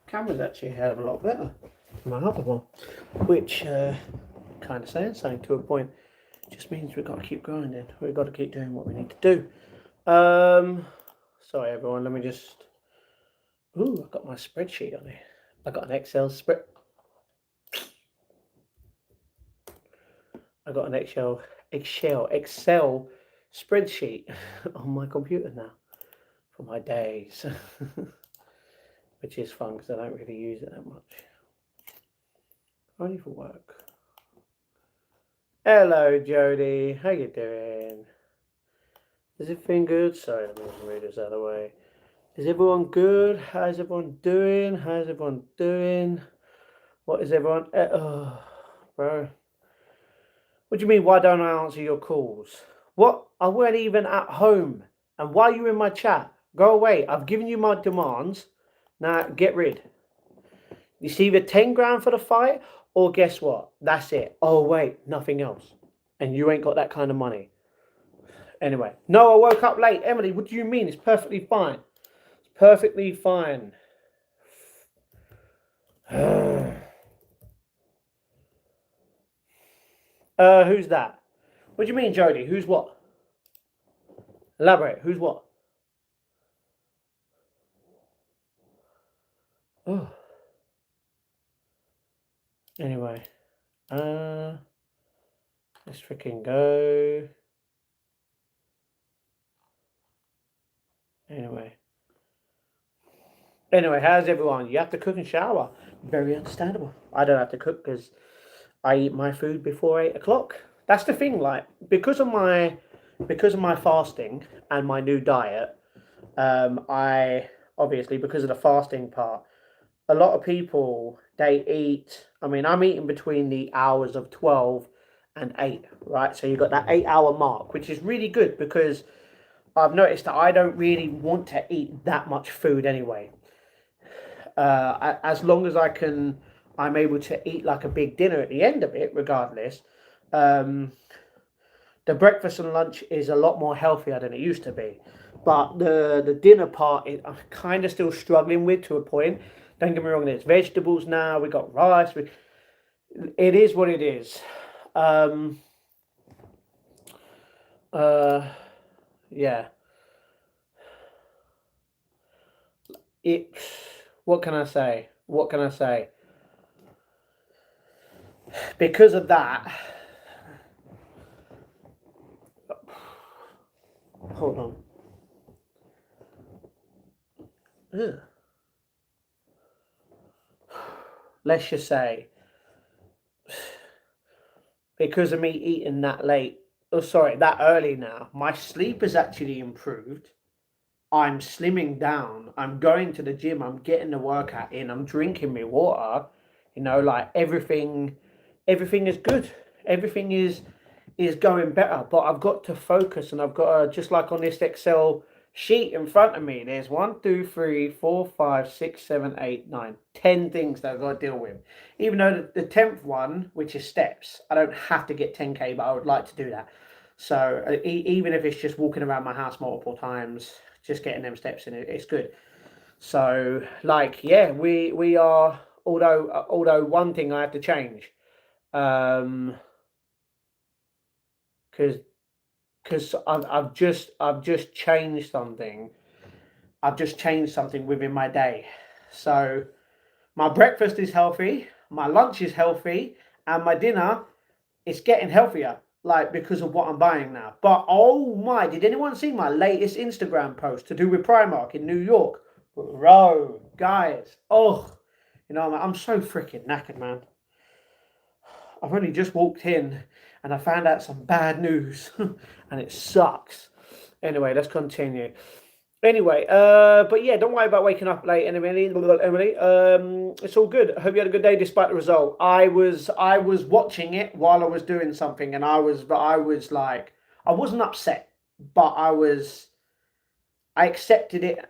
Camera's actually a hell of a lot better than my other one, which kind of saying something to a point. Just means we've got to keep grinding. We've got to keep doing what we need to do. Sorry everyone, let me just. Ooh, I've got my spreadsheet on here. I got an Excel spread. I got an Excel spreadsheet on my computer now for my days, which is fun because I don't really use it that much. Only for work. Hello, Jody. How you doing? Is everything good? Sorry, let me move this out of the way. Is everyone good? How's everyone doing? How's everyone doing? What is everyone? Oh, bro. What do you mean? Why don't I answer your calls? What? I weren't even at home. And why are you in my chat? Go away. I've given you my demands. Now get rid. You see the 10 grand for the fight, or guess what? That's it. Oh wait, nothing else. And you ain't got that kind of money. Anyway, no, I woke up late. Emily, what do you mean? It's perfectly fine. It's perfectly fine. Who's that? What do you mean, Jody? Who's what? Elaborate. Who's what? Oh. Anyway. Let's freaking go. Anyway, how's everyone? You have to cook and shower. Very understandable. I don't have to cook because I eat my food before 8 o'clock. That's the thing, like, because of my fasting and my new diet, I obviously, because of the fasting part, a lot of people, they eat, I mean, I'm eating between the hours of 12 and 8, right? So you've got that 8 hour mark, which is really good because I've noticed that I don't really want to eat that much food anyway. As long as I'm able to eat like a big dinner at the end of it, regardless. The breakfast and lunch is a lot more healthier than it used to be, but the dinner part I'm kind of still struggling with to a point. Don't get me wrong, there's vegetables now. We got rice. It is what it is. Yeah. What can I say? What can I say? Because of that. Hold on. Ugh. Let's just say, because of me eating that late, that early now, my sleep has actually improved. I'm slimming down. I'm going to the gym. I'm getting the workout in. I'm drinking my water. You know, like everything is good. Everything is going better. But I've got to focus, and I've got to, just like on this Excel sheet in front of me, there's 1, 2, 3, 4, 5, 6, 7, 8, 9, 10 things that I've got to deal with. Even though the 10th one, which is steps, I don't have to get 10K, but I would like to do that. So even if it's just walking around my house multiple times, just getting them steps in, it's good. So like, yeah, we are, although one thing I have to change, because I've just changed something. I've just changed something within my day. So my breakfast is healthy, my lunch is healthy, and my dinner is getting healthier, like because of what I'm buying now. But oh my, did anyone see my latest Instagram post to do with Primark in New York? Bro, guys, I'm so freaking knackered, man. I've only just walked in and I found out some bad news and it sucks. Anyway, let's continue. Anyway, but yeah, don't worry about waking up late, Emily. It's all good. I hope you had a good day despite the result. I was watching it while I was doing something, and I was like, I wasn't upset, but I accepted it.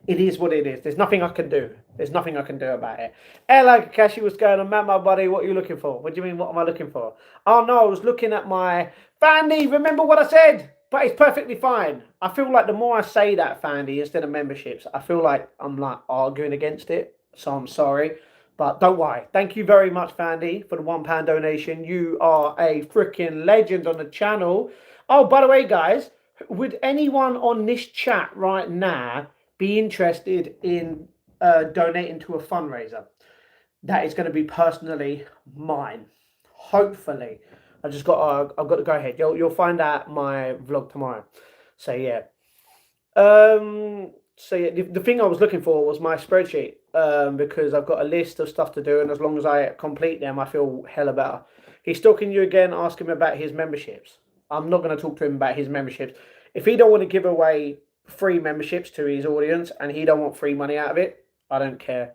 It is what it is. There's nothing I can do. There's nothing I can do about it. Hello, Kakashi, what's going on? Matt, my buddy, what are you looking for? What do you mean, what am I looking for? Oh, no, I was looking at my... Fanny, remember what I said? But it's perfectly fine. I feel like the more I say that, Fandy, instead of memberships, I feel like I'm like arguing against it. So I'm sorry. But don't worry. Thank you very much, Fandy, for the £1 donation. You are a freaking legend on the channel. Oh, by the way, guys, would anyone on this chat right now be interested in donating to a fundraiser? That is going to be personally mine. Hopefully. I've got to go ahead. You'll find out my vlog tomorrow. So yeah. The thing I was looking for was my spreadsheet. Because I've got a list of stuff to do, and as long as I complete them, I feel hella better. He's stalking you again, ask him about his memberships. I'm not going to talk to him about his memberships. If he don't want to give away free memberships to his audience and he don't want free money out of it, I don't care.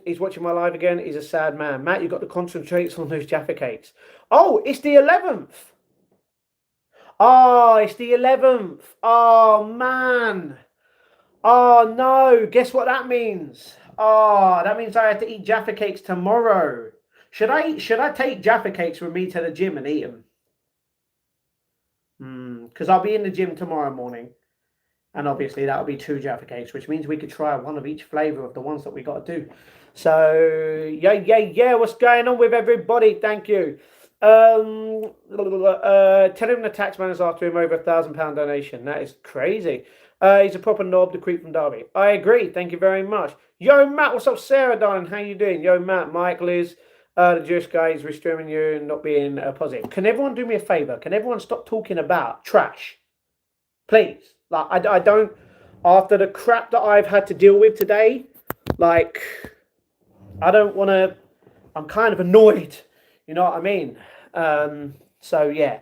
He's watching my live again. He's a sad man. Matt, you've got to concentrate on those Jaffa cakes. Oh, it's the 11th. Oh, it's the 11th. Oh, man. Oh, no. Guess what that means? Oh, that means I have to eat Jaffa cakes tomorrow. Should I take Jaffa cakes with me to the gym and eat them? Because I'll be in the gym tomorrow morning. And obviously that'll be 2 Jaffa cakes, which means we could try one of each flavour of the ones that we got to do. So, yeah, what's going on with everybody? Thank you. Tell him the taxman is after him over £1,000 donation. That is crazy. He's a proper knob, the creep from Derby. I agree. Thank you very much. Yo, Matt, what's up, Sarah, darling? How you doing? Yo, Matt, Mike, Liz. The Jewish guy is restraining you and not being positive. Can everyone do me a favour? Can everyone stop talking about trash? Please. Like, I don't, after the crap that I've had to deal with today, like, I don't want to, I'm kind of annoyed, you know what I mean? So, yeah.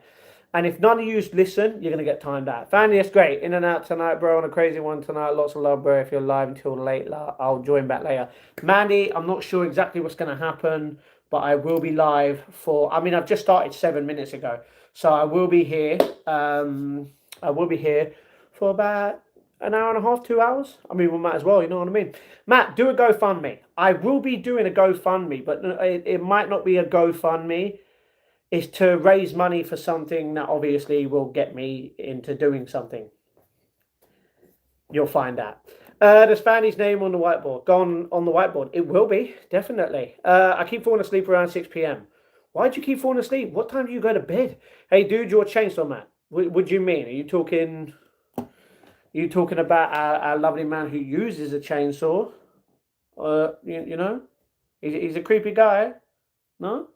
And if none of you listen, you're going to get timed out. Fanny, that's great. In and out tonight, bro, on a crazy one tonight. Lots of love, bro. If you're live until late, I'll join back later. Mandy, I'm not sure exactly what's going to happen, but I will be live for, I mean, I've just started 7 minutes ago. So I will be here. For about an hour and a half, 2 hours. I mean, we might as well, you know what I mean? Matt, do a GoFundMe. I will be doing a GoFundMe, but it might not be a GoFundMe. It's to raise money for something that obviously will get me into doing something. You'll find out. There's Fanny's name on the whiteboard. Gone on the whiteboard. It will be, definitely. I keep falling asleep around 6 p.m. Why do you keep falling asleep? What time do you go to bed? Hey, dude, you're a chainsaw man. What do you mean? Are you talking about our lovely man who uses a chainsaw? You know? He's a creepy guy. No?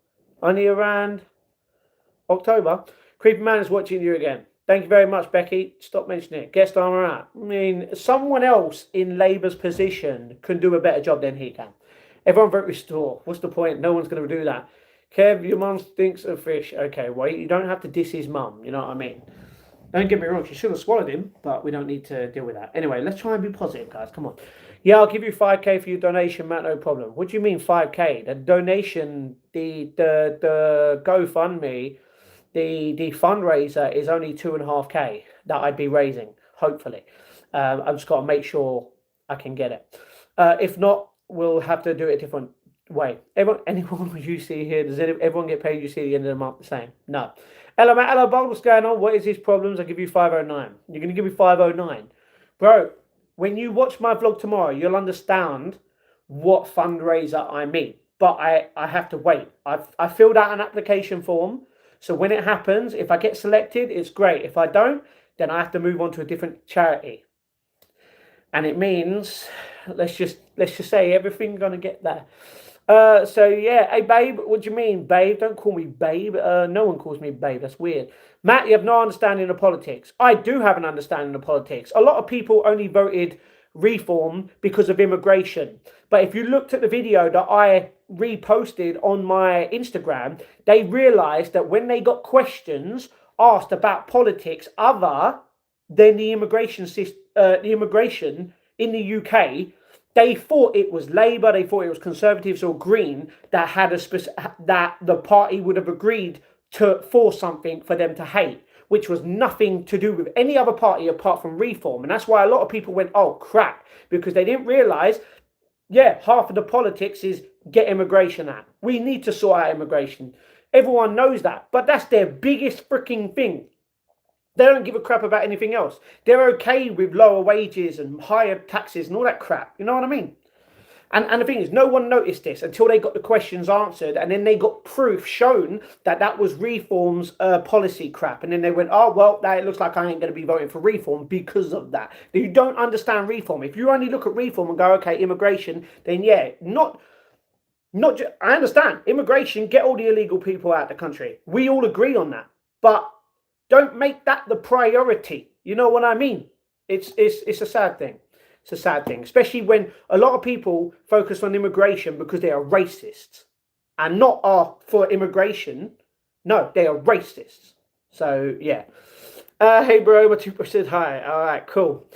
Only around October. Creepy man is watching you again. Thank you very much, Becky. Stop mentioning it. Guest armor out. I mean, someone else in Labour's position can do a better job than he can. Everyone vote restore. What's the point? No one's going to do that. Kev, your mum stinks of fish. Okay, well, you don't have to diss his mum. You know what I mean? Don't get me wrong, she should have swallowed him, but we don't need to deal with that. Anyway, let's try and be positive, guys. Come on. Yeah, I'll give you 5k for your donation, Matt, no problem. What do you mean 5k? The donation, the GoFundMe, the fundraiser is only 2.5k that I'd be raising, hopefully. I've just got to make sure I can get it. If not, we'll have to do it a different way. Anyone you see here, does everyone get paid you see at the end of the month the same? No. Hello, Matt. Hello, Bob. What's going on? What is his problems? I'll give you 509. You're going to give me 509. Bro, when you watch my vlog tomorrow, you'll understand what fundraiser I mean. But I have to wait. I filled out an application form. So when it happens, if I get selected, it's great. If I don't, then I have to move on to a different charity. And it means, let's just say everything's going to get there. So yeah, hey babe, what do you mean, babe? Don't call me babe. No one calls me babe. That's weird. Matt, you have no understanding of politics. I do have an understanding of politics. A lot of people only voted reform because of immigration. But if you looked at the video that I reposted on my Instagram, they realized that when they got questions asked about politics other than the immigration in the UK, they thought it was Labour, they thought it was Conservatives or Green that had that the party would have agreed for something for them to hate, which was nothing to do with any other party apart from Reform. And that's why a lot of people went, oh crap, because they didn't realise, yeah, half of the politics is get immigration out. We need to sort out immigration. Everyone knows that, but that's their biggest freaking thing. They don't give a crap about anything else. They're okay with lower wages and higher taxes and all that crap. You know what I mean? And the thing is, no one noticed this until they got the questions answered, and then they got proof shown that that was Reform's policy crap. And then they went, oh, well, that it looks like I ain't going to be voting for Reform because of that. You don't understand Reform. If you only look at Reform and go, okay, immigration, then yeah, I understand immigration, get all the illegal people out of the country. We all agree on that, but don't make that the priority. You know what I mean? It's a sad thing. It's a sad thing, especially when a lot of people focus on immigration because they are racists and not are for immigration. No, they are racists. So yeah. Hey bro, my two said hi. All right, cool.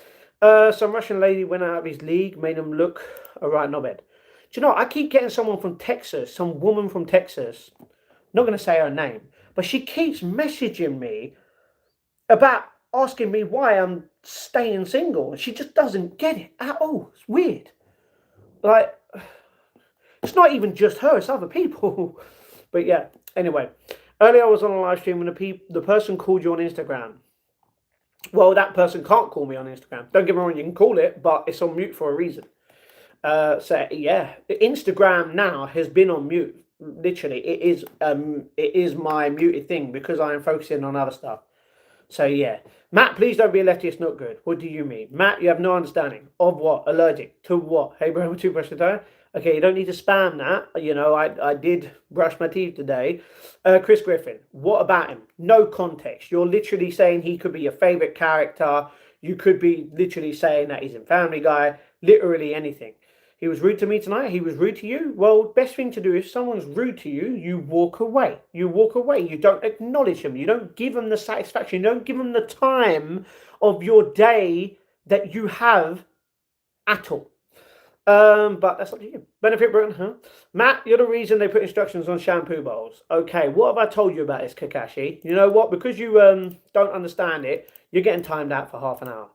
Some Russian lady went out of his league, made him look all right, not bad. Do you know, I keep getting someone from Texas, some woman from Texas, not going to say her name, but she keeps messaging me about asking me why I'm staying single. And she just doesn't get it at all. It's weird. Like, it's not even just her, it's other people. But yeah, anyway. Earlier I was on a live stream when the person called you on Instagram. Well, that person can't call me on Instagram. Don't get me wrong, you can call it, but it's on mute for a reason. So yeah, Instagram now has been on mute. Literally, it is my muted thing because I am focusing on other stuff. So yeah, Matt, please don't be a lefty. It's not good. What do you mean, Matt? You have no understanding of what? Allergic to what? Hey, bro, toothbrush today. Okay, you don't need to spam that. You know, I did brush my teeth today. Chris Griffin, what about him? No context. You're literally saying he could be your favorite character. You could be literally saying that he's in Family Guy. Literally anything. He was rude to me tonight. He was rude to you. Well, best thing to do, if someone's rude to you, you walk away. You walk away. You don't acknowledge them. You don't give them the satisfaction. You don't give them the time of your day that you have at all. But that's up to you. Benefit Britain, huh? Matt, you're the reason they put instructions on shampoo bowls. Okay, what have I told you about this, Kakashi? You know what? Because you don't understand it, you're getting timed out for half an hour.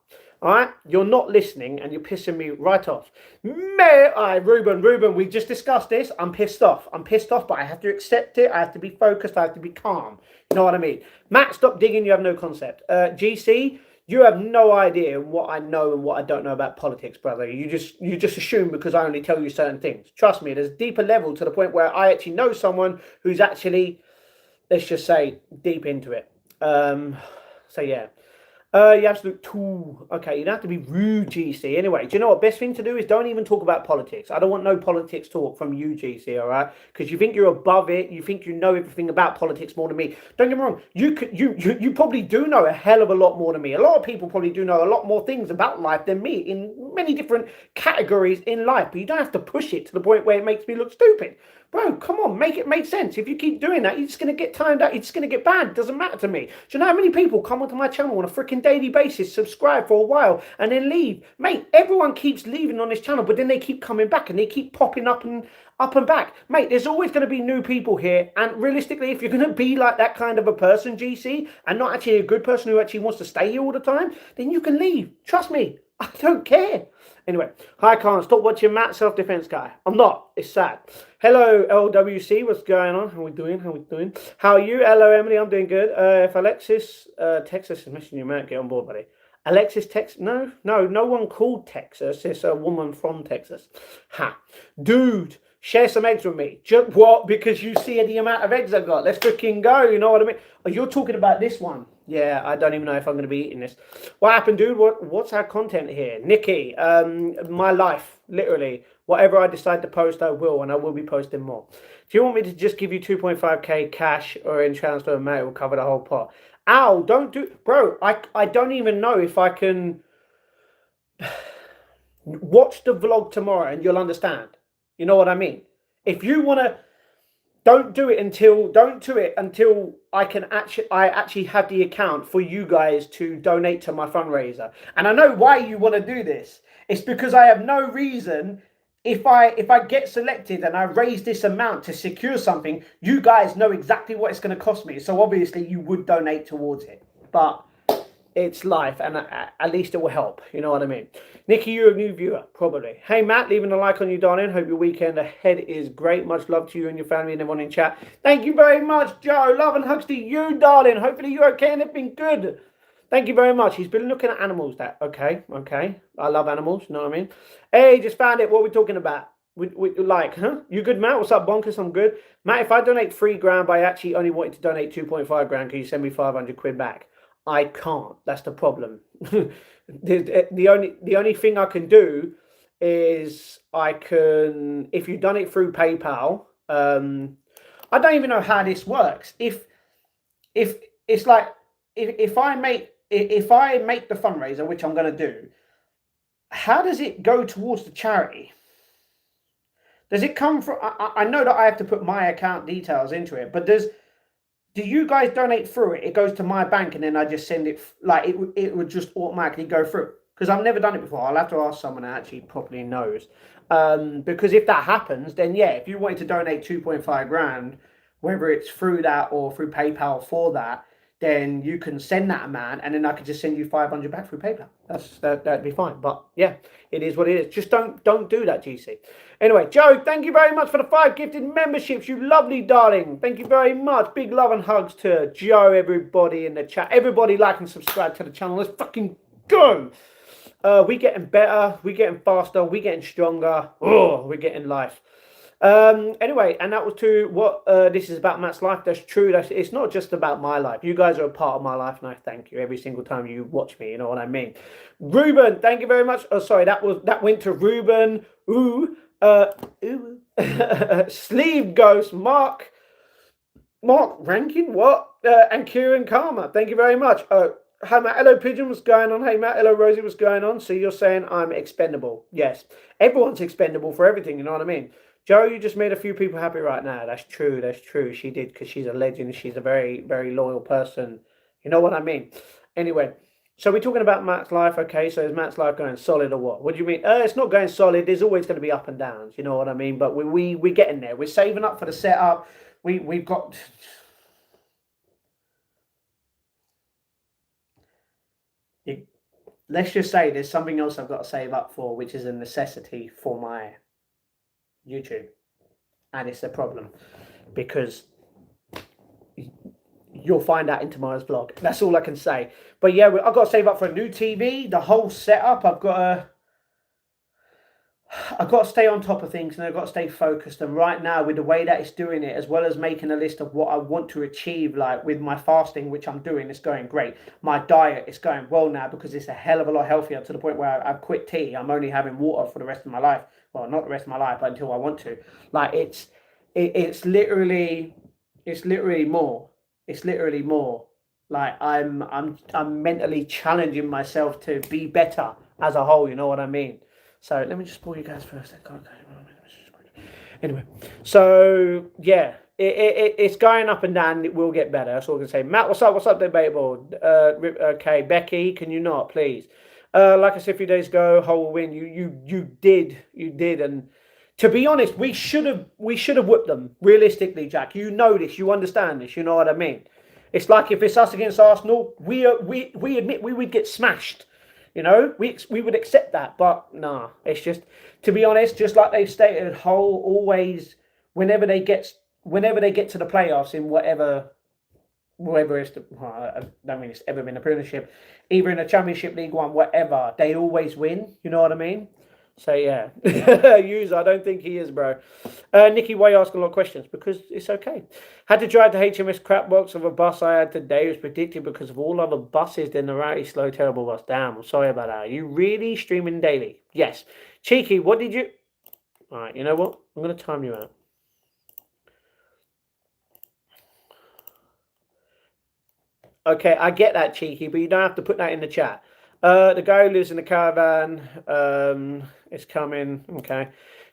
All right, you're not listening and you're pissing me right off. Ruben, we just discussed this. I'm pissed off, but I have to accept it. I have to be focused. I have to be calm. You know what I mean? Matt, stop digging. You have no concept. GC, you have no idea what I know and what I don't know about politics, brother. You just assume because I only tell you certain things. Trust me, there's a deeper level to the point where I actually know someone who's actually, let's just say, deep into it. So yeah. You absolute tool. Okay, you don't have to be rude, GC. Anyway, do you know what? Best thing to do is don't even talk about politics. I don't want no politics talk from you, GC, all right? Because you think you're above it. You think you know everything about politics more than me. Don't get me wrong. You probably do know a hell of a lot more than me. A lot of people probably do know a lot more things about life than me in many different categories in life. But you don't have to push it to the point where it makes me look stupid. Bro, come on, make it make sense. If you keep doing that, you're just going to get timed out. You're just going to get banned. It doesn't matter to me. Do you know how many people come onto my channel on a freaking daily basis, subscribe for a while, and then leave? Mate, everyone keeps leaving on this channel, but then they keep coming back, and they keep popping up and back. Mate, there's always going to be new people here, and realistically, if you're going to be like that kind of a person, GC, and not actually a good person who actually wants to stay here all the time, then you can leave. Trust me, I don't care. Anyway, hi, Khan. Stop watching Matt, self-defense guy. I'm not. It's sad. Hello, LWC. What's going on? How we doing? How are you? Hello, Emily. I'm doing good. If Alexis, Texas is missing you, Matt, get on board, buddy. Alexis, Texas. No one called Texas. It's a woman from Texas. Ha. Dude, share some eggs with me. Just what? Because you see the amount of eggs I've got. Let's freaking go. You know what I mean? Oh, you're talking about this one. Yeah, I don't even know if I'm going to be eating this. What happened, dude? What's our content here? Nikki, my life, literally. Whatever I decide to post, I will, and I will be posting more. Do you want me to just give you 2.5k cash or in transfer mail? Will cover the whole pot. Ow, don't do... Bro, I don't even know if I can... Watch the vlog tomorrow and you'll understand. You know what I mean? If you want to... Don't do it until I actually have the account for you guys to donate to my fundraiser. And I know why you want to do this. It's because I have no reason, if I get selected and I raise this amount to secure something, you guys know exactly what it's going to cost me. So obviously you would donate towards it. But it's life, and at least it will help. You know what I mean? Nikki, you're a new viewer, probably. Hey, Matt, leaving a like on you, darling. Hope your weekend ahead is great. Much love to you and your family and everyone in chat. Thank you very much, Joe. Love and hugs to you, darling. Hopefully you're okay and it's been good. Thank you very much. He's been looking at animals. That okay, okay. I love animals. You know what I mean? Hey, just found it. What are we talking about? We like, huh? You good, Matt? What's up, Bonkers? I'm good, Matt. If I donate £3 but I actually only wanted to donate 2.5 grand, can you send me 500 quid back? I can't. That's the problem. The only thing I can do is I can, if you done it through PayPal. I don't even know how this works. If it's like if I make the fundraiser, which I'm going to do, how does it go towards the charity? Does it come from? I know that I have to put my account details into it, but do you guys donate through it? It goes to my bank, and then I just send it. Like it would just automatically go through. Because I've never done it before. I'll have to ask someone that actually properly knows. Because if that happens, then yeah, if you wanted to donate 2.5 grand, whether it's through that or through PayPal for that, then you can send that amount, and then I could just send you 500 back through PayPal. That'd be fine. But yeah, it is what it is. Just don't do that, GC. Anyway, Joe, thank you very much for the 5 gifted memberships. You lovely darling. Thank you very much. Big love and hugs to Joe, everybody in the chat. Everybody like and subscribe to the channel. Let's fucking go. We're getting better. We're getting faster. We're getting stronger. Oh, we're getting life. Anyway, and that was to what this is about Matt's life. That's true. It's not just about my life. You guys are a part of my life, and I thank you every single time you watch me. You know what I mean? Ruben, thank you very much. Oh, sorry, that went to Ruben. Sleeve Ghost, Mark Rankin, what? And Kieran Karma. Thank you very much. Hi Matt, hello Pigeon, what's going on? Hey Matt, hello Rosie, what's going on? So you're saying I'm expendable? Yes, everyone's expendable for everything. You know what I mean? Joe, you just made a few people happy right now. That's true. That's true. She did, because she's a legend. She's a very, very loyal person. You know what I mean? Anyway, so we're talking about Matt's life. Okay, so is Matt's life going solid or what? What do you mean? It's not going solid. There's always going to be up and downs. You know what I mean? But we're getting there. We're saving up for the setup. We've got. Let's just say there's something else I've got to save up for, which is a necessity for my YouTube, and it's a problem because you'll find out in tomorrow's vlog. That's all I can say. But yeah, I've got to save up for a new TV, the whole setup. I've got to stay on top of things, and I've got to stay focused. And right now, with the way that it's doing it, as well as making a list of what I want to achieve, like with my fasting, which I'm doing, it's going great. My diet is going well now because it's a hell of a lot healthier, to the point where I've quit tea. I'm only having water for the rest of my life. Well, not the rest of my life, but until I want to. Like it's literally more. It's literally more. Like I'm mentally challenging myself to be better as a whole. You know what I mean? So let me just pull you guys first. Anyway, so yeah, it's going up and down. It will get better. That's all I can say. Matt, what's up? What's up, debatable? Okay, Becky, can you not, please? Like I said a few days ago, whole win. You did, and to be honest, we should have whipped them. Realistically, Jack, you know this, you understand this. You know what I mean? It's like if it's us against Arsenal, we admit we would get smashed. You know, we would accept that, but nah, it's just, to be honest, just like they've stated, Hull always, whenever they get to the playoffs in whatever it's, I don't mean it's ever been a Premiership, either in a Championship, League One, whatever, they always win. You know what I mean? So yeah, user, I don't think he is, bro. Nikki, why are you asking a lot of questions? Because it's okay. Had to drive the HMS crap box of a bus I had today. It was predicted because of all other buses. Then the rowdy, slow, terrible bus. Damn, I'm sorry about that. Are you really streaming daily? Yes. Cheeky, what did you? All right, you know what? I'm going to time you out. Okay, I get that, Cheeky, but you don't have to put that in the chat. The guy who lives in the caravan is coming. Okay.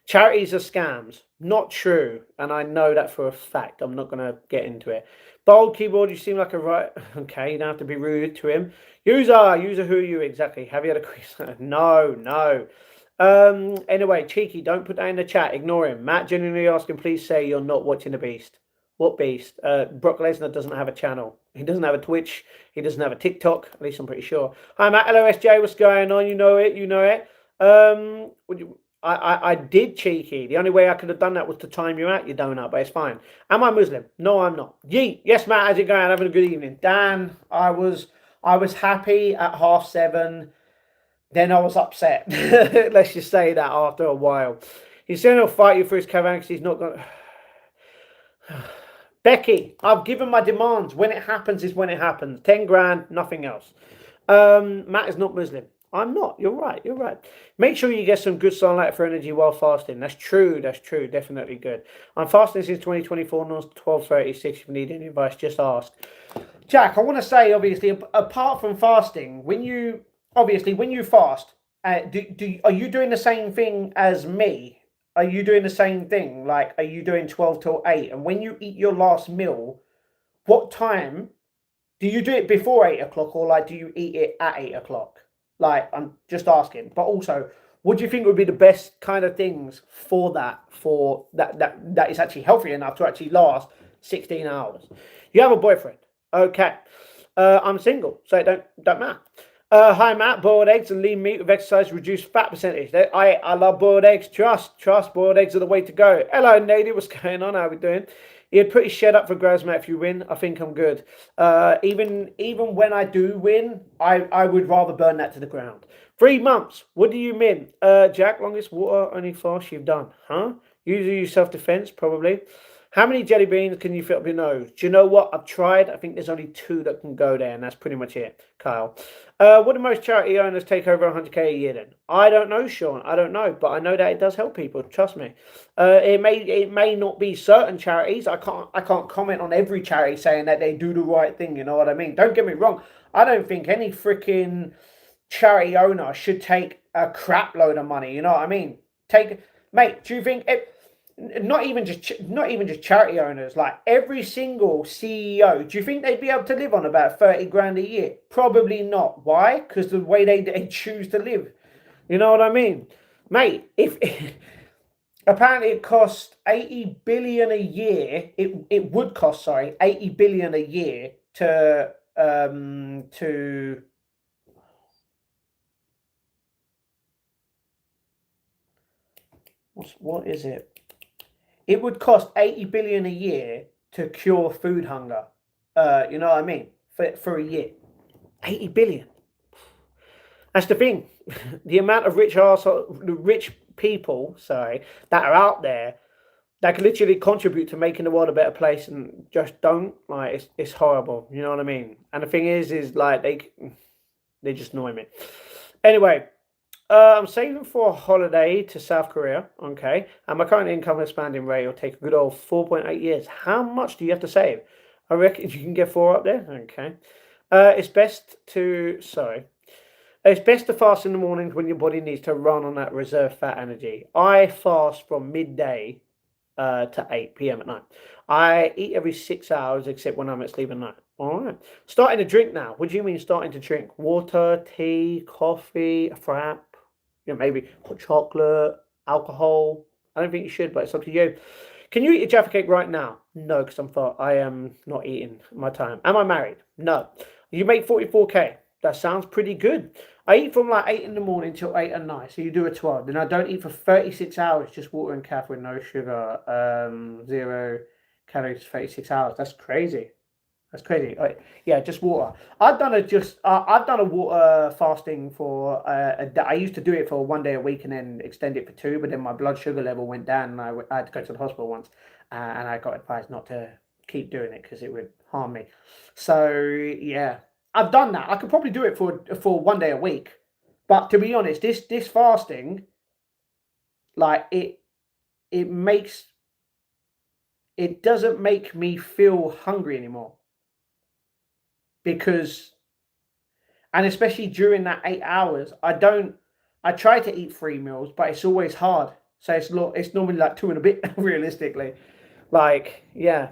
Charities are scams. Not true. And I know that for a fact. I'm not going to get into it. Bold keyboard, you seem like a right... Okay, you don't have to be rude to him. User, who are you exactly? Have you had a quiz? No. Anyway, Cheeky, don't put that in the chat. Ignore him. Matt genuinely asking, please say you're not watching the Beast. What Beast? Brock Lesnar doesn't have a channel. He doesn't have a Twitch. He doesn't have a TikTok. At least I'm pretty sure. Hi, Matt. Hello, SJ. What's going on? You know it. I did, Cheeky. The only way I could have done that was to time you out, you donut, but it's fine. Am I Muslim? No, I'm not. Yeet. Yes, Matt. How's it going? Having a good evening. Dan, I was I was happy at 7:30. Then I was upset. Let's just say that after a while. He's saying he'll fight you for his caravan because he's not going to. Becky, I've given my demands. When it happens is when it happens. 10 grand, nothing else. Matt is not Muslim. I'm not. You're right. You're right. Make sure you get some good sunlight for energy while fasting. That's true. That's true. Definitely good. I'm fasting since 2024, not 12:36. If you need any advice, just ask. Jack, I want to say, obviously, apart from fasting, when you fast, are you doing the same thing as me? Are you doing the same thing? Like, are you doing 12 till 8? And when you eat your last meal, what time do you do it before 8 o'clock, or like do you eat it at 8 o'clock? Like, I'm just asking. But also, what do you think would be the best kind of things for that is actually healthy enough to actually last 16 hours? You have a boyfriend. Okay. I'm single, so it don't matter. Hi Matt, boiled eggs and lean meat with exercise reduce fat percentage. I love boiled eggs. Trust, boiled eggs are the way to go. Hello Nadie, what's going on? How we doing? You're pretty shed up for Graz, Matt. If you win, I think I'm good. Even when I do win, I would rather burn that to the ground. 3 months. What do you mean? Jack, longest water only fast you've done, huh? Usually self-defense, probably. How many jelly beans can you fit up your nose? Do you know what? I've tried. I think there's only 2 that can go there, and that's pretty much it, Kyle. What do most charity owners take over 100k a year then? I don't know, Sean. I don't know, but I know that it does help people. Trust me. It may not be certain charities. I can't comment on every charity saying that they do the right thing. You know what I mean? Don't get me wrong. I don't think any freaking charity owner should take a crap load of money. You know what I mean? Mate. Do you think it? Not even just charity owners, like every single CEO, do you think they'd be able to live on about 30 grand a year? Probably not. Why? Because the way they choose to live. You know what I mean? Mate, if apparently it costs 80 billion a year, it would cost, sorry, 80 billion a year to what is it? It would cost 80 billion a year to cure food hunger. You know what I mean? For a year. 80 billion. That's the thing. The amount of rich people, sorry, that are out there that can literally contribute to making the world a better place and just don't. Like, it's horrible. You know what I mean? And the thing is like they just annoy me. Anyway, I'm saving for a holiday to South Korea, okay? And my current income expanding rate will take a good old 4.8 years. How much do you have to save? I reckon you can get 4 up there, okay? It's best to fast in the mornings when your body needs to run on that reserve fat energy. I fast from midday to 8 p.m. at night. I eat every 6 hours except when I'm asleep at night. All right. Starting to drink now. What do you mean starting to drink? Water, tea, coffee, a frap? Maybe hot chocolate, alcohol. I don't think you should, but it's up to you. Can you eat a Jaffa cake right now? No, because I am not eating my time. Am I married? No. You make 44k. That sounds pretty good. I eat from like 8 in the morning till 8 at night. So you do a 12. Then I don't eat for 36 hours, just water and caffeine with no sugar, 0 calories, 36 hours. That's crazy. That's crazy. Yeah, just water. I've done a water fasting for I used to do it for 1 day a week and then extend it for 2, but then my blood sugar level went down and I had to go to the hospital once, and I got advised not to keep doing it because it would harm me. So yeah, I've done that. I could probably do it for 1 day a week, but to be honest, this fasting, like it doesn't make me feel hungry anymore. Because, and especially during that 8 hours, I try to eat 3 meals, but it's always hard. So it's normally like 2 and a bit realistically. Like, yeah.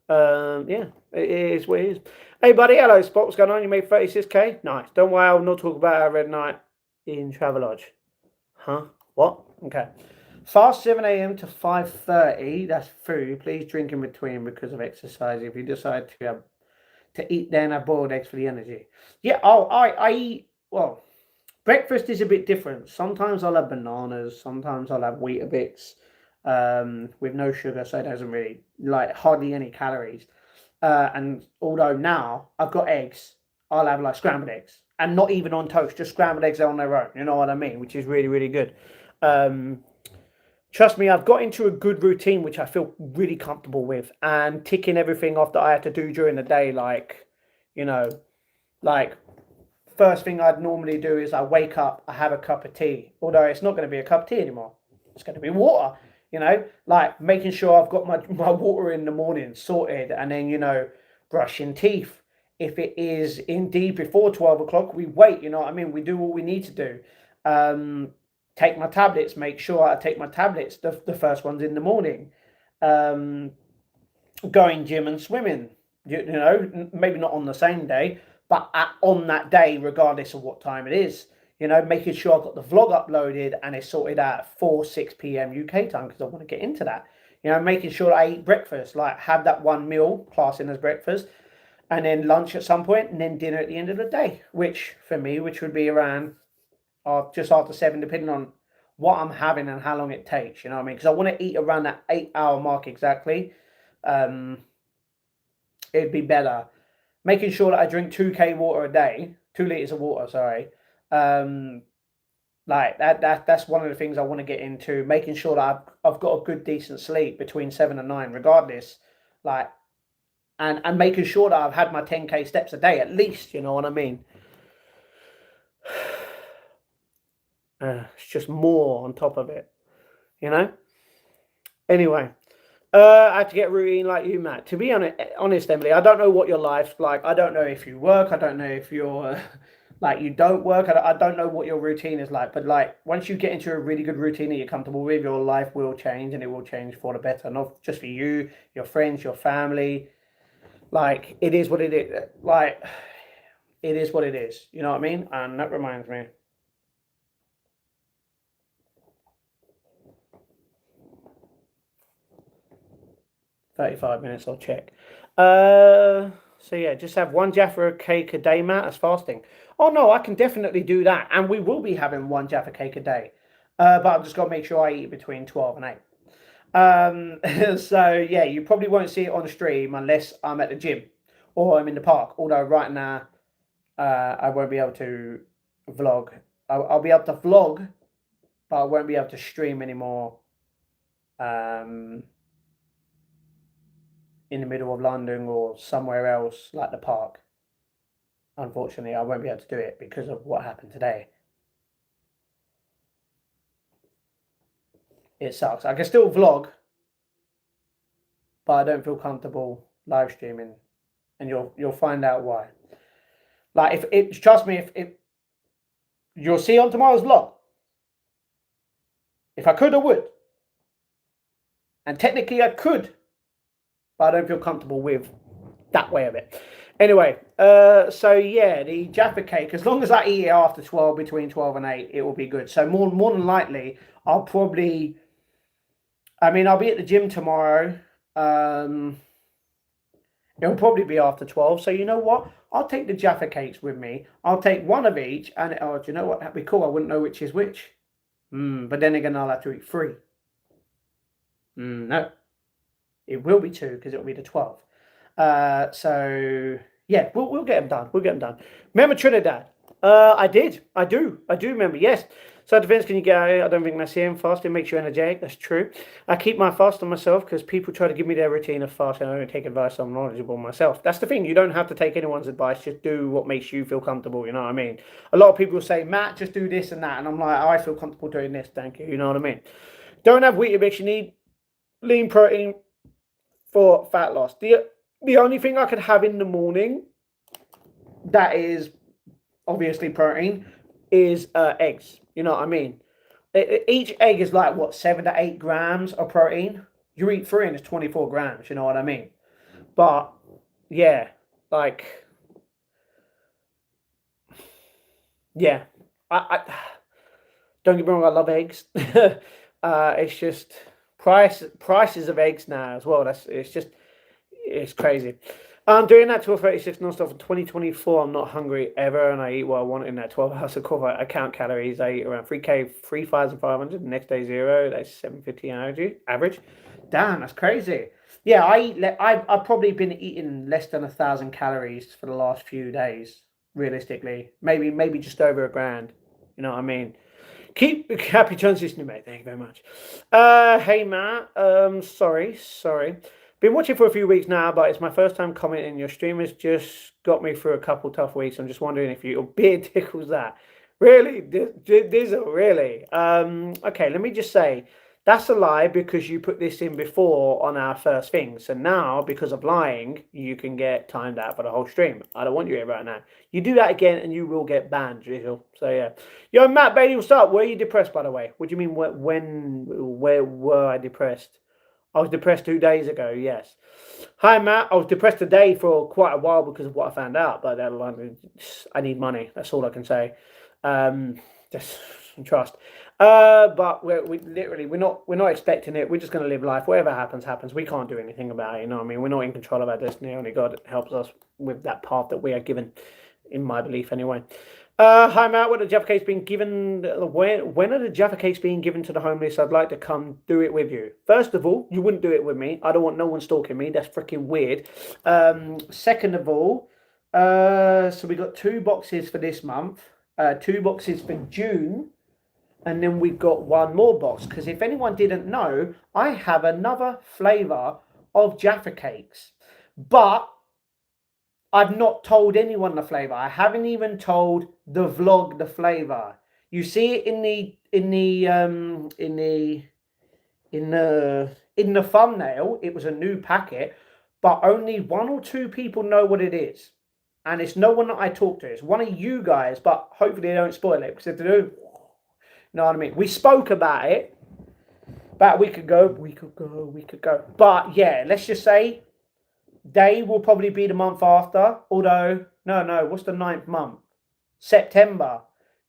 Yeah, it is what it is. Hey buddy, hello Spot, what's going on? You made 36k? Nice. Don't worry, I'll not talk about our red night in Travelodge. Huh? What? Okay. Fast 7 a.m. to 5:30. That's food. Please drink in between because of exercise. If you decide to eat, then I boiled eggs for the energy. Yeah, I eat, well, breakfast is a bit different. Sometimes I'll have bananas, sometimes I'll have Weetabix with no sugar, so it doesn't really, like, hardly any calories. And although now I've got eggs, I'll have like scrambled eggs, and not even on toast, just scrambled eggs on their own. You know what I mean? Which is really, really good. Trust me, I've got into a good routine which I feel really comfortable with, and ticking everything off that I had to do during the day. Like, you know, like first thing I'd normally do is I wake up, I have a cup of tea. Although it's not going to be a cup of tea anymore, it's going to be water. Like making sure I've got my water in the morning sorted, and then brushing teeth. If it is indeed before 12 o'clock, we wait. You know what I mean? We do what we need to do. Take my tablets. Make sure I take my tablets. The first ones in the morning. Going gym and swimming. Maybe not on the same day, but on that day, regardless of what time it is. Making sure I've got the vlog uploaded and it's sorted out at 6 p.m. UK time, because I want to get into that. Making sure I eat breakfast, like have that one meal classing as breakfast, and then lunch at some point, and then dinner at the end of the day, which for me, would be around just after 7, depending on what I'm having and how long it takes. You know what I mean? Because I want to eat around that 8-hour mark exactly. It'd be better. Making sure that I drink 2K water a day, 2 liters of water, sorry. Like that's one of the things I want to get into. Making sure that I've got a good decent sleep between 7 and 9, regardless. Like, and making sure that I've had my 10K steps a day at least. You know what I mean? It's just more on top of it. Anyway. I had to get a routine like you, Matt. To be honest, Emily, I don't know what your life's like. I don't know if you work. I don't know if you're like you don't work. I don't know what your routine is like. But like once you get into a really good routine that you're comfortable with, your life will change, and it will change for the better. Not just for you, your friends, your family. Like it is what it is. Like it is what it is. You know what I mean? And that reminds me. 35 minutes, I'll check. So yeah, just have one Jaffa cake a day, Matt, as fasting. Oh no, I can definitely do that. And we will be having one Jaffa cake a day. But I've just got to make sure I eat between 12 and 8. So yeah, you probably won't see it on stream unless I'm at the gym or I'm in the park. Although right now, I won't be able to vlog. I'll be able to vlog, but I won't be able to stream anymore. In the middle of London or somewhere else like the park. Unfortunately, I won't be able to do it because of what happened today. It sucks. I can still vlog, but I don't feel comfortable live streaming, and you'll find out why. Like trust me, if you'll see on tomorrow's vlog. If I could, I would, and technically I could. But I don't feel comfortable with that way of it. Anyway, so yeah, the Jaffa cake, as long as I eat it after 12, between 12 and 8, it will be good. So more than likely, I'll be at the gym tomorrow. It'll probably be after 12. So you know what? I'll take the Jaffa cakes with me. I'll take one of each. And do you know what? That'd be cool. I wouldn't know which is which. But then again, I'll have to eat 3. No. It will be 2 because it'll be the 12. So yeah, we'll get them done. We'll get them done. Remember Trinidad? I did. I do remember. Yes. So defense, can you get out? I don't think that's him. Fasting makes you energetic. That's true. I keep my fast on myself because people try to give me their routine of fasting. I don't take advice. I'm knowledgeable myself. That's the thing. You don't have to take anyone's advice. Just do what makes you feel comfortable. You know what I mean? A lot of people say, Matt, just do this and that, and I'm like, I feel comfortable doing this. Thank you. You know what I mean? Don't have Weetabix. You need lean protein for fat loss. The only thing I could have in the morning that is obviously protein is eggs. You know what I mean? Each egg is like, what, 7 to 8 grams of protein? You eat 3 and it's 24 grams. You know what I mean? But, yeah, like, yeah. I don't get me wrong, I love eggs. It's just prices of eggs now as well. It's crazy. I'm doing that 12:36 non-stop for 2024. I'm not hungry ever, and I eat what I want in that 12 hours of cover. I count calories. I eat around 3,500. The next day 0. That's 750 average. Damn, that's crazy. Yeah, I've probably been eating less than 1,000 calories for the last few days. realistically. Maybe just over £1,000. You know what I mean? Keep happy transitioning, mate. Thank you very much. Hey Matt. Sorry. Been watching for a few weeks now, but it's my first time commenting. Your stream has just got me through a couple tough weeks. I'm just wondering if your beard tickles that. Really, Dizzle, really. Okay, let me just say that's a lie because you put this in before on our first thing. So now, because of lying, you can get timed out for the whole stream. I don't want you here right now. You do that again, and you will get banned, Dizzle. So yeah. Yo, Matt Bailey will start. Were you depressed, by the way? What do you mean? Where were I depressed? I was depressed 2 days ago. Yes. Hi, Matt. I was depressed today for quite a while because of what I found out. But I need money. That's all I can say. Just trust. But we're not expecting it. We're just going to live life. Whatever happens. We can't do anything about it. You know what I mean? We're not in control of our destiny. Only God helps us with that path that we are given, in my belief, anyway. Hi Matt, when are the Jaffa cakes being given? When are the Jaffa cakes being given to the homeless? I'd like to come do it with you. First of all, you wouldn't do it with me. I don't want no one stalking me. That's freaking weird. Second of all, so we got 2 boxes for this month, 2 boxes for June, and then we've got 1 more box. Because if anyone didn't know, I have another flavour of Jaffa cakes, but I've not told anyone the flavour. I haven't even told the vlog the flavour. You see it in the thumbnail. It was a new packet, but only 1 or 2 people know what it is, and it's no one that I talk to. It's one of you guys, but hopefully they don't spoil it, because if they do, you know what I mean. We spoke about it about a week ago. But yeah, let's just say they will probably be the month after. Although, no, what's the 9th month? September.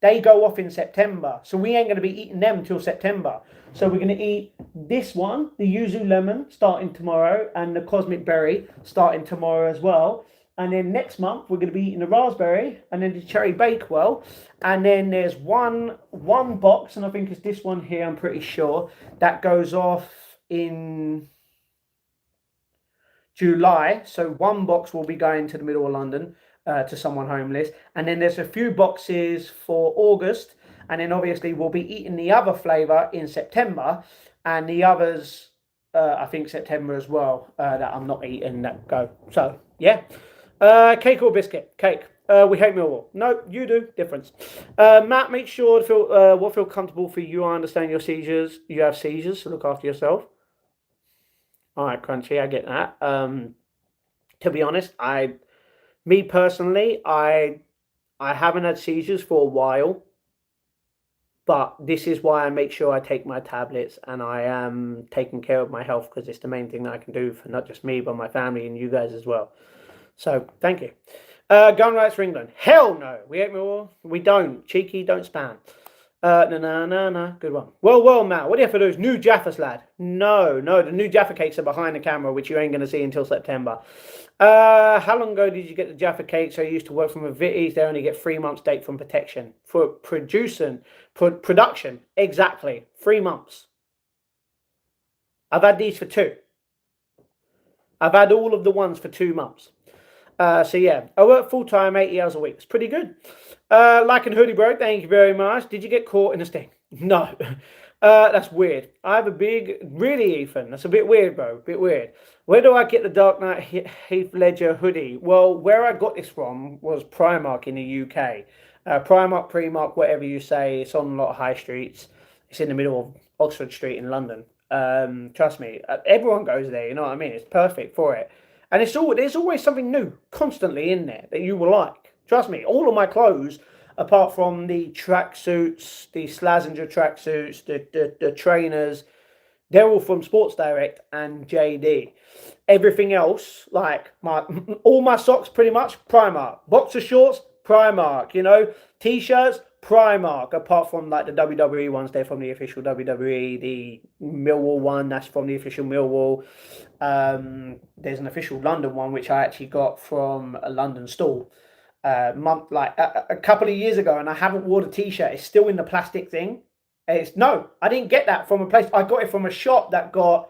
They go off in September. So we ain't going to be eating them till September. So we're going to eat this one, the yuzu lemon, starting tomorrow, and the cosmic berry starting tomorrow as well. And then next month, we're going to be eating the raspberry, and then the cherry bakewell. And then there's one box, and I think it's this one here, I'm pretty sure, that goes off in July. So 1 box will be going to the middle of London, to someone homeless, and then there's a few boxes for August, and then obviously we'll be eating the other flavour in September, and the others I think September as well, that I'm not eating that go. So yeah. Cake or biscuit? Cake. We hate Millwall. No, you do. Difference. Matt, make sure to feel comfortable for you. I understand your seizures. You have seizures, so look after yourself. All right, Crunchy, I get that. To be honest, me personally, I haven't had seizures for a while, but this is why I make sure I take my tablets, and I am taking care of my health, because it's the main thing that I can do for not just me, but my family and you guys as well. So thank you. Gun rights for England. Hell no. We hate more. We don't. Cheeky, don't spam. No. Good one. Well, Matt, what do you have to do? Is new Jaffas, lad? No. The new Jaffa cakes are behind the camera, which you ain't going to see until September. How long ago did you get the Jaffa cakes? I used to work from a Vitties. They only get 3 months date from protection. For production. Exactly. 3 months. I've had these for 2. I've had all of the ones for 2 months. So yeah, I work full time, 80 hours a week. It's pretty good. Like and hoodie, bro. Thank you very much. Did you get caught in a sting? No. That's weird. I have a really, Ethan. That's a bit weird, bro. A bit weird. Where do I get the Dark Knight Heath Ledger hoodie? Well, where I got this from was Primark in the UK. Primark, whatever you say. It's on a lot of high streets. It's in the middle of Oxford Street in London. Trust me, everyone goes there. You know what I mean? It's perfect for it. And there's always something new constantly in there that you will like. Trust me, all of my clothes, apart from the tracksuits, the Slazenger tracksuits, the trainers, they're all from Sports Direct and JD. Everything else, like all my socks, pretty much Primark. Boxer shorts, Primark. You know, t-shirts, Primark. Apart from like the WWE ones, they're from the official WWE. The Millwall one, that's from the official Millwall. There's an official London one which I actually got from a London store a couple of years ago, and I haven't worn a t-shirt. It's still in the plastic thing. I didn't get that from a place. I got it from a shop that got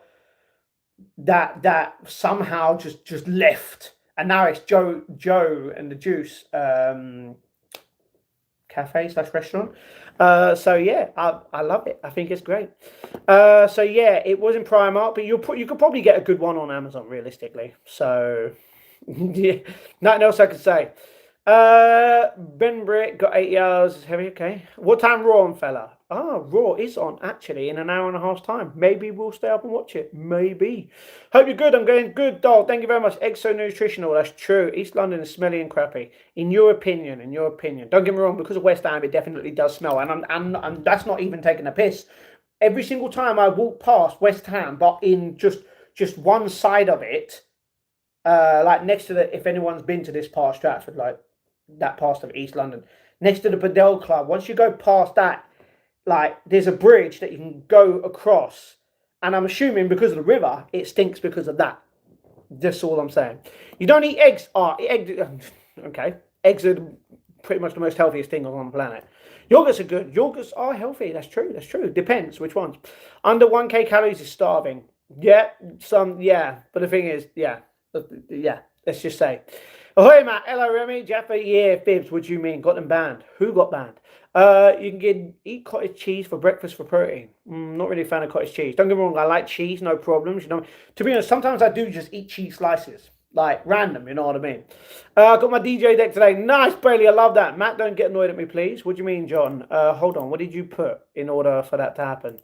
that somehow just left, and now it's Joe and the Juice cafe / restaurant. So yeah, I love it. I think it's great. So yeah, it was in Primark, but you could probably get a good one on Amazon realistically. So yeah, nothing else I could say. Ben Britt got 80 hours. Heavy, okay. What time Raw on, fella? Raw is on actually in an hour and a half's time. Maybe we'll stay up and watch it. Maybe. Hope you're good. I'm going good, doll. Thank you very much. Eggs so nutritional. That's true. East London is smelly and crappy. In your opinion. Don't get me wrong. Because of West Ham, it definitely does smell, and that's not even taking a piss. Every single time I walk past West Ham, but in just one side of it, like next to the, if anyone's been to this part of Stratford, like that part of East London, next to the Bedell Club, once you go past that, like there's a bridge that you can go across, and I'm assuming because of the river, it stinks because of that. That's all I'm saying. You don't eat eggs. Okay. Eggs are pretty much the most healthiest thing on the planet. Yogurts are good. Yogurts are healthy. That's true. Depends which ones. Under 1k calories is starving. Yeah, but the thing is, let's just say. Ahoy, Matt. Hello, Remy. Jaffa. Yeah, Fibs. What do you mean? Got them banned. Who got banned? You can eat cottage cheese for breakfast for protein. Not really a fan of cottage cheese. Don't get me wrong. I like cheese, no problems. You know, to be honest, sometimes I do just eat cheese slices. Like random, you know what I mean? I got my DJ deck today. Nice, Bailey. I love that. Matt, don't get annoyed at me, please. What do you mean, John? Hold on. What did you put in order for that to happen?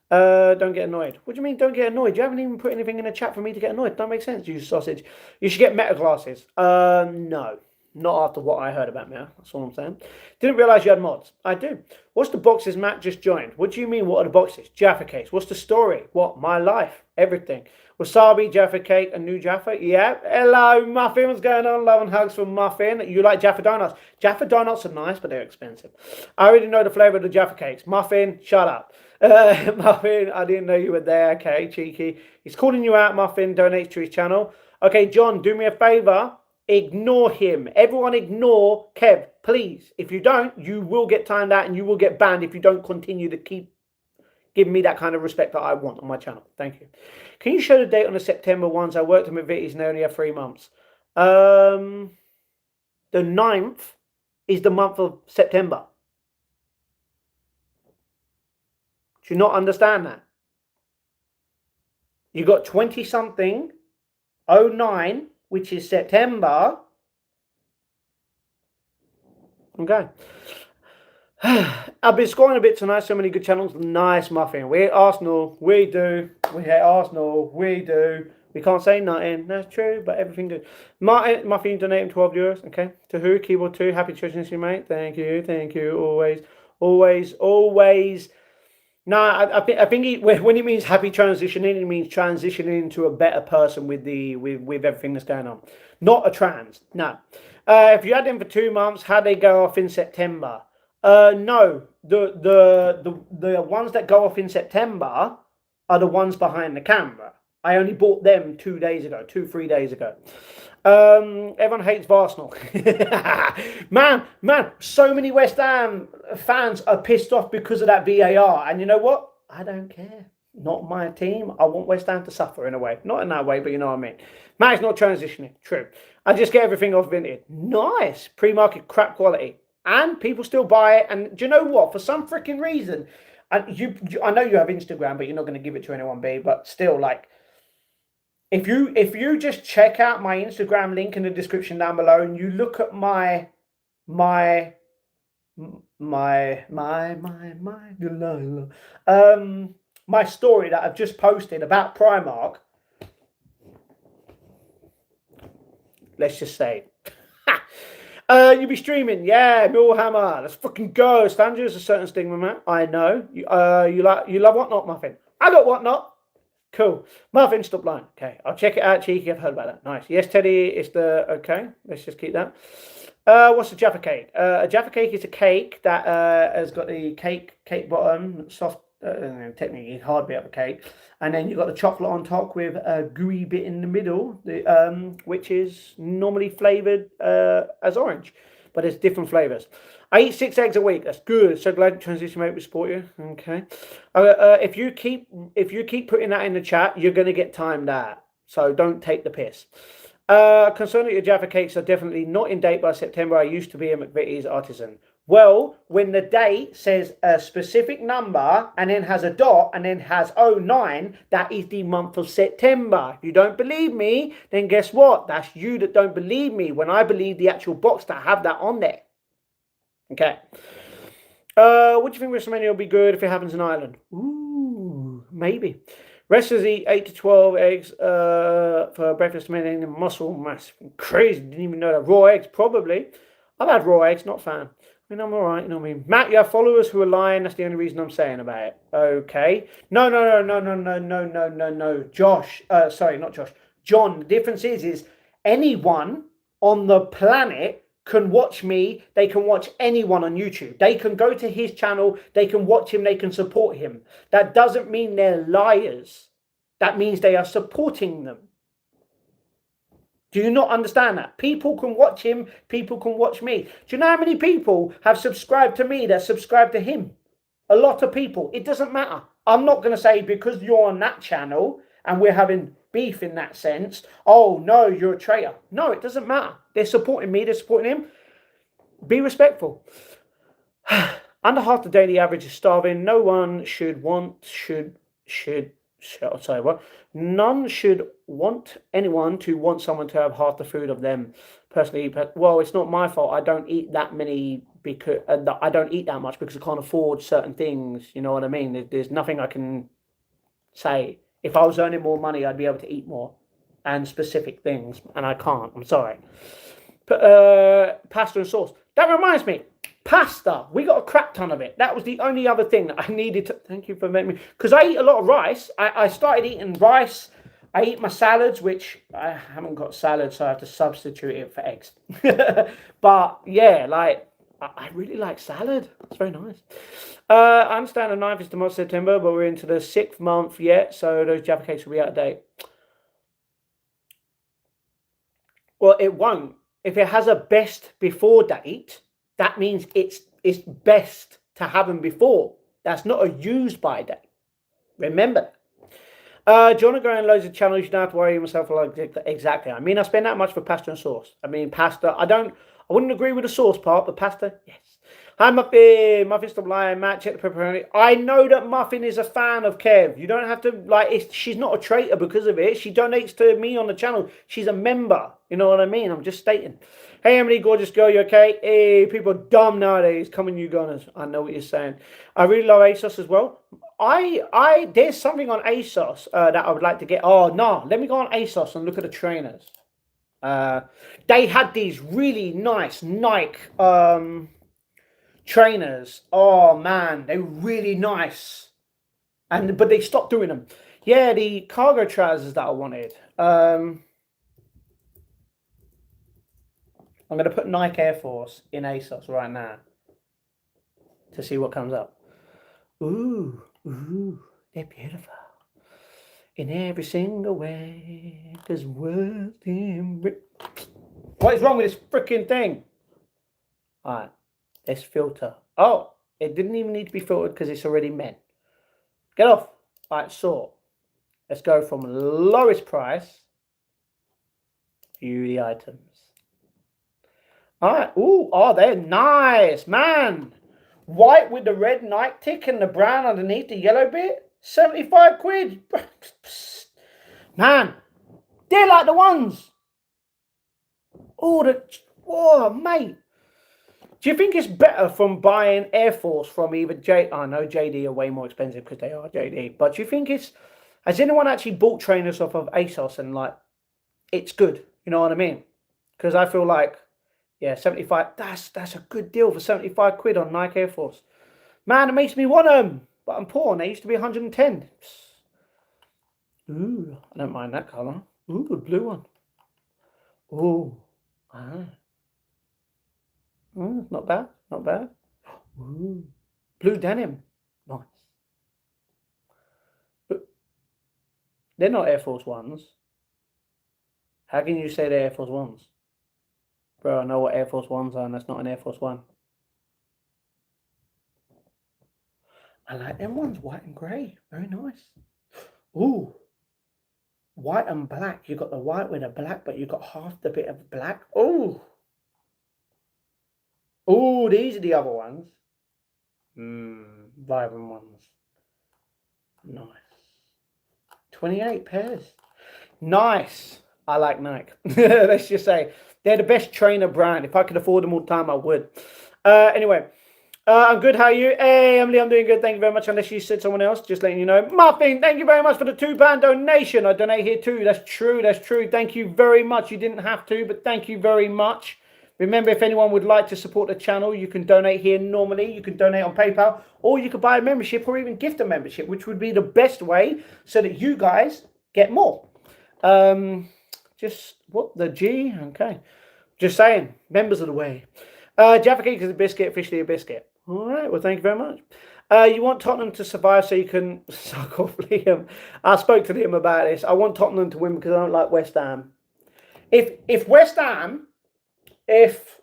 Don't get annoyed. What do you mean, don't get annoyed? You haven't even put anything in the chat for me to get annoyed. Don't make sense, you sausage. You should get meta glasses. No. Not after what I heard about Meta. That's all I'm saying. Didn't realise you had mods. I do. What's the boxes Matt just joined? What do you mean, what are the boxes? Jaffa cakes. What's the story? What? My life. Everything. Wasabi, Jaffa cake, and new Jaffa. Yeah. Hello, Muffin. What's going on? Love and hugs from Muffin. You like Jaffa donuts? Jaffa donuts are nice, but they're expensive. I already know the flavour of the Jaffa cakes. Muffin, shut up. Muffin, I didn't know you were there. Okay, cheeky. He's calling you out, Muffin. Donates to his channel. Okay, John, do me a favour. Ignore him. Everyone ignore Kev, please. If you don't, you will get timed out and you will get banned if you don't continue to keep giving me that kind of respect that I want on my channel. Thank you. Can you show the date on the September ones? I worked on Vitties and they only have 3 months. The 9th is the month of September. Do you not understand that? You got 20 something 09, which is September. Okay. I've been scoring a bit tonight. So many good channels. Nice, Muffin. We hate Arsenal. We do. We hate Arsenal. We do. We can't say nothing. That's true, but everything good. Martin, Muffin donating €12. Okay. To who? Keyboard 2. Happy Christmas, mate. Thank you. Thank you. Always. No, I think when he means happy transitioning, he means transitioning into a better person with everything that's going on. Not a trans. No. If you had them for 2 months, how'd they go off in September? No. The ones that go off in September are the ones behind the camera. I only bought them 3 days ago. Everyone hates Arsenal. man, so many West Ham fans are pissed off because of that VAR. And you know what? I don't care. Not my team. I want West Ham to suffer in a way. Not in that way, but you know what I mean. Matt's not transitioning. True. I just get everything off Vinted. Nice. Pre-market crap quality. And people still buy it. And do you know what? For some freaking reason, and I know you have Instagram, but you're not going to give it to anyone, B. But still, like, if you just check out my Instagram link in the description down below, and you look at my story that I've just posted about Primark, let's just say, you'll be streaming, yeah, Millhammer, let's fucking go. Stanju is a certain stigma, man. I know. You love Whatnot, Muffin. I got Whatnot. Cool. Muffin, stop lying. Okay, I'll check it out, cheeky. I've heard about that. Nice. Yes, Teddy, it's the... Okay, let's just keep that. What's a Jaffa cake? A Jaffa cake is a cake that has got the cake bottom, soft, technically hard bit of a cake, and then you've got the chocolate on top with a gooey bit in the middle, which is normally flavoured as orange, but there's different flavours. I eat 6 eggs a week. That's good. So glad transition mate will support you. Okay. If you keep putting that in the chat, you're gonna get timed out. So don't take the piss. Concerning your Jaffa cakes are definitely not in date by September. I used to be a McVitie's artisan. Well, when the date says a specific number and then has a dot and then has 09, that is the month of September. If you don't believe me, then guess what? That's you that don't believe me when I believe the actual box that have that on there. Okay. What do you think WrestleMania will be good if it happens in Ireland? Ooh, maybe. Wrestlers eat 8 to 12 eggs for breakfast, maintaining muscle mass. Crazy, didn't even know that. Raw eggs, probably. I've had raw eggs, not a fan. I mean, I'm all right, you know what I mean? Matt, you have followers who are lying. That's the only reason I'm saying about it. Okay. No. Josh, sorry, not Josh. John, the difference is anyone on the planet can watch me. They can watch anyone on YouTube. They can go to his channel. They can watch him. They can support him. That doesn't mean they're liars. That means they are supporting them. Do you not understand that? People can watch him. People can watch me. Do you know how many people have subscribed to me that subscribe to him? A lot of people. It doesn't matter. I'm not going to say because you're on that channel and we're having beef in that sense, oh, no, you're a traitor. No, it doesn't matter. They're supporting me. They're supporting him. Be respectful. Under half the daily average is starving. No one None should want anyone to want someone to have half the food of them. Personally, well, it's not my fault. I don't eat that many because I don't eat that much because I can't afford certain things. You know what I mean? There's nothing I can say. If I was earning more money, I'd be able to eat more and specific things, and I can't. I'm sorry. Pasta and sauce. That reminds me. Pasta. We got a crap ton of it. That was the only other thing that I needed to... Thank you for making me... Because I eat a lot of rice. I started eating rice. I eat my salads, which I haven't got salad, so I have to substitute it for eggs. But, yeah, like... I really like salad. It's very nice. I understand the 9th is the month of September, but we're into the 6th month yet, so those Jaffa cakes will be out of date. Well, it won't. If it has a best before date... That means it's best to have them before. That's not a used by date. Remember that. Do you want to go on loads of channels? You don't have to worry yourself like exactly. I mean, I spend that much for pasta and sauce. I mean, pasta. I wouldn't agree with the sauce part, but pasta, yes. Hi, Muffin. Muffin, stop lying. Matt, check the pepperoni. I know that Muffin is a fan of Kev. You don't have to, like, she's not a traitor because of it. She donates to me on the channel. She's a member. You know what I mean? I'm just stating. Hey, Emily, gorgeous girl, you okay? Hey, people are dumb nowadays. Come on, you gunners. I know what you're saying. I really love ASOS as well. There's something on ASOS that I would like to get. Oh, no. Let me go on ASOS and look at the trainers. They had these really nice Nike trainers. Oh, man. They were really nice. But they stopped doing them. Yeah, the cargo trousers that I wanted. I'm going to put Nike Air Force in ASOS right now to see what comes up. Ooh, they're beautiful. In every single way, there's worth in... What is wrong with this freaking thing? All right, let's filter. Oh, it didn't even need to be filtered because it's already meant. Get off. All right, sort. Let's go from lowest price. View the items. All right. Ooh, oh, they're nice, man. White with the red Nike tick and the brown underneath the yellow bit. 75 quid. Man, they're like the ones. Oh, mate. Do you think it's better from buying Air Force from either I know JD are way more expensive because they are JD. But do you think has anyone actually bought trainers off of ASOS and like, it's good? You know what I mean? Because I feel like, yeah, 75. That's a good deal for 75 quid on Nike Air Force. Man, it makes me want them. But I'm poor and they used to be 110. Ooh, I don't mind that colour. Ooh, the blue one. Ooh. Not bad. Not bad. Ooh. Blue denim. Nice. But they're not Air Force Ones. How can you say they're Air Force Ones? Bro, I know what Air Force Ones are, and that's not an Air Force One. I like them ones, white and grey. Very nice. Ooh. white and black. You got the white with the black, but you got half the bit of black. Oh, oh, these are the other ones. Vibrant ones. Nice. 28 pairs. Nice. I like Nike. Let's just say they're the best trainer brand. If I could afford them all the time, I would. Anyway, I'm good. How are you? Hey, Emily, I'm doing good. Thank you very much. Unless you said someone else, just letting you know. Muffin, thank you very much for the £2 donation. I donate here too. That's true. That's true. Thank you very much. You didn't have to, but thank you very much. Remember, if anyone would like to support the channel, you can donate here normally. You can donate on PayPal, or you could buy a membership or even gift a membership, which would be the best way so that you guys get more. Just what the G? Okay. Just saying, members of the way. Jaffa cake is a biscuit, officially a biscuit. All right, well, thank you very much. You want Tottenham to survive so you can suck off Liam. I spoke to Liam about this. I want Tottenham to win because I don't like West Ham. If West Ham, if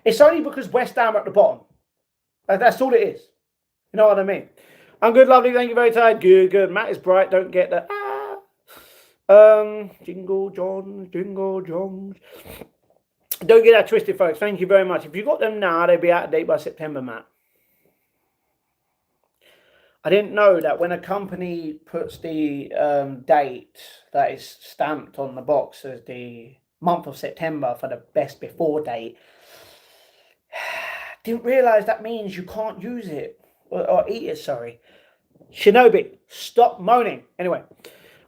it's only because West Ham are at the bottom. That's all it is. You know what I mean? I'm good, lovely. Thank you, very tired. Good, good. Matt is bright. Don't get that. Jingle Johns, Jingle Johns. Don't get that twisted, folks. Thank you very much. If you got them now, they'll be out of date by September, Matt. I didn't know that when a company puts the date that is stamped on the box as the month of September for the best before date, didn't realize that means you can't use it or eat it, sorry. Shinobi, stop moaning. Anyway,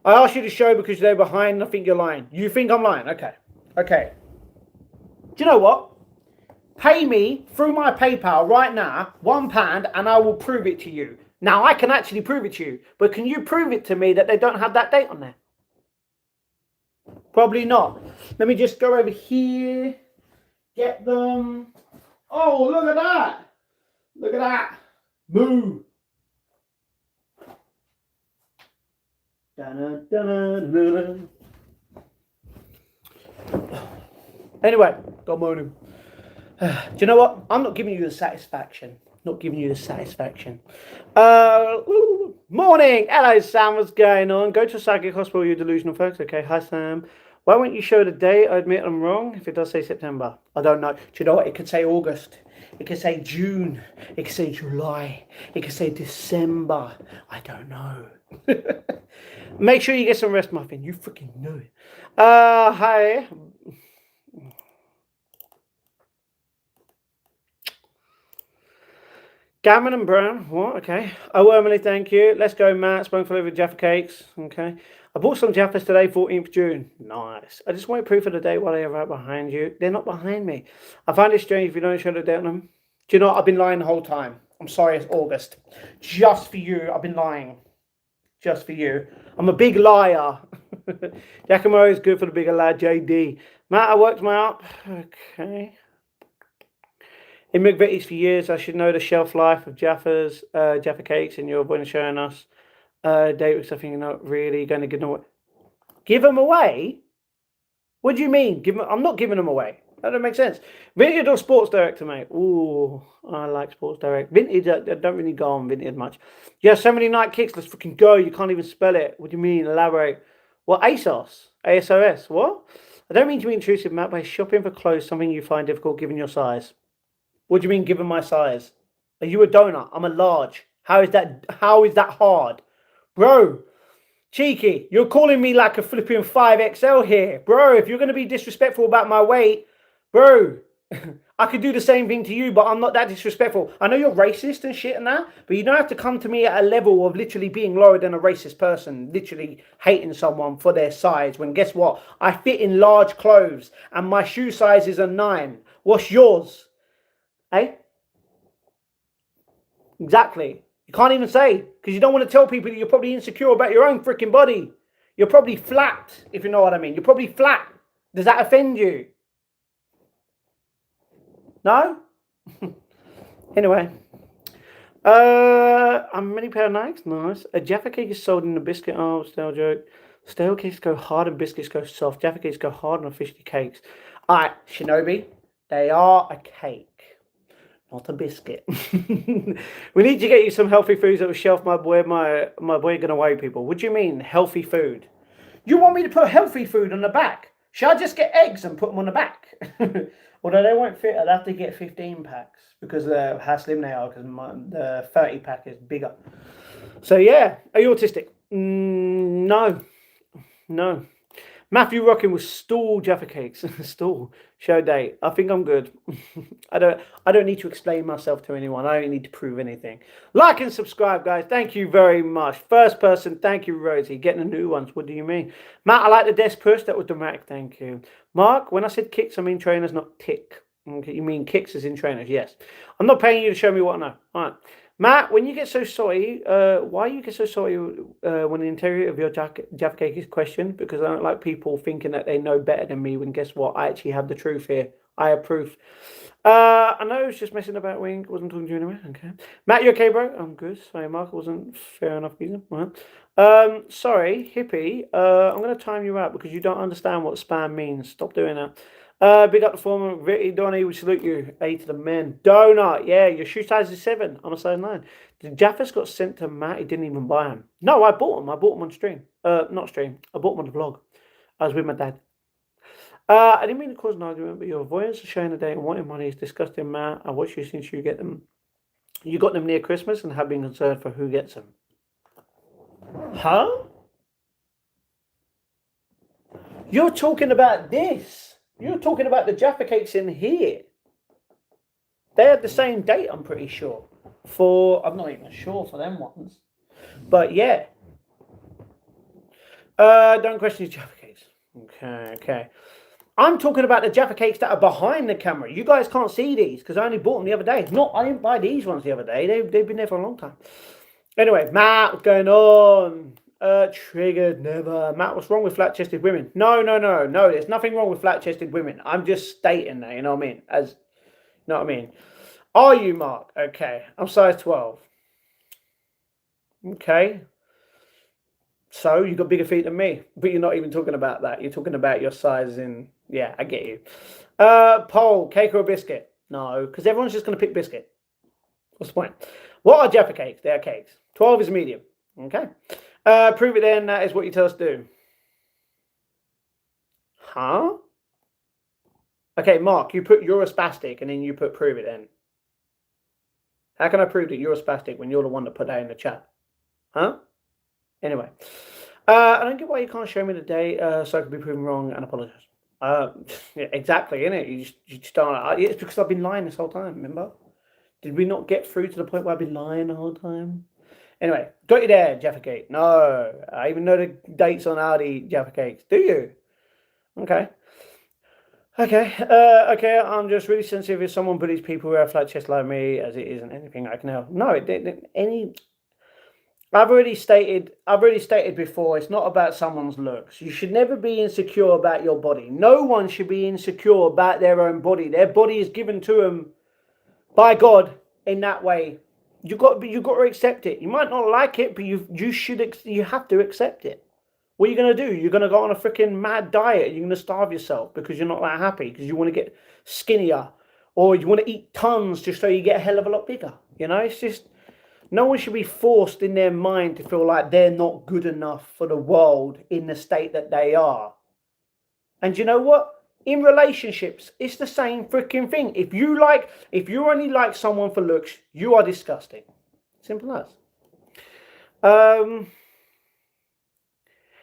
I asked you to show because they're behind and I think you're lying. You think I'm lying? Okay. Okay. Do you know what? Pay me through my PayPal right now, £1, and I will prove it to you. Now, I can actually prove it to you, but can you prove it to me that they don't have that date on there? Probably not. Let me just go over here, get them. Oh, look at that. Look at that. Move. Anyway, got moaning. Do you know what? I'm not giving you the satisfaction. Not giving you the satisfaction. Morning. Hello, Sam. What's going on? Go to a psychic hospital, you delusional folks. Okay, hi, Sam. Why won't you show the date? I admit I'm wrong. If it does say September, I don't know. Do you know what? It could say August. It could say June. It could say July. It could say December. I don't know. Make sure you get some rest, Muffin. You freaking know it. Hi. Gammon and brown. What? Okay. Oh, Emily, thank you. Let's go, Matt. Spoonful over Jaffa cakes. Okay. I bought some Jaffas today, 14th June. Nice. I just want proof of the date while they are right behind you. They're not behind me. I find it strange if you don't show the date on them. Do you know what? I've been lying the whole time. I'm sorry, it's August. Just for you, I've been lying. Just for you. I'm a big liar. Giacomo is good for the bigger lad, JD. Matt, I worked my up. Okay. In McVitie's for years, I should know the shelf life of Jaffa cakes, and you're avoiding showing us date because I think you're not really going to give them away. Give them away? What do you mean? I'm not giving them away. That doesn't make sense. Vintage or Sports Director, mate? Ooh, I like Sports Direct. Vintage, I don't really go on Vintage much. Yeah, so many night kicks. Let's freaking go. You can't even spell it. What do you mean? Elaborate. What, ASOS? ASOS? What? I don't mean to be intrusive, Matt, but shopping for clothes something you find difficult given your size. What do you mean, given my size? Are you a donut? I'm a large. How is that hard? Bro, cheeky, you're calling me like a flipping 5XL here. Bro, if you're going to be disrespectful about my weight, bro, I could do the same thing to you, but I'm not that disrespectful. I know you're racist and shit and that, but you don't have to come to me at a level of literally being lower than a racist person, literally hating someone for their size, when guess what? I fit in large clothes and my shoe size is a 9. What's yours? Eh? Exactly. You can't even say, because you don't want to tell people that you're probably insecure about your own freaking body. You're probably flat, if you know what I mean. You're probably flat. Does that offend you? No? Anyway. Many pair of Nikes. Nice. A Jaffa cake is sold in a biscuit. Oh, stale joke. Stale cakes go hard and biscuits go soft. Jaffa cakes go hard and officially cakes. Alright, Shinobi. They are a cake. Not a biscuit. We need to get you some healthy foods that will shelf my boy gonna weigh people. What do you mean, healthy food? You want me to put healthy food on the back? Should I just get eggs and put them on the back? Although they won't fit, I'd have to get 15 packs because of how slim they are, because the 30 pack is bigger. So yeah, are you autistic? No. Matthew Rockin was stall Jaffa cakes. Stall show date. I think I'm good. I don't need to explain myself to anyone. I don't need to prove anything. Like and subscribe, guys. Thank you very much. First person, thank you, Rosie. Getting the new ones. What do you mean? Matt, I like the desk push. That was dramatic. Thank you. Mark, when I said kicks, I mean trainers, not tick. Okay, you mean kicks as in trainers? Yes. I'm not paying you to show me what I know. All right. Matt, when you get so salty, why you get so salty when the interior of your Jaffa cake is questioned? Because I don't like people thinking that they know better than me when guess what? I actually have the truth here. I have proof. I know it's just messing about, Wink. Wasn't talking to you anyway. Okay. Matt, you okay, bro? I'm good. Sorry, Mark. It wasn't fair enough reason. Sorry, hippie. I'm going to time you out because you don't understand what spam means. Stop doing that. Big up the former Vitty Donny, we salute you. A to the men. Donut, yeah, your shoe size is 7. I'm a size 9. The Jaffas got sent to Matt, he didn't even buy them. No, I bought them. I bought them on stream. Not stream. I bought them on the vlog. I was with my dad. I didn't mean to cause an argument, but your avoidance of showing the day and wanting money is disgusting, Matt. I watch you since you get them. You got them near Christmas and have been concerned for who gets them. Huh? You're talking about this. You're talking about the Jaffa cakes in here. They had the same date, I'm pretty sure. I'm not even sure for them ones. But yeah. Don't question your Jaffa cakes. Okay. I'm talking about the Jaffa cakes that are behind the camera. You guys can't see these because I only bought them the other day. I didn't buy these ones the other day. They've been there for a long time. Anyway, Matt, what's going on? Triggered, never. Matt, what's wrong with flat-chested women? No. There's nothing wrong with flat-chested women. I'm just stating that, you know what I mean? You know what I mean? Are you, Mark? Okay, I'm size 12. Okay. So you got bigger feet than me, but you're not even talking about that. You're talking about your size in. Yeah, I get you. Poll, cake or a biscuit? No, because everyone's just going to pick biscuit. What's the point? What are Jaffa cakes? They are cakes. 12 is medium. Okay. Prove it then. That is what you tell us to do. Huh? Okay, Mark, you put you're a spastic and then you put prove it then. How can I prove that you're a spastic when you're the one that put that in the chat? Huh? Anyway. I don't get why you can't show me the day so I can be proven wrong and apologize. Yeah, exactly, innit? You just don't. It's because I've been lying this whole time, remember? Did we not get through to the point where I've been lying the whole time? Anyway, got you there, Jaffa cake. No, I even know the dates on Audi Jaffa cakes. Do you? Okay. I'm just really sensitive if someone bullies people who have flat chest like me, as it isn't anything I can help. No, I've already stated before, it's not about someone's looks. You should never be insecure about your body. No one should be insecure about their own body. Their body is given to them by God in that way. You got to accept it. You might not like it, but you have to accept it. What are you going to do? You're going to go on a freaking mad diet. You're going to starve yourself because you're not that happy, because you want to get skinnier, or you want to eat tons just so you get a hell of a lot bigger. You know, it's just, no one should be forced in their mind to feel like they're not good enough for the world in the state that they are. And you know what? In relationships, it's the same freaking thing. If you only like someone for looks, you are disgusting. Simple as.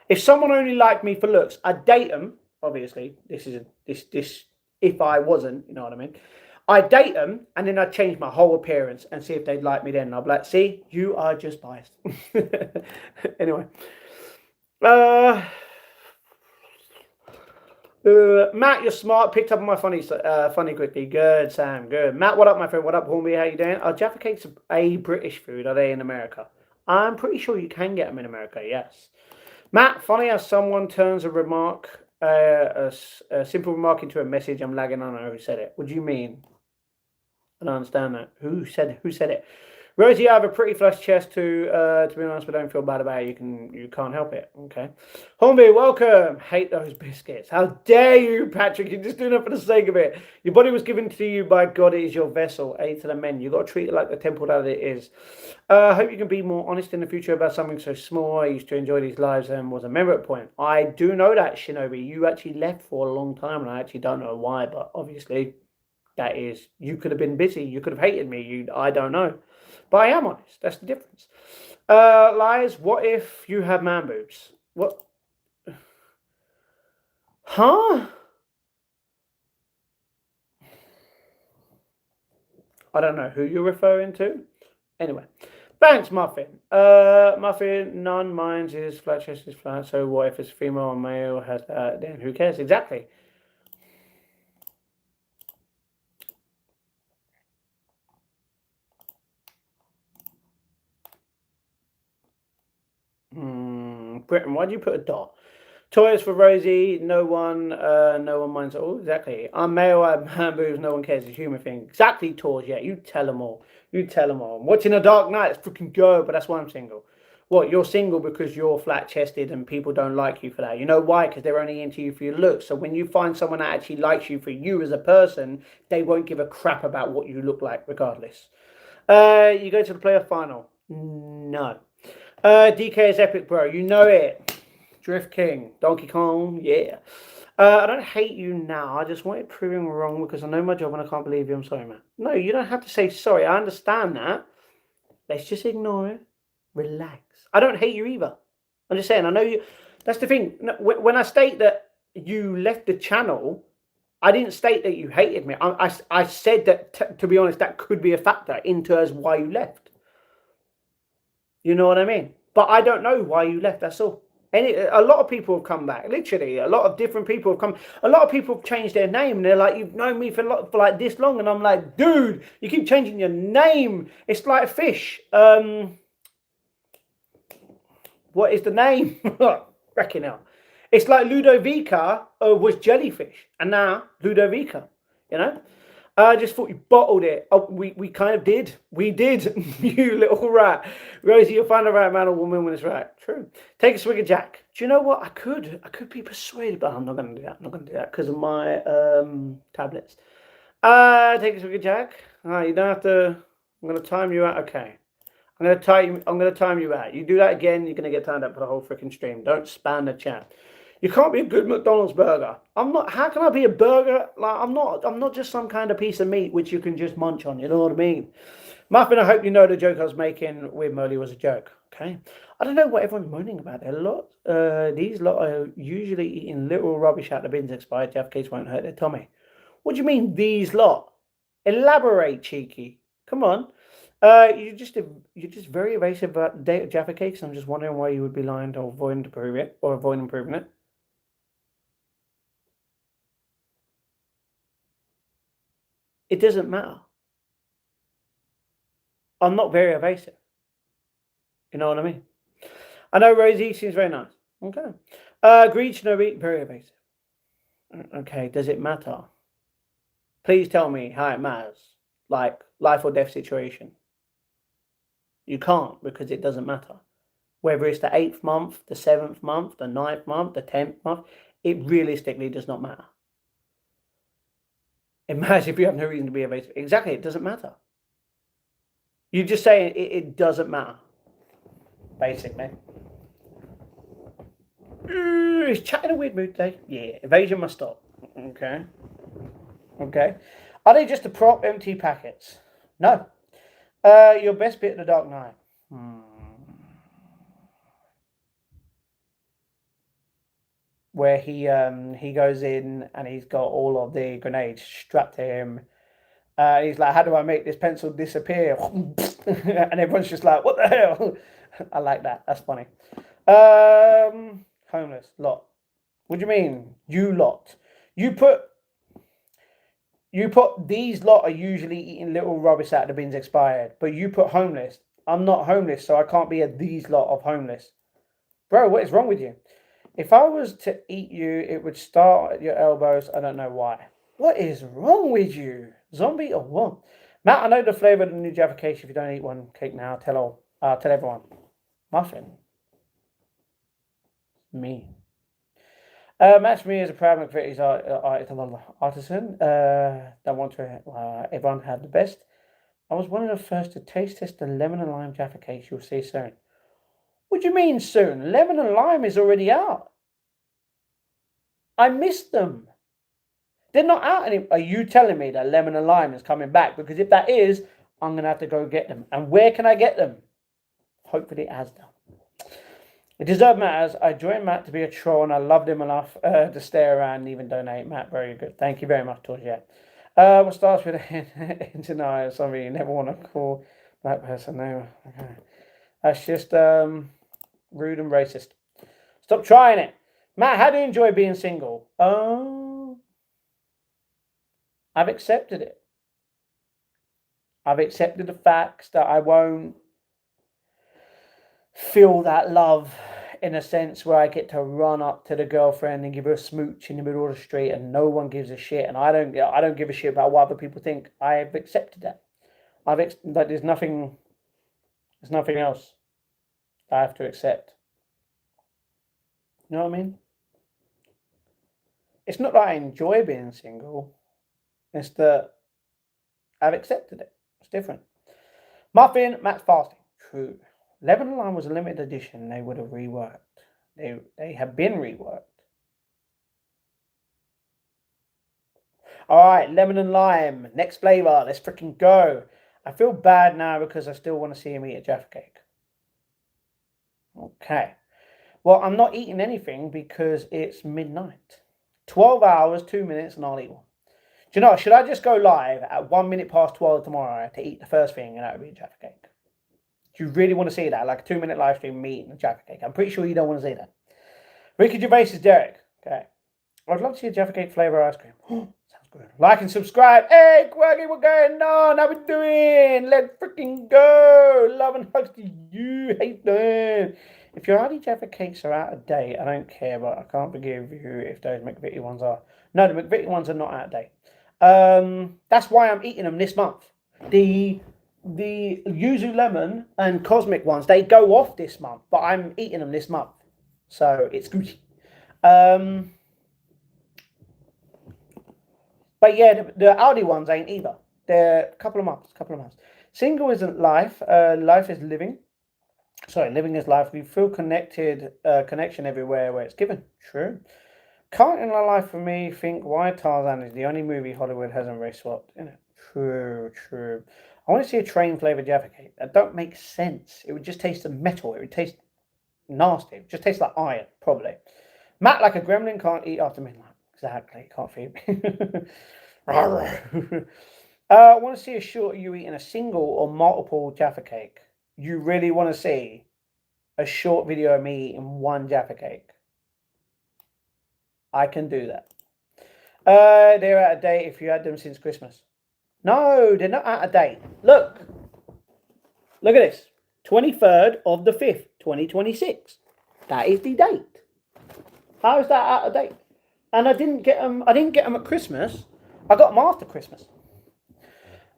If someone only liked me for looks, I'd date them. Obviously, this if I wasn't, you know what I mean? I'd date them and then I'd change my whole appearance and see if they'd like me then. And I'd be like, see, you are just biased. Anyway. Matt, you're smart. Picked up on my funny quickly. Good, Sam. Good. Matt, what up, my friend? What up, Hornby? How you doing? Are Jaffa cakes a British food? Are they in America? I'm pretty sure you can get them in America. Yes. Matt, funny how someone turns a remark, a simple remark into a message. I'm lagging. I don't know who said it. What do you mean? I don't understand that. Who said it? Rosie, I have a pretty flush chest to be honest, but don't feel bad about it. You can't help it. Okay. Hornby, welcome. Hate those biscuits. How dare you, Patrick? You're just doing it for the sake of it. Your body was given to you by God. It is your vessel. A to the men. You got to treat it like the temple that it is. I hope you can be more honest in the future about something so small. I used to enjoy these lives and was a member at point. I do know that, Shinobi. You actually left for a long time, and I actually don't know why, but obviously that is, you could have been busy. You could have hated me. I don't know. But I am honest. That's the difference. Lies, what if you have man boobs? What? Huh? I don't know who you're referring to. Anyway. Thanks, Muffin. Muffin, none. Mine's is flat chest is flat. So what if it's female or male has that? Then who cares? Exactly. Britain, why do you put a dot? Toys for Rosie, no one minds at all. Exactly. I'm male, I have man boobs, no one cares. It's a human thing. Exactly, Toys. Yeah, you tell them all. You tell them all. I'm watching A Dark Knight. Let's freaking go. But that's why I'm single. What? You're single because you're flat chested and people don't like you for that. You know why? Because they're only into you for your looks. So when you find someone that actually likes you for you as a person, they won't give a crap about what you look like, regardless. You go to the playoff final. No. DK is epic, bro. You know it. Drift King, Donkey Kong, yeah. I don't hate you now. I just want it proving wrong because I know my job and I can't believe you. I'm sorry, man. No, you don't have to say sorry. I understand that. Let's just ignore it. Relax. I don't hate you either. I'm just saying, I know you. That's the thing. When I state that you left the channel, I didn't state that you hated me. I said that, to be honest, that could be a factor into as why you left. You know what I mean? But I don't know why you left. That's all. A lot of people have come back. Literally, a lot of different people have come. A lot of people have changed their name. And they're like, "You've known me for like this long," and I'm like, "Dude, you keep changing your name. It's like a fish." What is the name? Wrecking out. It's like Ludovica was jellyfish, and now Ludovica. You know. I just thought you bottled it. Oh, we kind of did. We did. You little rat. Rosie, you'll find the right man or woman when it's right. True. Take a swig of Jack. Do you know what? I could be persuaded, but I'm not going to do that. I'm not going to do that because of my tablets. Take a swig of Jack. You don't have to. I'm going to time you out. Okay. I'm going to time you out. You do that again, you're going to get timed up for the whole freaking stream. Don't spam the chat. You can't be a good McDonald's burger. I'm not. How can I be a burger? Like I'm not just some kind of piece of meat which you can just munch on. You know what I mean? Muffin, I hope you know the joke I was making with Molly was a joke. Okay. I don't know what everyone's moaning about. These lot are usually eating little rubbish out the bins expired. Jaffa cakes won't hurt their tummy. What do you mean these lot? Elaborate, cheeky. Come on. You're just very evasive about the date of Jaffa cakes. I'm just wondering why you would be lying to avoid to prove it or avoid improving it. It doesn't matter. I'm not very evasive. You know what I mean? I know Rosie seems very nice. Okay. Agreed, Shinobi, very evasive. Okay, does it matter? Please tell me how it matters. Like life or death situation. You can't because it doesn't matter. Whether it's the 8th month, the 7th month, the 9th month, the 10th month, it realistically does not matter. It matters if you have no reason to be evasive. Exactly, it doesn't matter. You're just saying it doesn't matter. Basically. He's chatting a weird mood today. Yeah, evasion must stop. Okay. Are they just a prop empty packets? No. Your best bit of the Dark Knight. Where he goes in and he's got all of the grenades strapped to him. He's like, "How do I make this pencil disappear?" And everyone's just like, "What the hell?" I like that. That's funny. Homeless lot. What do you mean? You lot. You put these lot are usually eating little rubbish out of the bins expired, but you put homeless. I'm not homeless, so I can't be a these lot of homeless. Bro, what is wrong with you? If I was to eat you, it would start at your elbows. I don't know why. What is wrong with you? Zombie or what? Matt, I know the flavour of the new Jaffa cake. If you don't eat one cake now, tell everyone. Muffin. Me. Match me as a proud McVitie's artisan. Don't want to. Everyone had the best. I was one of the first to taste test the lemon and lime Jaffa cakes. You'll see soon. What do you mean soon? Lemon and lime is already out. I missed them. They're not out anymore. Are you telling me that lemon and lime is coming back? Because if that is, I'm going to have to go get them. And where can I get them? Hopefully Asda. It deserved Matt as I joined Matt to be a troll and I loved him enough to stay around and even donate. Matt, very good. Thank you very much, Torjette. What starts with denial? Something you never want to call that person. No. Okay. That's just rude and racist. Stop trying it. Matt, how do you enjoy being single? Oh, I've accepted it. I've accepted the facts that I won't feel that love in a sense where I get to run up to the girlfriend and give her a smooch in the middle of the street and no one gives a shit and I don't give a shit about what other people think. I've accepted that. There's nothing else I have to accept. You know what I mean? It's not that I enjoy being single. It's that I've accepted it. It's different. Muffin, Matt's fasting. True. Lemon and lime was a limited edition. They would have reworked. They have been reworked. All right, lemon and lime. Next flavor. Let's freaking go. I feel bad now because I still want to see him eat a Jaffa cake. Okay. Well, I'm not eating anything because it's midnight. 12 hours, 2 minutes, and I'll eat one. Do you know, should I just go live at 1 minute past 12 tomorrow to eat the first thing and that would be a Jaffa cake? Do you really want to see that? Like a 2 minute live stream, me eating a Jaffa cake. I'm pretty sure you don't want to see that. Ricky Gervais is Derek. Okay. I'd love to see a Jaffa cake flavour ice cream. Sounds good. Like and subscribe. Hey, Quaggy, what's going on? How we doing? Let's freaking go. Love and hugs to you. Hey, man. If your Aldi Jaffa cakes are out of date, I don't care, but I can't forgive you if those McVitie ones are. No, the McVitie ones are not out of date. That's why I'm eating them this month. The Yuzu Lemon and Cosmic ones, they go off this month, but I'm eating them this month. So it's Gucci. But yeah, the Aldi ones ain't either. They're a couple of months. Single isn't life. Life is living. Sorry, living is life. We feel connected, connection everywhere where it's given. True. Can't in life for me think why Tarzan is the only movie Hollywood hasn't race swapped in it. True. I want to see a train flavored Jaffa cake. That don't make sense. It would just taste of metal. It would taste nasty. It would just taste like iron, probably. Matt, like a gremlin, can't eat after midnight. Exactly. Can't feed me. I want to see a short of you eating a single or multiple Jaffa cake. You really want to see a short video of me eating one Jaffa cake? I can do that. They're out of date if you had them since Christmas. No, they're not out of date. Look at this. 23rd of the 5th, 2026. That is the date. How is that out of date? And I didn't get them at Christmas. I got them after Christmas.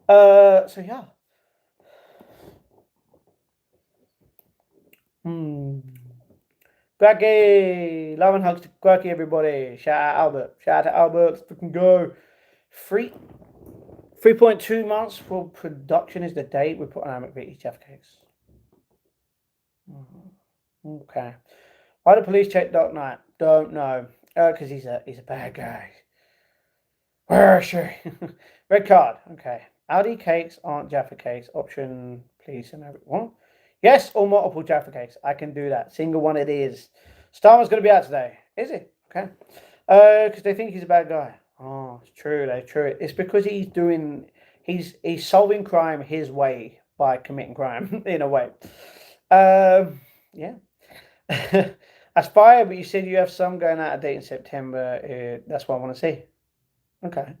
So yeah. Quacky, love and hugs to Quacky, everybody. Shout out Albert. Shout out to Albert. Let's freaking go. 3.2 months for production is the date we put on our McVitie's Jaffa cakes. Okay. Why the police check Dark Knight? Don't know. Because he's a bad guy. Where is she? Red card. Okay. Aldi cakes aren't Jaffa cakes. Option, please. And what? Yes, or multiple Jaffa cakes. I can do that. Single one it is. Star Wars going to be out today. Is it? Okay. Because they think he's a bad guy. Oh, it's true. They're true. It's because he's solving crime his way by committing crime in a way. Yeah. Aspire, but you said you have some going out of date in September. That's what I want to see. Okay.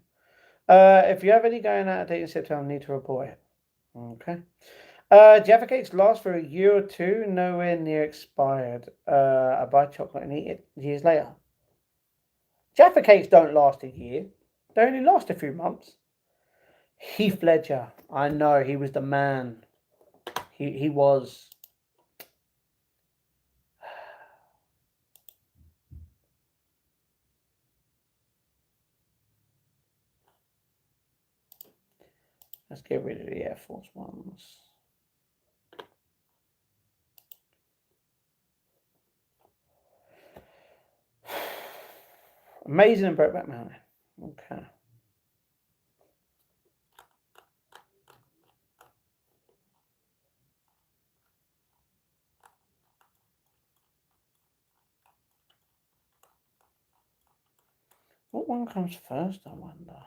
If you have any going out of date in September, I need to report it. Okay. Jaffa cakes last for a year or two, nowhere near expired. I buy chocolate and eat it years later. Jaffa cakes don't last a year. They only last a few months. Heath Ledger. I know, he was the man. He was. Let's get rid of the Air Force Ones. Amazing and Brokeback Mountain. Okay. What one comes first, I wonder?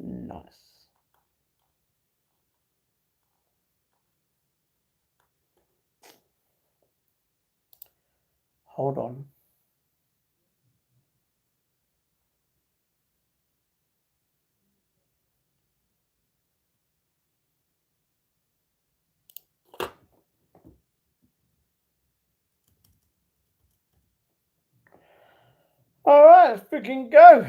Nice. Hold on. All right, let's freaking go.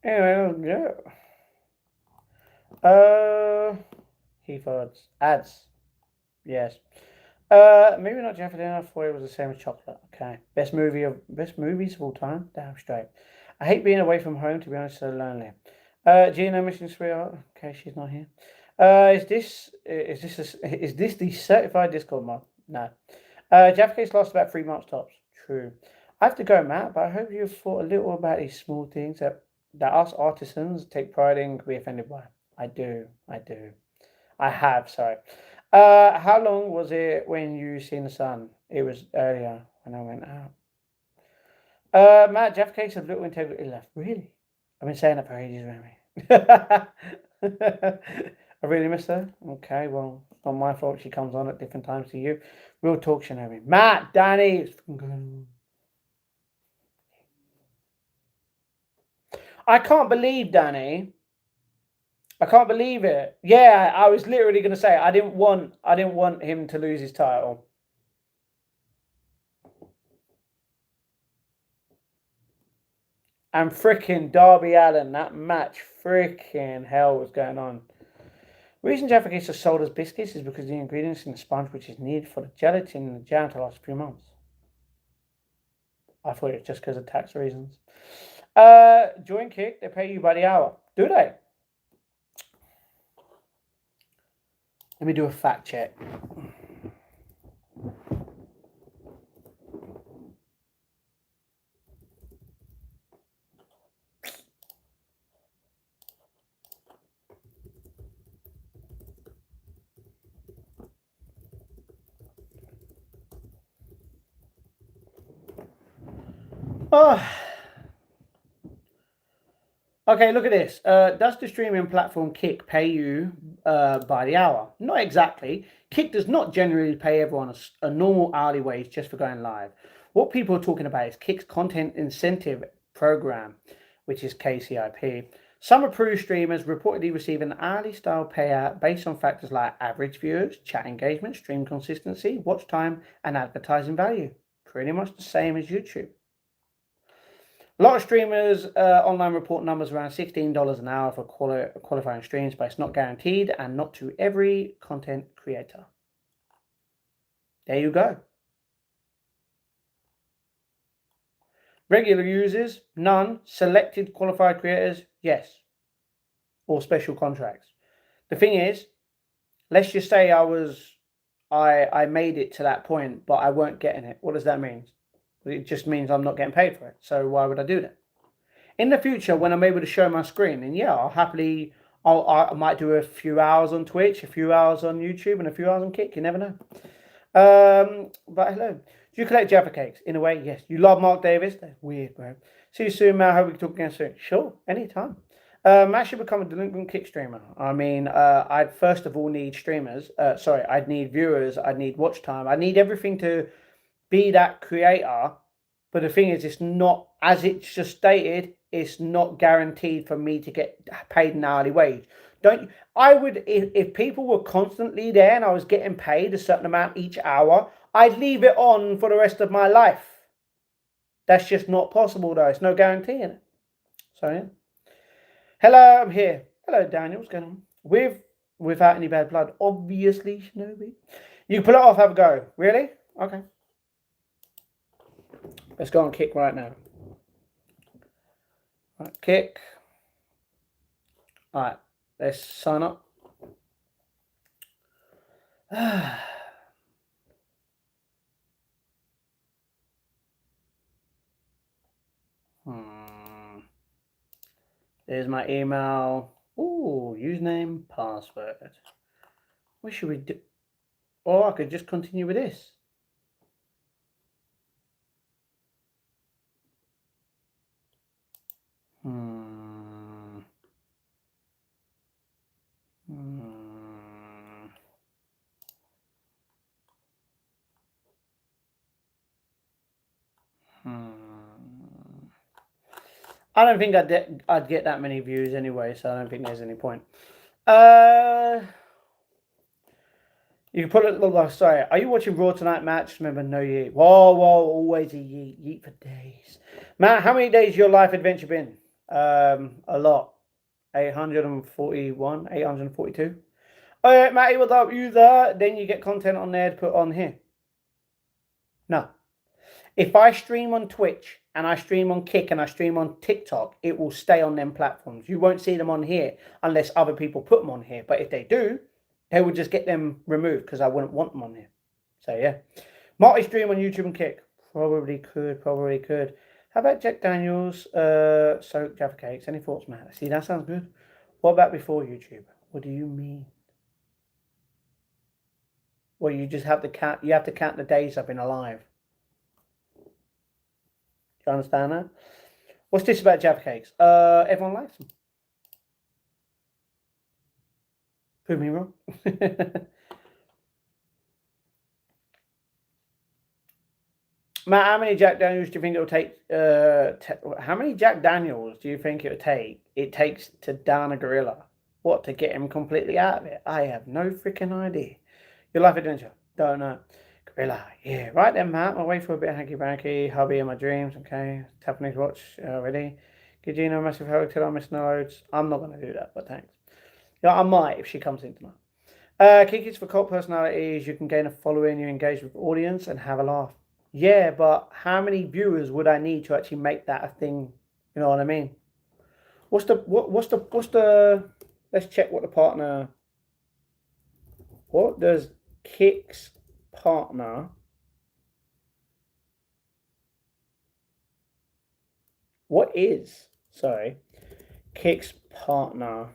Anyway, yeah. Heath ads. Yes. Maybe not Jaffa. I thought it was the same as chocolate. Okay. Best movies of all time. Damn straight. I hate being away from home. To be honest, so lonely. Gina, Mission Sweetheart. Okay, she's not here. Is this the certified Discord mod? No. Jaffa case lasts about 3 months tops. True. I have to go, Matt, but I hope you've thought a little about these small things that us artisans take pride in, can be offended by. I do. I have, sorry. How long was it when you seen the sun? It was earlier when I went out. Matt, Jeff Case had little integrity left. Really? I've been saying that for ages, Remy. I really miss her. Okay, well, it's not my fault. She comes on at different times to you. Real talk, Shinobi. Matt, Danny. I can't believe, Danny. I can't believe it. Yeah, I was literally going to say I didn't want him to lose his title. And freaking Darby Allin, that match, freaking hell was going on. The reason Jaffa cakes are sold as biscuits is because the ingredients in the sponge which is needed for the gelatin in the jam to last a few months. I thought it was just because of tax reasons. Join Kick, they pay you by the hour. Do they? Let me do a fact check. Oh. Okay, look at this. Does the streaming platform Kick pay you by the hour? Not exactly. Kick does not generally pay everyone a normal hourly wage just for going live. What people are talking about is Kick's content incentive program, which is KCIP. Some approved streamers reportedly receive an hourly style payout based on factors like average viewers, chat engagement, stream consistency, watch time, and advertising value. Pretty much the same as YouTube. A lot of streamers online report numbers around $16 an hour for qualifying streams, but it's not guaranteed and not to every content creator. There you go. Regular users, none. Selected qualified creators, yes. Or special contracts. The thing is, let's just say I made it to that point, but I weren't getting it. What does that mean? It just means I'm not getting paid for it. So why would I do that? In the future, when I'm able to show my screen, then yeah, I might do a few hours on Twitch, a few hours on YouTube, and a few hours on Kick. You never know. But hello. Do you collect Jaffa cakes? In a way, yes. You love Mark Davis? That's weird, bro. See you soon, man. Hope we can talk again soon. Sure, anytime. I should become a delinquent kick streamer. I mean, I'd first of all need streamers. Sorry, I'd need viewers. I'd need watch time. I need everything to be that creator. But the thing is, it's not, as it's just stated, it's not guaranteed for me to get paid an hourly wage. Don't I would if people were constantly there and I was getting paid a certain amount each hour, I'd leave it on for the rest of my life. That's just not possible, though. It's no guarantee in it. So yeah. Hello, I'm here. Hello, Daniel. What's going on? Without any bad blood, obviously, Shinobi. You can pull it off. Have a go. Really? Okay. Let's go on kick right now. Right, kick. All right. Let's sign up. There's my email. Ooh, username, password. What should we do? Or I could just continue with this. I don't think I'd get that many views anyway, so I don't think there's any point. You can put it. Look, sorry, are you watching Raw tonight, Matt? Remember, no yeet. Whoa, always a yeet. Yeet for days. Matt, how many days your life adventure been? A lot. 841, 842. All right, Matty, without you there, then you get content on there to put on here. No. If I stream on Twitch and I stream on Kick and I stream on TikTok, it will stay on them platforms. You won't see them on here unless other people put them on here. But if they do, they will just get them removed because I wouldn't want them on here. So yeah. Multi-stream on YouTube and Kick. Probably could. How about Jack Daniels, soaked Jaffa cakes? Any thoughts, Matt? See, that sounds good. What about before YouTube? What do you mean? Well, you just have to count. You have to count the days I've been alive. Do you understand that? What's this about Jaffa cakes? Everyone likes them. Prove me wrong. Matt, how many Jack Daniels do you think it'll take? How many Jack Daniels do you think it'll take? It takes to down a gorilla. What, to get him completely out of it? I have no freaking idea. Your life adventure? Don't know. Gorilla, yeah. Right then, Matt. I'll wait for a bit of hanky-panky. Hubby in my dreams. Okay. Tapping his watch already. Give Gina a massive hug till I miss no loads. I'm not going to do that, but thanks. Yeah, I might if she comes in tonight. Kickies for cult personalities. You can gain a following. You engage with the audience and have a laugh. Yeah, but how many viewers would I need to actually make that a thing? You know what I mean? What's the let's check what the partner. What does Kick's partner? What is, sorry, Kick's partner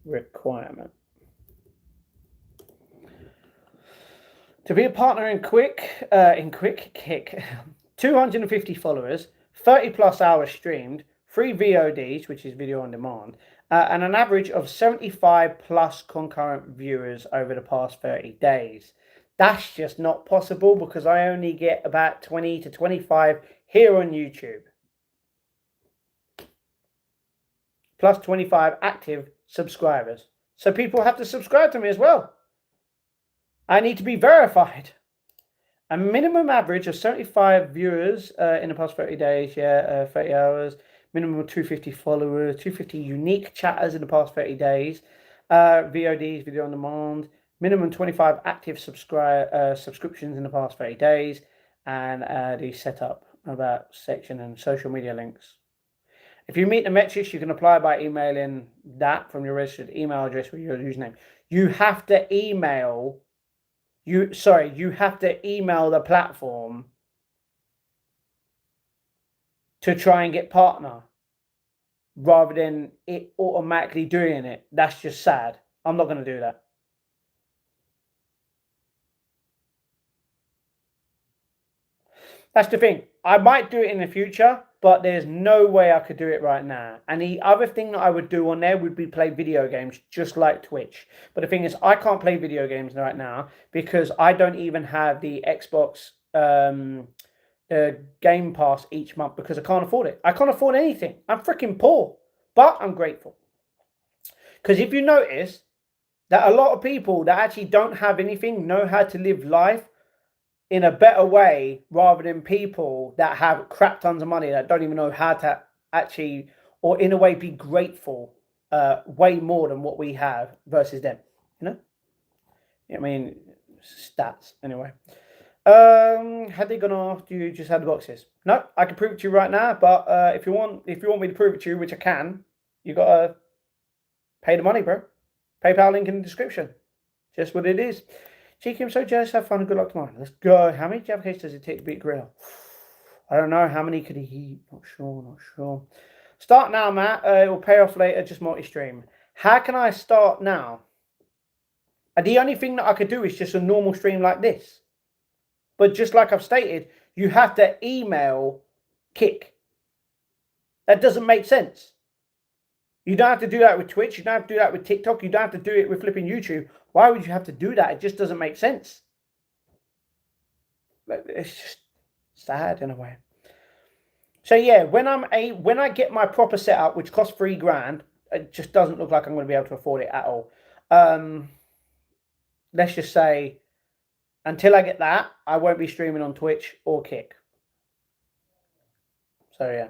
requirement? To be a partner in Quick Kick, 250 followers, 30 plus hours streamed, 3 VODs, which is video on demand, and an average of 75 plus concurrent viewers over the past 30 days. That's just not possible because I only get about 20 to 25 here on YouTube. Plus 25 active subscribers. So people have to subscribe to me as well. I need to be verified. A minimum average of 75 viewers in the past 30 days, 30 hours. Minimum of 250 followers, 250 unique chatters in the past 30 days. VODs, video on demand. Minimum 25 active subscriptions in the past 30 days. And the setup about section and social media links. If you meet the metrics, you can apply by emailing that from your registered email address with your username. You have to email... You have to email the platform to try and get partner rather than it automatically doing it. That's just sad. I'm not going to do that. That's the thing. I might do it in the future, but there's no way I could do it right now. And the other thing that I would do on there would be play video games, just like Twitch. But the thing is, I can't play video games right now because I don't even have the Xbox Game Pass each month because I can't afford it. I can't afford anything. I'm freaking poor, but I'm grateful. Because if you notice that a lot of people that actually don't have anything know how to live life in a better way rather than people that have crap tons of money that don't even know how to actually, or in a way, be grateful way more than what we have versus them. You know? I mean, stats anyway. Had they gone after you just had the boxes? No, I can prove it to you right now. But if you want me to prove it to you, which I can, you gotta pay the money, bro. PayPal link in the description. Just what it is. Cheeky, I'm so jealous. Have fun and good luck tomorrow. Let's go. How many Jaffa cakes does it take to beat Gorilla? I don't know. How many could he eat? Not sure. Start now, Matt. It will pay off later. Just multi-stream. How can I start now? The only thing that I could do is just a normal stream like this. But just like I've stated, you have to email Kick. That doesn't make sense. You don't have to do that with Twitch. You don't have to do that with TikTok. You don't have to do it with flipping YouTube. Why would you have to do that? It just doesn't make sense. It's just sad in a way. So yeah, when I get my proper setup, which costs $3,000, it just doesn't look like I'm going to be able to afford it at all. Let's just say, until I get that, I won't be streaming on Twitch or Kick. So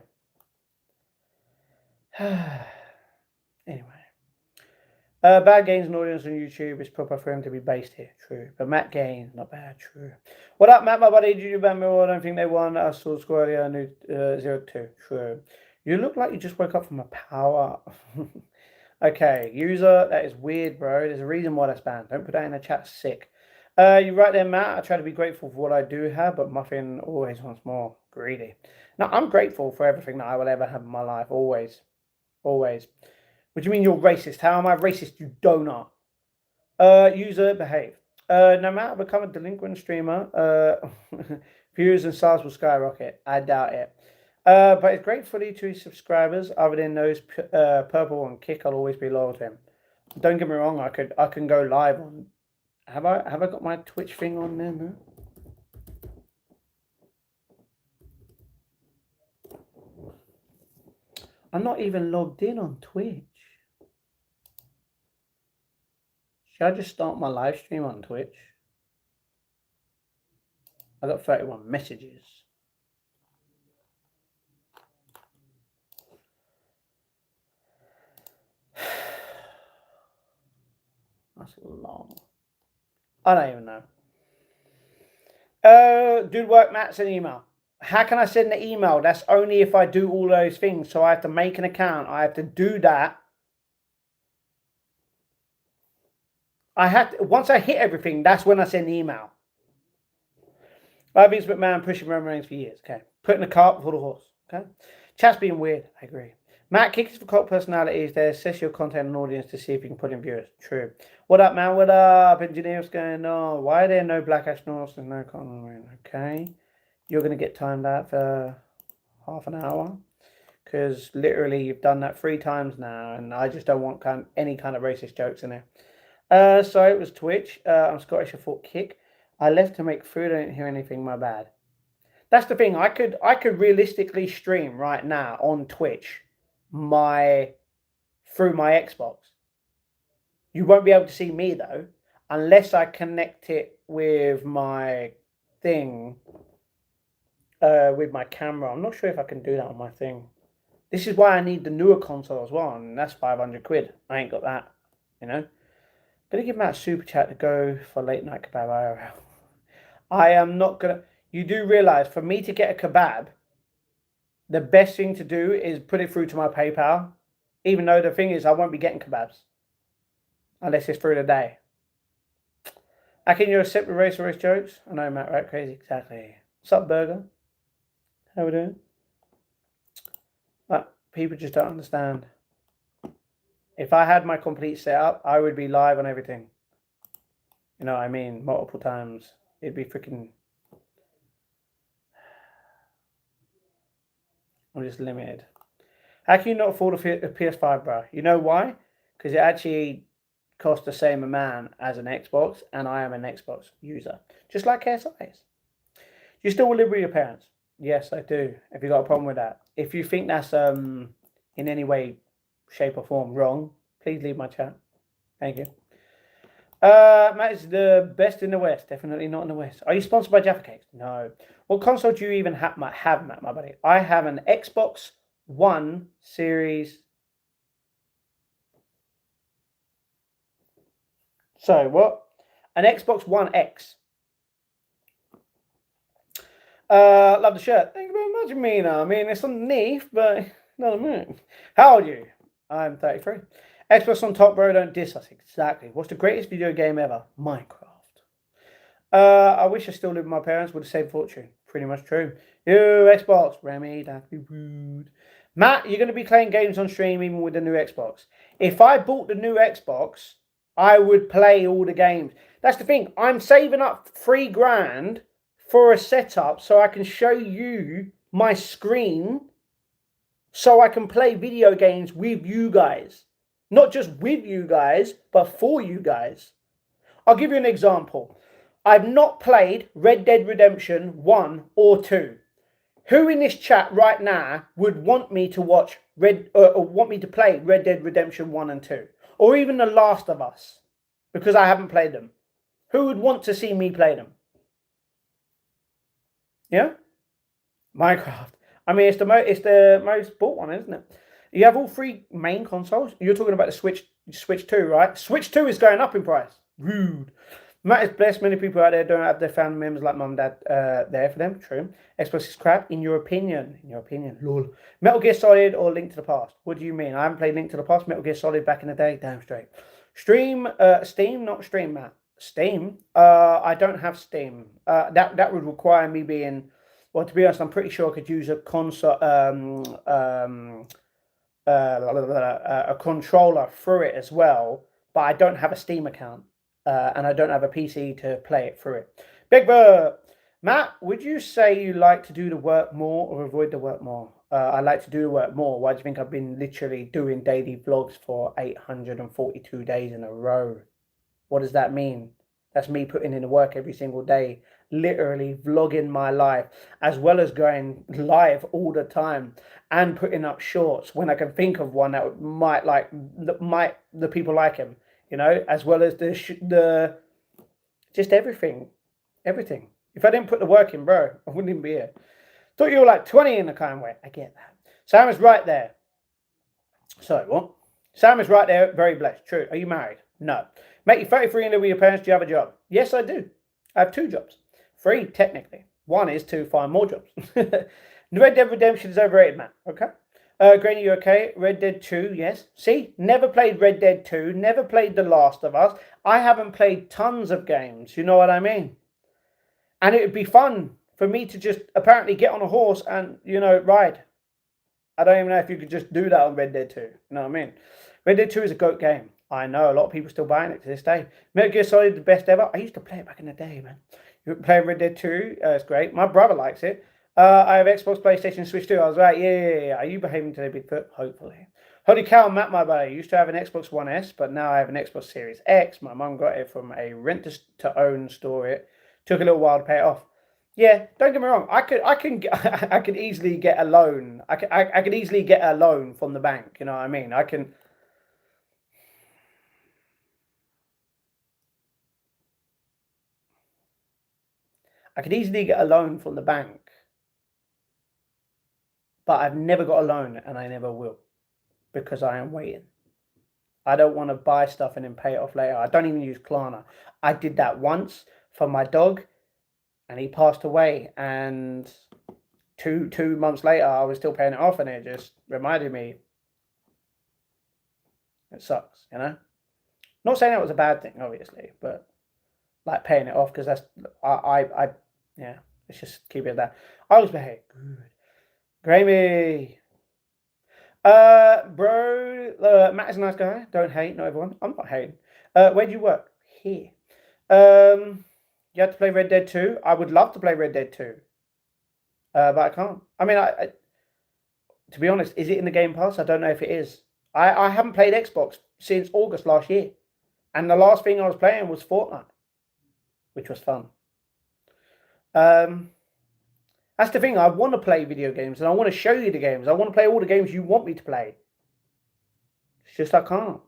yeah. Anyway. Bad Gains and audience on YouTube is proper for him to be based here. True. But Matt Gaines, not bad. True. What up, Matt, my buddy? Did you ban me? I don't think they won. I saw the score earlier. I knew 0-2. True. You look like you just woke up from a power. Okay. User, that is weird, bro. There's a reason why that's banned. Don't put that in the chat. Sick. You're right there, Matt. I try to be grateful for what I do have, but Muffin always wants more. Greedy. Now, I'm grateful for everything that I will ever have in my life. Always. Always. What do you mean you're racist? How am I racist, you donut? User, behave. No matter, become a delinquent streamer. Views and stars will skyrocket. I doubt it. But it's gratefully to his subscribers. Other than those purple and Kick, I'll always be loyal to him. Don't get me wrong. I can go live on. Have I got my Twitch thing on there? No? I'm not even logged in on Twitch. Should I just start my live stream on Twitch? I got 31 messages. That's long. I don't even know. Dude, work, Matt, send an email. How can I send the email? That's only if I do all those things. So I have to make an account. I have to do that. Once I hit everything, that's when I send the email. I've been with man pushing memories for years. Okay. Putting the cart before the horse. Okay. Chat's being weird. I agree. Matt, kicks for cult personalities. They assess your content and audience to see if you can put in viewers. True. What up, man? What up? Engineer, what's going on? Why are there no black astronauts and no content? Okay. You're going to get timed out for half an hour. Because literally you've done that 3 times now. And I just don't want any kind of racist jokes in there. So it was Twitch. I'm Scottish. I thought Kick. I left to make food. I didn't hear anything. My bad. That's the thing. I could realistically stream right now on Twitch through my Xbox. You won't be able to see me though, unless I connect it with my thing, with my camera. I'm not sure if I can do that on my thing. This is why I need the newer console as well, and that's 500 quid. I ain't got that, you know. Gonna give Matt a super chat to go for late night kebab IRL. I am not gonna. You do realize for me to get a kebab, the best thing to do is put it through to my PayPal. Even though the thing is, I won't be getting kebabs unless it's through the day. I can you accept the race jokes? I know, Matt, right? Crazy, exactly. What's up, Burger? How we doing? But people just don't understand. If I had my complete setup, I would be live on everything. You know what I mean? Multiple times. It'd be freaking... I'm just limited. How can you not afford a PS5, bro? You know why? Because it actually costs the same amount as an Xbox, and I am an Xbox user, just like KSI is. You still will live with your parents? Yes, I do. Have you got a problem with that? If you think that's in any way, shape, or form wrong, please leave my chat. Thank you. Matt is the best in the West. Definitely not in the West. Are you sponsored by Jaffa Cakes? No. What console do you even have, Matt, my buddy? I have an Xbox One Series. So what? An Xbox One X. Love the shirt. Thank you very much, Mina. I mean, it's underneath, but not a minute. How old are you? I'm 33. Xbox on top, bro. Don't diss us. Exactly. What's the greatest video game ever? Minecraft. I wish I still lived with my parents. Would have saved fortune. Pretty much true. You Xbox, Remy. That'd be rude. Matt, you're going to be playing games on stream even with the new Xbox. If I bought the new Xbox, I would play all the games. That's the thing. I'm saving up $3,000 for a setup so I can show you my screen so I can play video games with you guys. Not just with you guys, but for you guys. I'll give you an example. I've not played Red Dead Redemption 1 or 2. Who in this chat right now would want me to watch or want me to play Red Dead Redemption 1 and 2? Or even The Last of Us? Because I haven't played them. Who would want to see me play them? Yeah? Minecraft. I mean, it's the most bought one, isn't it? You have all three main consoles. You're talking about the Switch 2, right? Switch 2 is going up in price. Rude. Matt is blessed. Many people out there don't have their family members like mum and dad there for them. True. Xbox is crap. In your opinion. Lol. Metal Gear Solid or Link to the Past? What do you mean? I haven't played Link to the Past. Metal Gear Solid back in the day. Damn straight. Steam, not Stream, Matt. Steam. I don't have Steam. That would require me being. Well, to be honest, I'm pretty sure I could use a console, a controller through it as well. But I don't have a Steam account, and I don't have a PC to play it through it. Big Bird, Matt, would you say you like to do the work more or avoid the work more? I like to do the work more. Why do you think I've been literally doing daily vlogs for 842 days in a row? What does that mean? That's me putting in the work every single day, literally vlogging my life, as well as going live all the time and putting up shorts when I can think of one that might the people like him, you know, as well as the just everything. If I didn't put the work in, bro, I wouldn't even be here. Thought you were like 20 in a kind way. I get that. Sam is right there. Sorry, what? Sam is right there. Very blessed. True. Are you married? No. Mate, you're 33 and live with your parents. Do you have a job? Yes, I do. I have 2 jobs. 3, technically. 1 is to find more jobs. Red Dead Redemption is overrated, man. Okay. Granny, you okay? Red Dead 2, yes. See? Never played Red Dead 2. Never played The Last of Us. I haven't played tons of games. You know what I mean? And it would be fun for me to just apparently get on a horse and, you know, ride. I don't even know if you could just do that on Red Dead 2. You know what I mean? Red Dead 2 is a GOAT game. I know a lot of people still buying it to this day. Metal Gear Solid, the best ever. I used to play it back in the day, man. You play Red Dead 2, it's great. My brother likes it. I have Xbox, PlayStation, Switch 2. I was like, yeah. Are you behaving today, Bigfoot? Hopefully. Holy cow, Matt, my buddy. Used to have an Xbox One S, but now I have an Xbox Series X. My mum got it from a rent-to-own store. It took a little while to pay it off. Yeah, don't get me wrong. I could easily get a loan. I could easily get a loan from the bank. You know what I mean? I could easily get a loan from the bank, but I've never got a loan, and I never will, because I am waiting. I don't want to buy stuff and then pay it off later. I don't even use Klarna. I did that once for my dog, and he passed away, and two months later I was still paying it off, and it just reminded me it sucks, you know. Not saying that was a bad thing, obviously, but like paying it off, because that's yeah. Let's just keep it at that. I always behave good. Grammy. Bro, Matt is a nice guy. Don't hate, not everyone. I'm not hating. Where do you work? Here. You have to play Red Dead 2. I would love to play Red Dead 2. But I can't. I mean, To be honest, is it in the Game Pass? I don't know if it is. I haven't played Xbox since August last year. And the last thing I was playing was Fortnite, which was fun. That's the thing. I want to play video games and I want to show you the games. I want to play all the games you want me to play. It's just I can't.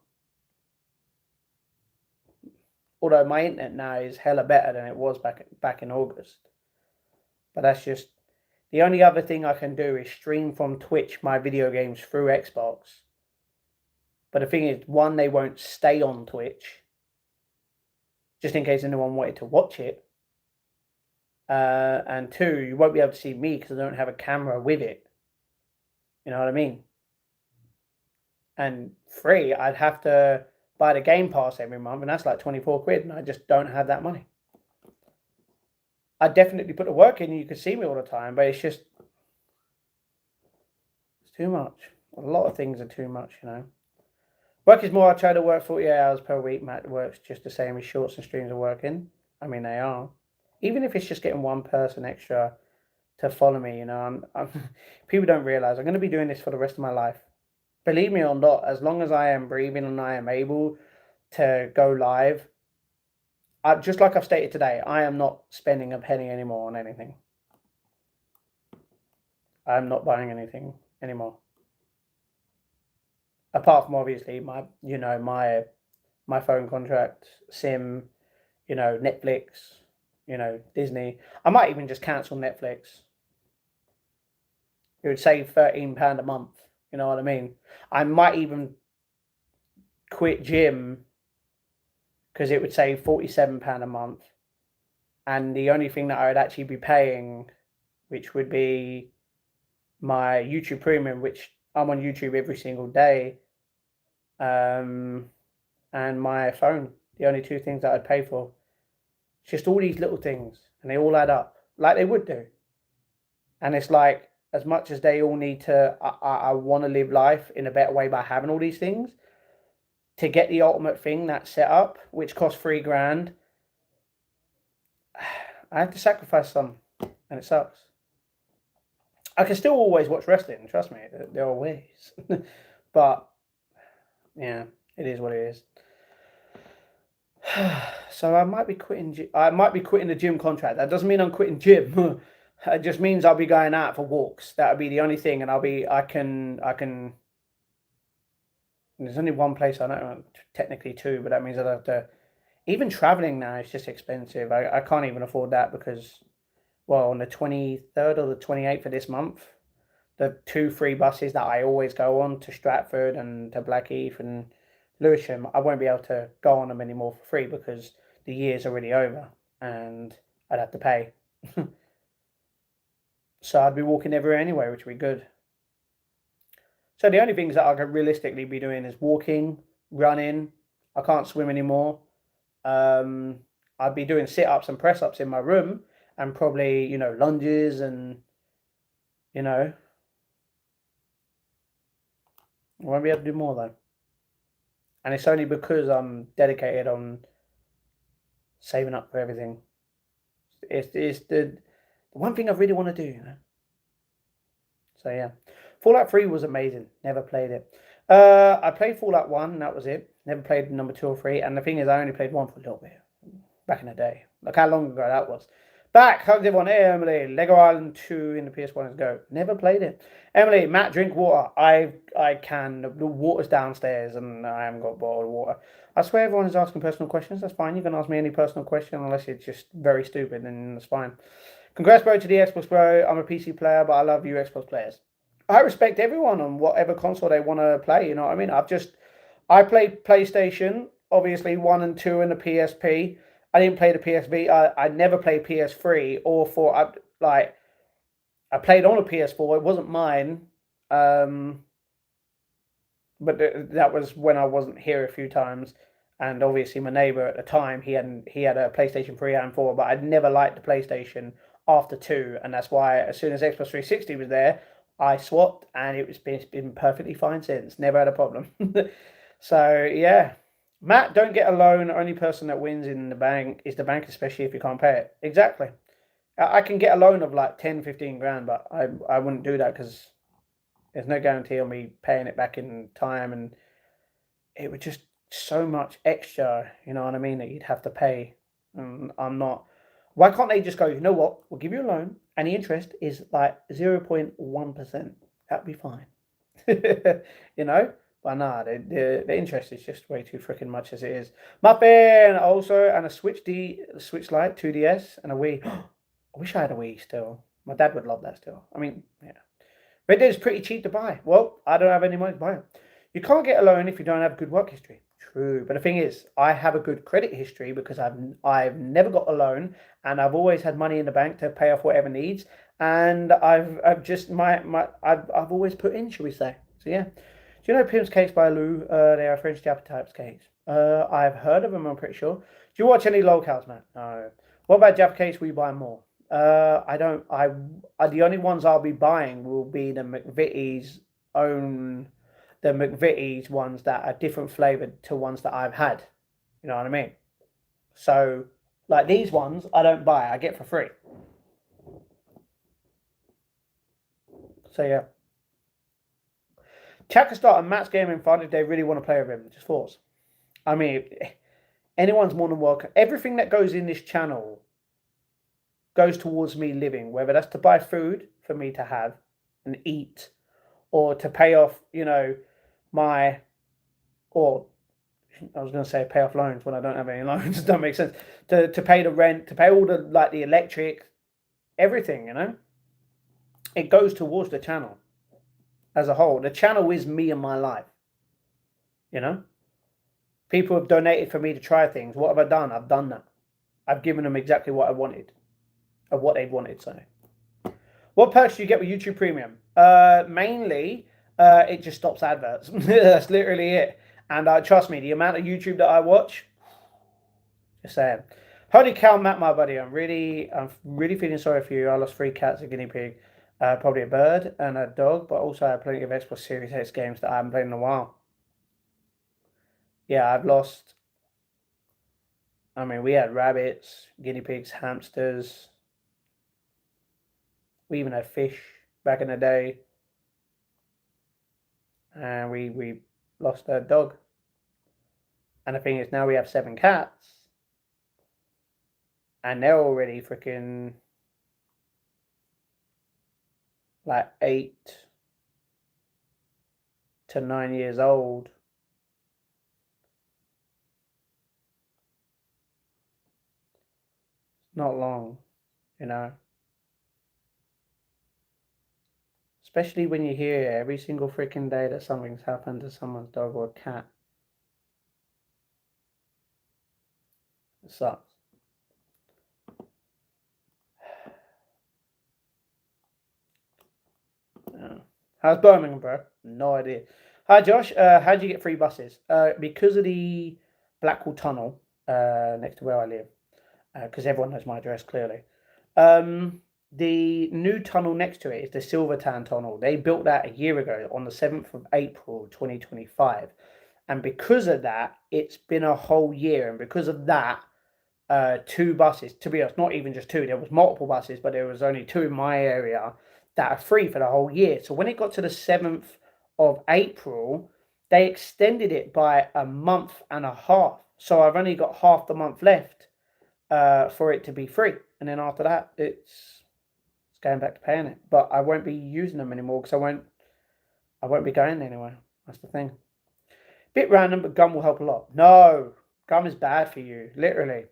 Although my internet now is hella better than it was back in August. But that's just the only other thing I can do is stream from Twitch my video games through Xbox. But the thing is, one, they won't stay on Twitch, just in case anyone wanted to watch it. And two, you won't be able to see me because I don't have a camera with it. You know what I mean? And three, I'd have to buy the Game Pass every month, and that's like 24 quid, and I just don't have that money. I definitely put the work in, and you can see me all the time, but it's just, it's too much. A lot of things are too much, you know. Work is more. I try to work 48 hours per week. Matt works just the same as shorts and streams are working. I mean, they are. Even if it's just getting one person extra to follow me, you know, people don't realize I'm going to be doing this for the rest of my life. Believe me or not, as long as I am breathing and I am able to go live, just like I've stated today, I am not spending a penny anymore on anything. I'm not buying anything anymore. Apart from obviously my phone contract, SIM, Netflix, Disney. I might even just cancel Netflix. It would save £13 a month. You know what I mean? I might even quit gym because it would save £47 a month. And the only thing that I would actually be paying, which would be my YouTube Premium, which I'm on YouTube every single day, and my phone, the only two things that I'd pay for. It's just all these little things, and they all add up, like they would do. And it's like, as much as they all need to, I want to live life in a better way by having all these things. To get the ultimate thing, that setup, which costs $3,000, I have to sacrifice some, and it sucks. I can still always watch wrestling, trust me, there are ways. But yeah, it is what it is. So I might be quitting. I might be quitting the gym contract. That doesn't mean I'm quitting gym. It just means I'll be going out for walks. That would be the only thing, and I can. There's only one place I know, technically two, but that means I'd have to. Even traveling now is just expensive. I can't even afford that because, well, on the 23rd or the 28th of this month, the 2 free buses that I always go on to Stratford and to Blackheath and Lewisham, I won't be able to go on them anymore for free because the year's already over and I'd have to pay. So I'd be walking everywhere anyway, which would be good. So the only things that I could realistically be doing is walking, running. I can't swim anymore. I'd be doing sit-ups and press-ups in my room and probably, lunges and, I won't be able to do more though. And it's only because I'm dedicated on saving up for everything. It's the one thing I really want to do, So yeah. Fallout 3 was amazing. Never played it. I played Fallout 1, and that was it. Never played number 2 or 3. And the thing is, I only played 1 for a little bit. Back in the day. Look how long ago that was. Back, how's everyone? Hey, Emily. Lego Island 2 in the PS1 is go. Never played it. Emily, Matt, drink water. I can. The water's downstairs, and I haven't got bottled water. I swear everyone is asking personal questions. That's fine. You can ask me any personal question, unless it's just very stupid, and that's fine. Congrats, bro, to the Xbox, bro. I'm a PC player, but I love you Xbox players. I respect everyone on whatever console they want to play, you know what I mean? I played PlayStation, obviously 1 and 2 and the PSP. I didn't play the PSV. I never played PS3 or 4. I played on a PS4. It wasn't mine. But that was when I wasn't here a few times. And obviously my neighbor at the time, he had a PlayStation 3 and 4, but I'd never liked the PlayStation after 2. And that's why as soon as Xbox 360 was there, I swapped, and it's been perfectly fine since. Never had a problem. So yeah, Matt, don't get a loan. Only person that wins in the bank is the bank, especially if you can't pay it. Exactly. I can get a loan of like 10, 15 grand, but I wouldn't do that because There's no guarantee on me paying it back in time, and it would just so much extra, you know what I mean, that you'd have to pay. And I'm not. Why can't they just go, you know what, we'll give you a loan and the interest is like 0.1%. That'd be fine. You know? But nah, the interest is just way too freaking much as it is. Muffin also, and a Switch Lite 2DS and a Wii. I wish I had a Wii still. My dad would love that still. I mean, yeah. Red Dead is pretty cheap to buy. Well, I don't have any money to buy it. You can't get a loan if you don't have good work history. True, but the thing is, I have a good credit history because I've never got a loan, and I've always had money in the bank to pay off whatever needs, and I've just I've always put in, shall we say? So yeah. Do you know Pim's Cakes by Lou? They are French Jaffa types cakes. I've heard of them. I'm pretty sure. Do you watch any locals, man? No. What about Jaffa cakes? Will you buy more? I don't. The only ones I'll be buying will be the McVitie's own, the McVitie's ones that are different flavored to ones that I've had. You know what I mean? So, like these ones, I don't buy. I get for free. So yeah. Chuck can start a Matt's game in fun if they really want to play with him. Just thoughts. I mean, anyone's more than welcome. Everything that goes in this channel goes towards me living, whether that's to buy food for me to have and eat, or to pay off, you know, or I was going to say pay off loans when I don't have any loans. Doesn't make sense. To pay the rent, to pay all the, like the electric, everything, you know. It goes towards the channel as a whole. The channel is me and my life, you know. People have donated for me to try things. What have I done? I've done that. I've given them exactly what I wanted. Of what they wanted, sorry. What perks do you get with YouTube Premium? Mainly, it just stops adverts. That's literally it. And trust me, the amount of YouTube that I watch, just saying. Holy cow, Matt, my buddy, I'm really feeling sorry for you. I lost 3 cats, a guinea pig, probably a bird and a dog, but also I have plenty of Xbox Series X games that I haven't played in a while. Yeah, I've lost. I mean, we had rabbits, guinea pigs, hamsters. We even had fish back in the day. And we lost a dog. And the thing is, now we have 7 cats. And they're already freaking like 8 to 9 years old. Not long, you know. Especially when you hear every single freaking day that something's happened to someone's dog or cat. It sucks. Yeah. How's Birmingham, bro? No idea. Hi, Josh. How do you get free buses? Because of the Blackwall Tunnel next to where I live. Because everyone knows my address, clearly. The new tunnel next to it is the Silvertown Tunnel. They built that a year ago on the 7th of April, 2025. And because of that, it's been a whole year. And because of that, 2 buses, to be honest, not even just 2, there was multiple buses, but there was only 2 in my area that are free for the whole year. So when it got to the 7th of April, they extended it by a month and a half. So I've only got half the month left for it to be free. And then after that, it's going back to paying it. But I won't be using them anymore because I won't be going anywhere. That's the thing. Bit random, but gum will help a lot. No, gum is bad for you, literally.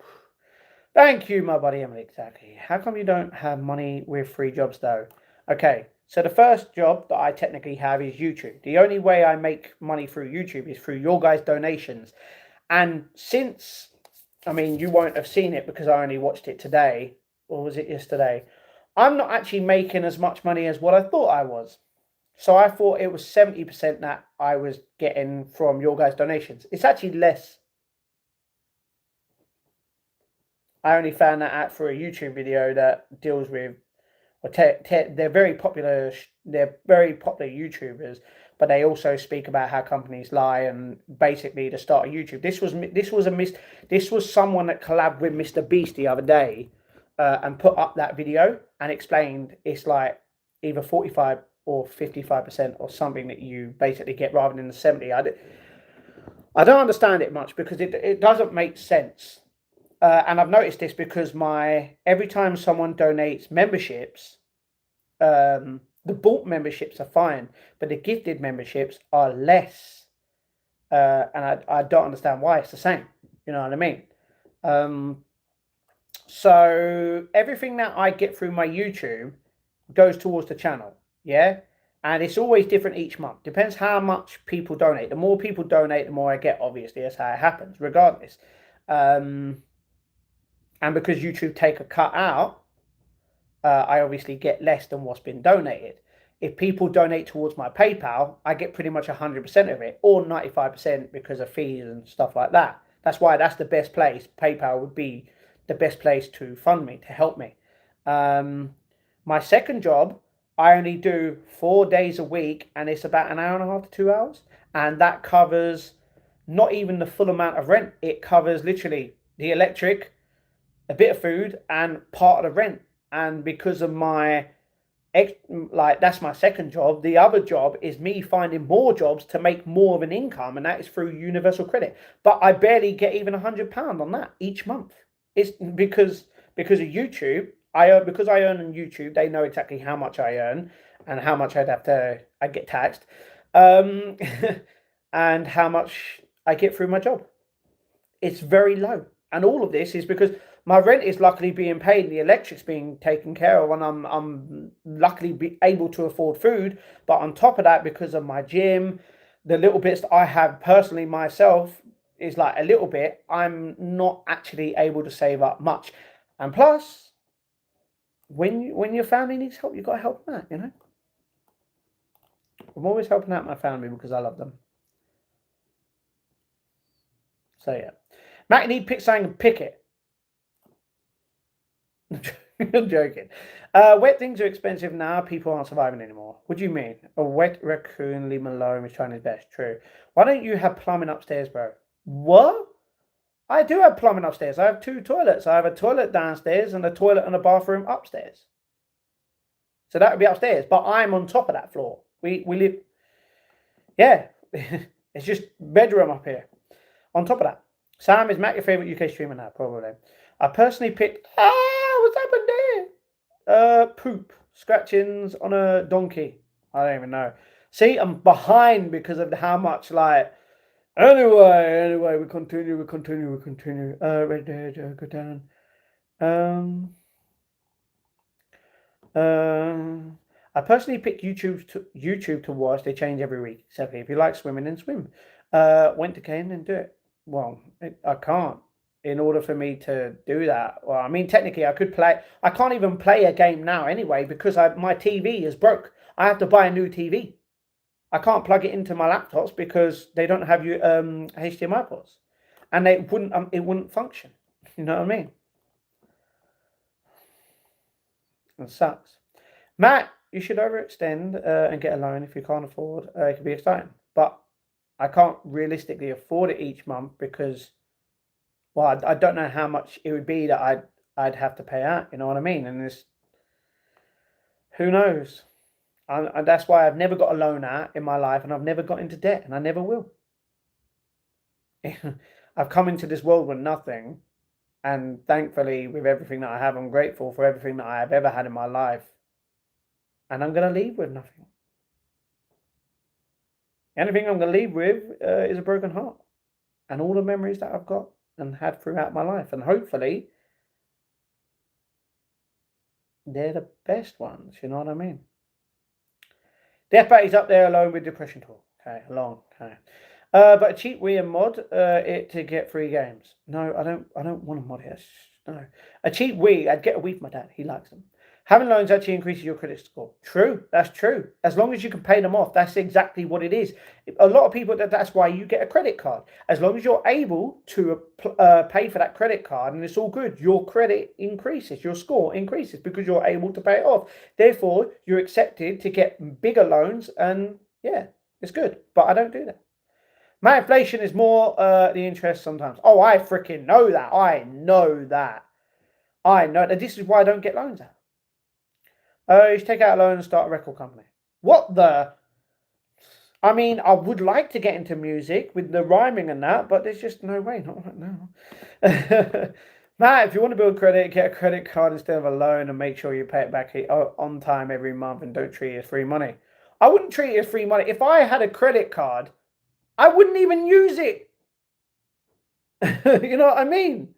Thank you, my buddy Emily. Exactly. How come you don't have money with free jobs, though? Okay, so the first job that I technically have is YouTube. The only way I make money through YouTube is through your guys' donations. And since, I mean, you won't have seen it because I only watched it today, or was it yesterday? I'm not actually making as much money as what I thought I was. So I thought it was 70% that I was getting from your guys' donations. It's actually less. I only found that out for a YouTube video that deals with, they're very popular. They're very popular YouTubers, but they also speak about how companies lie and basically to start a YouTube. This was someone that collabed with Mr. Beast the other day, and put up that video and explained it's like either 45 or 55% or something that you basically get rather than the 70. I don't understand it much because it doesn't make sense. And I've noticed this because every time someone donates memberships, the bought memberships are fine, but the gifted memberships are less. And I don't understand why it's the same. You know what I mean? So everything that I get through my YouTube goes towards the channel. Yeah. And it's always different each month. Depends how much people donate. The more people donate, the more I get, obviously. That's how it happens, regardless. And because YouTube take a cut out, I obviously get less than what's been donated. If people donate towards my PayPal, I get pretty much 100% of it, or 95% because of fees and stuff like that. That's why that's the best place. PayPal would be the best place to fund me, to help me. My second job, I only do 4 days a week, and it's about an hour and a half to 2 hours. And that covers not even the full amount of rent. It covers literally the electric, a bit of food, and part of the rent. And because of that's my second job. The other job is me finding more jobs to make more of an income, and that is through universal credit. But I barely get even £100 on that each month. It's because of YouTube. Because I earn on YouTube, they know exactly how much I earn and how much I get taxed, and how much I get through my job. It's very low, and all of this is because my rent is luckily being paid and the electric's being taken care of, and I'm luckily able to afford food. But on top of that, because of my gym, the little bits that I have personally myself is like a little bit, I'm not actually able to save up much. And plus, when your family needs help, you've got to help them out, you know? I'm always helping out my family because I love them. So yeah. Matt, you need to pick something and pick it. I'm joking. Wet things are expensive now. People aren't surviving anymore. What do you mean? A wet raccoon, leave him alone, is trying his best. True. Why don't you have plumbing upstairs, bro? What? I do have plumbing upstairs. I have 2 toilets. I have a toilet downstairs and a toilet and a bathroom upstairs. So that would be upstairs. But I'm on top of that floor. We live... Yeah. It's just bedroom up here. On top of that. Sam, is Matt your favourite UK streamer now? Probably. I personally picked... what's happened there? Poop. Scratchings on a donkey. I don't even know. See, I'm behind because of how much, like... Anyway, we continue. Right there, go down. I personally pick YouTube to watch. They change every week. Exactly. If you like swimming, then swim. Went to Kane and do it. Well, I can't. In order for me to do that, well, I mean, technically I could play. I can't even play a game now anyway because my TV is broke. I have to buy a new TV. I can't plug it into my laptops because they don't have HDMI ports, and it wouldn't function. You know what I mean? It sucks. Matt, you should overextend and get a loan if you can't afford. It could be exciting, but I can't realistically afford it each month because, well, I don't know how much it would be that I'd have to pay out. You know what I mean? And who knows? And that's why I've never got a loan out in my life, and I've never got into debt, and I never will. I've come into this world with nothing, and thankfully, with everything that I have, I'm grateful for everything that I have ever had in my life, and I'm going to leave with nothing. The only thing I'm going to leave with is a broken heart, and all the memories that I've got and had throughout my life, and hopefully, they're the best ones. You know what I mean? Death Batty's up there alone with Depression Talk. Okay, along. Okay. But a cheap Wii and mod it to get free games. No, I don't want to mod it. No. A cheap Wii, I'd get a Wii for my dad. He likes them. Having loans actually increases your credit score. True, that's true. As long as you can pay them off, that's exactly what it is. A lot of people, that's why you get a credit card. As long as you're able to pay for that credit card and it's all good, your credit increases, your score increases because you're able to pay it off. Therefore, you're accepted to get bigger loans and yeah, it's good. But I don't do that. My inflation is more the interest sometimes. Oh, I freaking know that. I know that. I know that. This is why I don't get loans out. You should take out a loan and start a record company. What the? I mean, I would like to get into music with the rhyming and that, but there's just no way, not right now. Matt, if you want to build credit, get a credit card instead of a loan and make sure you pay it back on time every month and don't treat it as free money. I wouldn't treat it as free money. If I had a credit card, I wouldn't even use it. You know what I mean?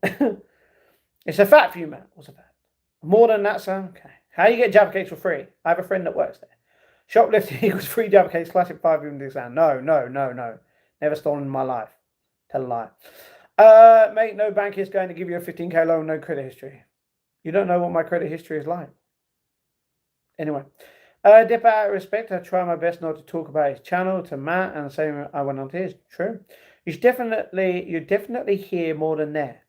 It's a fact for you, Matt. What's a fact? More than that, sir? Okay. How you get Jaffa cakes for free? I have a friend that works there. Shoplifting equals free Jaffa cakes, classic 5 exam. No. Never stolen in my life. Tell a lie. Mate, no bank is going to give you a 15k loan, no credit history. You don't know what my credit history is like. Anyway. Dip out of respect, I try my best not to talk about his channel to Matt and say I went on to his. True. You definitely hear more than there.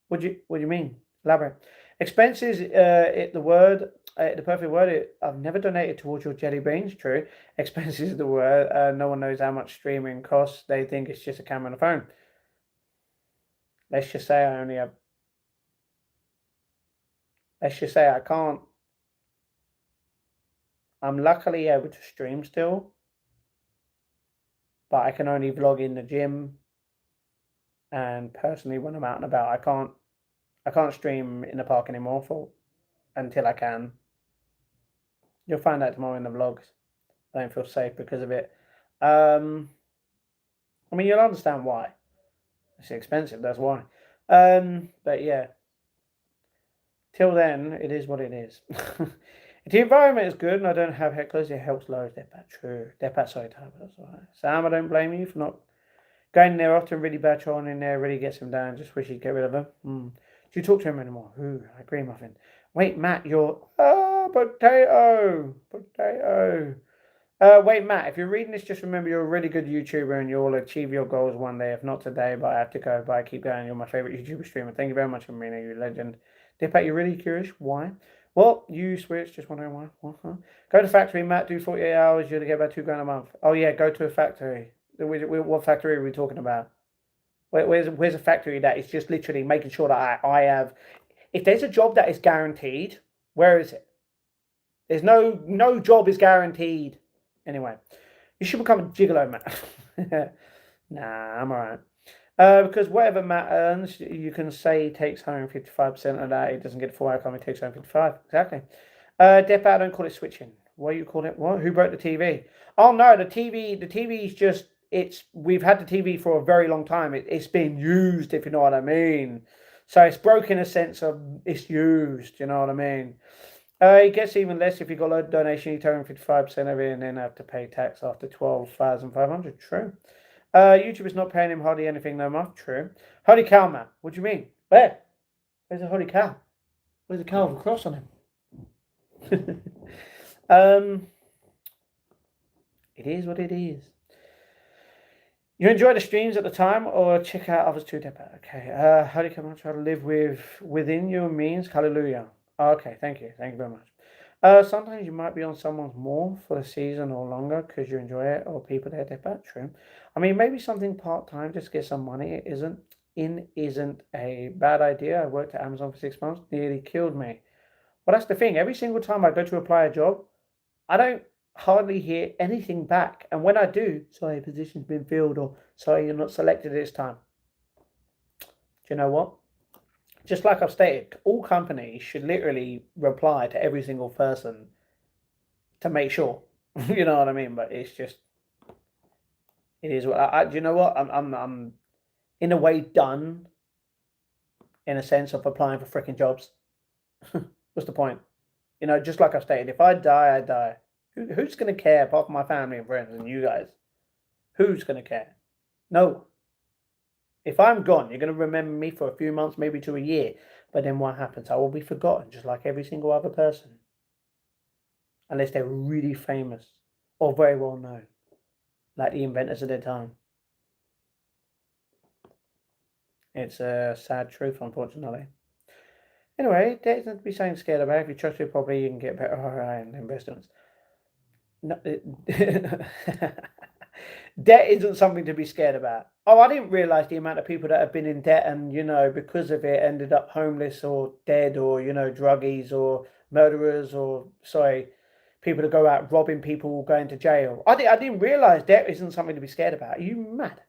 What do you mean? Elaborate. Expenses, the perfect word. I've never donated towards your jelly beans. True. Expenses is the word. No one knows how much streaming costs. They think it's just a camera and a phone. Let's just say I can't. I'm luckily able to stream still, but I can only vlog in the gym. And personally, when I'm out and about, I can't stream in the park anymore until I can. You'll find out tomorrow in the vlogs. I don't feel safe because of it. I mean, you'll understand why. It's expensive, that's why. But yeah. Till then, it is what it is. If the environment is good and I don't have hecklers, it helps lower Deadpat. True. Deadpat, sorry, type. That's all right. Sam, I don't blame you for not going in there often. Really bad trolling in there really gets him down. Just wish he'd get rid of him. Do you talk to him anymore? Ooh, I agree, Muffin. Wait, Matt, you're... potato. Wait, Matt, if you're reading this, just remember you're a really good YouTuber and you'll achieve your goals one day. If not today, but I have to go. But I keep going. You're my favorite YouTuber streamer. Thank you very much, Amina. You're a legend. Dipat, you're really curious? Why? Well, you switch. Just wondering why. Go to factory, Matt. Do 48 hours. You're going to get about $2,000 a month. Oh, yeah. Go to a factory. What factory are we talking about? Where's a factory that is just literally making sure that I have... If there's a job that is guaranteed, where is it? There's no job is guaranteed. Anyway, you should become a gigolo, Matt. Nah, I'm alright. Because whatever Matt earns, you can say he takes home 55% of that. He doesn't get full outcome, he takes home 55. Exactly. Dip out, don't call it switching. What do you call it? What? Who broke the TV? Oh no, the TV is just, we've had the TV for a very long time. It's been used, if you know what I mean. So it's broken in a sense of it's used, you know what I mean? It gets even less if you got a donation, you turn 55% of it and then have to pay tax after 12,500. True. YouTube is not paying him hardly anything no more. True. Holy cow, man. What do you mean? Where? Where's the holy cow? Where's the cow with a cross on him? It is what it is. You enjoy the streams at the time or check out others too, Depa? Okay. Holy cow, I'm trying to live within your means. Hallelujah. Okay, thank you. Thank you very much. Sometimes you might be on someone's more for the season or longer because you enjoy it or people there, Depa. True. I mean, maybe something part-time just to get some money. It isn't a bad idea. I worked at Amazon for 6 months. Nearly killed me. Well, that's the thing. Every single time I go to apply a job, I don't hardly hear anything back. And when I do, sorry, position's been filled, or sorry, you're not selected this time. Do you know what? Just like I've stated, all companies should literally reply to every single person to make sure. You know what I mean? But it's just, it is what do you know what? I'm in a way done in a sense of applying for freaking jobs. What's the point? You know, just like I've stated, if I die, I die. Who's going to care apart from my family and friends and you guys? Who's going to care? No. If I'm gone, you're going to remember me for a few months, maybe to a year. But then what happens? I will be forgotten, just like every single other person. Unless they're really famous or very well known. Like the inventors of their time. It's a sad truth, unfortunately. Anyway, there's nothing to be saying scared about. If you trust it properly, you can get better ROI and investments. No, debt isn't something to be scared about. Oh, I didn't realise the amount of people that have been in debt and, you know, because of it ended up homeless or dead or, you know, druggies or murderers or, sorry, people to go out robbing people, going to jail. I didn't realise debt isn't something to be scared about. Are you mad?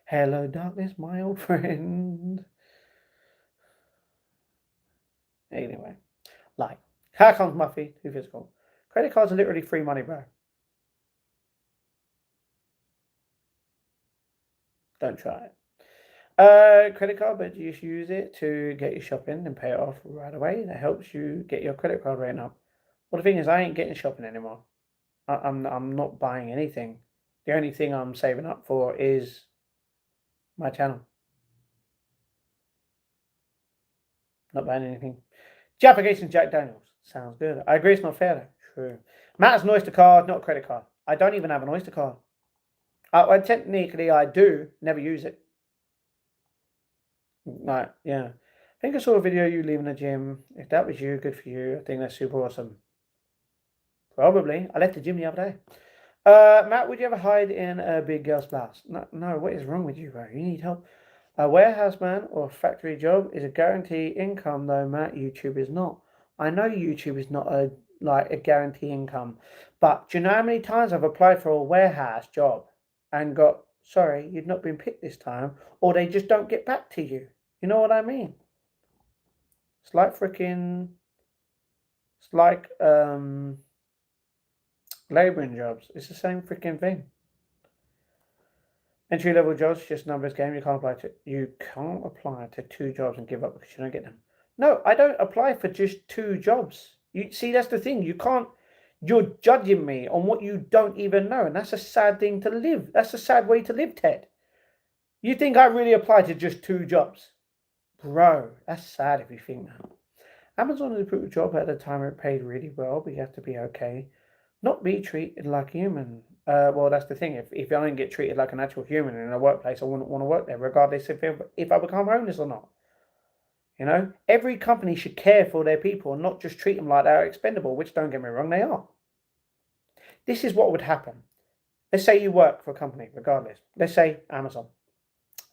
Hello, darkness, my old friend. Anyway, like, how comes Muffy? Who physical? Credit cards are literally free money, bro. Don't try it. Credit card, but you just use it to get your shopping and pay it off right away. That helps you get your credit card rating up. Well, the thing is, I ain't getting shopping anymore. I'm not buying anything. The only thing I'm saving up for is my channel. Not buying anything. Jaffa Jack Daniels. Sounds good. I agree it's not fair though. True. Matt has an Oyster card, not a credit card. I don't even have an Oyster card. Well, technically I do, never use it. Right, yeah. I think I saw a video of you leaving the gym. If that was you, good for you. I think that's super awesome. Probably. I left the gym the other day. Matt, would you ever hide in a big girl's blouse? No, what is wrong with you, bro? You need help. A warehouse man or factory job is a guaranteed income, though, Matt. YouTube is not. I know YouTube is not a guarantee income, but do you know how many times I've applied for a warehouse job and got, sorry, you've not been picked this time, or they just don't get back to you. You know what I mean? It's like labouring jobs. It's the same freaking thing. Entry level jobs, just numbers game. You can't apply to 2 jobs and give up because you don't get them. No, I don't apply for just 2 jobs. You see, that's the thing. You're judging me on what you don't even know, and that's a sad thing to live. That's a sad way to live, Ted. You think I really applied to just 2 jobs? Bro, that's sad if you think that. Amazon is a brutal job at the time. It paid really well, but you have to be okay. Not be treated like a human. Well, that's the thing. If I don't get treated like an actual human in a workplace, I wouldn't want to work there, regardless if I become homeless or not. You know, every company should care for their people and not just treat them like they're expendable, which, don't get me wrong, they are. This is what would happen. Let's say you work for a company, regardless. Let's say Amazon.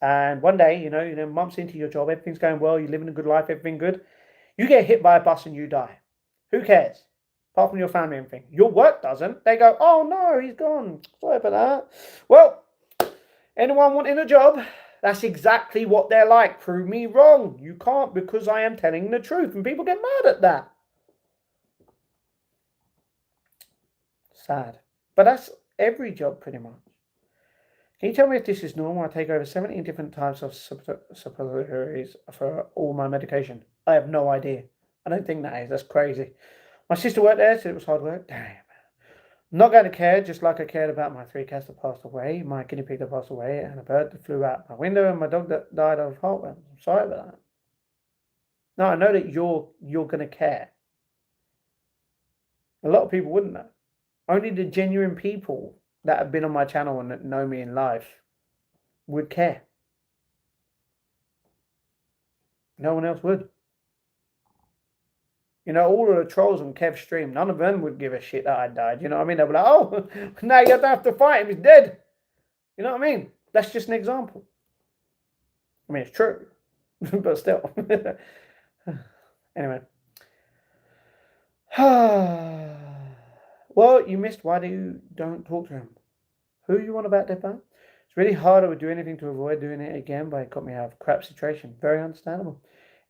And one day, you know, months into your job, everything's going well, you're living a good life, everything good. You get hit by a bus and you die. Who cares? Apart from your family and everything. Your work doesn't. They go, oh no, he's gone. Sorry for that. Well, anyone wanting a job? That's exactly what they're like. Prove me wrong. You can't, because I am telling the truth. And people get mad at that. Sad. But that's every job pretty much. Can you tell me if this is normal? I take over 17 different types of suppositories for all my medication. I have no idea. I don't think that is. That's crazy. My sister worked there, said it was hard work. Damn. I'm not going to care, just like I cared about my 3 cats that passed away, my guinea pig that passed away, and a bird that flew out my window, and my dog that died of heartburn. I'm sorry about that. No, I know that you're going to care. A lot of people wouldn't know. Only the genuine people that have been on my channel and that know me in life would care. No one else would. You know, all of the trolls on Kev's stream, none of them would give a shit that I died. You know what I mean? They'll be like, oh, now you don't have to fight him. He's dead. You know what I mean? That's just an example. I mean, it's true. But still. Anyway. Well, you missed why you don't talk to him. Who you want about that, man? It's really hard. I would do anything to avoid doing it again, but it got me out of a crap situation. Very understandable.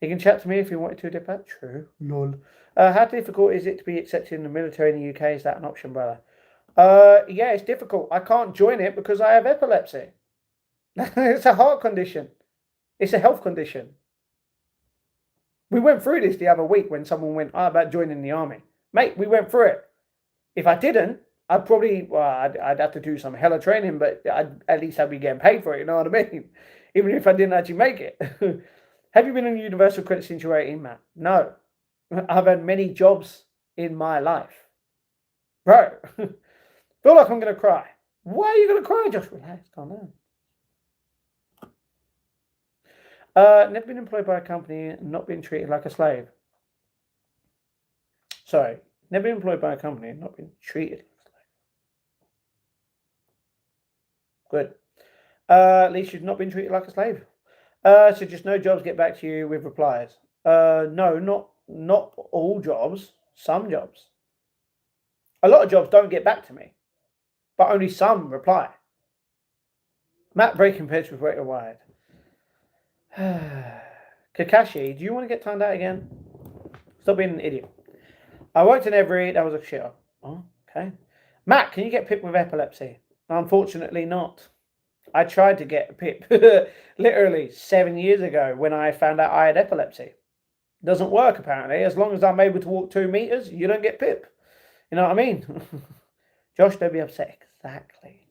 You can chat to me if you wanted to, Dippat. True. Lol. How difficult is it to be accepted in the military in the UK? Is that an option, brother? Yeah, it's difficult. I can't join it because I have epilepsy. It's a heart condition. It's a health condition. We went through this the other week when someone went about joining the army. Mate, we went through it. If I didn't, I'd probably, I'd have to do some hella training, but at least I'd be getting paid for it, you know what I mean? Even if I didn't actually make it. Have you been on Universal Credit since you were 18, Matt? No. I've had many jobs in my life. Bro, feel like I'm going to cry. Why are you going to cry? Just relax, calm down. Never been employed by a company and not been treated like a slave. Sorry, never been employed by a company and not been treated like a slave. Good. At least you've not been treated like a slave. So just no jobs get back to you with replies. No, not all jobs. Some jobs. A lot of jobs don't get back to me, but only some reply. Matt breaking pitch with Rate Wide. Kakashi, do you want to get timed out again? Stop being an idiot. I worked in every. That was a shitter. Oh, okay. Matt, can you get PIP with epilepsy? Unfortunately, not. I tried to get a PIP literally 7 years ago when I found out I had epilepsy. Doesn't work apparently. As long as I'm able to walk 2 meters, you don't get PIP. You know what I mean? Josh, don't be upset. Exactly.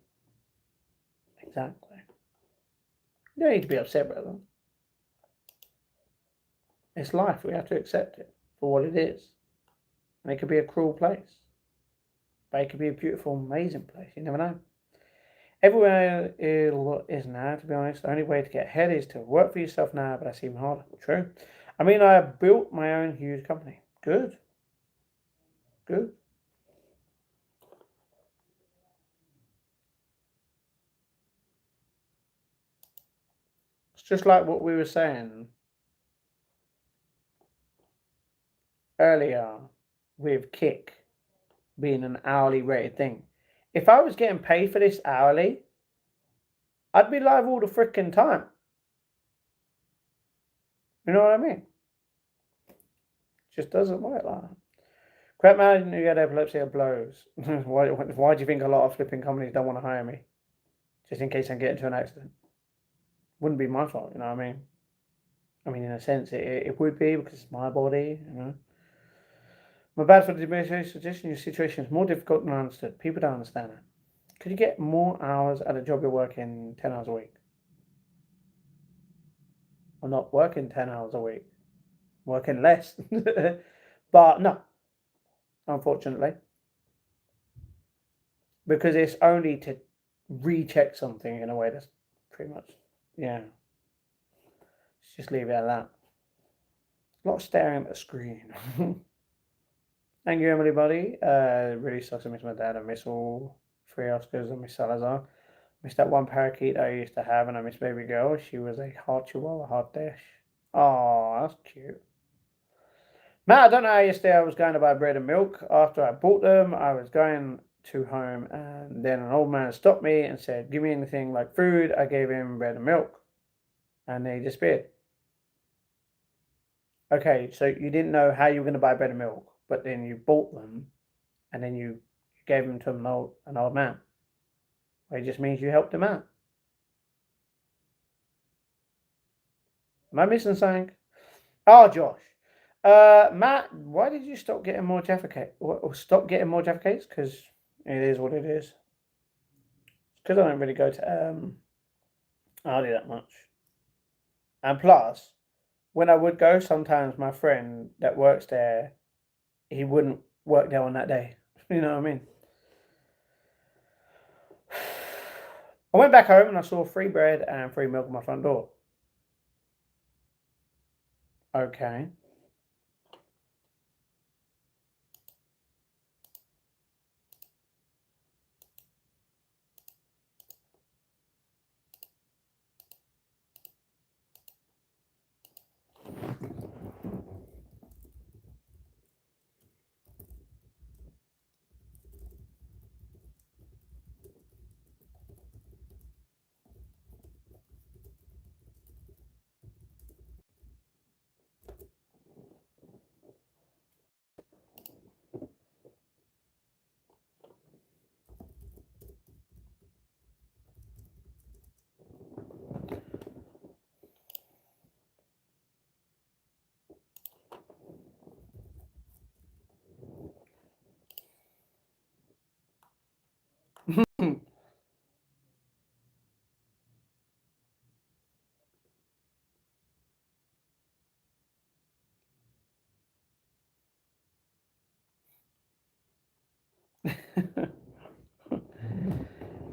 You don't need to be upset, brother. It's life. We have to accept it for what it is. And it could be a cruel place. But it could be a beautiful, amazing place. You never know. Everywhere it is now, to be honest. The only way to get ahead is to work for yourself now, but that's even harder. True. I mean, I have built my own huge company. Good. It's just like what we were saying earlier with Kick being an hourly rated thing. If I was getting paid for this hourly, I'd be live all the freaking time. You know what I mean? It just doesn't work like that. Crap man, I didn't know you had epilepsy or blows. why do you think a lot of flipping companies don't want to hire me? Just in case I get into an accident. Wouldn't be my fault, you know what I mean? I mean, in a sense, it would be because it's my body, you know. My bad for the suggestion. Your situation is more difficult than I understood. People don't understand that. Could you get more hours at a job you're working 10 hours a week? I'm not working 10 hours a week. I'm working less. But no, unfortunately. Because it's only to recheck something in a way that's pretty much, yeah. Let's just leave it at that. A lot of staring at the screen. Thank you, everybody. Really sucks. I miss my dad. I miss all 3 Oscars. I miss Salazar. I miss that one parakeet I used to have, and I miss baby girl. She was a hot chihuahua, hot dish. Oh, that's cute. Matt, I don't know how yesterday I was going to buy bread and milk. After I bought them, I was going to home, and then an old man stopped me and said, "Give me anything like food." I gave him bread and milk, and they disappeared. Okay, so you didn't know how you were going to buy bread and milk, but then you bought them, and then you gave them to an old man. Well, it just means you helped him out. Am I missing something? Oh, Josh. Matt, why did you stop getting more Jaffa cake? Or stop getting more Jaffa cakes? Because it is what it is. Because I don't really go to Aldi that much. And plus, when I would go, sometimes my friend that works there, he wouldn't work there on that day. You know what I mean? I went back home and I saw free bread and free milk at my front door. Okay.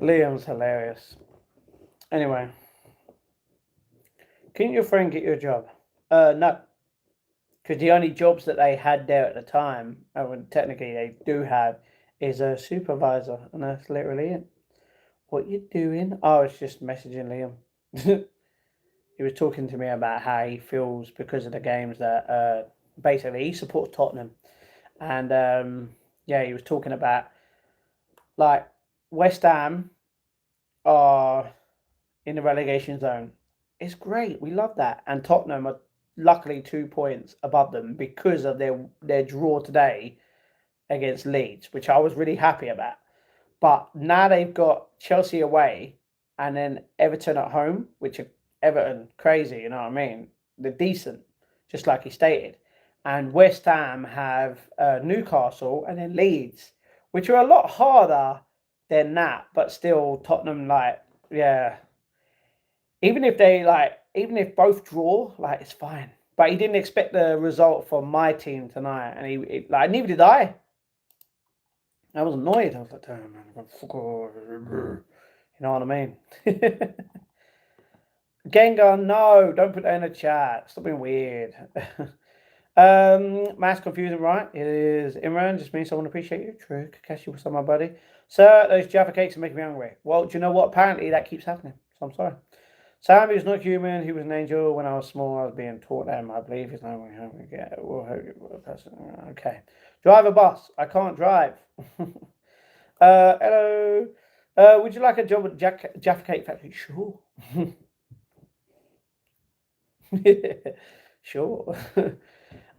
Liam's hilarious. Anyway, can your friend get you a job? No. Because the only jobs that they had there at the time, technically they do have, is a supervisor, and that's literally it. What you doing? Oh, I was just messaging Liam. He was talking to me about how he feels because of the games that basically he supports Tottenham, and Yeah, he was talking about like West Ham are in the relegation zone. It's great. We love that. And Tottenham are luckily 2 points above them because of their draw today against Leeds, which I was really happy about. But now they've got Chelsea away and then Everton at home, which are Everton crazy, you know what I mean? They're decent, just like he stated. And West Ham have Newcastle and then Leeds, which are a lot harder than that, but still Tottenham yeah. Even if both draw, it's fine. But he didn't expect the result from my team tonight, and neither did I. I was annoyed. I was like, damn, man, you know what I mean? Gengar, no, don't put that in the chat. Stop being weird. Mass confusion, right? It is Imran, just means someone appreciate you. True. Kakashi, what's up, my buddy? Sir, those Jaffa cakes are making me hungry. Well, do you know what? Apparently that keeps happening. So I'm sorry. Sam is not human. He was an angel. When I was small, I was being taught them. I believe he's not going to get. Okay. Drive a bus. I can't drive. Hello. Would you like a job at Jaffa Cake Factory? Sure. Sure.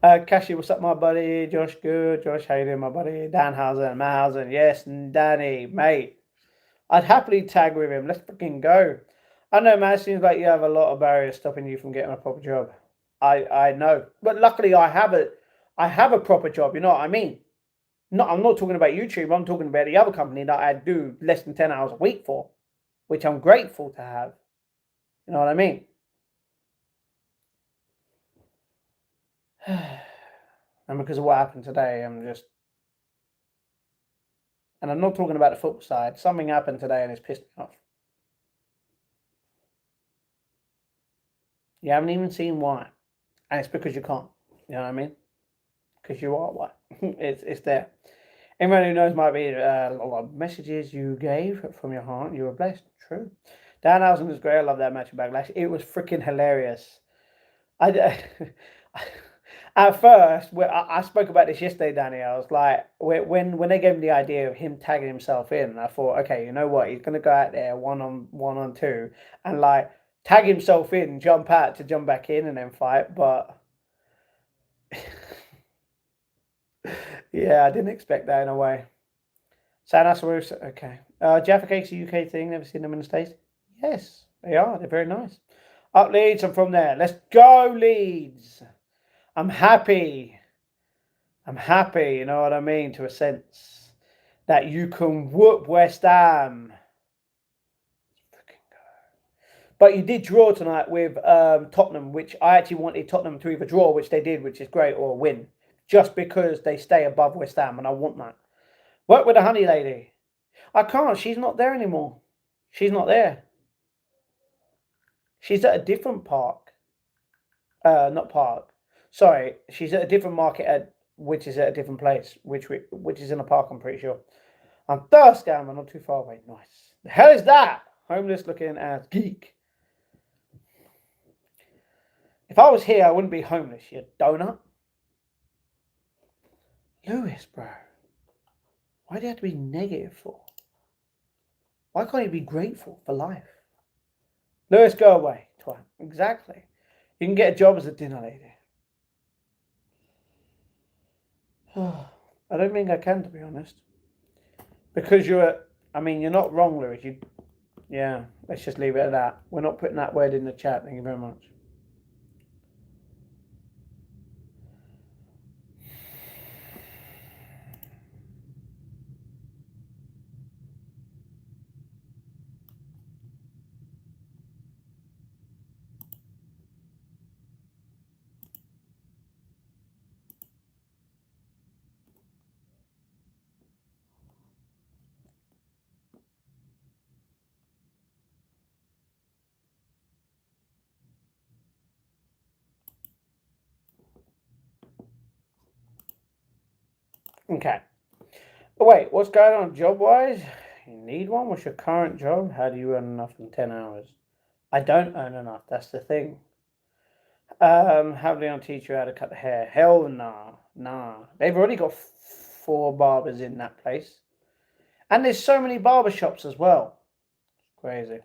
Kashi, what's up, my buddy? Josh, good. Josh, how you doing, my buddy? Danhausen, Mahausen, yes, Danny, mate. I'd happily tag with him. Let's freaking go. I know, man. It seems like you have a lot of barriers stopping you from getting a proper job. I know, but luckily I have a proper job. You know what I mean? No, I'm not talking about YouTube. I'm talking about the other company that I do less than 10 hours a week for, which I'm grateful to have. You know what I mean? And because of what happened today, and I'm not talking about the football side. Something happened today and it's pissed me off. You haven't even seen why, and it's because you can't. You know what I mean? Because you are white. It's there. Anyone who knows might be a lot of messages you gave from your heart. You were blessed. True. Danhausen was great. I love that match of Backlash. It was freaking hilarious. I at first, I spoke about this yesterday, Danny. I was like, when they gave me the idea of him tagging himself in, I thought, okay, you know what? He's gonna go out there one on two, and tag himself in, jump out to jump back in, and then fight. But yeah, I didn't expect that in a way. Sanas, okay. Jaffa Cake's a UK thing. Never seen them in the States. Yes, they are. They're very nice. Up Leeds, I'm from there. Let's go, Leeds. I'm happy. I'm happy, you know what I mean, to a sense, that you can whoop West Ham. But you did draw tonight with Tottenham, which I actually wanted Tottenham to either draw, which they did, which is great, or win, just because they stay above West Ham, and I want that. Work with the honey lady. I can't. She's not there anymore. She's not there. She's at a different park. Not park. Sorry, she's at a different market, which is at a different place, which is in a park, I'm pretty sure. I'm thirsty, I'm not too far away. Nice. The hell is that? Homeless looking ass geek. If I was here, I wouldn't be homeless, you donut. Lewis, bro. Why do you have to be negative for? Why can't you be grateful for life? Lewis, go away, twat. Exactly. You can get a job as a dinner lady. I don't think I can, to be honest. Because you're not wrong, Lewis. Yeah, let's just leave it at that. We're not putting that word in the chat. Thank you very much. Okay. Oh, wait, what's going on job-wise? You need one? What's your current job? How do you earn enough in 10 hours? I don't earn enough. That's the thing. How do they teach you how to cut the hair? Hell nah. Nah. They've already got 4 barbers in that place. And there's so many barber shops as well. Crazy.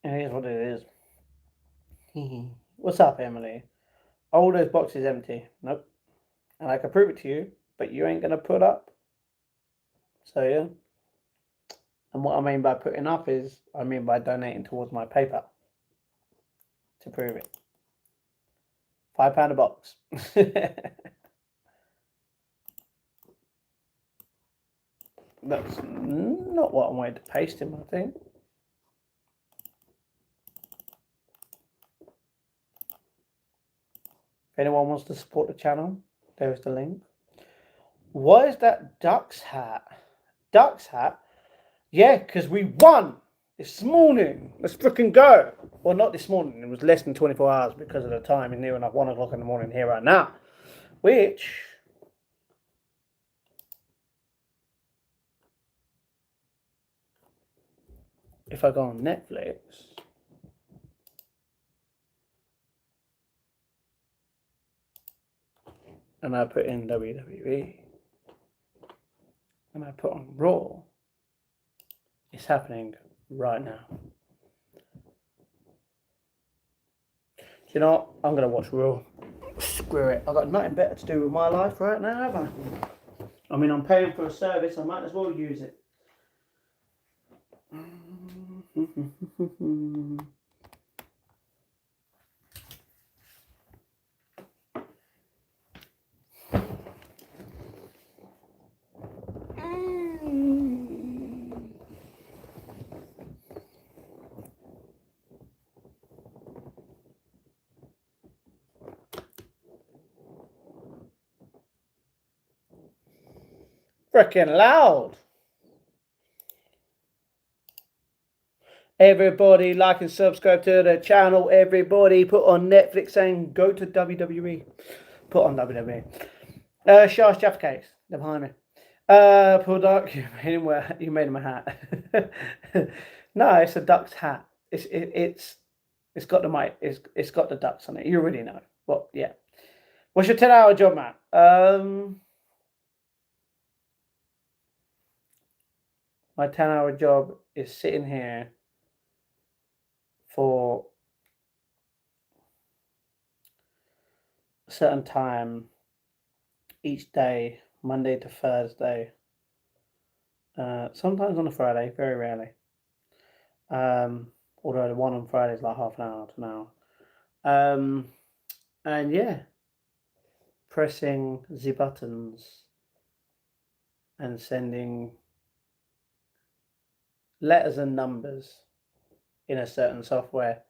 It is what it is. What's up, Emily? All those boxes empty. Nope. And I can prove it to you, but you ain't gonna put up. So yeah. And what I mean by putting up is I mean by donating towards my PayPal to prove it. £5 a box. That's not what I wanted to paste him, I think. If anyone wants to support the channel, there's the link. What is that Ducks hat? Ducks hat? Yeah, because we won this morning. Let's freaking go. Well, not this morning. It was less than 24 hours because of the time. It's near enough 1 o'clock in the morning here right now. Which, if I go on Netflix, and I put in WWE, and I put on Raw, it's happening right now. Do you know what? I'm going to watch Raw. Screw it. I've got nothing better to do with my life right now, have I? I mean, I'm paying for a service. I might as well use it. Freaking loud. Everybody like and subscribe to the channel. Everybody put on Netflix saying go to WWE. Put on WWE. Shah's Jaffa case. They're behind me. Poor Duck, you made him a hat. No, it's a duck's hat. It's got the mic. It's got the ducks on it. You already know. Well, yeah. What's your 10-hour job, Matt? My 10-hour job is sitting here for a certain time each day, Monday to Thursday. Sometimes on a Friday, very rarely. Although the one on Friday is like half an hour to an hour. And yeah, pressing the buttons and sending letters and numbers in a certain software.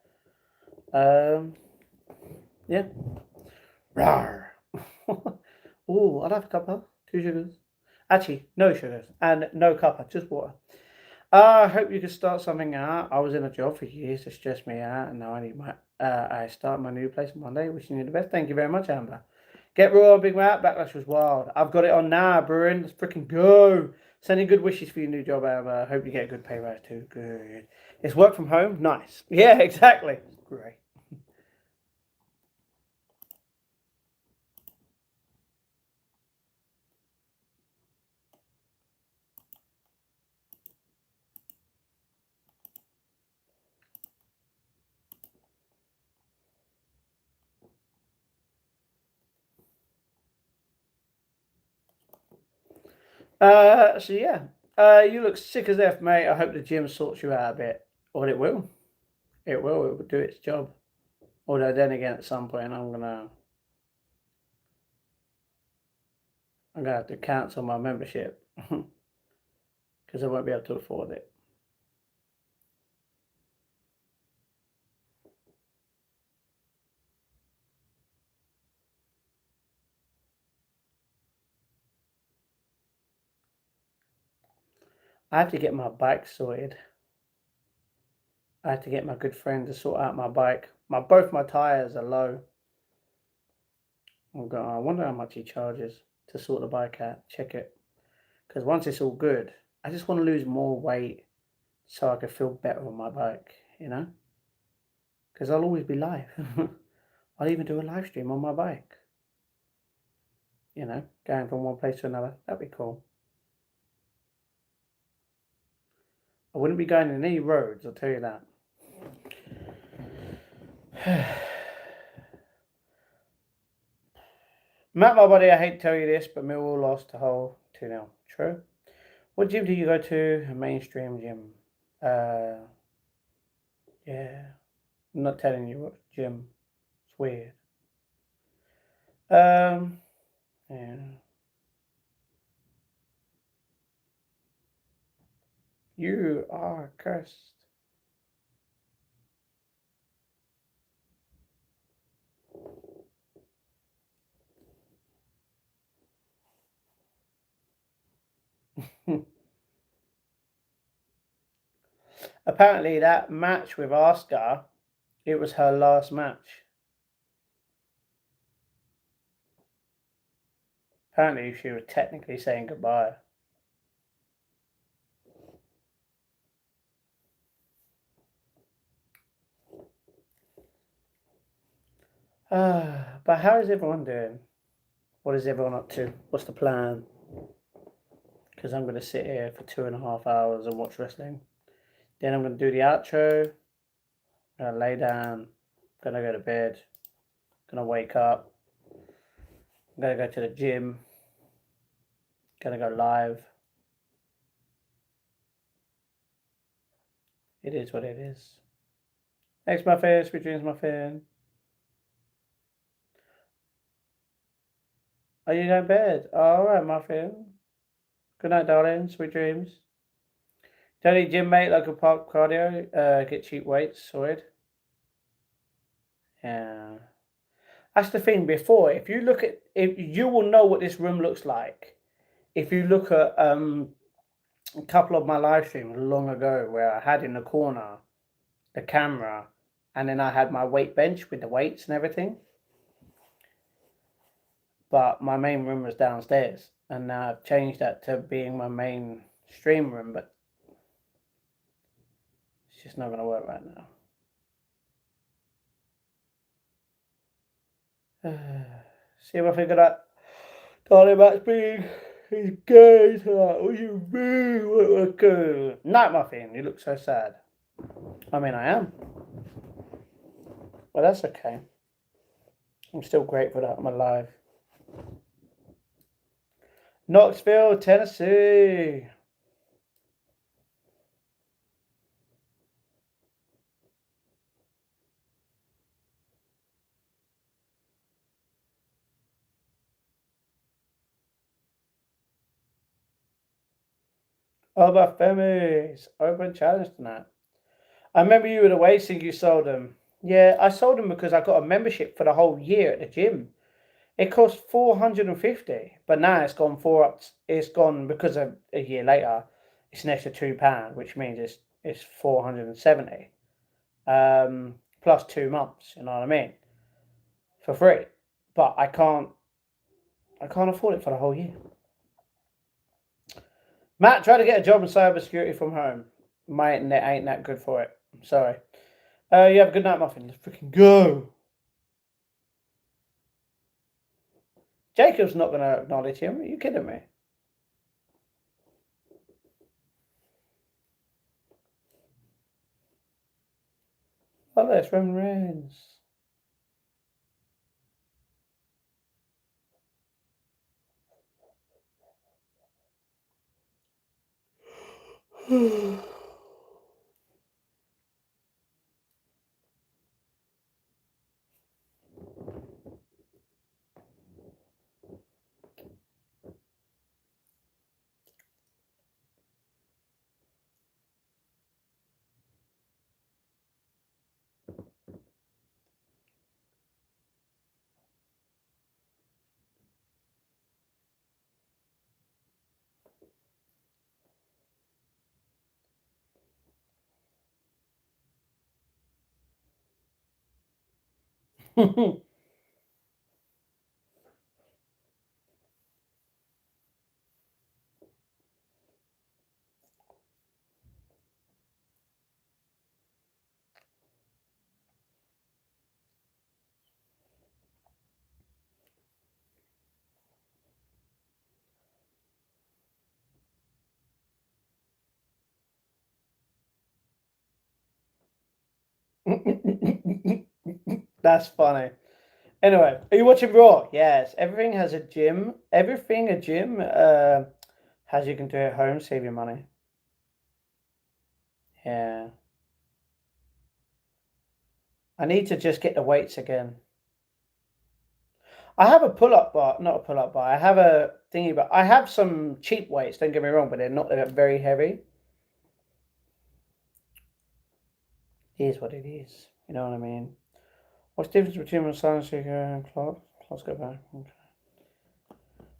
Yeah. Rawr. Oh, I'll have a cuppa. 2 sugars. Actually, no sugars. And no cuppa, just water. I hope you can start something out. I was in a job for years to stress me out, and now I start my new place on Monday. Wishing you the best. Thank you very much, Amber. Get raw, Big Matt. Backlash was wild. I've got it on now, Bruin. Let's freaking go. Sending good wishes for your new job, Amber. Hope you get a good pay rise too. Good. It's work from home. Nice. Yeah, exactly. Great. So yeah. You look sick as F, mate. I hope the gym sorts you out a bit. Well, it will. It will. It will do its job. Although then again, at some point, I'm gonna have to cancel my membership because I won't be able to afford it. I have to get my bike sorted. I have to get my good friend to sort out my bike. Both my tires are low. I wonder how much he charges to sort the bike out. Check it. Because once it's all good, I just want to lose more weight so I can feel better on my bike, you know? Because I'll always be live. I'll even do a live stream on my bike, you know, going from one place to another. That'd be cool. I wouldn't be going in any roads, I'll tell you that. Matt, my buddy, I hate to tell you this, but Millwall lost the whole 2-0. True. What gym do you go to? A mainstream gym. Yeah. I'm not telling you what gym. It's weird. Yeah. You are cursed. Apparently, that match with Oscar, it was her last match. Apparently, she was technically saying goodbye. But how is everyone doing? What is everyone up to? What's the plan? Because I'm going to sit here for 2.5 hours and watch wrestling. Then I'm going to do the outro. I'm going to lay down. Going to go to bed. Going to wake up. I'm going to go to the gym. Going to go live. It is what it is. Thanks, Muffin. Sweet dreams, Muffin. Are you going to bed? All right, Muffin. Good night, darling. Sweet dreams. Don't eat gym, mate. Local park cardio. Get cheap weights. Sorted. Yeah. That's the thing. Before, if you will know what this room looks like. If you look at a couple of my live streams long ago, where I had in the corner the camera, and then I had my weight bench with the weights and everything. But my main room was downstairs, and now I've changed that to being my main stream room. But it's just not going to work right now. See if I figure that. Darling Max being he's gay tonight. What do you mean? What good? Night Muffin, you look so sad. I mean, I am. But that's okay. I'm still grateful that I'm alive. Knoxville, Tennessee. Over Femi's open challenge tonight. I remember you were the wasting you sold them. Yeah, I sold them because I got a membership for the whole year at the gym. It cost 450, but now it's gone because of a year later. It's an extra £2, which means it's 470. Plus 2 months. You know what I mean? For free, but I can't afford it for the whole year. Matt, try to get a job in cybersecurity from home. My internet ain't that good for it. I'm sorry. You have a good night, Muffin. Let's freaking go. Jacob's not going to acknowledge him. Are you kidding me? Oh, there's Roman Reigns. That's funny. Anyway, are you watching Raw? Yes. Everything has a gym. Everything a gym has you can do at home, save your money. Yeah. I need to just get the weights again. I have a pull-up bar, not a pull-up bar. I have a thingy, but I have some cheap weights. Don't get me wrong, but they're very heavy. It is what it is. You know what I mean? What's the difference between a silent seeker and clock? Let's go back.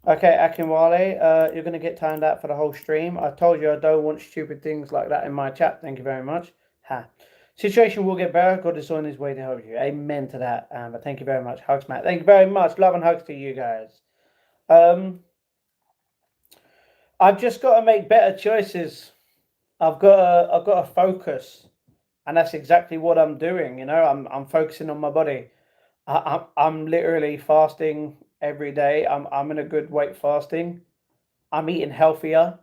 Okay, Akinwale, you're going to get timed out for the whole stream. I told you I don't want stupid things like that in my chat. Thank you very much. Ha. Situation will get better. God is on his way to help you. Amen to that. But thank you very much. Hugs, Matt. Thank you very much. Love and hugs to you guys. I've just got to make better choices. I've got to focus, and that's exactly what I'm doing. You know, I'm focusing on my body. I'm literally fasting every day. I'm in a good weight fasting. I'm eating healthier.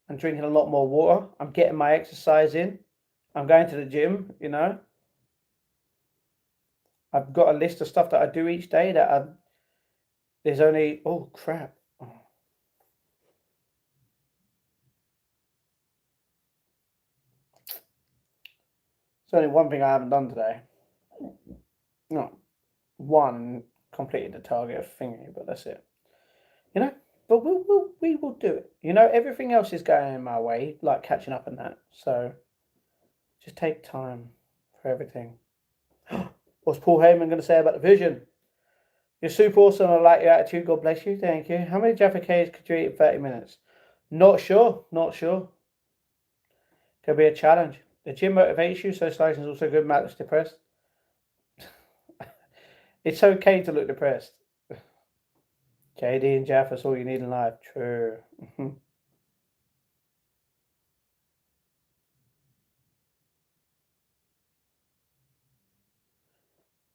I'm drinking a lot more water. I'm getting my exercise in. I'm going to the gym. You know, I've got a list of stuff that I do each day. There's only crap. There's only one thing I haven't done today. No, one completed the target thingy, but that's it. You know, but we will do it. You know, everything else is going in my way, like catching up and that. So just take time for everything. What's Paul Heyman going to say about the vision? You're super awesome. I like your attitude. God bless you. Thank you. How many Jaffa Cakes could you eat in 30 minutes? Not sure. Not sure. Could be a challenge. The gym motivates you. Socializing is also good. Matt looks depressed. It's okay to look depressed. JD and Jaffa, that's all you need in life. True. You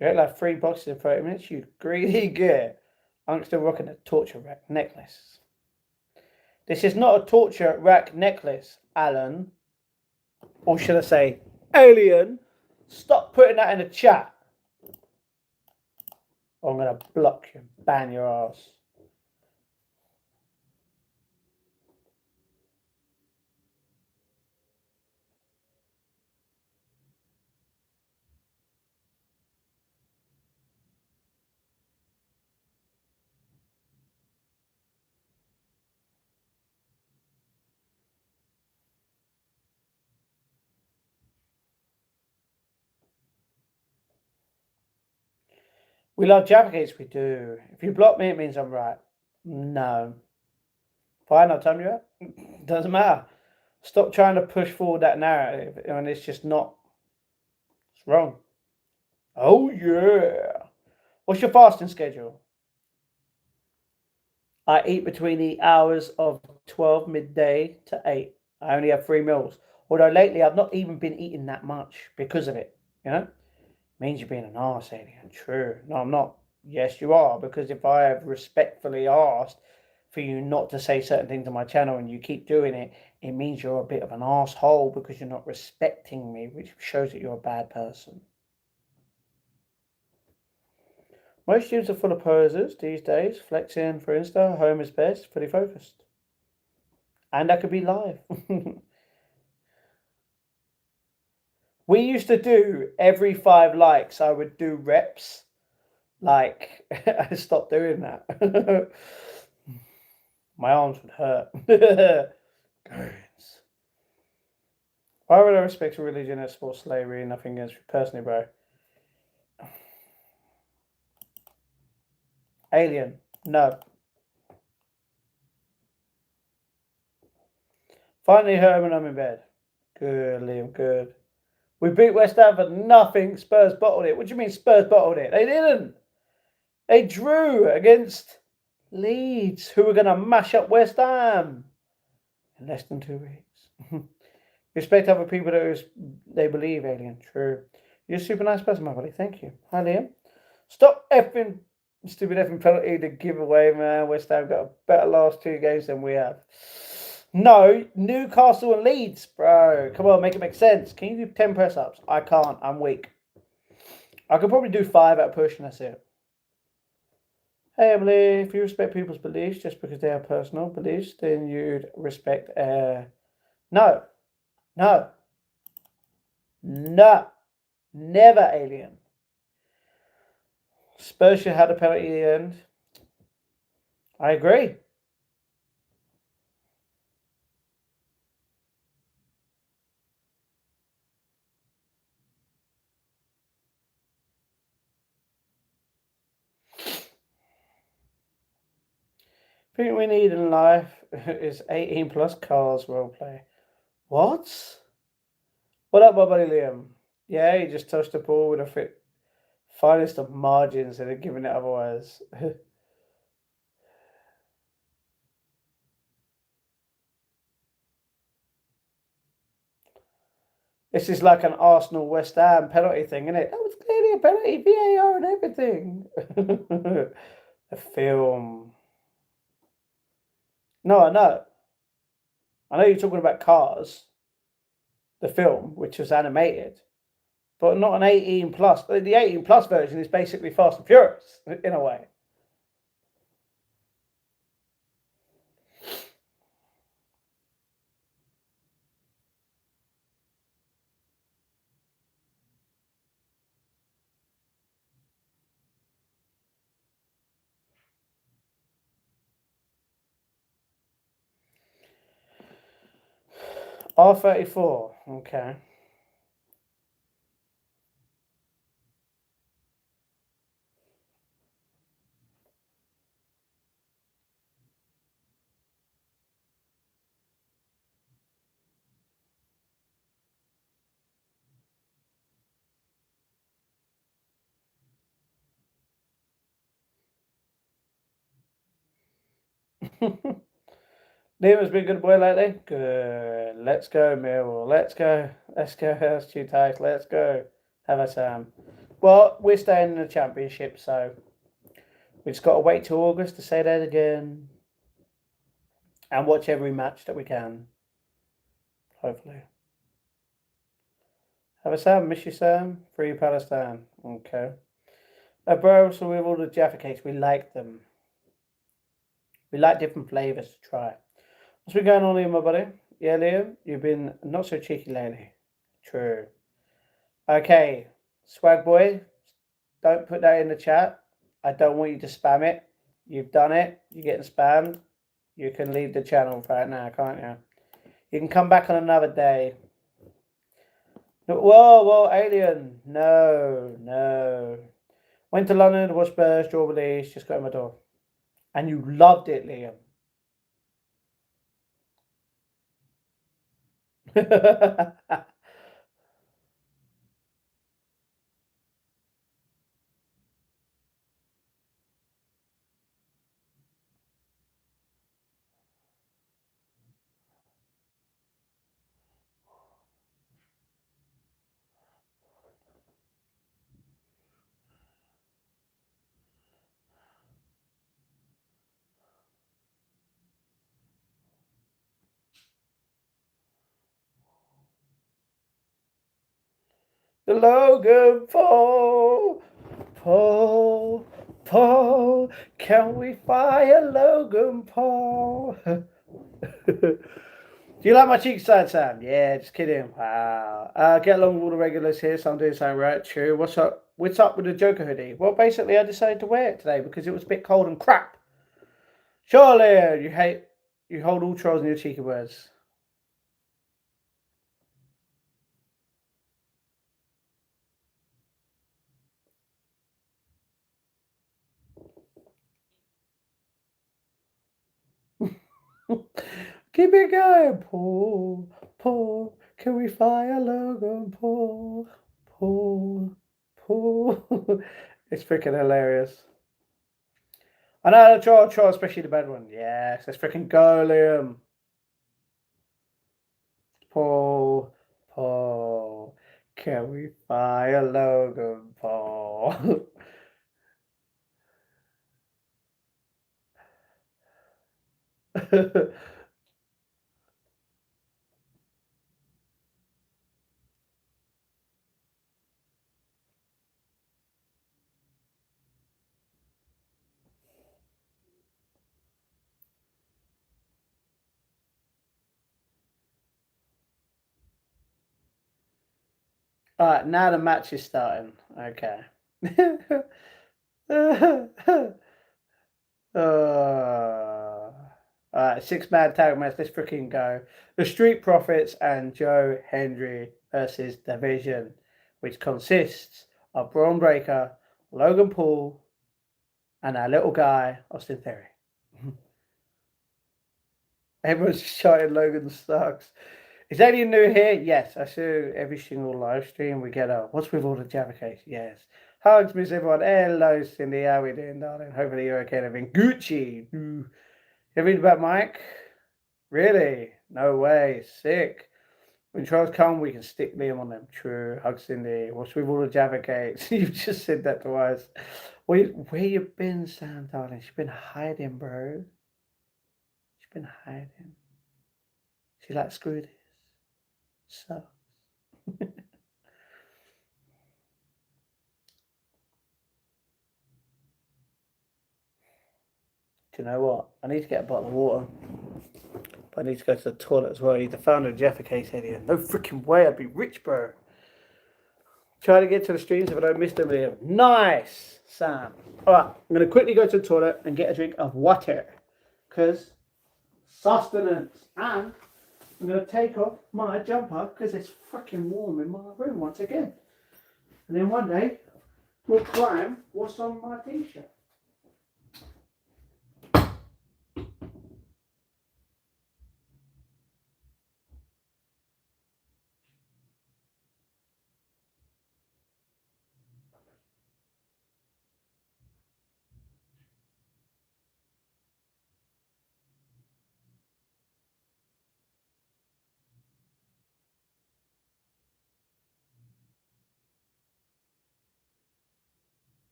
ate like 3 boxes in 30 minutes, you greedy git. I'm still rocking a torture rack necklace. This is not a torture rack necklace, Alan. Or should I say, alien? Stop putting that in the chat. Or I'm going to block you and ban your ass. We love Jaffa Cakes, we do. If you block me, it means I'm right. No. Fine, I'll tell you that. Doesn't matter. Stop trying to push forward that narrative, and it's just not. It's wrong. Oh, yeah. What's your fasting schedule? I eat between the hours of 12 midday to 8. I only have 3 meals. Although lately I've not even been eating that much because of it. You know? Means you're being an arse, alien. True. No, I'm not. Yes, you are. Because if I have respectfully asked for you not to say certain things on my channel and you keep doing it, it means you're a bit of an asshole because you're not respecting me, which shows that you're a bad person. Most students are full of posers these days. Flexing for Insta, home is best, fully focused. And that could be live. We used to do every 5 likes, I would do reps. Like, I stopped doing that. My arms would hurt. Why would I respect a religion that supports slavery? Nothing against you personally, bro. Alien, no. Finally home and I'm in bed. Good, Liam, good. We beat West Ham for nothing. Spurs bottled it. What do you mean Spurs bottled it? They didn't. They drew against Leeds, who were going to mash up West Ham in less than 2 weeks. Respect other people that they believe, alien. True. You're a super nice person, my buddy. Thank you. Hi, Liam. Stop effing stupid effing penalty to give away, man. West Ham got a better last 2 games than we have. No, Newcastle and Leeds, bro. Come on, make it make sense. Can you do 10 press ups? I can't. I'm weak. I could probably do 5 at a push and that's it. Hey Emily, if you respect people's beliefs just because they are personal beliefs, then you'd respect. No, no, no, never alien. Spurs should have had a penalty at the end. I agree. I think we need in life is 18 plus cars roleplay. What? What up, my buddy Liam? Yeah, he just touched the ball with a finest of margins and had given it otherwise. This is like an Arsenal West Ham penalty thing, isn't it? That was clearly a penalty, VAR and everything. The film. No, I know. I know you're talking about Cars, the film, which was animated, but not an 18 plus. The 18 plus version is basically Fast and Furious in a way. R34. Okay. Liam has been a good boy lately. Good. Let's go, Millwall. Let's go. Let's go. That's too tight. Let's go. Have a Sam. Well, we're staying in the championship, so we just got to wait till August to say that again and watch every match that we can. Hopefully. Have a Sam. Miss you, Sam. Free Palestine. Okay. Bro, so with all the Jaffa cakes, we like them. We like different flavours to try. What's been going on here, my buddy? Yeah, Liam, you've been not so cheeky lately. True. Okay, swag boy, don't put that in the chat. I don't want you to spam it. You've done it. You're getting spammed. You can leave the channel right now, can't you? You can come back on another day. Whoa, whoa, alien. No, no. Went to London to watch Spurs, draw release, just got in my door. And you loved it, Liam. The Logan Paul, Paul, can we fire Logan Paul? Do you like my cheek side, Sam? Yeah, just kidding. Wow. Get along with all the regulars here, so I'm doing something right. True. What's up? What's up with the Joker hoodie? Well, basically, I decided to wear it today because it was a bit cold and crap. Surely, you hold all trolls in your cheeky words. Keep it going, Paul. Paul, can we fire Logan? Paul, Paul, Paul. It's freaking hilarious. I know the troll, especially the bad one. Yes, let's freaking go, Liam. Paul, Paul, can we fire Logan? Paul. Alright, now the match is starting. Okay. Alright, six-man tag match. Let's freaking go. The Street Profits and Joe Hendry versus Division, which consists of Braun Breaker, Logan Paul, and our little guy, Austin Theory. Everyone's shouting Logan sucks. Is anyone new here? Yes, I see every single live stream. We get what's with all the Jaffa case? Yes. Hugs, miss everyone. Hello, Cindy. How we doing, darling? Hopefully you're okay. Everything Gucci. You read about Mike? Really? No way. Sick. When trials come, we can stick Liam on them. True. Hugs, Cindy. What's with all the Jaffa case? You've just said that twice. Where you been, Sam, darling? She's been hiding, bro. She's been hiding. She's like, screw this. So. Do you know what? I need to get a bottle of water. But I need to go to the toilet as well. He's the founder of Jaffa Case here. No freaking way I'd be rich, bro. Try to get to the streams if I don't miss them here. Nice, Sam. Alright, I'm going to quickly go to the toilet and get a drink of water. Because sustenance. And I'm going to take off my jumper because it's freaking warm in my room once again. And then one day, we'll climb what's on my t-shirt.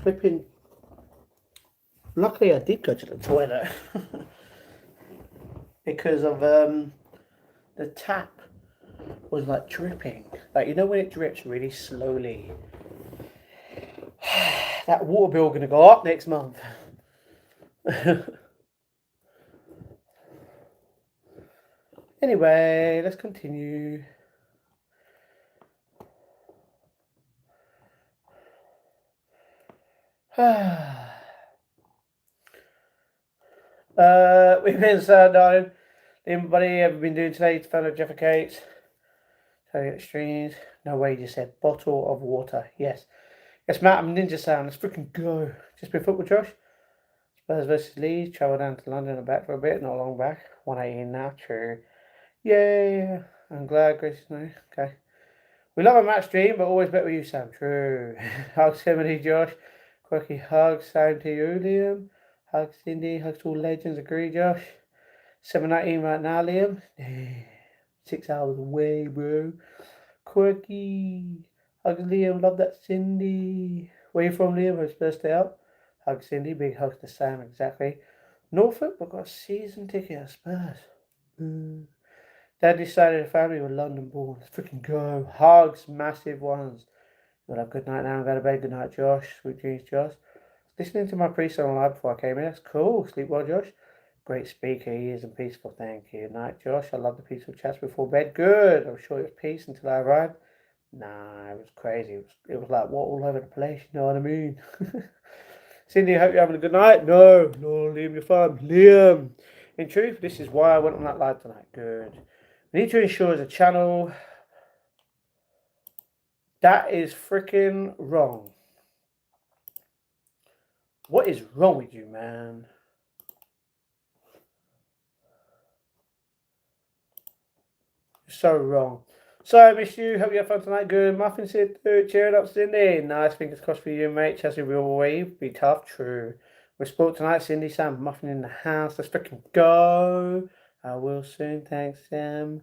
Flipping. Luckily, I did go to the toilet because of the tap was like dripping. Like, you know when it drips really slowly. That water bill gonna go up next month. Anyway, let's continue. We've been so darling. Anybody ever been doing today to fellow Jaffa cakes? Extremes. No way, you just said bottle of water. Yes. Yes, Matt, I'm Ninja Sound. Let's freaking go. Just been football, Josh. Spurs versus Leeds. Travel down to London and back for a bit. Not long back. 118 now. True. Yay. I'm glad Grace is nice. Okay. We love a match stream, but always better with you, Sam. True. Hugs, Timothy, Josh. Quirky hugs. Sam to you, Liam. Hugs, Cindy. Hugs to all legends. Agree, Josh. 7:19 right now, Liam. 6 hours away, bro. Quirky. Hugs, Liam. Love that, Cindy. Where you from, Liam? His first day up. Hugs, Cindy. Big hugs to Sam, exactly. Norfolk, but got a season ticket at Spurs. Dad decided the family were London born. Let's freaking go. Hugs, massive ones. You'll have a good night now and go to bed. Good night, Josh. Sweet dreams, Josh. Listening to my priest on live before I came in. That's cool. Sleep well, Josh. Great speaker he is and peaceful. Thank you. Night, Josh. I love the peaceful chats before bed. Good. I'm sure it was peace until I arrived. Nah, it was crazy. It was like what all over the place. You know what I mean? Cindy, I hope you're having a good night. No, Liam, you're fine. Liam. In truth, this is why I went on that live tonight. Good. We need to ensure as a channel that is freaking wrong. What is wrong with you, man? You're so wrong. So I miss you. Hope you have fun tonight. Good. Muffin said, cheering up, Cindy. Nice. Fingers crossed for you, mate. Chelsea will wave. Be tough. True. We're sport tonight, Cindy. Sam, Muffin in the house. Let's freaking go. I will soon. Thanks, Sam.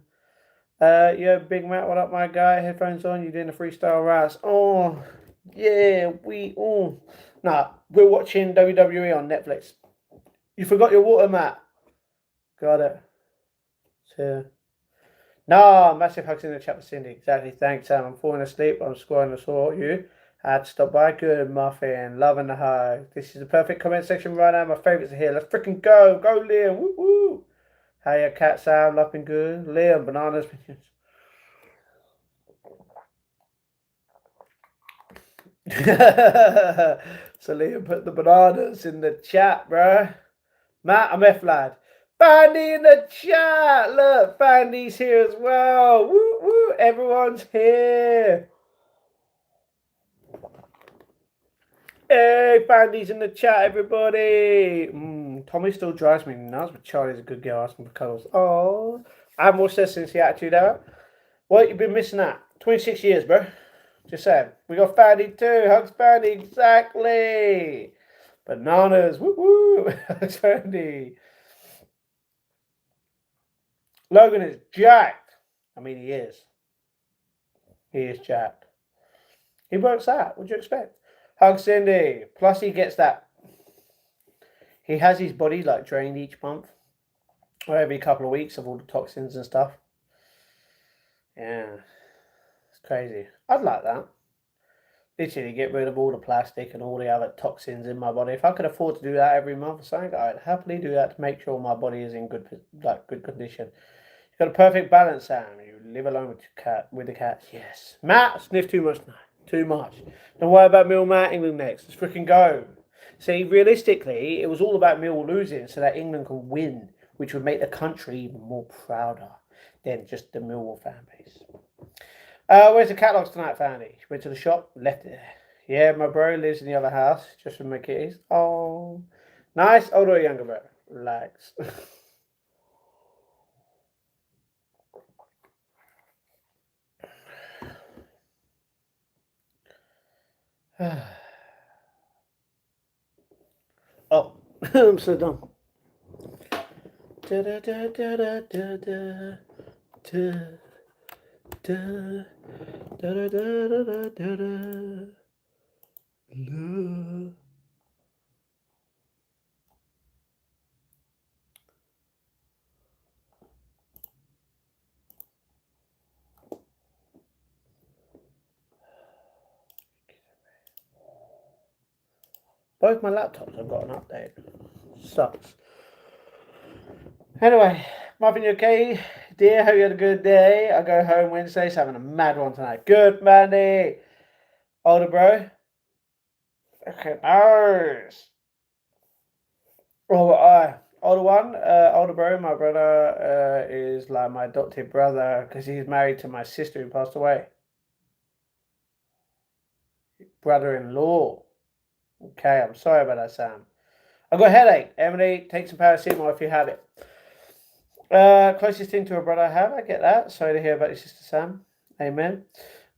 Yeah, Big Matt, what up, my guy? Headphones on, you doing the freestyle raps? Oh, yeah, Nah, we're watching WWE on Netflix. You forgot your water, Matt. Got it. So, nah, massive hugs in the chat with Cindy. Exactly, thanks, Sam. I'm falling asleep. I'm scoring to saw you. Had to stop by. Good, Muffin. Loving the hug. This is the perfect comment section right now. My favourites are here. Let's freaking go. Go, Liam. Woo woo. How your cat, Sam? Loving good. Liam, bananas. So Liam put the bananas in the chat, bro. Matt, I'm F lad. Fanny in the chat. Look, Fanny's here as well. Woo woo, everyone's here. Hey, Fanny's in the chat, everybody. Tommy still drives me nuts, but Charlie's a good girl asking for cuddles. Oh, I have more sense since the attitude era. What you been missing out? 26 years, bro. Just saying. We got Fanny too. Hugs Fanny. Exactly. Bananas. Woo woo. Hugs Fanny. Logan is jacked. I mean, he is. He is jacked. He works out. What do you expect? Hugs Cindy. Plus, he gets that. He has his body like drained each month or every couple of weeks of all the toxins and stuff. Yeah. It's crazy. I'd like that. Literally get rid of all the plastic and all the other toxins in my body. If I could afford to do that every month or something, I'd happily do that to make sure my body is in good condition. You've got a perfect balance, Sam. You live alone with the cats. Yes. Matt, sniff too much. No, too much. Don't worry about Mill Matt. England next. Let's freaking go. See, realistically, it was all about Mill losing so that England could win, which would make the country even more prouder than just the Millwall fan base. Where's the catalogs tonight, Fanny? She went to the shop, left it there. Yeah, my bro lives in the other house, just with my kitties. Oh, nice. Older or younger, bro? Relax. Oh, I'm so dumb. Da, da, da, da, da, da, da, da, da, da, da, da, da, da. Love. Both my laptops have got an update. Sucks. Anyway, Marvin, you okay? Dear, hope you had a good day. I go home Wednesday, so having a mad one tonight. Good, Mandy. Older bro. Okay, nice. Oh, older one, older bro. My brother is like my adopted brother because he's married to my sister who passed away. Brother-in-law. Okay, I'm sorry about that, Sam. I've got a headache. Emily, take some paracetamol if you have it. Closest thing to a brother I have, I get that. Sorry to hear about your sister Sam. Amen.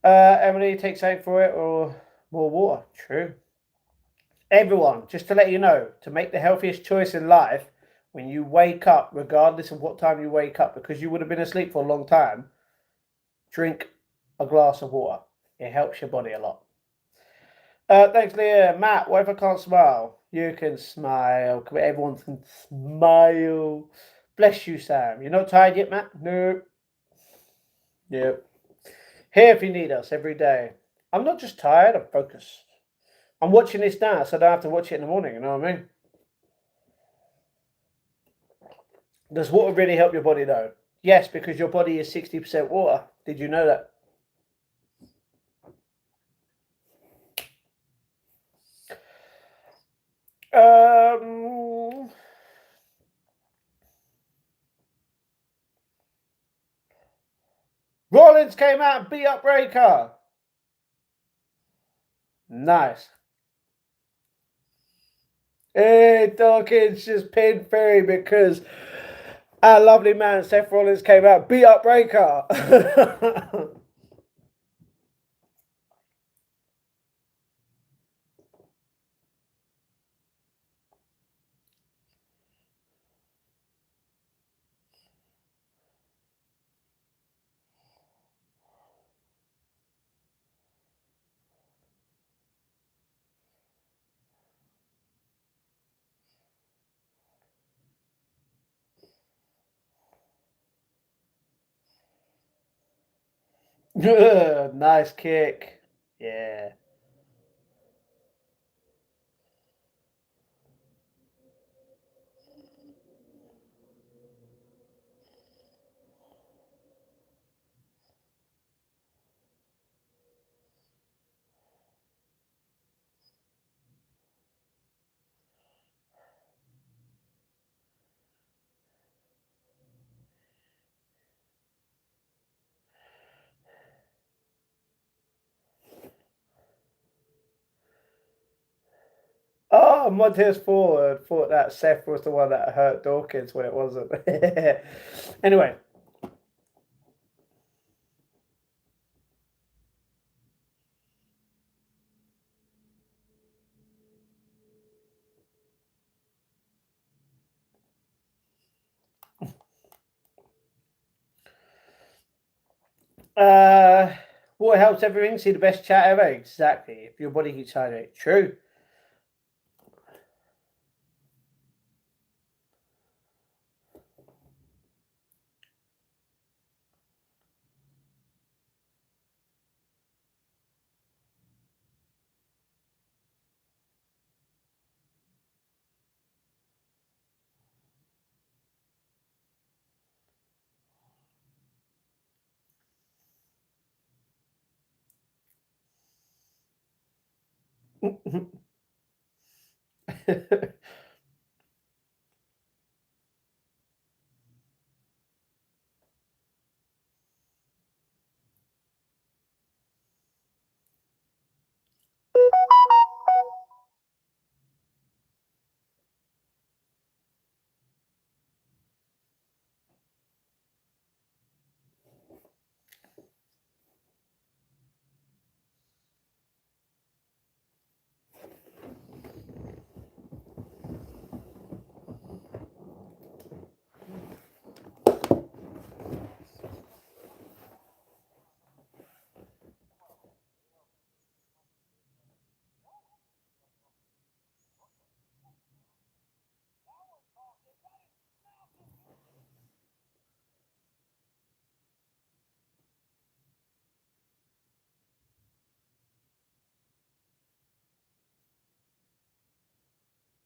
Emily, take something for it or more water. True. Everyone, just to let you know, to make the healthiest choice in life, when you wake up, regardless of what time you wake up, because you would have been asleep for a long time, drink a glass of water. It helps your body a lot. Thanks, Leah. Matt, what if I can't smile? You can smile. Everyone can smile. Bless you, Sam. You're not tired yet, Matt? No. Yep. Here if you need us every day. I'm not just tired, I'm focused. I'm watching this now, so I don't have to watch it in the morning, you know what I mean? Does water really help your body though? Yes, because your body is 60% water. Did you know that? Um, Rollins came out and beat up Breaker. Nice. Hey, Dawkins just pinned Fury because our lovely man Seth Rollins came out, beat up Breaker. Nice kick. Yeah. Oh, Montez Ford thought that Seth was the one that hurt Dawkins when it wasn't. Anyway. What helps everything? See the best chat ever? Exactly. If your body keeps hydrated. True.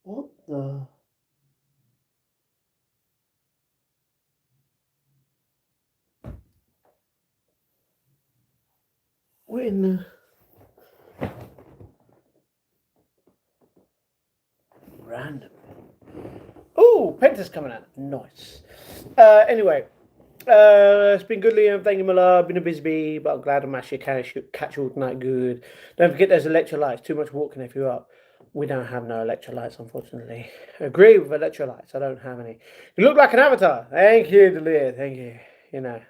What the? What in the? Random. Oh, Penta's coming out. Nice. Anyway, it's been good, Liam. Thank you, my love. Been a busy bee, but I'm glad I managed to catch all tonight. Good. Don't forget there's electrolytes. Too much water can if you up. We don't have no electrolytes, unfortunately. Agree with electrolytes. I don't have any. You look like an avatar. Thank you, Delia. Thank you. You know.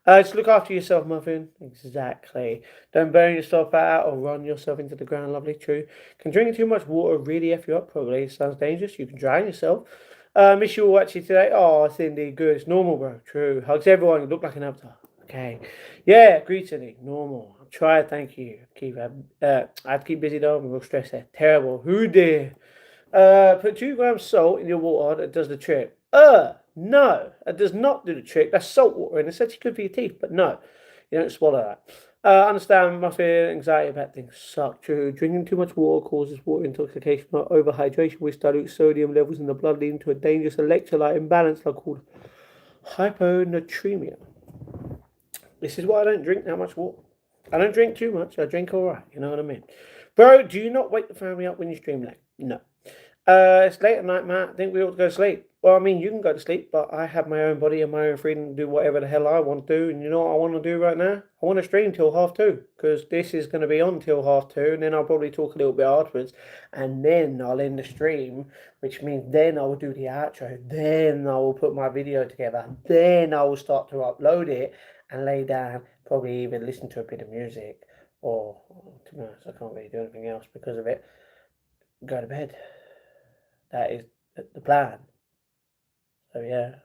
Just look after yourself, Muffin. Exactly. Don't burn yourself out or run yourself into the ground. Lovely. True. Can drinking too much water really F you up? Probably. Sounds dangerous. You can drown yourself. Miss you all actually today. Oh, Cindy. Good. It's normal, bro. True. Hugs everyone. You look like an avatar. Okay. Yeah. Agree, Cindy. Normal. I'll try. Thank you. I have to keep busy though. I'm real stressed there. Terrible. Who dare? Put 2 grams salt in your water. That does the trick. No, it does not do the trick. That's salt water, and it's actually good for your teeth. But no, you don't swallow that. Understand, Muffin. Anxiety about things suck. True. Drinking too much water causes water intoxication or overhydration, which dilutes sodium levels in the blood, leading to a dangerous electrolyte imbalance called hyponatremia. This is why I don't drink that much water. I don't drink too much. I drink all right. You know what I mean, bro? Do you not wake the family up when you stream late? No. It's late at night, Matt. I think we ought to go to sleep. Well, I mean, you can go to sleep, but I have my own body and my own freedom to do whatever the hell I want to do. And you know what I want to do right now? I want to stream till 2:30, because this is going to be on till 2:30, and then I'll probably talk a little bit afterwards, and then I'll end the stream, which means then I will do the outro, then I will put my video together, then I will start to upload it and lay down, probably even listen to a bit of music, or, to be honest, I can't really do anything else because of it. Go to bed. That is the plan. So yeah.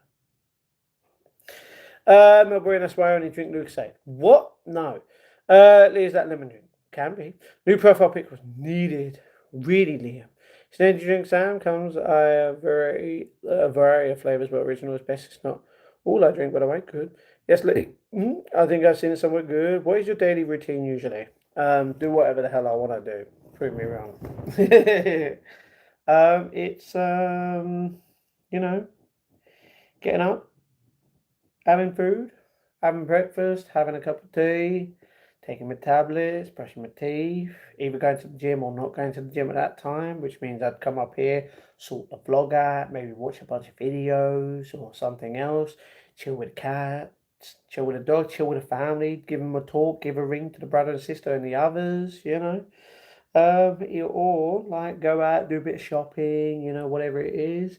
My brain, that's why I only drink Lucasade. What? No. Leaves that lemon drink. Can be. New profile pic was needed. Really, Liam. His energy drink, Sam, comes a variety of flavours, but original is best. It's not all I drink, but I like good. Yes, Lee. I think I've seen it somewhere good. What is your daily routine usually? Do whatever the hell I want to do. Prove me wrong. It's you know, getting up, having food, having breakfast, having a cup of tea, taking my tablets, brushing my teeth, either going to the gym or not going to the gym at that time, which means I'd come up here, sort the vlog out, maybe watch a bunch of videos or something else, chill with the cat, chill with the dog, chill with the family, give them a talk, give a ring to the brother and sister and the others, you know. Or like go out, do a bit of shopping, you know, whatever it is.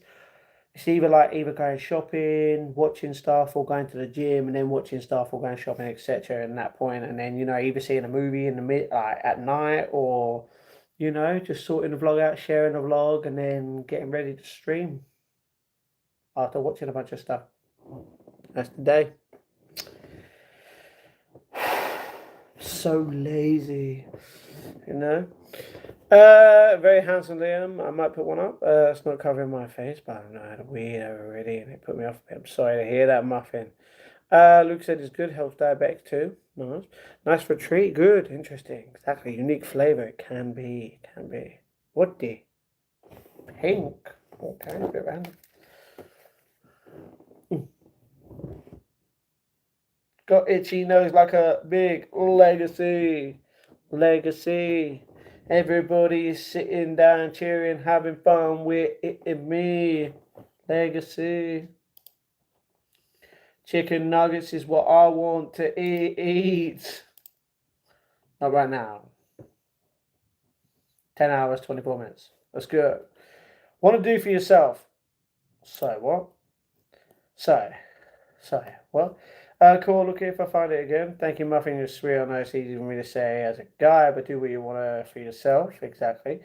It's either going shopping, watching stuff, or going to the gym, and then watching stuff, or going shopping, etc. And that point, and then either seeing a movie in the at night, or just sorting the vlog out, sharing the vlog, and then getting ready to stream after watching a bunch of stuff. That's the day. So lazy, you know. Very handsome Liam. I might put one up. It's not covering my face, but I don't know how to weed already, and it put me off a bit. I'm sorry to hear that, Muffin. Luke said it's good, helps diabetics too. Nice. Nice for a treat. Good. Interesting. Exactly. Unique flavor. It can be. Can be. What the? Pink. Okay, a bit random. Got itchy nose like a big legacy. Legacy. Everybody is sitting down, cheering, having fun with it and me. Legacy. Chicken nuggets is what I want to eat. Not right now. 10 hours, 24 minutes. That's good. Want to do for yourself. So what? So what? Cool, look if I find it again. Thank you, Muffin. You're sweet. I know it's easy for me to say as a guy, but do what you want to for yourself. Exactly.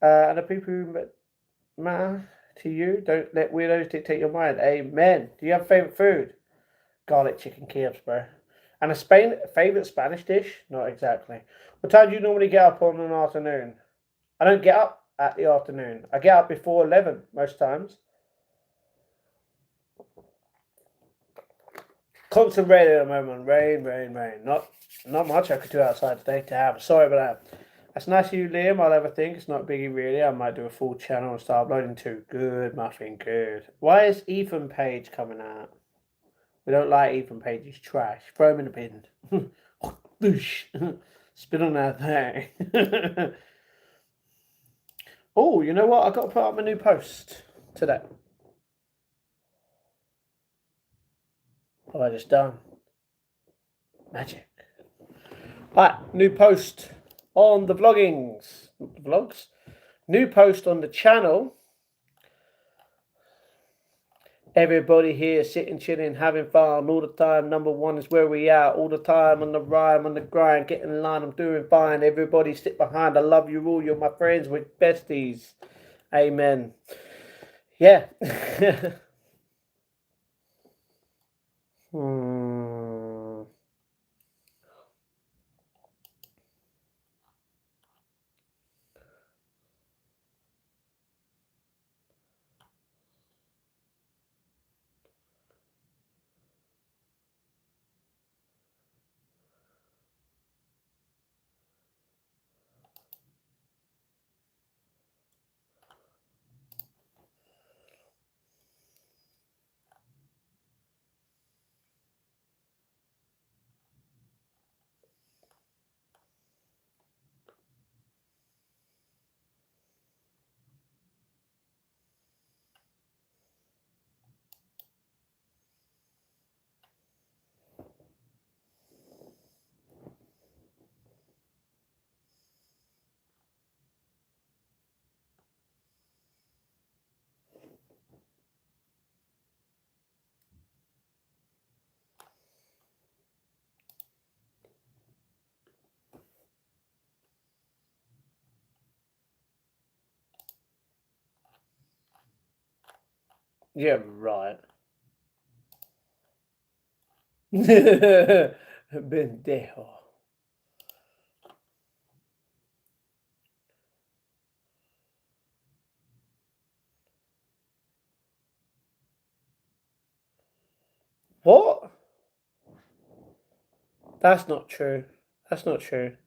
And the people who matter to you, don't let weirdos dictate your mind. Amen. Do you have a favorite food? Garlic chicken Kievs, bro. And a favorite Spanish dish? Not exactly. What time do you normally get up on an afternoon? I don't get up at the afternoon. I get up before 11 most times. Constant rain at the moment. Rain. Not much I could do outside today. Damn, sorry about That's nice of you, Liam. I'll have a think. It's not biggie, really. I might do a full channel and start uploading too. Good, Muffin, good. Why is Ethan Page coming out? We don't like Ethan Page. He's trash. Throw him in the bin. Spit on that thing. Oh, you know what? I've got to put up my new post today. What have I just done? Magic. Right, new post on the vloggings. Vlogs? New post on the channel. Everybody here sitting, chilling, having fun all the time. Number one is where we are. All the time on the rhyme, on the grind, getting in line. I'm doing fine. Everybody sit behind. I love you all. You're my friends. We're besties. Amen. Yeah. Yeah, right. Bendejo. What? That's not true. That's not true.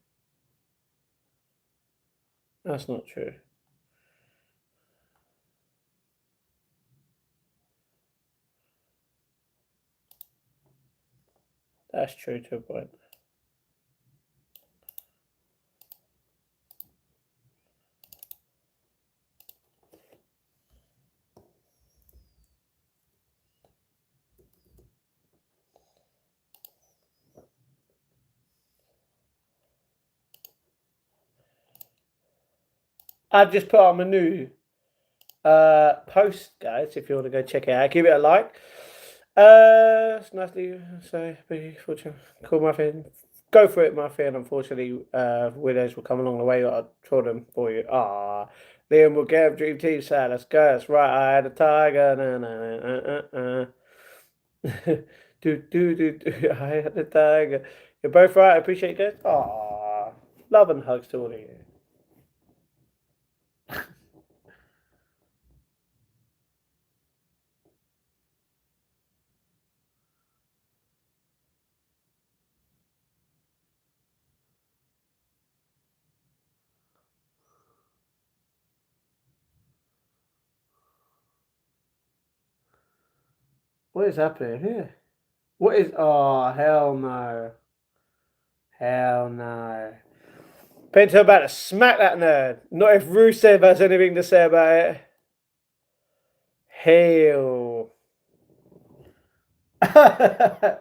That's not true. That's true to a point. I've just put on my new post, guys. If you want to go check it out, give it a like. It's nicely so cool, Muffin. Go for it, Muffin. Unfortunately, widows will come along the way. I told them for you. Ah, Liam will get Dream Team sad. Let's go. That's right. I had a tiger. Do. I had a tiger. You're both right. I appreciate it, guys. Ah, love and hugs to all of you. What is happening here? What is? Oh, hell no. Hell no. Penta about to smack that nerd. Not if Rusev has anything to say about it. Hell. uh,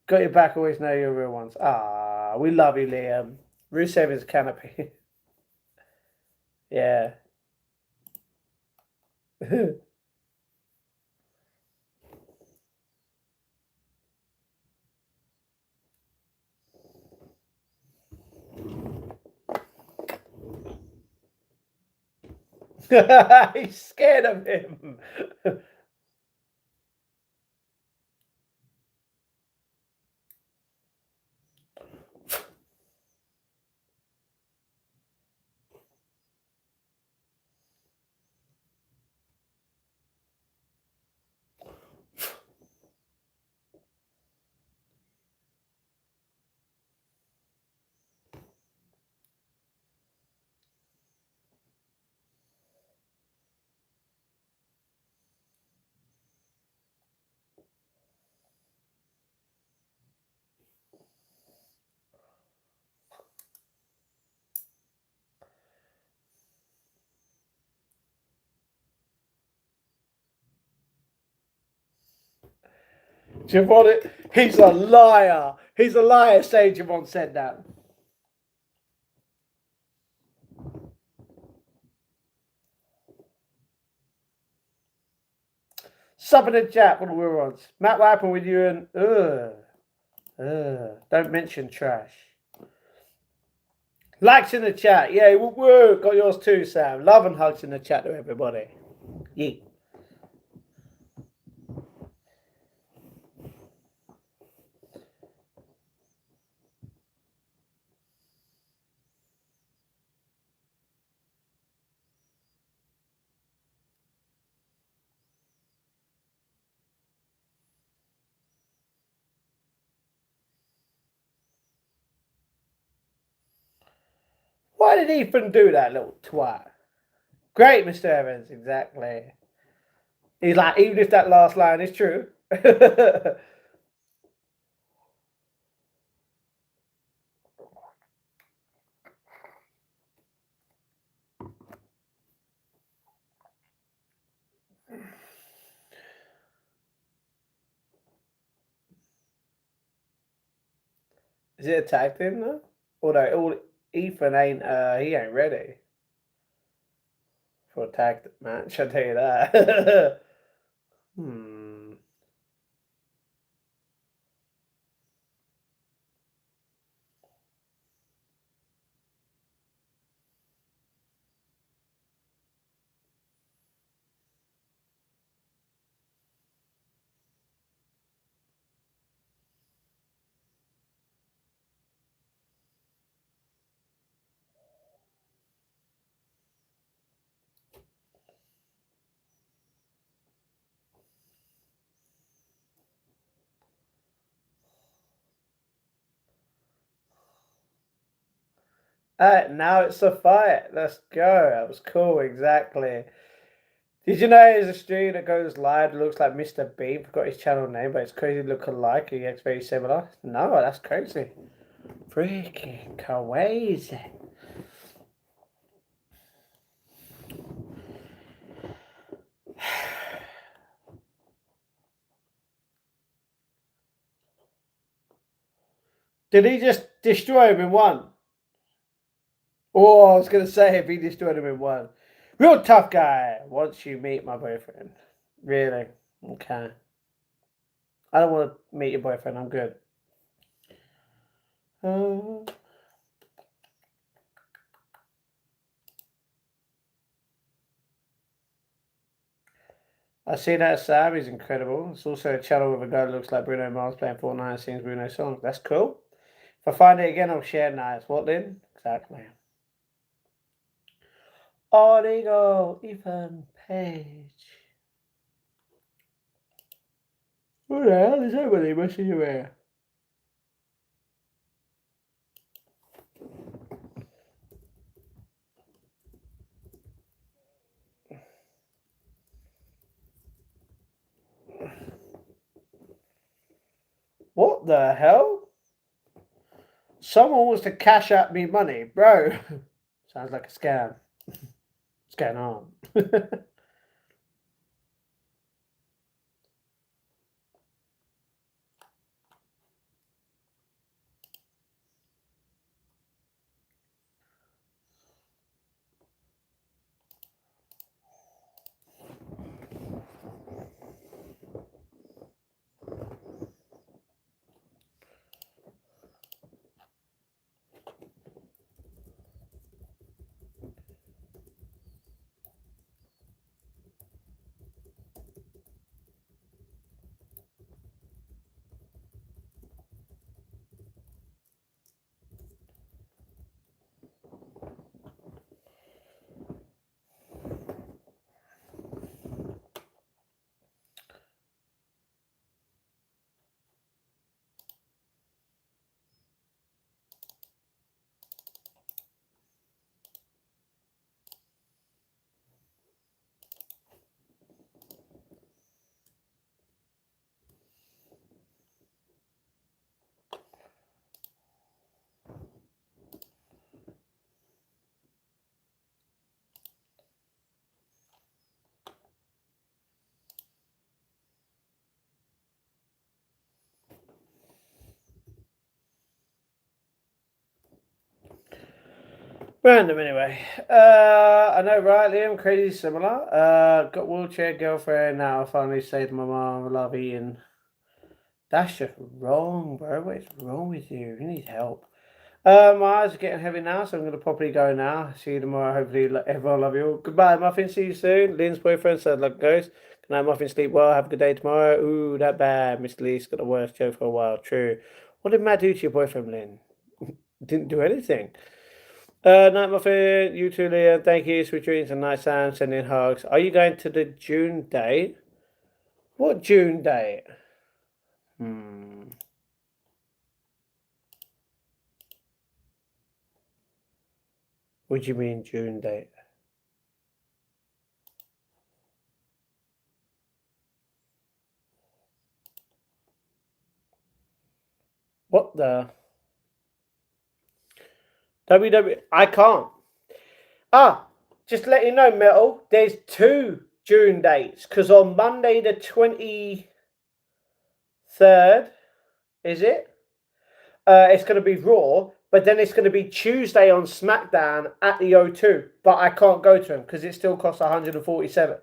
got your back, always know your real ones. Ah, we love you, Liam. Rusev is canopy. Yeah. He's scared of him. Javon, he's a liar. He's a liar, saying Javon said that. Sub in the chat for the Wilrods. Matt, what happened with you and don't mention trash. Likes in the chat. Yeah, woo. Got yours too, Sam. Love and hugs in the chat to everybody. Yeet. Why did Ethan do that, little twat? Great, Mr. Evans. Exactly. He's like, even if that last line is true. Is it a tag team though? Although Ethan ain't he ain't ready for a tag match, I'll tell you that. Now it's a fight. Let's go. That was cool, exactly. Did you know there's a stream that goes live that looks like Mr. Bean? Forgot his channel name, but it's crazy look alike. He acts very similar. No, that's crazy. Freaking crazy. Did he just destroy him in one? Oh, I was going to say if he destroyed him in one. Real tough guy. Once you meet my boyfriend. Really? Okay. I don't want to meet your boyfriend. I'm good. I see that Sam is incredible. It's also a channel with a guy that looks like Bruno Mars playing Fortnite and sings Bruno songs. That's cool. If I find it again, I'll share nice. What then? Exactly. Oh, there you go. Ethan Page. Who the hell is everybody messing you here? What the hell? Someone wants to cash out me money, bro. Sounds like a scam. What's going on? Random anyway. I know, right, Liam? Crazy similar. Got wheelchair girlfriend now. I finally saved my mom. I love eating. That's just wrong, bro. What is wrong with you? You need help. My eyes are getting heavy now, so I'm going to properly go now. See you tomorrow. Hopefully, everyone love you all. Goodbye, Muffin. See you soon. Lynn's boyfriend said, like, ghost. Good night, Muffin. Sleep well. Have a good day tomorrow. Ooh, that bad. Mr. Lee's got the worst joke for a while. True. What did Matt do to your boyfriend, Lynn? Didn't do anything. Night Muffin, you too, Leah. Thank you. Sweet dreams and night Sam. Sending hugs. Are you going to the June date? What June date? What do you mean June date? What the? WW. I can't. Just to let you know, Metal, there's 2 June dates. Because on Monday the 23rd, is it? It's going to be Raw. But then it's going to be Tuesday on SmackDown at the O2. But I can't go to them because it still costs £147.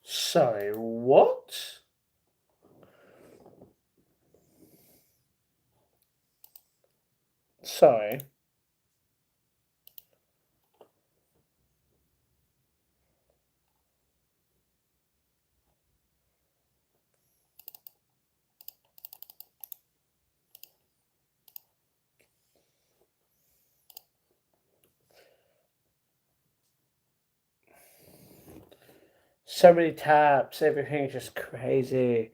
Sorry, what? Sorry. So many tabs, everything's just crazy.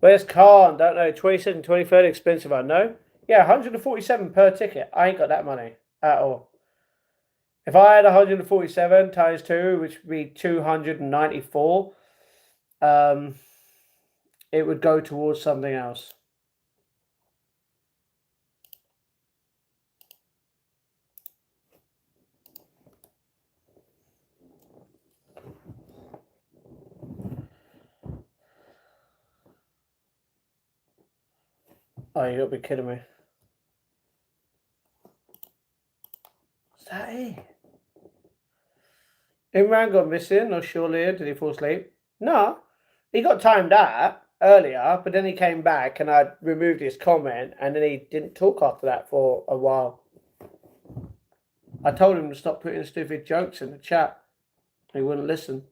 Where's Khan? Don't know. 22nd, 23rd, expensive, I know. Yeah, 147 per ticket. I ain't got that money at all. If I had 147 times 2, which would be 294, it would go towards something else. Oh, you gotta be kidding me. Is that it? Imran got missing, or surely did he fall asleep? No, he got timed out earlier, but then he came back and I removed his comment, and then he didn't talk after that for a while. I told him to stop putting stupid jokes in the chat. He wouldn't listen.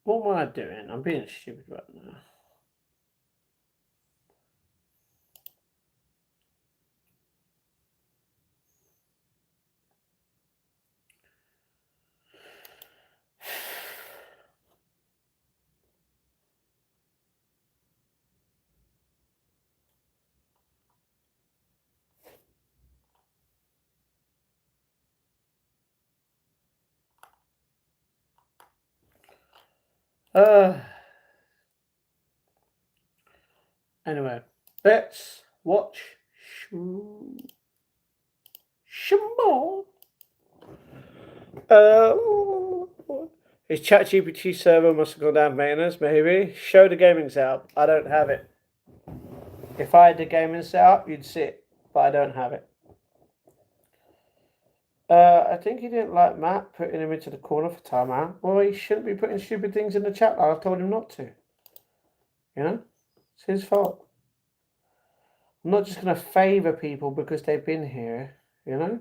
What am I doing? I'm being stupid right now. Anyway, let's watch Shimbo. His ChatGPT server must have gone down maintenance, maybe. Show the gaming setup. I don't have it. If I had the gaming setup, you'd see it, but I don't have it. I think he didn't like Matt putting him into the corner for timeout. Well, he shouldn't be putting stupid things in the chat like I've told him not to. You know? It's his fault. I'm not just going to favour people because they've been here, you know?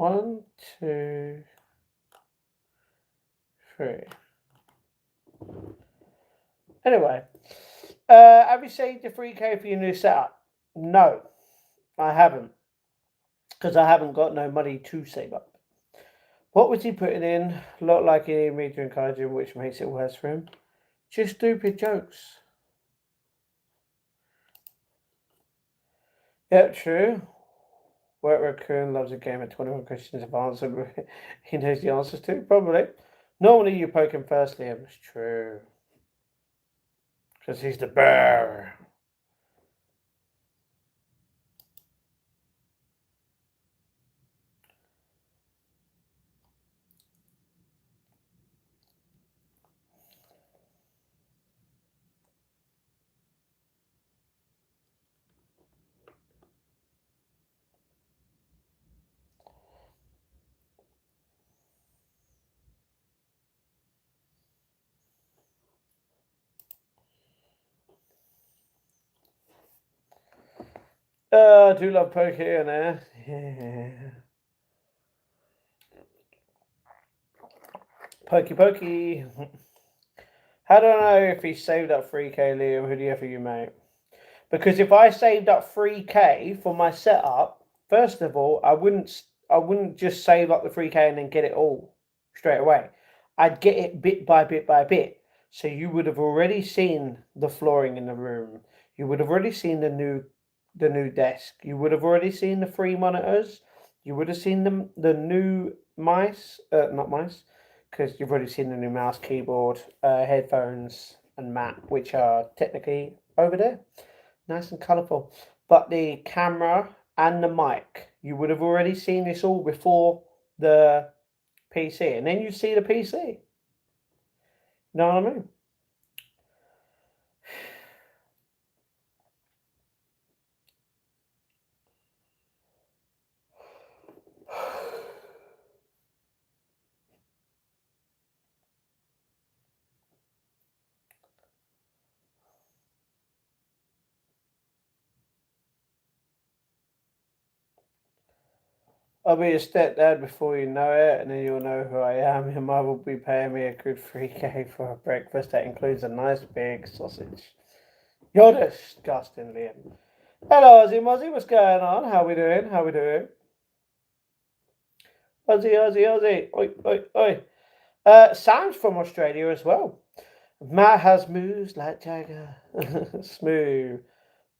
1, 2, 3. Anyway, have you saved the 3K for your new setup? No, I haven't, because I haven't got no money to save up. What was he putting in? Looked like he needed me to encourage him, which makes it worse for him. Just stupid jokes. Yep, true. Wet Raccoon loves a game of 21 questions of answer he knows the answers to, probably. Normally you poke him first, Liam. It's true. Because he's the bear. I do love poke here and there. Yeah. Pokey pokey. How do I know if he saved up 3K, Liam? Who do you have for you, mate? Because if I saved up 3K for my setup, first of all, I wouldn't just save up the 3K and then get it all straight away. I'd get it bit by bit by bit. So you would have already seen the flooring in the room. You would have already seen the new desk. You would have already seen the 3 monitors. You would have seen the new mice, not mice, because you've already seen the new mouse, keyboard, headphones, and mat, which are technically over there. Nice and colourful. But the camera and the mic, you would have already seen this all before the PC. And then you see the PC. You know what I mean? I'll be a stepdad before you know it, and then you'll know who I am. Your mother will be paying me a good 3K for a breakfast that includes a nice big sausage. You're disgusting, Liam. Hello, Ozzy Mozzie. What's going on? How we doing? How we doing? Ozzy, Ozzy, Ozzy. Oi, oi, oi. Sam's from Australia as well. Matt has moves like Jagger. Smooth.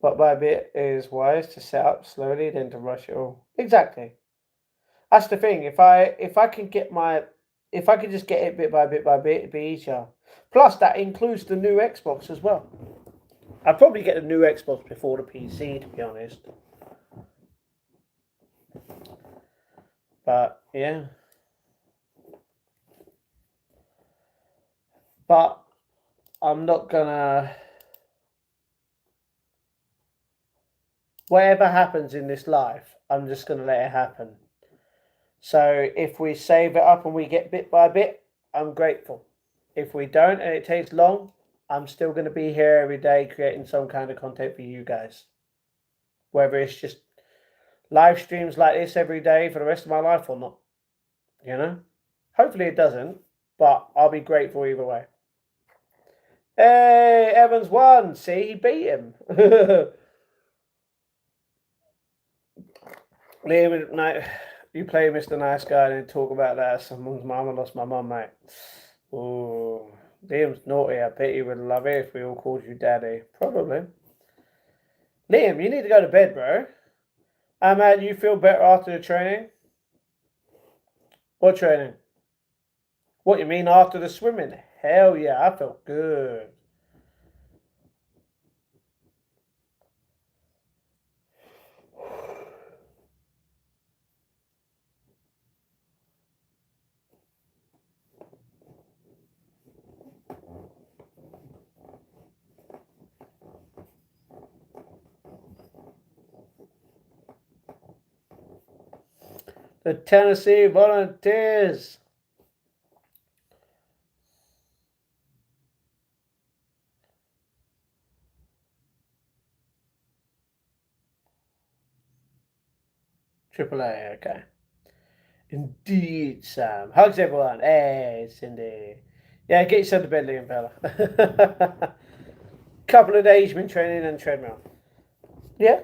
But by bit is wise to set up slowly than to rush it all. Exactly. That's the thing. If I can just get it bit by bit, it'd be easier. Plus, that includes the new Xbox as well. I'd probably get the new Xbox before the PC, to be honest. But yeah. But I'm not gonna. Whatever happens in this life, I'm just gonna let it happen. So if we save it up and we get bit by bit, I'm grateful. If we don't and it takes long, I'm still going to be here every day creating some kind of content for you guys. Whether it's just live streams like this every day for the rest of my life or not. You know? Hopefully it doesn't, but I'll be grateful either way. Hey, Evans won. See, he beat him. Liam, no, you play Mr. Nice Guy and then talk about that. Someone's mama lost my mum, mate. Oh, Liam's naughty. I bet he would love it if we all called you daddy. Probably. Liam, you need to go to bed, bro. Man, you feel better after the training? What training? What you mean after the swimming? Hell yeah, I felt good. The Tennessee Volunteers. AAA, okay. Indeed, Sam. Hugs everyone. Hey, Cindy. Yeah, get yourself to bed, Liam fella. Couple of days been training and treadmill. Yeah.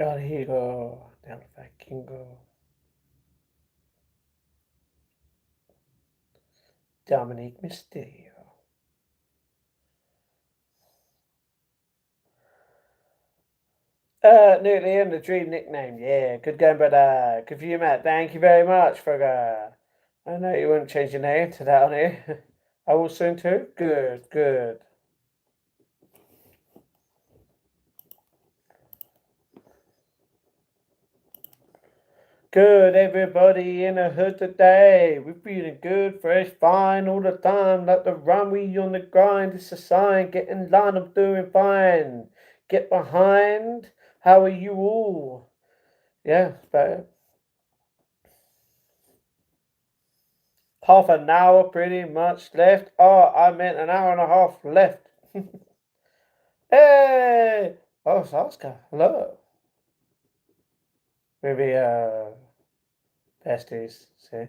Oh, here you go. Down the fucking go. Dominique Mysterio. Nearly in the dream nickname. Yeah, good going, brother. Good for you, Matt. Thank you very much, Frogger. I know you wouldn't change your name to that on here. I will soon too. Good, good. Good, everybody in the hood today. We're feeling good, fresh, fine all the time. Like the run, we on the grind. It's a sign. Get in line, I'm doing fine. Get behind. How are you all? Yeah, but half an hour pretty much left. Oh, I meant an hour and a half left. Hey! Oh, it's Oscar. Hello. Maybe, besties. See?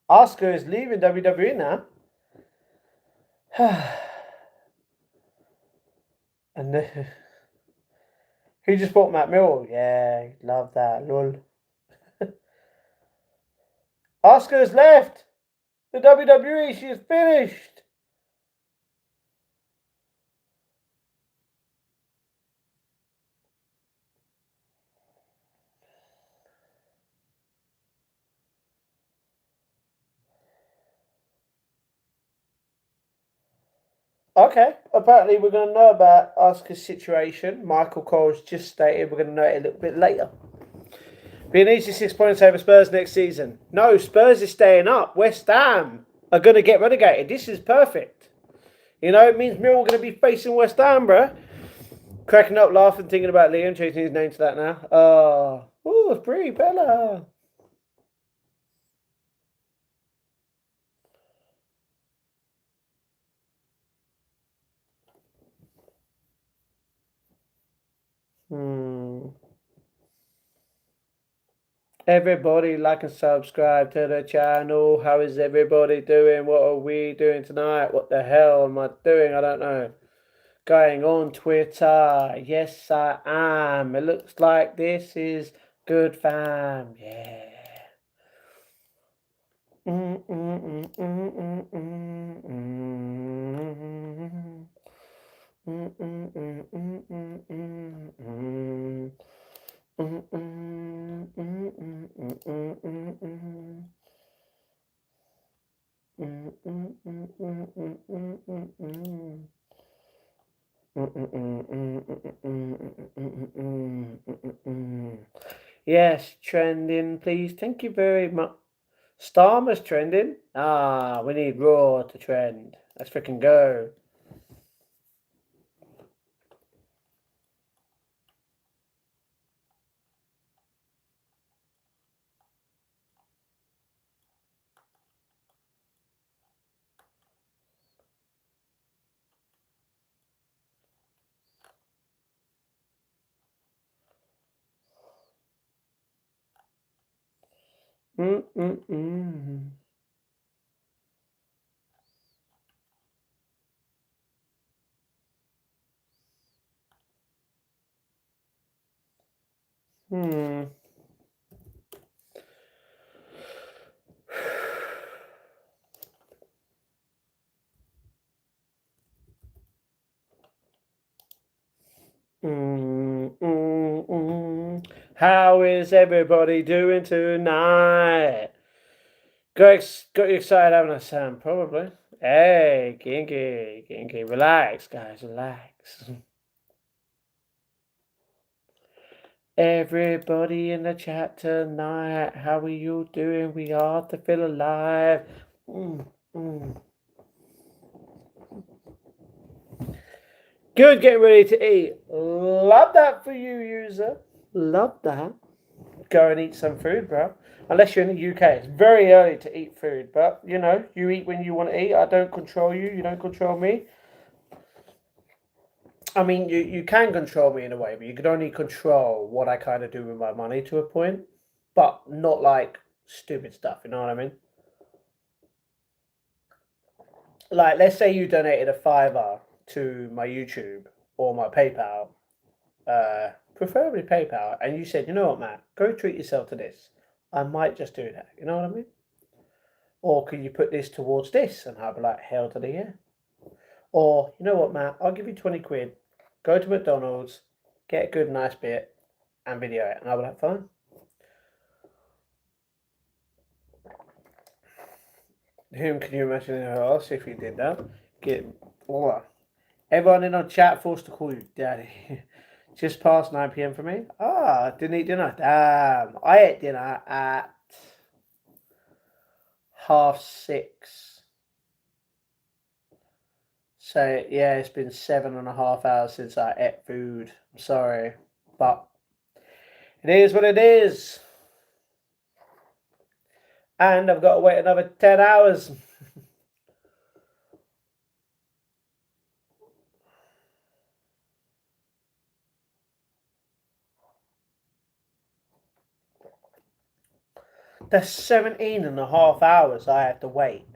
Oscar is leaving WWE now. And he just bought Matt Mill. Yeah, love that. Lol. Oscar's left. The WWE, she is finished. Okay, apparently we're going to know about Oscar's situation. Michael Cole's just stated we're going to know it a little bit later. Being easy 6 points over Spurs next season. No, Spurs is staying up. West Ham are going to get relegated. This is perfect. You know, it means Mill are going to be facing West Ham, bruh. Cracking up, laughing, thinking about Liam, changing his name to that now. Oh, it's pretty Bella. Everybody like and subscribe to the channel. How is everybody doing? What are we doing tonight? What the hell am I doing? I don't know. Going on Twitter. Yes, I am. It looks like this is good, fam. Yeah. Yes, trending, please. Thank you very much. Starmer's trending. Ah, we need Raw to trend. Let's freaking go. Mm-mm-mm. Hmm. How is everybody doing tonight? Got you excited having a sound, probably. Hey, kinky, relax, guys, relax. Everybody in the chat tonight, how are you doing? We are to feel alive. Mm, mm. Good, getting ready to eat. Love that for you, user. Love that. Go and eat some food, bro. Unless you're in the UK, it's very early to eat food, but you know, you eat when you want to eat. I don't control you, you don't control me. I mean, you can control me in a way, but you can only control what I kind of do with my money to a point, but not like stupid stuff, you know what I mean? Like, let's say you donated a fiver to my YouTube or my PayPal, preferably PayPal, and you said, you know what, Matt, go treat yourself to this. I might just do that, you know what I mean? Or can you put this towards this? And I'll be like, hell to the yeah. Or, you know what, Matt, I'll give you 20 quid, go to McDonald's, get a good, nice bit, and video it. And I'll be like, fine. Whom can you imagine in her house if you did that? Get oh, everyone in on chat forced to call you daddy. Just past 9 p.m. for me. Ah, didn't eat dinner. Damn, I ate dinner at 6:30. So yeah, it's been 7.5 hours since I ate food. I'm sorry, but it is what it is. And I've got to wait another 10 hours. That's 17.5 hours I had to wait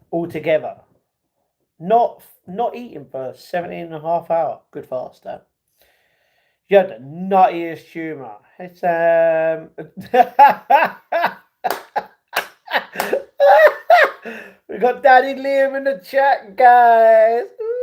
altogether. Not eating for 17.5 hours. Good fast, that. You had the nuttiest humour. It's we got Daddy Liam in the chat, guys. Ooh.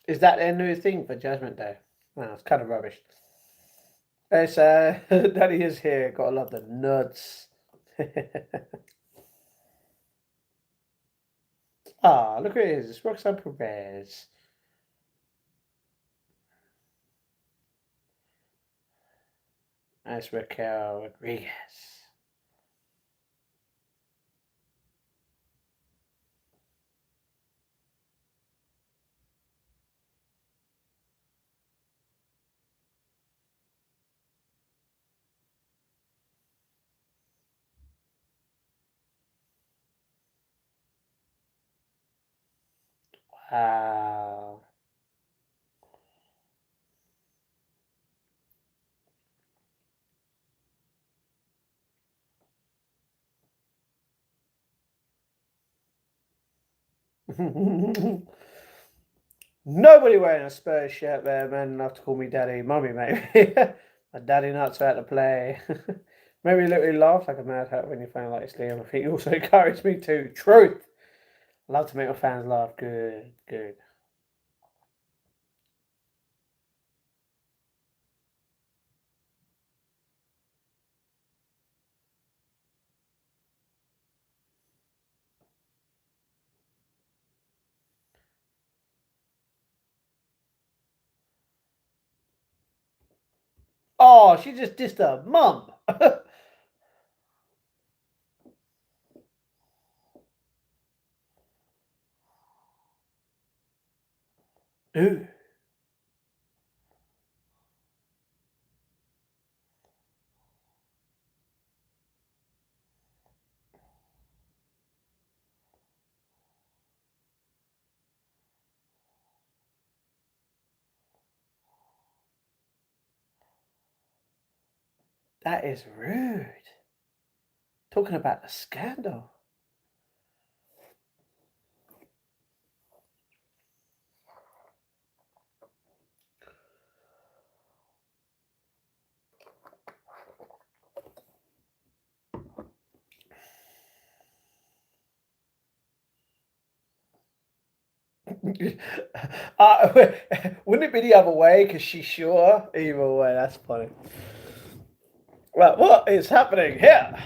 Is that their new thing for Judgment Day? No, it's kind of rubbish. It's Daddy is here. Gotta love the nuts. Ah, look at it. It's Roxanne Perez. That's Raquel Rodriguez. Wow. Nobody wearing a Spurs shirt there, man, enough to call me daddy. Mummy, maybe. My daddy nuts are out to play. Maybe literally laugh like a mad hat when you find like Liam. I think he also encouraged me to. Truth. I love to make my fans laugh. Good, good. Oh, she just dissed her mum. Ooh, that is rude. Talking about the scandal. Wouldn't it be the other way? Because she's sure. Either way, that's funny. Right, what is happening here?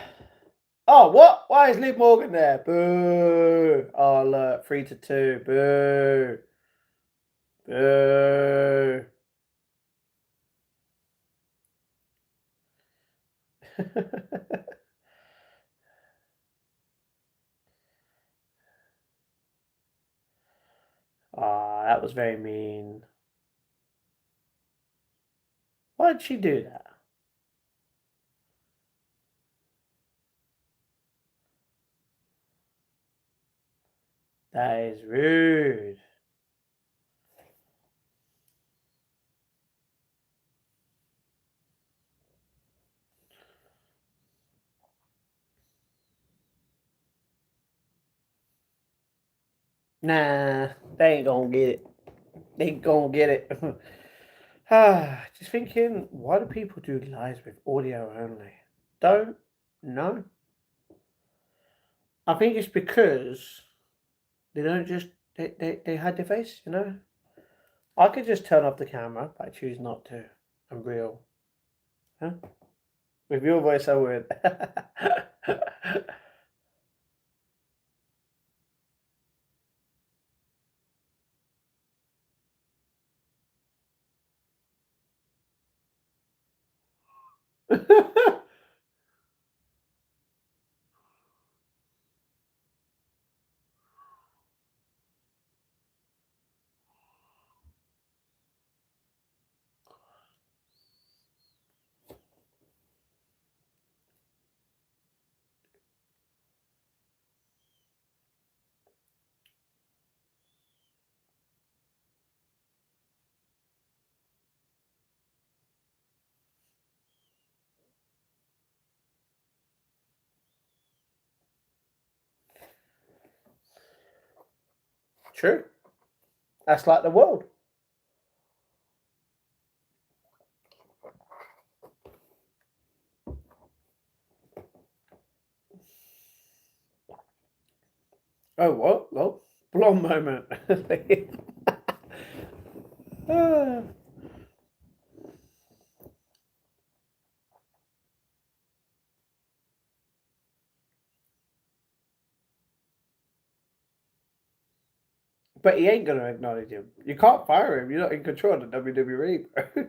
Oh, what? Why is Liv Morgan there? Boo! Oh, look, 3-2. Boo! Boo! Ah, that was very mean. Why did she do that? That is rude. Nah, they ain't gonna get it. They ain't gonna get it. Just thinking, why do people do lives with audio only? Don't know. I think it's because they don't just they hide their face, you know? I could just turn off the camera, but I choose not to. I'm real. Huh? With your voice I would. True. That's like the world. Oh, what? Well, blonde moment. Ah. But he ain't gonna acknowledge him. You can't fire him. You're not in control of the WWE, bro.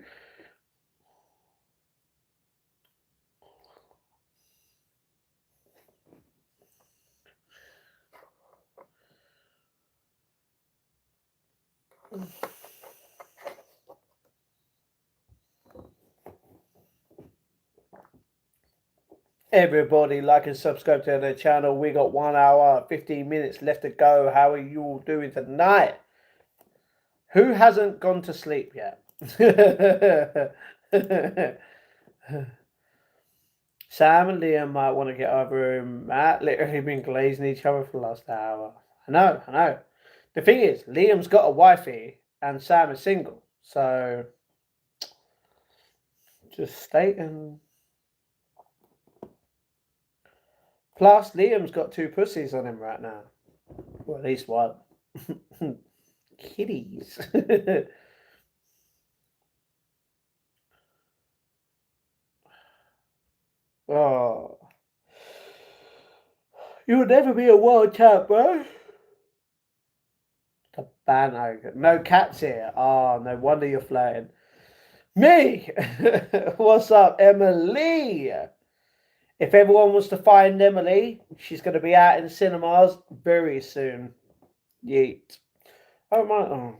Everybody like and subscribe to the channel. We got 1 hour, 15 minutes left to go. How are you all doing tonight? Who hasn't gone to sleep yet? Sam and Liam might want to get over him. Matt literally been glazing each other for the last hour. I know. The thing is, Liam's got a wifey and Sam is single. So, just stating. Plus, Liam's got 2 pussies on him right now. Well, at least one. Kitties. Oh. You'll never be a world champ, bro. The banter. No cats here. Oh, no wonder you're flirting. Me! What's up, Emily? If everyone wants to find Emily, she's going to be out in cinemas very soon. Yeet. Oh my. Oh.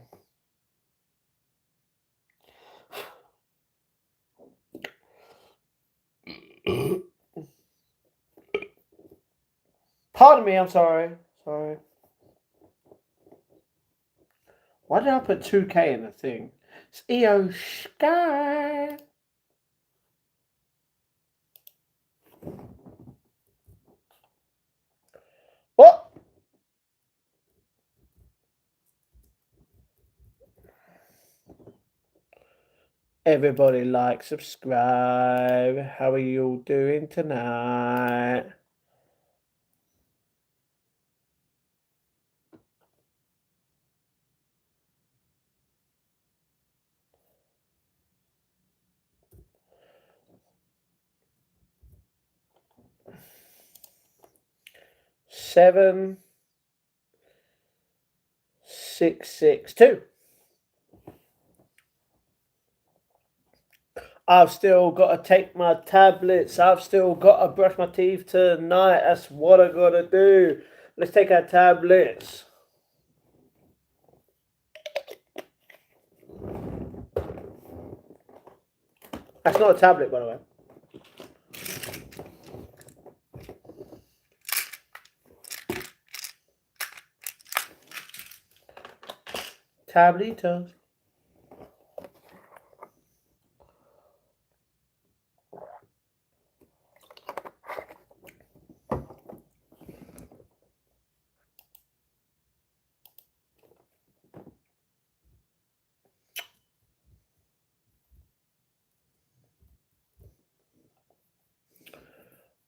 Pardon me, I'm sorry. Sorry. Why did I put 2K in the thing? It's EO Sky. What? Everybody like, subscribe. How are you all doing tonight? Seven, 662. I've still got to take my tablets. I've still got to brush my teeth tonight. That's what I gotta do. Let's take our tablets. That's not a tablet, by the way. Tablitos.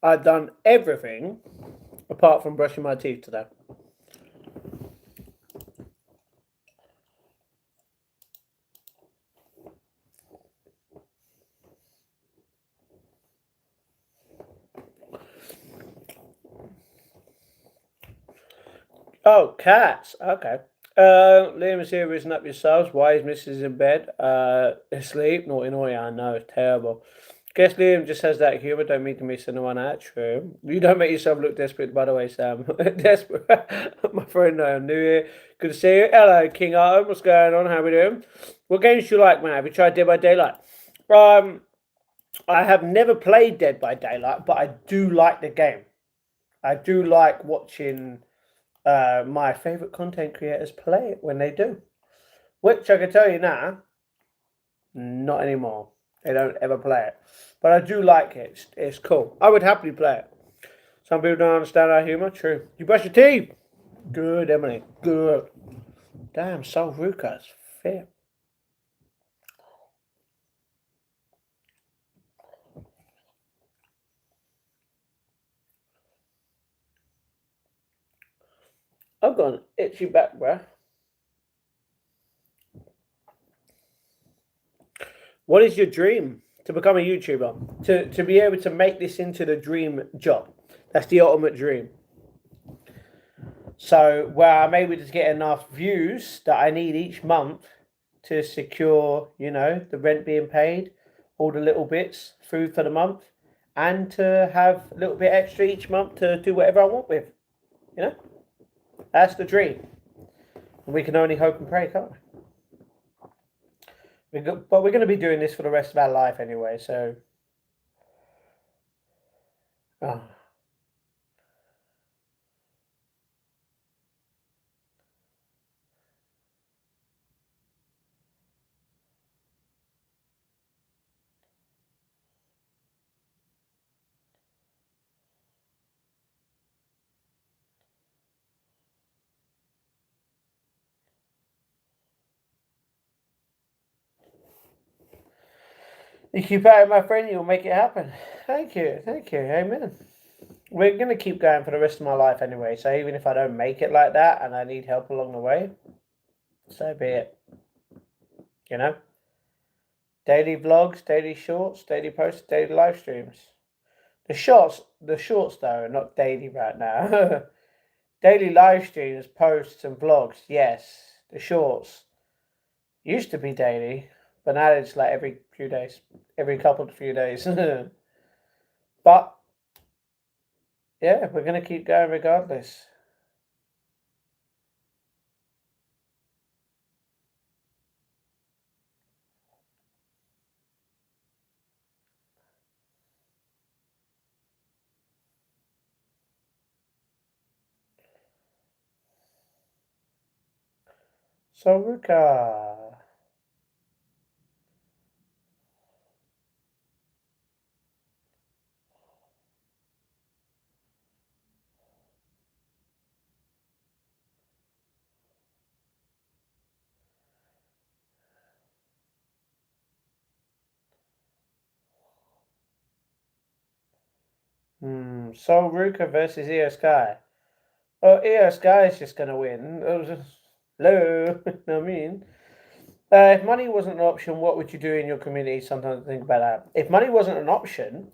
I've done everything apart from brushing my teeth today. Oh, cats. Okay. Liam is here, risen up yourselves. Why is Mrs. in bed? Asleep. Naughty, naughty. I know, it's terrible. Guess Liam just has that humour. Don't mean to miss anyone out. True. You don't make yourself look desperate, by the way, Sam. Desperate. My friend, I'm new here. Good to see you. Hello, King Arthur. What's going on? How we doing? What games do you like, man? Have you tried Dead by Daylight? I have never played Dead by Daylight, but I do like the game. I do like watching my favourite content creators play it when they do. Which I can tell you now, not anymore. They don't ever play it. But I do like it. It's cool. I would happily play it. Some people don't understand our humour. True. You brush your teeth. Good, Emily. Good. Damn, Soul Ruka's fair. I've got an itchy back, bruh. What is your dream? To become a YouTuber. To be able to make this into the dream job. That's the ultimate dream. So where I'm able to get enough views that I need each month to secure, the rent being paid, all the little bits, food for the month, and to have a little bit extra each month to do whatever I want with. That's the dream. We can only hope and pray, can't we? But we're going to be doing this for the rest of our life anyway, so. Oh. You keep at it, my friend, you'll make it happen. Thank you, amen. We're going to keep going for the rest of my life anyway, so even if I don't make it like that and I need help along the way, so be it. Daily vlogs, daily shorts, daily posts, daily live streams. The shorts though are not daily right now. Daily live streams, posts and vlogs, yes. The shorts used to be daily, but now it's like every few days, every couple of few days. But Yeah, we're going to keep going regardless. So, Ruka. Sol Ruka versus Io Sky. Well, Io Sky is just going to win. Hello, you know what I mean? If money wasn't an option, what would you do in your community? Sometimes I think about that. If money wasn't an option,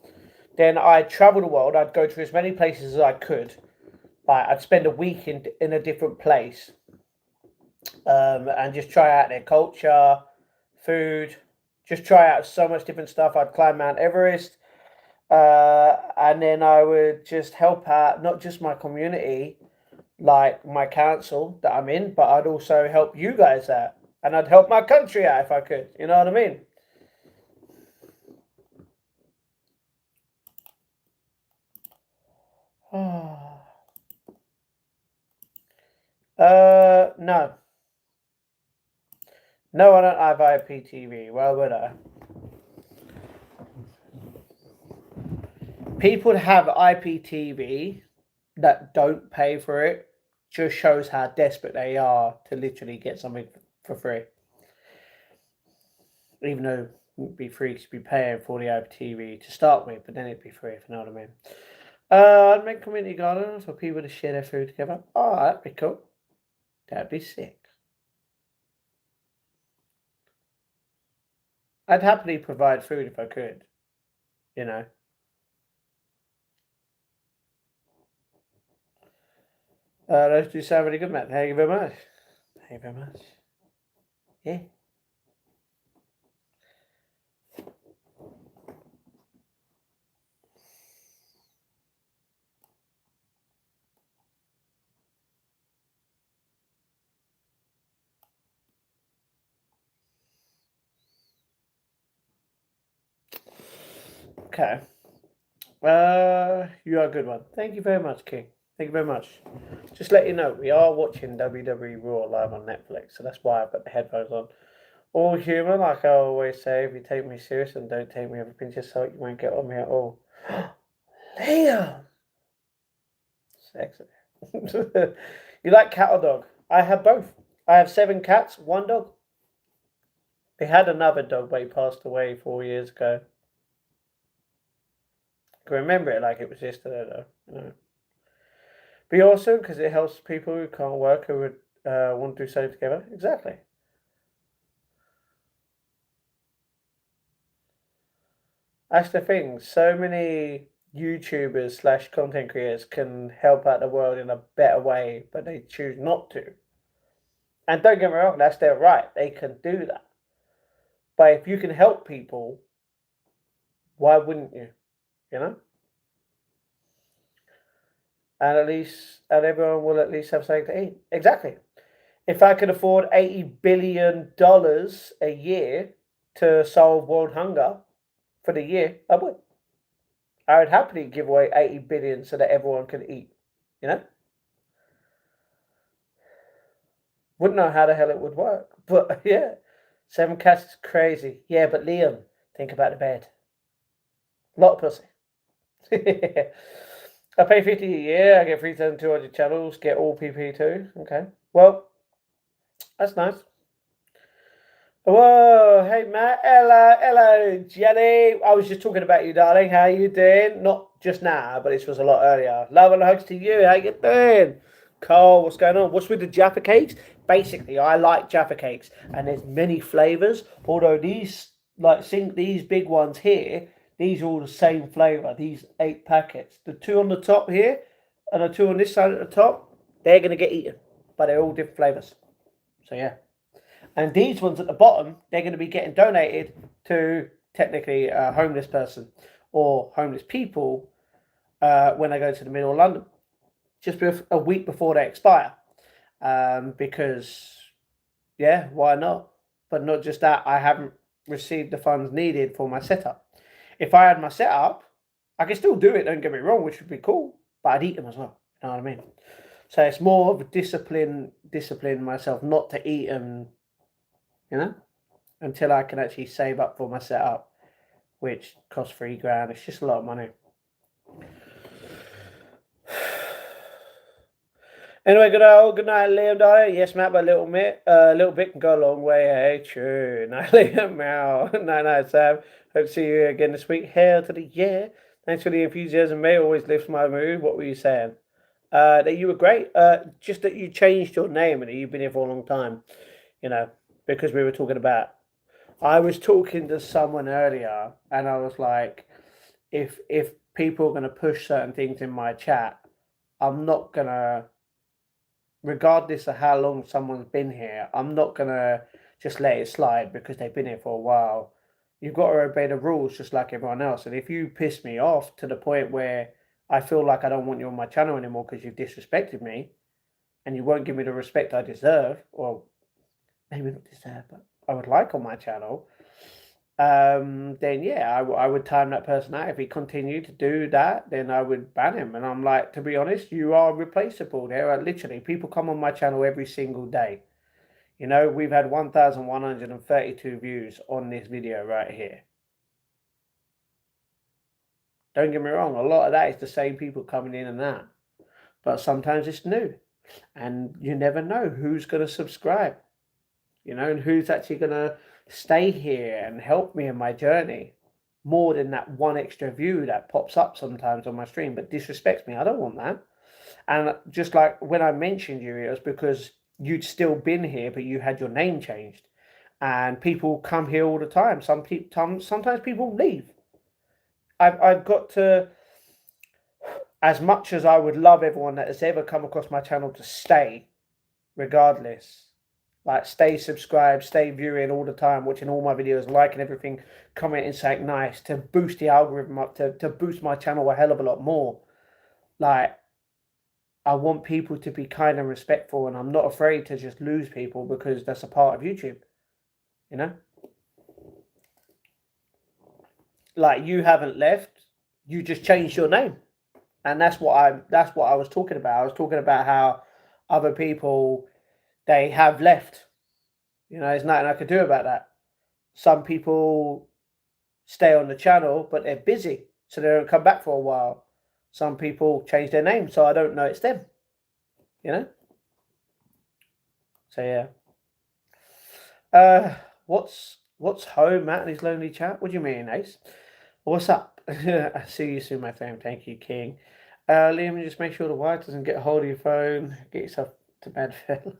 then I'd travel the world. I'd go to as many places as I could. Like I'd spend a week in a different place, and just try out their culture, food. Just try out so much different stuff. I'd climb Mount Everest, and then I would just help out not just my community, like my council that I'm in, but I'd also help you guys out, and I'd help my country out if I could. You know what I mean? No. No, I don't have IPTV. Why would I? People have IPTV that don't pay for it just shows how desperate they are to literally get something for free. Even though it'd be free to be paying for the IPTV to start with, but then it'd be free, if you know what I mean. I'd make community gardens for people to share their food together. Oh, that'd be cool. That'd be sick. I'd happily provide food if I could, you know. Those do sound really good, Matt. Thank you very much. Thank you very much. Yeah. Okay. You are a good one. Thank you very much, King. Thank you very much. Just let you know, we are watching WWE Raw live on Netflix, so that's why I've got the headphones on. All humour, like I always say, if you take me serious and don't take me with a pinch of salt, you won't get on me at all. Liam! Sexy. You like cat or dog? I have both. I have 7 cats, 1 dog. We had another dog, but he passed away 4 years ago. I can remember it like it was yesterday, though. You know. Be awesome because it helps people who can't work who would want to do so together. Exactly. That's the thing. So many YouTubers slash content creators can help out the world in a better way, but they choose not to. And don't get me wrong, that's their right. They can do that. But if you can help people, why wouldn't you? You know? And everyone will at least have something to eat. Exactly. If I could afford $80 billion a year to solve world hunger for the year, I would. I would happily give away 80 billion so that everyone could eat. You know? Wouldn't know how the hell it would work. But yeah. 7 cats is crazy. Yeah, but Liam, think about the bed. Lot of pussy. I pay 50 a year, I get 3,200 channels, get all PP too. Okay. Well, that's nice. Whoa, hey Matt, hello, Jenny. I was just talking about you, darling. How you doing? Not just now, but this was a lot earlier. Love and hugs to you. How you doing? Carl, what's going on? What's with the Jaffa cakes? Basically, I like Jaffa cakes, and there's many flavors. Although these, these big ones here, these are all the same flavor. These 8 packets, the 2 on the top here, and the 2 on this side at the top, they're gonna get eaten, but they're all different flavors. So yeah. And these ones at the bottom, they're going to be getting donated to technically a homeless person or homeless people when I go to the middle of London, just a week before they expire. Because, yeah, why not? But not just that, I haven't received the funds needed for my setup. If I had my setup, I could still do it, don't get me wrong, which would be cool, but I'd eat them as well. You know what I mean? So it's more of a discipline myself not to eat them, you know, until I can actually save up for my setup, which costs £3 grand. It's just a lot of money. Anyway, good night, Liam, darling. Yes, Matt, but a little bit can go a long way. Hey, true. Night, Liam, meow. Night, Sam. Hope to see you again this week. Hail to the year. Thanks for the enthusiasm, mate. Always lifts my mood. What were you saying? That you were great. Just that you changed your name and that you've been here for a long time. You know, because we were talking about. I was talking to someone earlier, and I was like, if people are gonna push certain things in my chat, I'm not gonna, regardless of how long someone's been here, I'm not gonna just let it slide because they've been here for a while. You've got to obey the rules just like everyone else. And if you piss me off to the point where I feel like I don't want you on my channel anymore because you've disrespected me and you won't give me the respect I deserve, or maybe not deserve, but I would like on my channel, then yeah, I would time that person out. If he continued to do that, then I would ban him. And I'm like, to be honest, you are replaceable. There are literally people come on my channel every single day. You know, we've had 1,132 views on this video right here. Don't get me wrong, a lot of that is the same people coming in and out. But sometimes it's new. And you never know who's going to subscribe, you know, and who's actually going to stay here and help me in my journey more than that one extra view that pops up sometimes on my stream but disrespects me. I don't want that. And just like when I mentioned you, it was because you'd still been here but you had your name changed, and people come here all the time. Sometimes people leave. I've got to, as much as I would love everyone that has ever come across my channel to stay regardless, like stay subscribed, stay viewing all the time, watching all my videos, liking everything, commenting, saying nice, to boost the algorithm up, to boost my channel a hell of a lot more. Like, I want people to be kind and respectful, and I'm not afraid to just lose people because that's a part of YouTube, you know? Like, you haven't left, you just changed your name. And that's what I was talking about. I was talking about how other people, they have left. You know, there's nothing I could do about that. Some people stay on the channel, but they're busy, so they don't come back for a while. Some people change their name, so I don't know it's them. You know? So yeah. What's home, Matt, and his lonely chat? What do you mean, Ace? What's up? I see you soon, my friend. Thank you, King. Liam, just make sure the wife doesn't get a hold of your phone. Get yourself to bed, fella.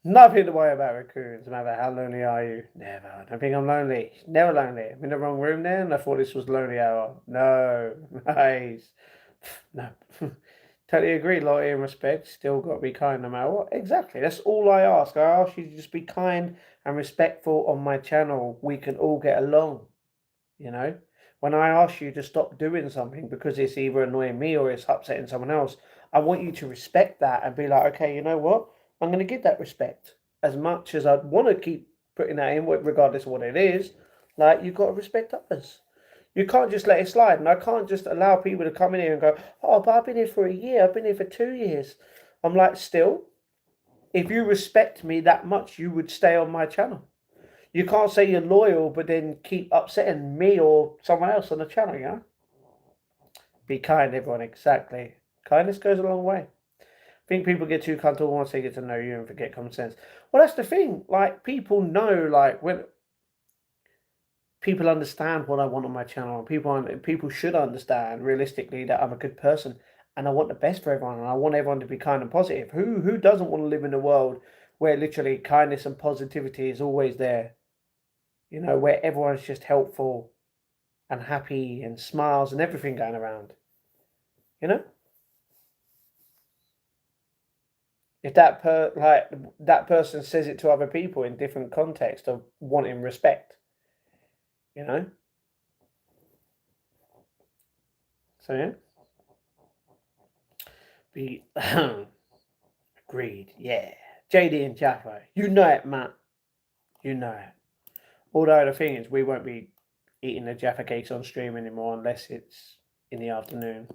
Nothing to worry about, raccoons. No matter how lonely are you? Never. I don't think I'm lonely. Never lonely. I'm in the wrong room there, and I thought this was lonely hour. No. Nice. No. Totally agree. Loyalty and respect. Still got to be kind no matter what. Exactly. That's all I ask. I ask you to just be kind and respectful on my channel. We can all get along. You know? When I ask you to stop doing something because it's either annoying me or it's upsetting someone else, I want you to respect that and be like, okay, you know what? I'm going to give that respect. As much as I'd want to keep putting that in, regardless of what it is, like, you've got to respect others. You can't just let it slide. And I can't just allow people to come in here and go, oh, but I've been here for a year. I've been here for 2 years. I'm like, still, if you respect me that much, you would stay on my channel. You can't say you're loyal, but then keep upsetting me or someone else on the channel, you know? Be kind, everyone, exactly. Kindness goes a long way. I think people get too comfortable once they get to know you and forget common sense. Well, that's the thing. Like, people know, like, when people understand what I want on my channel, people should understand realistically that I'm a good person and I want the best for everyone, and I want everyone to be kind and positive. Who doesn't want to live in a world where literally kindness and positivity is always there? You know, where everyone's just helpful and happy and smiles and everything going around. You know? If that that person says it to other people in different contexts of wanting respect. You know? So yeah. Be agreed. Yeah. JD and Jaffa. You know it, Matt. You know it. Although the thing is, we won't be eating the Jaffa cakes on stream anymore unless it's in the afternoon.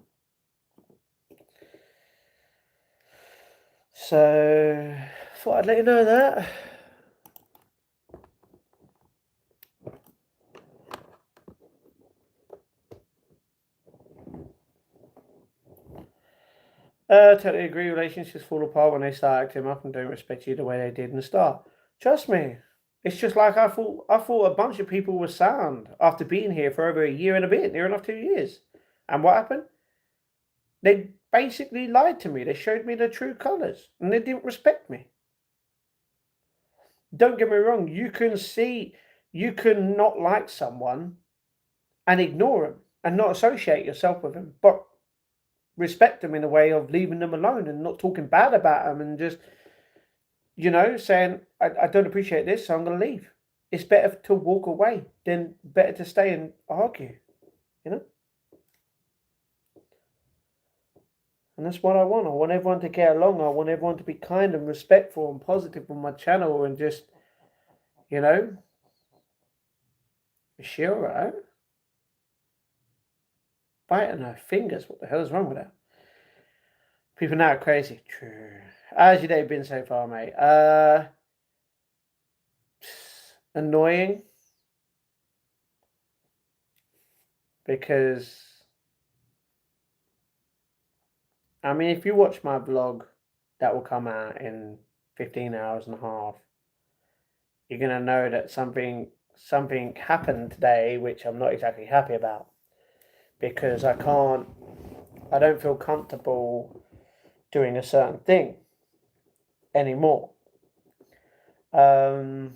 So, thought I'd let you know that. Totally agree. Relationships fall apart when they start acting up and don't respect you the way they did in the start. Trust me. It's just like I thought. I thought a bunch of people were sound after being here for over a year and a bit, near enough 2 years. And what happened? They basically lied to me. They showed me their true colours, and they didn't respect me. Don't get me wrong. You can not like someone and ignore them and not associate yourself with them, but respect them in a way of leaving them alone and not talking bad about them and just, saying, I don't appreciate this, so I'm going to leave. It's better to walk away than better to stay and argue, And that's what I want. I want everyone to get along. I want everyone to be kind and respectful and positive on my channel and just, is she alright? Biting her fingers. What the hell is wrong with that? People now are crazy. True. How's your day been so far, mate? Annoying. Because, I mean, if you watch my vlog that will come out in 15 hours and a half, you're going to know that something happened today which I'm not exactly happy about. Because I don't feel comfortable doing a certain thing anymore. Until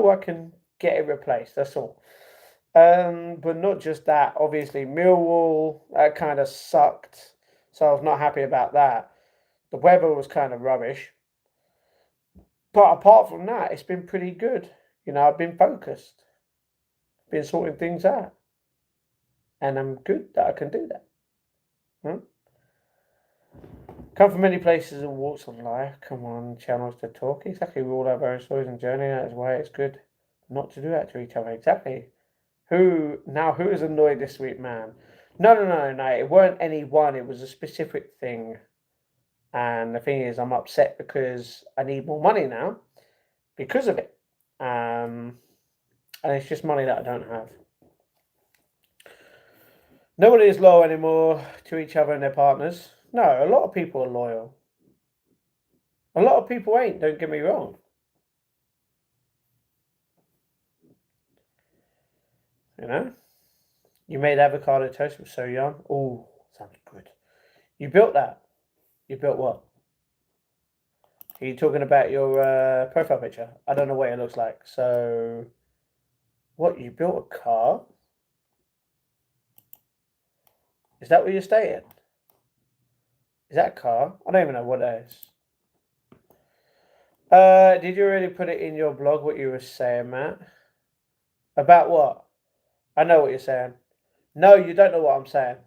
I can get it replaced, that's all. But not just that. Obviously, Millwall, that kind of sucked. So I was not happy about that. The weather was kind of rubbish. But apart from that, it's been pretty good. I've been focused. Been sorting things out. And I'm good that I can do that. Come from many places and walks of life. Come on, channels to talk. Exactly, we all have our own stories and journey. That is why it's good not to do that to each other. Exactly. Who is annoyed this week, man? No. It weren't any one. It was a specific thing. And the thing is, I'm upset because I need more money now because of it. And it's just money that I don't have. Nobody is loyal anymore to each other and their partners. No, a lot of people are loyal. A lot of people ain't, don't get me wrong. You made avocado toast with so young. Oh, sounds good. You built that. You built what? Are you talking about your profile picture? I don't know what it looks like. So, what? You built a car? Is that what you're stating? Is that a car? I don't even know what that is. Did you already put it in your blog what you were saying, Matt? About what? I know what you're saying. No, you don't know what I'm saying.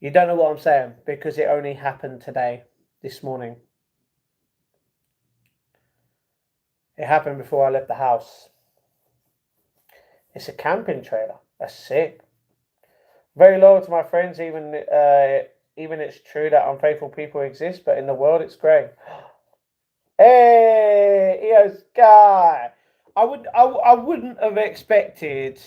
You don't know what I'm saying because it only happened today, this morning. It happened before I left the house. It's a camping trailer. That's sick. Very loyal to my friends, even it's true that unfaithful people exist, but in the world it's great. Hey, EOS guy. I wouldn't have expected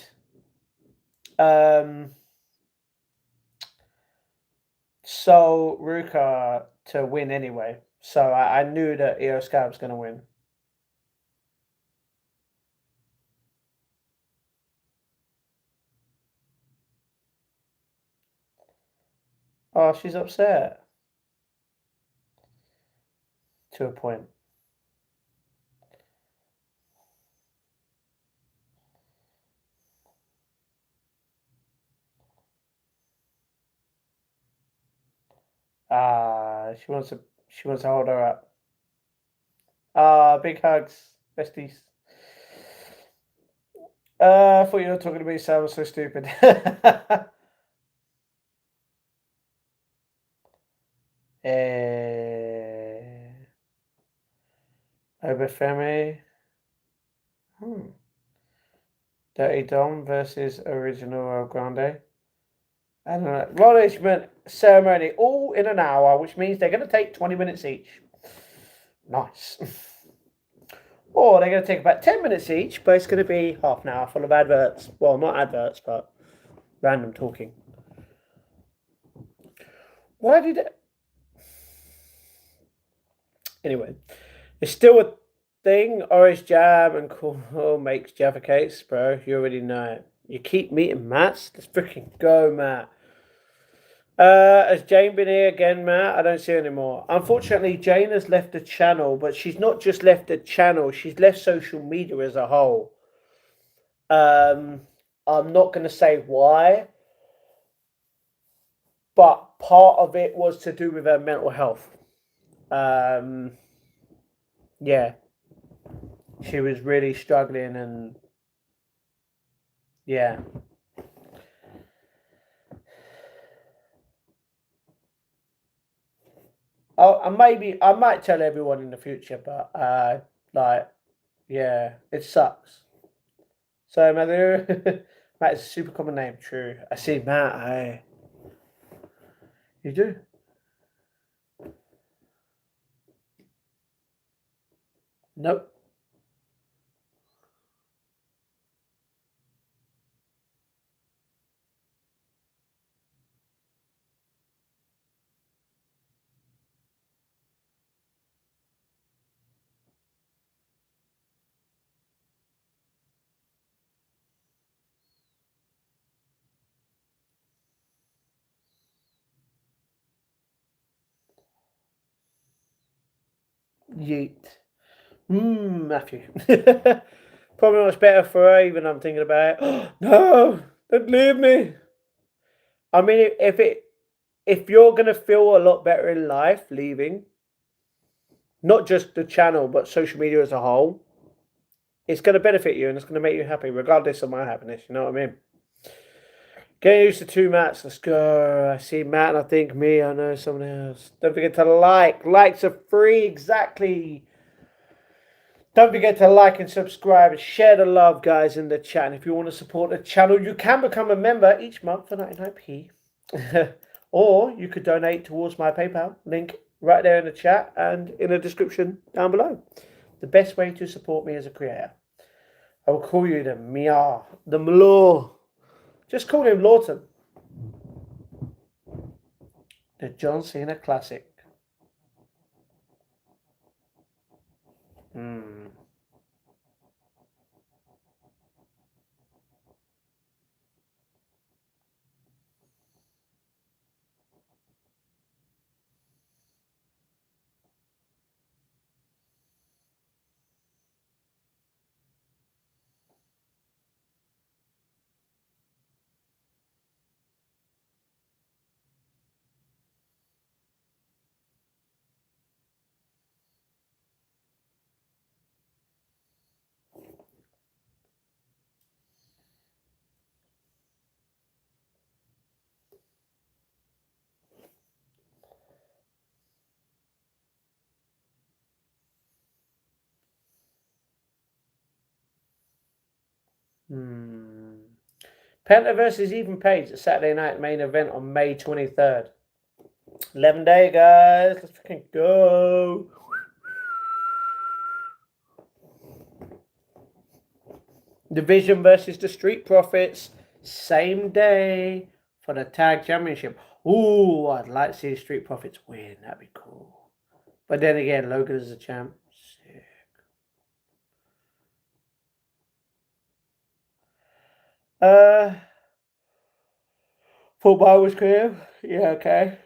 So Ruka to win anyway. So I knew that EOS Guy was gonna win. Oh, she's upset. To a point. She wants to hold her up. Big hugs, besties. I thought you were talking to me, so I was so stupid. Obafemi. Dirty Dom versus Original Grande. I don't know. Acknowledgement ceremony, all in an hour, which means they're going to take 20 minutes each. Nice. Or they're going to take about 10 minutes each, but it's going to be half an hour full of adverts. Well, not adverts, but random talking. Why did it? Anyway, it's still a thing. Orange jam and cornmeal makes Jaffa cakes, bro. You already know it. You keep meeting Matts. Let's freaking go, Matt. Has Jane been here again, Matt? I don't see her anymore. Unfortunately, Jane has left the channel, but she's not just left the channel, she's left social media as a whole. I'm not going to say why, but part of it was to do with her mental health. Yeah, she was really struggling, and yeah. I might tell everyone in the future, but like, yeah, it sucks. So Matthew, Matt is a super common name. True. I see Matt. You do. Nope. Yeet. Matthew. Probably much better for her. Even I'm thinking about it. No, don't leave me. I mean, if you're gonna feel a lot better in life leaving, not just the channel but social media as a whole, it's gonna benefit you and it's gonna make you happy, regardless of my happiness. You know what I mean? Getting used to two Matts. Let's go. I see Matt and I think me. I know someone else. Don't forget to like. Likes are free. Exactly. Don't forget to like and subscribe and share the love, guys, in the chat. And if you want to support the channel, you can become a member each month for 99p. Or you could donate towards my PayPal link right there in the chat and in the description down below. The best way to support me as a creator. I will call you the Mia, the Mlaw. Just call him Lawton. The John Cena Classic. Hmm. Penta versus Even Page, the Saturday night main event on May 23rd. 11-day, guys. Let's freaking go. Division versus the Street Profits. Same day for the tag championship. Ooh, I'd like to see the Street Profits win. That'd be cool. But then again, Logan is a champ. Sick. Football was clear. Yeah, okay.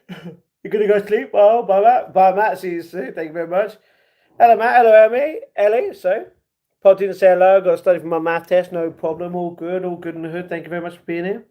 You're gonna go sleep? Well, bye Matt. See you soon. Thank you very much. Hello, Matt. Hello, Ellie. So, popped in to say hello. Got to study for my math test. No problem. All good. All good in the hood. Thank you very much for being here.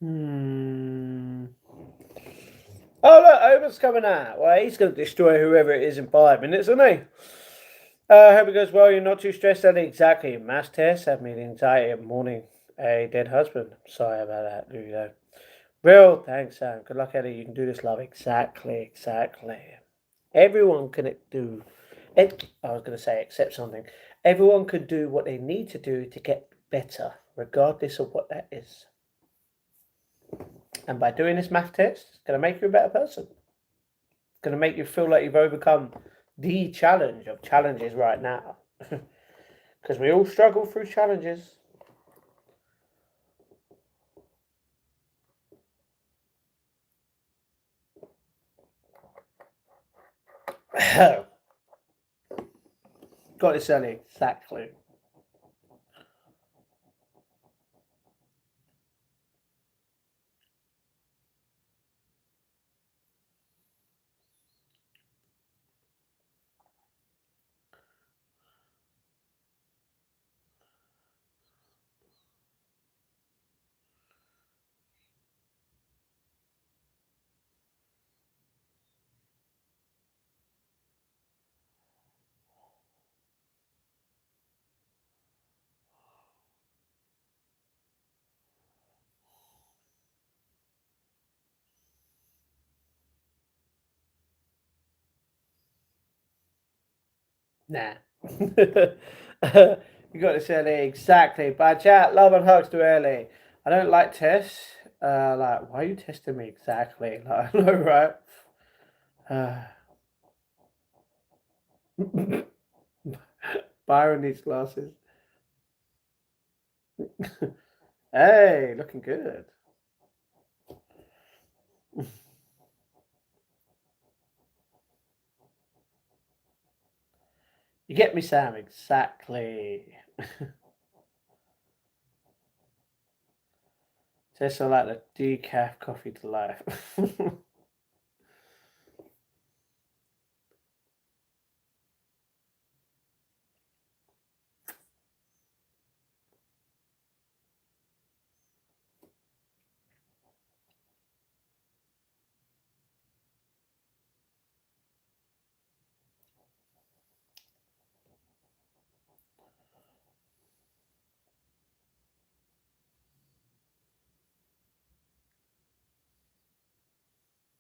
Hmm. Oh look, Owen's coming out. Well, he's going to destroy whoever it is in 5 minutes, isn't he? Hope it goes well. You're not too stressed out. Exactly. Mass tests have me the anxiety of mourning a dead husband. Sorry about that, Ludo. Real thanks, Sam. Good luck, Eddie. You can do this, love. Exactly. Everyone can do it. I was going to say, accept something. Everyone can do what they need to do to get better, regardless of what that is. And by doing this math test, it's going to make you a better person. It's going to make you feel like you've overcome the challenge of challenges right now. Because we all struggle through challenges. Got this early, exactly. Nah. You got this early, exactly. Bad chat, love and hugs too early. I don't like tests. Like, why are you testing me exactly? Like, I know, right? Byron needs glasses. Hey, looking good. You get me, Sam, exactly. Tastes like the decaf coffee to life.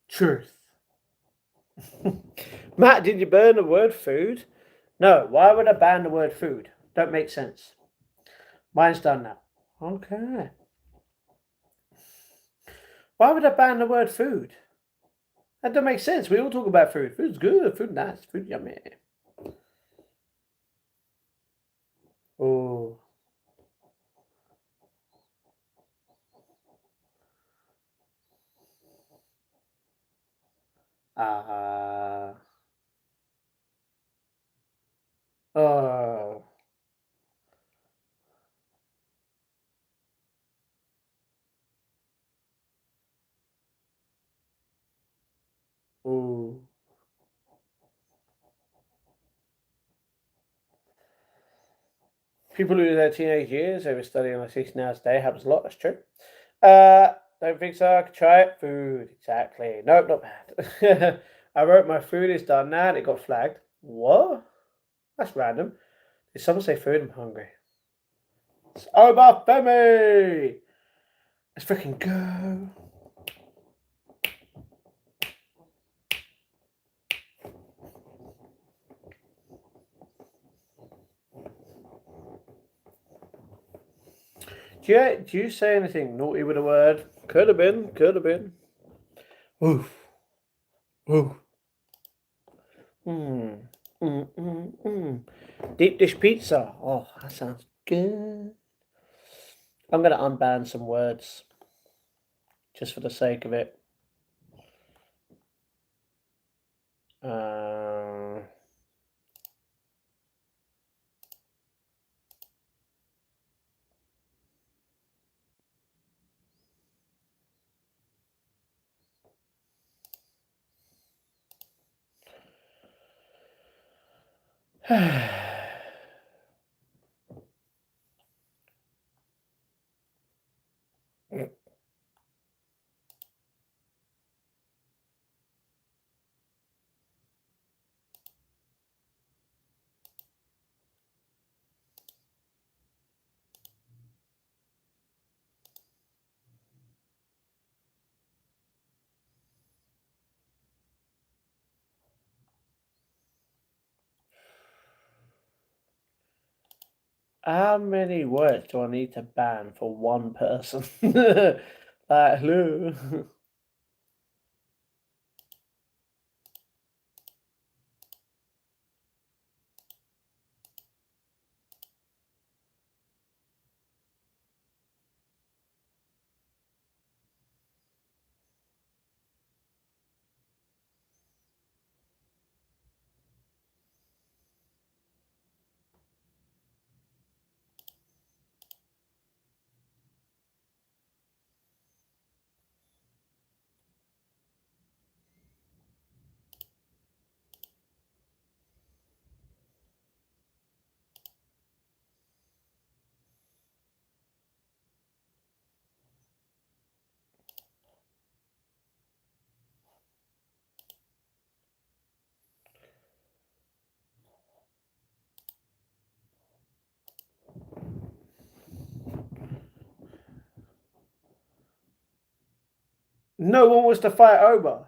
Truth. Matt, did you burn the word food? No, why would I ban the word food? Don't make sense. Mine's done now. Okay. Why would I ban the word food? That don't make sense. We all talk about food. Food's good, food nice, food yummy. Oh. Ah. Oh. Ooh. People lose their teenage years over studying like 16 hours a day happens a lot, that's true. Don't think so. I could try it. Food, exactly. Nope, not bad. I wrote my food is done now and it got flagged. What? That's random. Did someone say food? I'm hungry. It's over for me! Let's freaking go. Do you say anything naughty with a word? Could have been, could have been. Oof. Oof. Mmm. Deep dish pizza. Oh, that sounds good. I'm going to unban some words just for the sake of it. Uh, How many words do I need to ban for one person? Like, hello. No one was to fight over.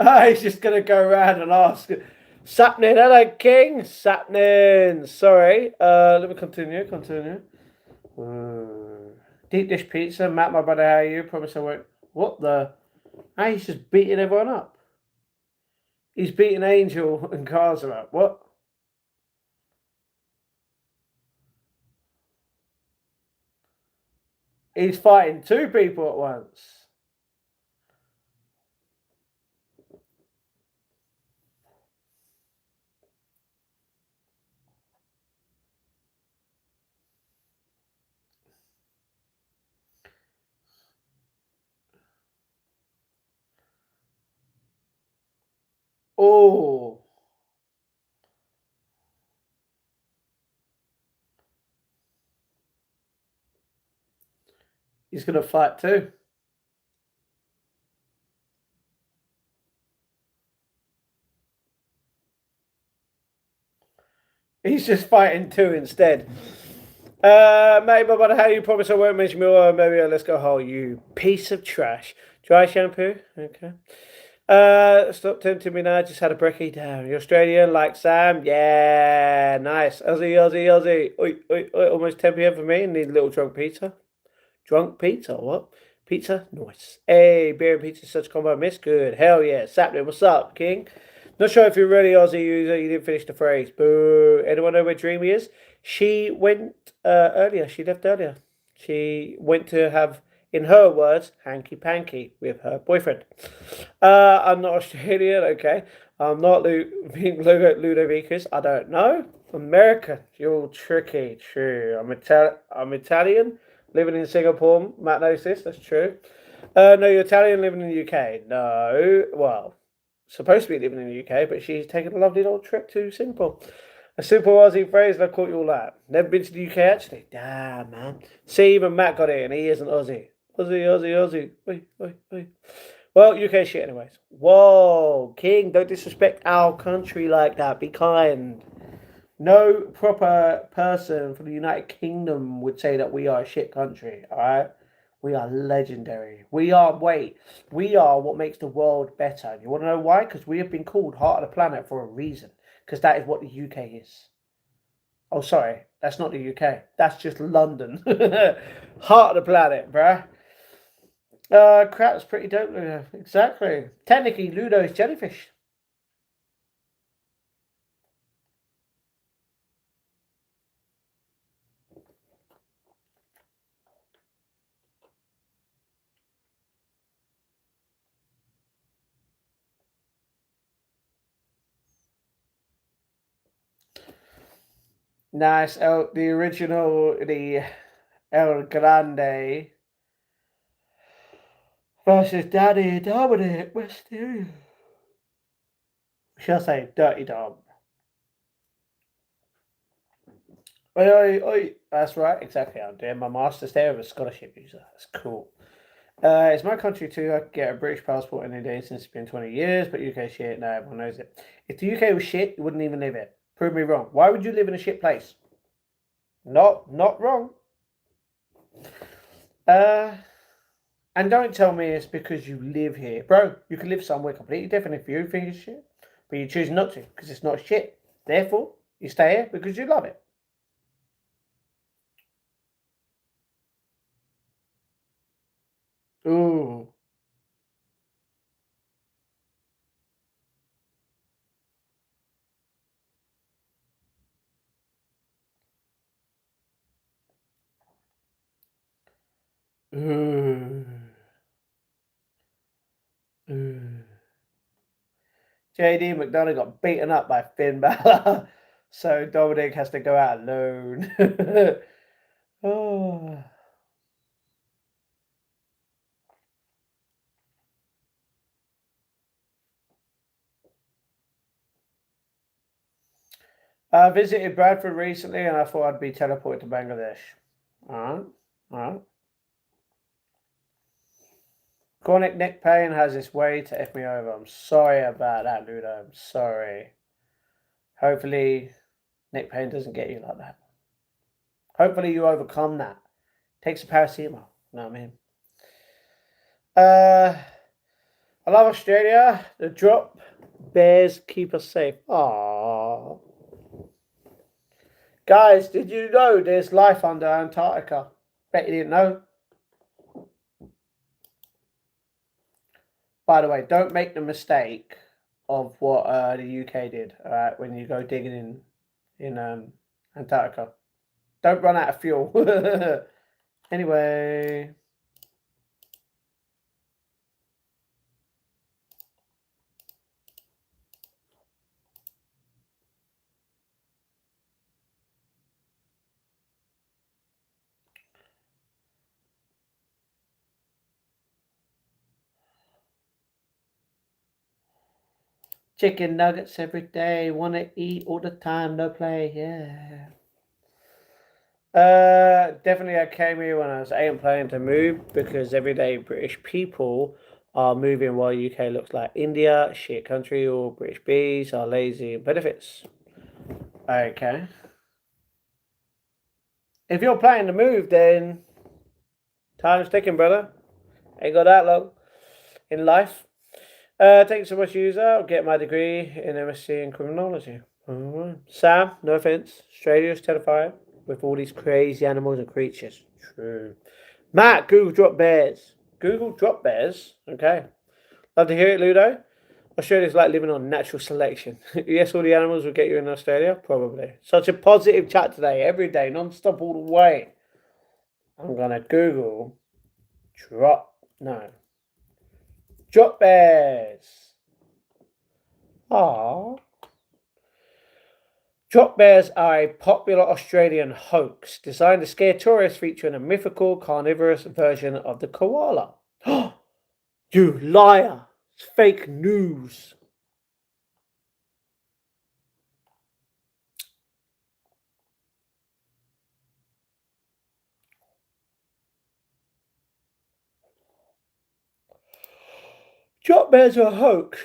He's just gonna go around and ask. Sapnin, hello, King. Sapnin. Sorry. Let me continue. Continue. Deep dish pizza. Matt, my brother, how are you? Promise I won't. What the? He's just beating everyone up. He's beating Angel and Carter up. What? He's fighting two people at once. Oh, he's gonna fight too. He's just fighting two instead. Mate, my brother, how you promise I won't mention me or maybe let's go whole, you piece of trash. Dry shampoo? Okay. Stop tempting me now. I just had a brekkie down. You Australian like Sam? Yeah, nice. Aussie, Aussie, Aussie. Oi, oi, oi, almost 10 p.m. for me. Need a little drunk pizza. Drunk pizza? What? Pizza? Nice. Hey, beer and pizza such a combo I miss. Good. Hell yeah. Sapling, what's up, King? Not sure if you're really Aussie user. You didn't finish the phrase. Boo. Anyone know where Dreamy is? She went earlier. She left earlier. She went to have, in her words, hanky panky with her boyfriend. I'm not Australian, okay. I'm not Ludovicus. I don't know. American. You're all tricky. True. I'm Italian. Living in Singapore. Matt knows this. That's true. No, you're Italian living in the UK. No. Well, supposed to be living in the UK, but she's taken a lovely little trip to Singapore. A simple Aussie phrase, and I caught you all that. Never been to the UK actually. Damn, man. See, even Matt got it, and he isn't Aussie. Aussie, Aussie, Aussie. Oi, oi, oi. Well, UK shit, anyways. Whoa, King, don't disrespect our country like that. Be kind. No proper person from the United Kingdom would say that we are a shit country, alright? We are legendary. We are what makes the world better. You want to know why? Because we have been called Heart of the Planet for a reason. Because that is what the UK is. Oh, sorry, that's not the UK. That's just London. Heart of the Planet, bruh. Crap's pretty dope, Ludo. Exactly. Technically, Ludo is jellyfish. Nice. The original, the El Grande versus Daddy Dominic Mysterio. Should I say Dirty Dom? Oi, oi, oi. That's right, exactly. I'm doing my master's there with a scholarship user. That's cool. It's my country too. I could get a British passport any day since it's been 20 years, but UK shit, no, everyone knows it. If the UK was shit, you wouldn't even live it. Prove me wrong. Why would you live in a shit place? Not wrong. And don't tell me it's because you live here. Bro, you can live somewhere completely different if you think it's shit, but you choose not to because it's not shit. Therefore, you stay here because you love it. Ooh. Ooh. Ooh. JD McDonough got beaten up by Finn Balor, so Dominic has to go out alone. Oh. I visited Bradford recently and I thought I'd be teleported to Bangladesh. Alright, alright. Chronic neck pain has its way to F me over. I'm sorry about that, Ludo. I'm sorry. Hopefully, neck pain doesn't get you like that. Hopefully, you overcome that. Take some paracetamol. You know what I mean? I love Australia. The drop bears keep us safe. Aww. Guys, did you know there's life under Antarctica? Bet you didn't know. By the way, don't make the mistake of what the UK did. All right, when you go digging in Antarctica, don't run out of fuel. Anyway, chicken nuggets every day. Want to eat all the time. No play. Yeah. Definitely I came here when I was 8 and planning to move because everyday British people are moving while UK looks like India, shit country, or British bees are lazy and benefits. Okay. If you're planning to move, then time's ticking, brother. Ain't got that long in life. Thanks so much, user. I'll get my degree in MSc in criminology. Alright. Sam, no offense. Australia's terrifying with all these crazy animals and creatures. True. Matt, Google drop bears. Google drop bears. Okay. Love to hear it, Ludo. Australia's like living on natural selection. Yes, all the animals will get you in Australia? Probably. Such a positive chat today, every day, non-stop all the way. I'm gonna Google drop bears. Aww. Drop bears are a popular Australian hoax designed to scare tourists featuring a mythical carnivorous version of the koala. You liar! It's fake news. Drop bears are a hoax.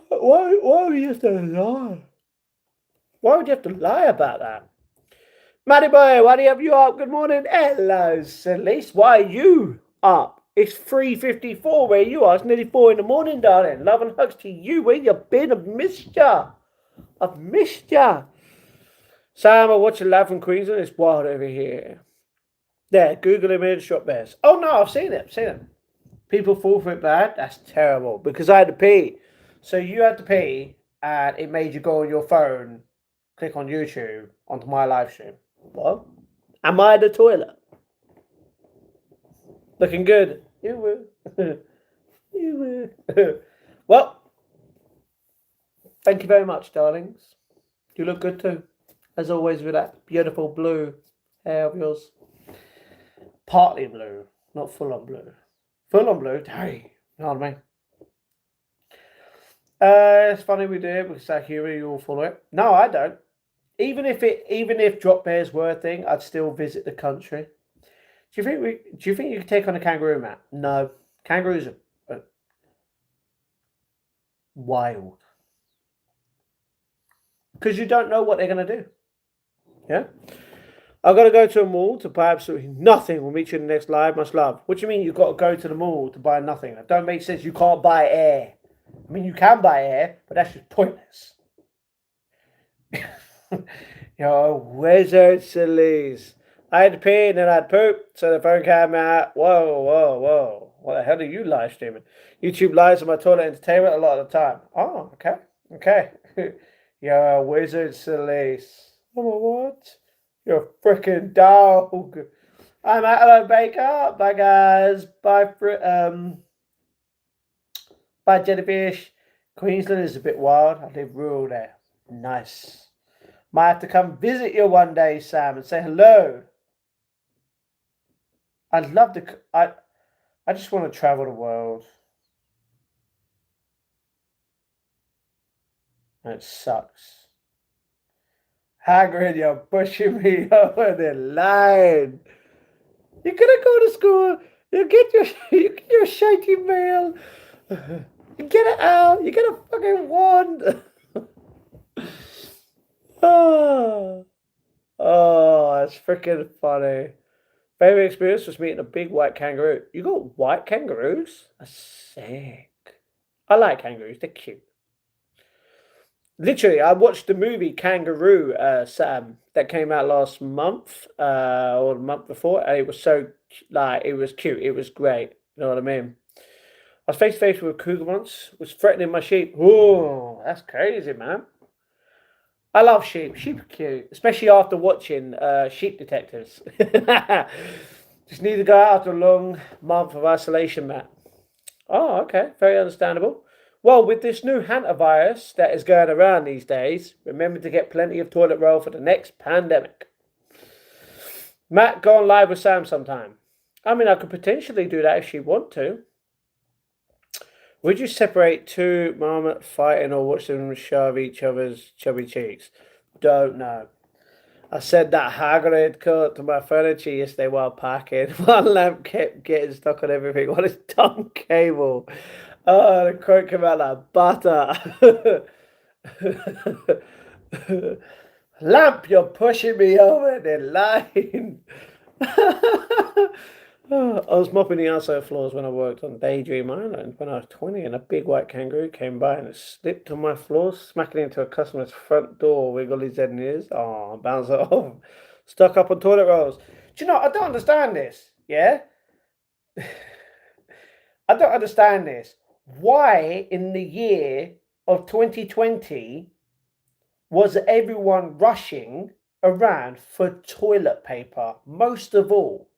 Why would you have to lie? Why would you have to lie about that? Matty boy, why do you have you up? Good morning. Hello, Celeste. Why are you up? It's 3:54 where you are. It's nearly 4 in the morning, darling. Love and hugs to you. Where you been? I've missed ya. I've missed ya. Sam, I watch a lad from Queensland. It's wild over here. There, Google image drop bears. Oh no, I've seen it. People fall for it bad. That's terrible because I had to pee. So you had to pee and it made you go on your phone, click on YouTube onto my live stream. What? Am I the toilet? Looking good. You were. You were. Well, thank you very much, darlings. You look good too. As always with that beautiful blue hair of yours. Partly blue, not full on blue. Full on blue, hey, you know what I mean? It's funny we do it because that humor you all follow it. No, I don't. Even if drop bears were a thing, I'd still visit the country. Do you think you could take on a kangaroo, Matt? No, Kangaroos are wild. Because you don't know what they're going to do. Yeah? I've got to go to a mall to buy absolutely nothing. We'll meet you in the next live. Much love. What do you mean you've got to go to the mall to buy nothing? That don't make sense. You can't buy air. I mean, you can buy air, but that's just pointless. Yo, wizard sillies. I had to pee and then I'd poop, so the phone came out. Whoa. What the hell are you live streaming? YouTube lives on my toilet entertainment a lot of the time. Oh, okay. Yo, wizard sillies. Oh, what? You're a freaking dog. I'm out. Hello, Baker. Bye, guys. Bye, bye, jellyfish. Queensland is a bit wild. I live rural there. Nice. Might have to come visit you one day, Sam, and say hello. I'd love to. I just want to travel the world. And it sucks. Hagrid, you're pushing me over the line. You're gonna go to school. You get your shitey mail. You get it out. You get a fucking wand. Oh, that's freaking funny. Favorite experience was meeting a big white kangaroo. You got white kangaroos? That's sick. I like kangaroos. They're cute. Literally, I watched the movie Kangaroo, Sam, that came out last month, or the month before, and it was it was cute. It was great. You know what I mean? I was face to face with a cougar once, was threatening my sheep. Oh, that's crazy, man. I love sheep. Sheep are cute, especially after watching Sheep Detectives. Just need to go out after a long month of isolation, Matt. Oh, okay. Very understandable. Well, with this new hantavirus that is going around these days, remember to get plenty of toilet roll for the next pandemic. Matt, go on live with Sam sometime. I mean, I could potentially do that if you want to. Would you separate two marmot fighting or watch them shove each other's chubby cheeks? Don't know. I said that Hagrid cut to my furniture yesterday while packing. One lamp kept getting stuck on everything. What a dumb cable. Oh, the quote came out like butter. Lamp, you're pushing me over the line. I was mopping the outside floors when I worked on Daydream Island when I was 20, and a big white kangaroo came by and it slipped on my floor, smacking into a customer's front door, wiggled his head and ears. Oh, bounce it off. Stuck up on toilet rolls. Do you know, I don't understand this, yeah? I don't understand this. Why in the year of 2020 was everyone rushing around for toilet paper, most of all?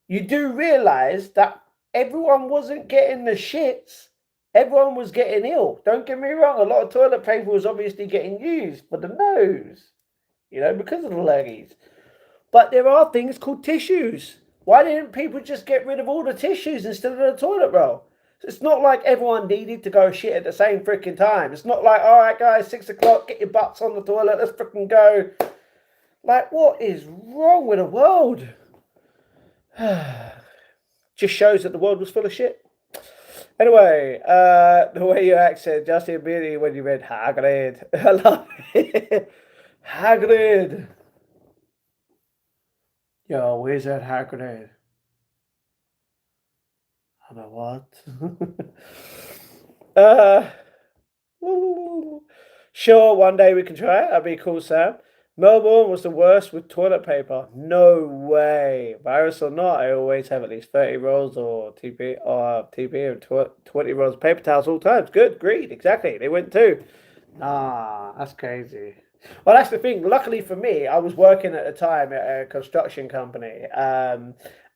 You do realise that everyone wasn't getting the shits. Everyone was getting ill. Don't get me wrong, a lot of toilet paper was obviously getting used for the nose, because of the leggies. But there are things called tissues. Why didn't people just get rid of all the tissues instead of the toilet roll? It's not like everyone needed to go shit at the same freaking time. It's not like, all right, guys, 6 o'clock, get your butts on the toilet, let's freaking go. Like, what is wrong with the world? Just shows that the world was full of shit. Anyway, the way you accent just immediately when you read Hagrid. I love it. Hagrid. Yo, where's that Hagrid? I'm like, what? Sure, one day we can try it. That'd be cool, Sam. Melbourne was the worst with toilet paper. No way. Virus or not, I always have at least 30 rolls or TP or 20 rolls of paper towels all times. Good, great, exactly. They went too. Nah, that's crazy. Well, that's the thing. Luckily for me, I was working at the time at a construction company.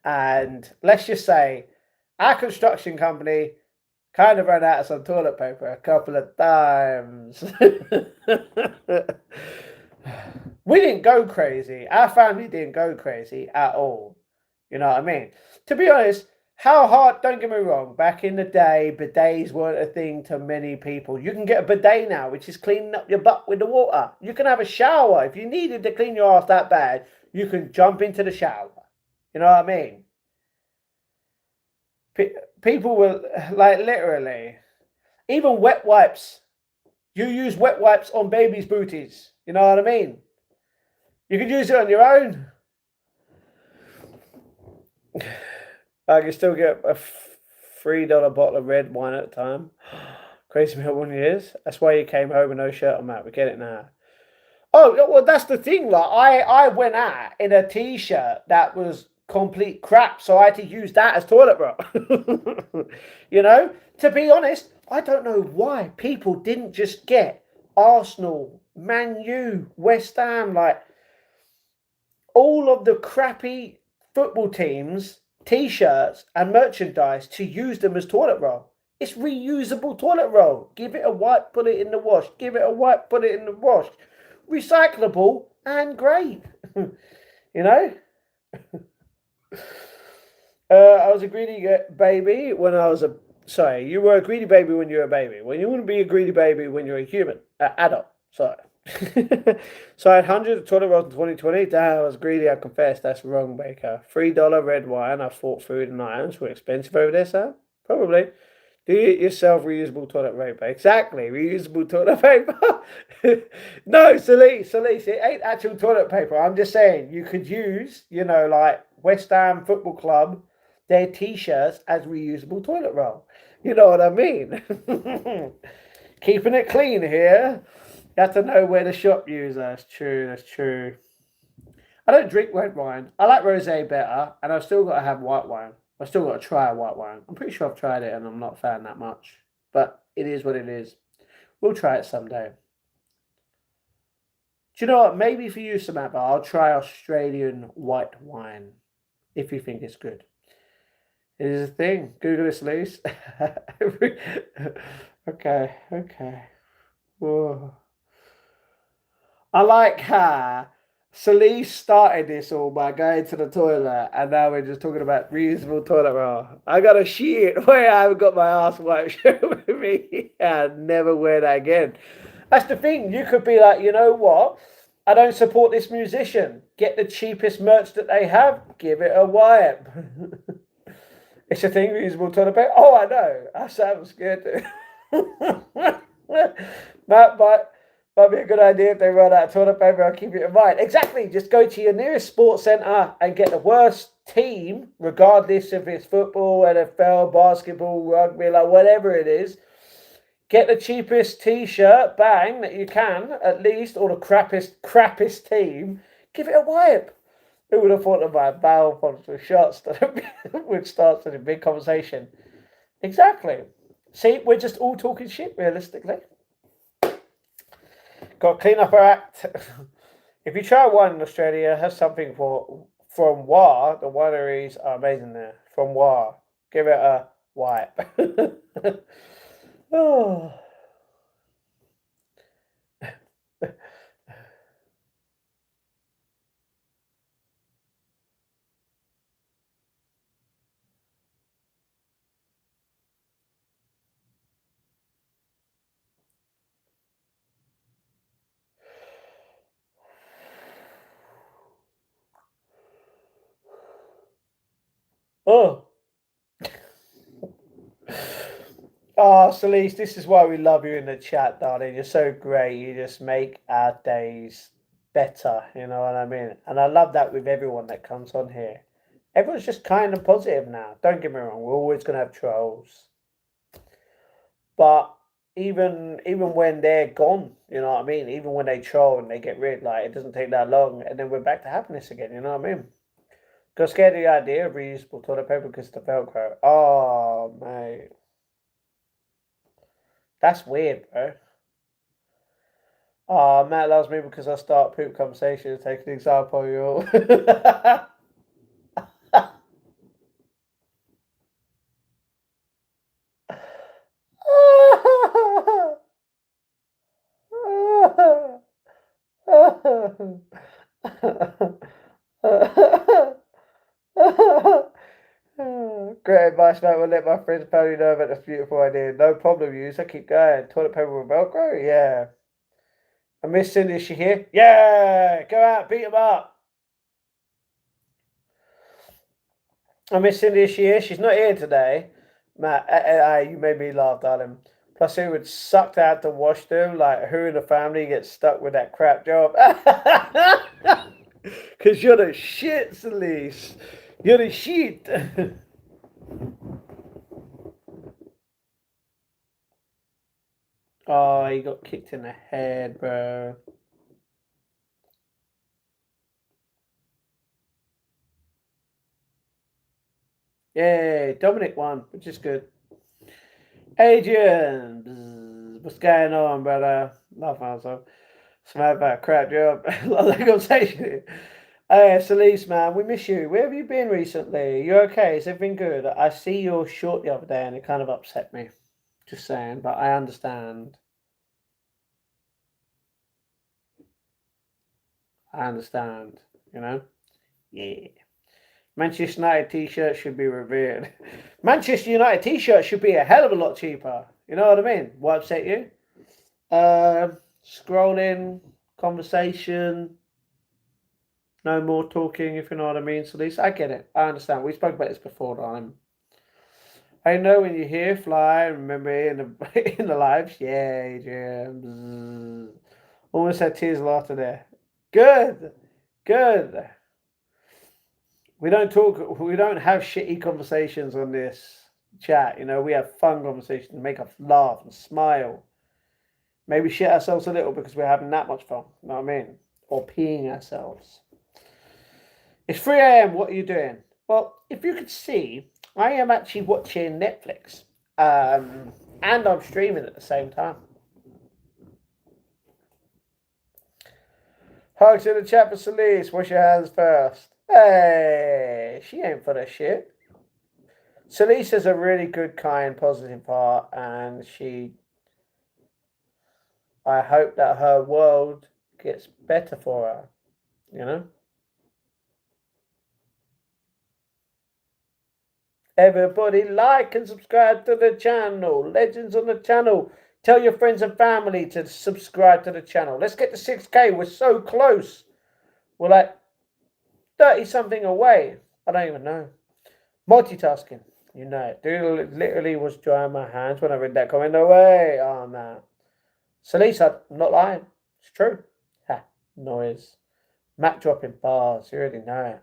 And let's just say our construction company kind of ran out of some toilet paper a couple of times. We didn't go crazy. Our family didn't go crazy at all. You know what I mean? To be honest, how hard, don't get me wrong, back in the day, bidets weren't a thing to many people. You can get a bidet now, which is cleaning up your butt with the water. You can have a shower. If you needed to clean your ass that bad, you can jump into the shower. You know what I mean? People were like literally, even wet wipes. You use wet wipes on babies' booties. You know what I mean? You can use it on your own. I can still get a $3 bottle of red wine at a time. Crazy Milk 1 years. That's why you came home with no shirt on, Matt. We get it now. Oh well, that's the thing. Like I went out in a t-shirt that was complete crap, so I had to use that as toilet roll. You know, to be honest, I don't know why people didn't just get Arsenal, Man U, West Ham, like all of the crappy football teams' t-shirts and merchandise to use them as toilet roll. It's reusable toilet roll. Give it a wipe, put it in the wash. Give it a wipe, put it in the wash. Recyclable and great. You know? I was a greedy baby when I was a. Sorry, you were a greedy baby when you were a baby. When you want to be a greedy baby when you're a human, adult. Sorry. So I had hundreds of toilet rolls in 2020. Damn, I was greedy. I confess. That's wrong, Baker. $3 red wine. I thought food and items were expensive over there, sir. Probably. Do it yourself reusable toilet paper. Exactly, reusable toilet paper. No, Celise, it ain't actual toilet paper. I'm just saying you could use, like West Ham Football Club, their t-shirts as reusable toilet roll. You know what I mean? Keeping it clean here. You have to know where to shop, user. That's true. I don't drink red wine. I like rosé better, and I've still got to have white wine. I've still got to try a white wine. I'm pretty sure I've tried it, and I'm not a fan that much. But it is what it is. We'll try it someday. Do you know what? Maybe for you, Samantha, I'll try Australian white wine if you think it's good. It is a thing. Google this, Lise. Okay. Whoa. I like how Celise started this all by going to the toilet, and now we're just talking about reusable toilet roll. I got a shit where I haven't got my ass wiped with me. I'd never wear that again. That's the thing. You could be like, you know what? I don't support this musician. Get the cheapest merch that they have. Give it a wipe. It's a thing. Reusable toilet paper. Oh, I know. I'm scared to. Might be a good idea if they run out of toilet paper. I'll keep it in mind. Exactly. Just go to your nearest sports centre and get the worst team, regardless if it's football, NFL, basketball, rugby, like whatever it is. Get the cheapest t-shirt, bang, that you can, at least, or the crappiest team. Give it a wipe. Who would have thought that my bowel pumps with shots would start such a big conversation? Exactly. See, we're just all talking shit, realistically. Got to clean up our act. If you try wine in Australia, have something from Wa. The wineries are amazing there. From Wa. Give it a wipe. Oh. Oh. Oh, Celeste, this is why we love you in the chat, darling. You're so great. You just make our days better. You know what I mean? And I love that with everyone that comes on here. Everyone's just kind of positive now. Don't get me wrong. We're always going to have trolls. But even when they're gone, you know what I mean? Even when they troll and they get rid, like it doesn't take that long. And then we're back to happiness again. You know what I mean? Got scared of the idea of reusable toilet paper because of the Velcro. Oh, mate. That's weird, bro. Oh, Matt loves me because I start poop conversations. Take an example, you. Great advice, mate. We'll let my friends probably know about this beautiful idea. No problem, use. I keep going. Toilet paper with Velcro? Yeah. And Miss Cindy, is she here? Yeah. Go out, beat them up. I miss Cindy. Is she here? She's not here today. Matt, you made me laugh, darling. Plus, who would suck to have to wash them? Like, who in the family gets stuck with that crap job? Because you're the shit, Celeste. You're the shit. Oh, he got kicked in the head, bro. Yay, Dominic won, which is good. Adrian, what's going on, brother? Nothing, also. Smack that crap job. Love that conversation. Hey, Celeste, man, we miss you. Where have you been recently? You okay? Is everything good? I see your short the other day and it kind of upset me. Just saying, but I understand. I understand, you know? Yeah. Manchester United t-shirt should be revered. Manchester United t-shirt should be a hell of a lot cheaper. You know what I mean? What upset you? Scrolling, conversation, no more talking, if you know what I mean. So I get it. I understand. We spoke about this before, darling. I know when you hear fly, remember in the in the lives. Yeah, Adrian. Almost had tears of laughter there. Good. Good. We don't talk. We don't have shitty conversations on this chat. You know, we have fun conversations, make us laugh and smile. Maybe shit ourselves a little because we're having that much fun. You know what I mean? Or peeing ourselves. It's 3 a.m. What are you doing? Well, if you could see, I am actually watching Netflix. And I'm streaming at the same time. Hugs in the chat for Celeste. Wash your hands first. Hey, she ain't for the shit. Celeste is a really good, kind, positive heart, and I hope that her world gets better for her, you know? Everybody like and subscribe to the channel. Legends on the channel. Tell your friends and family to subscribe to the channel. Let's get to 6K. We're so close. We're like 30 something away. I don't even know. Multitasking. You know it. Dude literally was drying my hands when I read that comment. No way. Oh, man. Celeste, I'm not lying. It's true. Ha. Noise. Matt dropping bars. You already know it.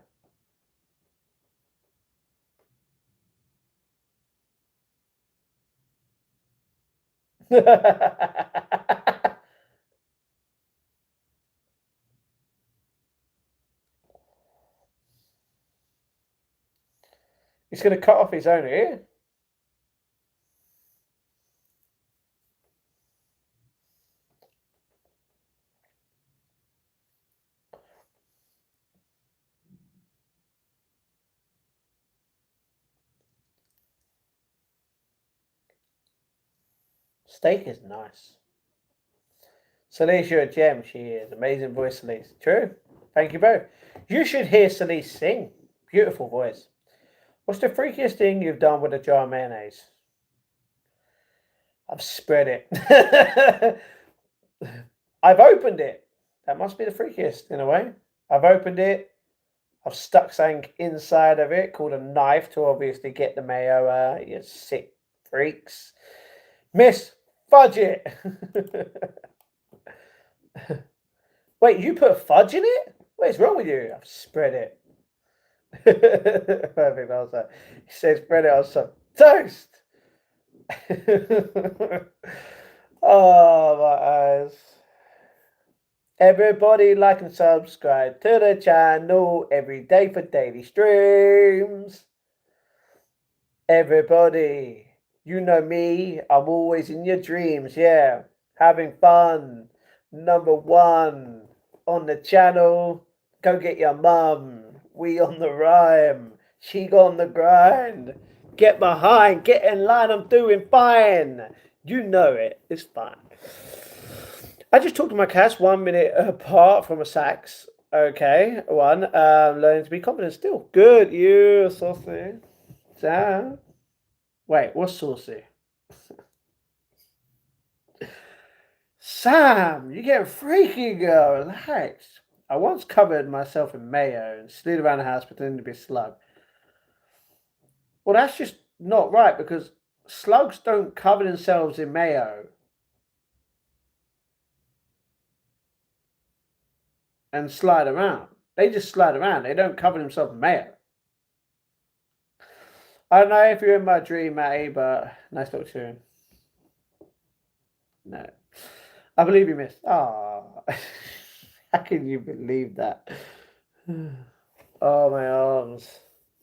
He's going to cut off his own ear. Steak is nice. Celeste, you're a gem. She is. Amazing voice, Celeste. True. Thank you both. You should hear Celeste sing. Beautiful voice. What's the freakiest thing you've done with a jar of mayonnaise? I've spread it. I've opened it. That must be the freakiest in a way. I've opened it. I've stuck something inside of it called a knife to obviously get the mayo out. You sick freaks. Miss, fudge it. Wait, you put fudge in it? What is wrong with you? I've spread it. Perfect answer. He said spread it on some toast. Oh, my eyes. Everybody like and subscribe to the channel every day for daily streams. Everybody, you know me, I'm always in your dreams, yeah. Having fun. Number one on the channel. Go get your mum. We on the rhyme. She on the grind. Get behind. Get in line. I'm doing fine. You know it. It's fine. I just talked to my cats 1 minute apart from a sax. Okay, one. Learning to be confident still. Good. You saucy. Sam. Wait, what's saucy? Sam, you get freaky, girl. Relax. I once covered myself in mayo and slid around the house pretending to be a slug. Well, that's just not right because slugs don't cover themselves in mayo and slide around. They just slide around. They don't cover themselves in mayo. I don't know if you're in my dream, Matty, but nice talk to you. No. I believe you missed. Ah, how can you believe that? Oh, my arms.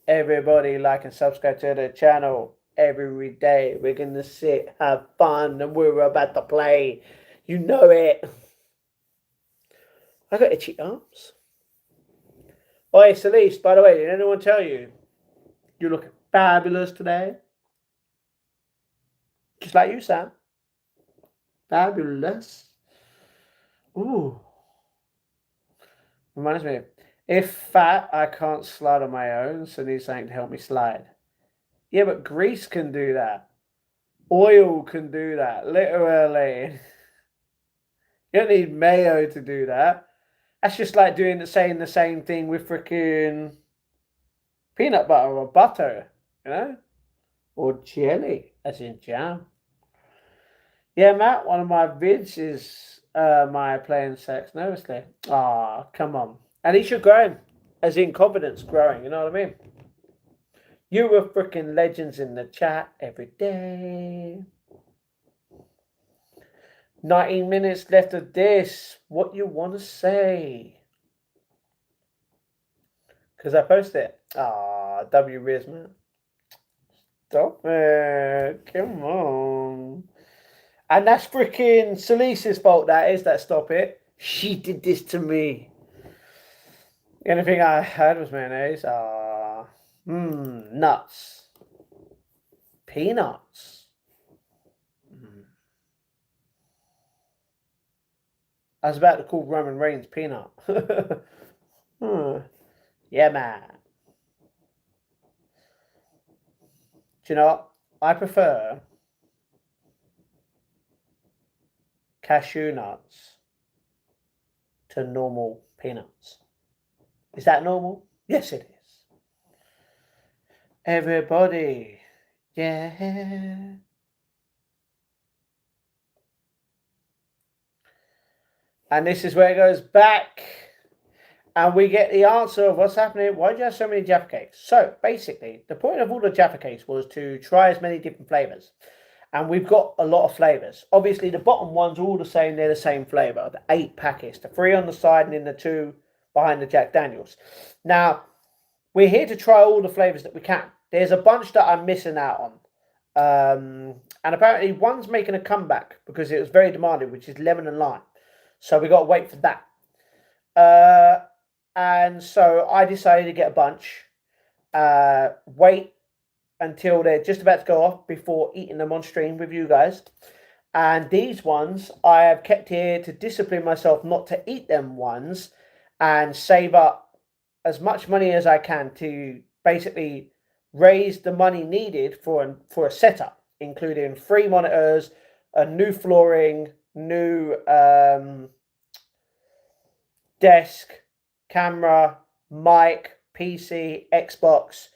Everybody like and subscribe to the channel every day. We're going to sit, have fun, and we're about to play. You know it. I got itchy arms. Oi, Celeste, by the way, did anyone tell you you're looking fabulous today? Just like you, Sam. Fabulous. Ooh. Reminds me, if fat, I can't slide on my own, so I need something to help me slide. Yeah, but grease can do that. Oil can do that, literally. You don't need mayo to do that. That's just like saying the same thing with freaking peanut butter or butter, you know? Or jelly, as in jam. Yeah, Matt, one of my vids is my playing sex nervously. Ah, come on. At least you're growing, as in confidence growing, you know what I mean? You were freaking legends in the chat every day. 19 minutes left of this. What you want to say? Because I posted it. Ah, W Riz, man. Stop it. Come on. And that's freaking Celise's fault, that is, that stop it. She did this to me. The only thing I had was mayonnaise. Ah. Nuts. Peanuts. I was about to call Roman Reigns peanut. Yeah, man. Do you know what? I prefer cashew nuts to normal peanuts. Is that normal? Yes, it is. Everybody. Yeah. And this is where it goes back. And we get the answer of what's happening. Why do you have so many Jaffa cakes? So basically, the point of all the Jaffa cakes was to try as many different flavors. And we've got a lot of flavors. Obviously, the bottom ones are all the same. They're the same flavor. The 8 packets, the 3 on the side and then the 2 behind the Jack Daniels. Now, we're here to try all the flavors that we can. There's a bunch that I'm missing out on. And apparently one's making a comeback because it was very demanded, which is lemon and lime. So we got to wait for that. And so I decided to get a bunch, wait until they're just about to go off before eating them on stream with you guys. And these ones I have kept here to discipline myself not to eat them ones and save up as much money as I can to basically raise the money needed for a setup, including 3 monitors, a new flooring, new desk, camera, mic, PC, Xbox,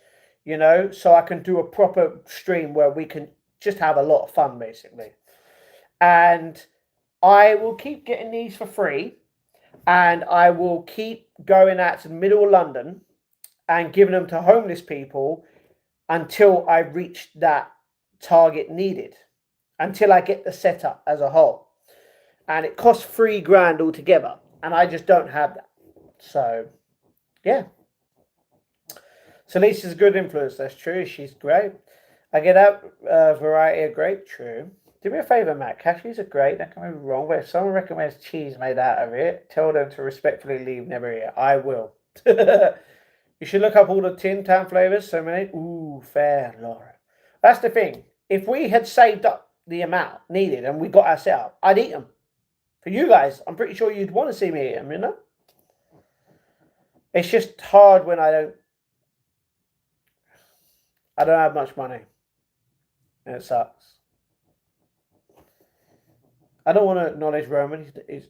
you know, so I can do a proper stream where we can just have a lot of fun, basically. And I will keep getting these for free, and I will keep going out to the middle of London and giving them to homeless people until I reach that target needed, until I get the setup as a whole. And it costs $3,000 altogether, and I just don't have that. So, yeah. So Lisa's a good influence, that's true. She's great. I get that variety of grape, true. Do me a favour, Matt. Cashews are great, don't get me wrong, but if someone recommends cheese made out of it, tell them to respectfully leave, never eat. I will. You should look up all the Tin Tan flavours, so many. Ooh, fair, Laura. That's the thing. If we had saved up the amount needed and we got our setup, I'd eat them. For you guys, I'm pretty sure you'd want to see me eat them, you know? It's just hard when I don't have much money. And it sucks. I don't want to acknowledge Roman. He's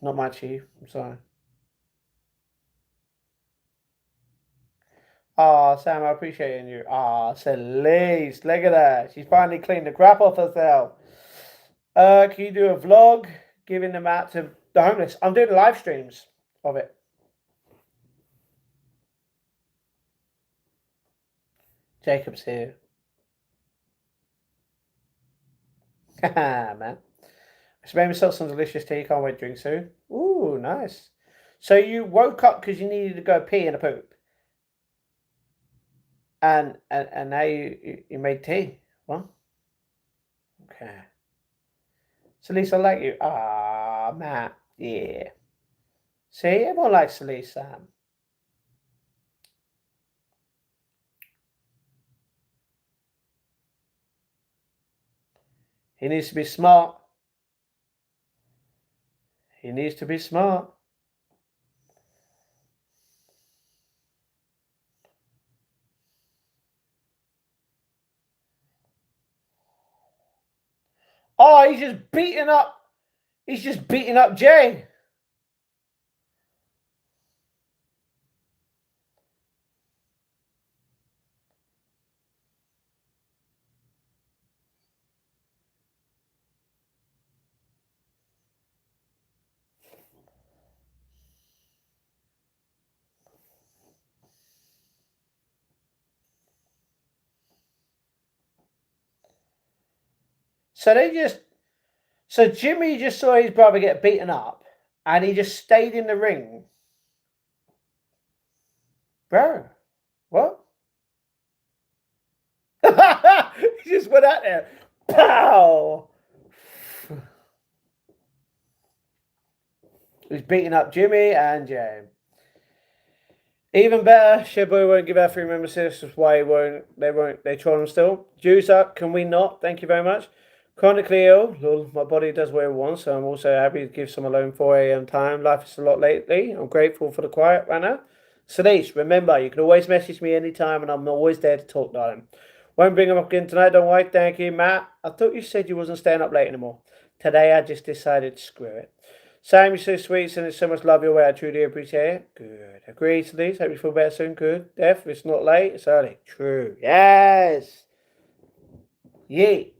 not my chief. I'm sorry. Ah, Sam, I appreciate you. Ah, Celeste, look at that. She's finally cleaned the crap off herself. Can you do a vlog giving them out to the homeless? I'm doing live streams of it. Jacob's here. Haha, man. Just made myself some delicious tea. Can't wait to drink soon. Ooh, nice. So you woke up because you needed to go pee and a poop, and now you made tea. Well, okay. Celeste, I like you. Ah, Matt. Yeah. See, everyone likes Celeste, Sam. He needs to be smart. He needs to be smart. Oh, he's just beating up. He's just beating up Jay. So Jimmy just saw his brother get beaten up, and he just stayed in the ring. Bro, what? He just went out there. Pow! He's beating up Jimmy and Jay. Even better, Shibu won't give out free memberships. That's why they troll him still. Jews up, can we not? Thank you very much. Chronically ill, lol, my body does what it wants, so I'm also happy to give some alone 4 a.m. time. Life is a lot lately. I'm grateful for the quiet right now. Sadish, remember, you can always message me anytime and I'm always there to talk, darling. Won't bring him up again tonight, don't worry. Thank you, Matt. I thought you said you wasn't staying up late anymore. Today I just decided to screw it. Sam, you're so sweet, and there's so much love your way. I truly appreciate it. Good. Agree to these. Hope you feel better soon. Good. Def, it's not late, it's early. True. Yes. Yeet.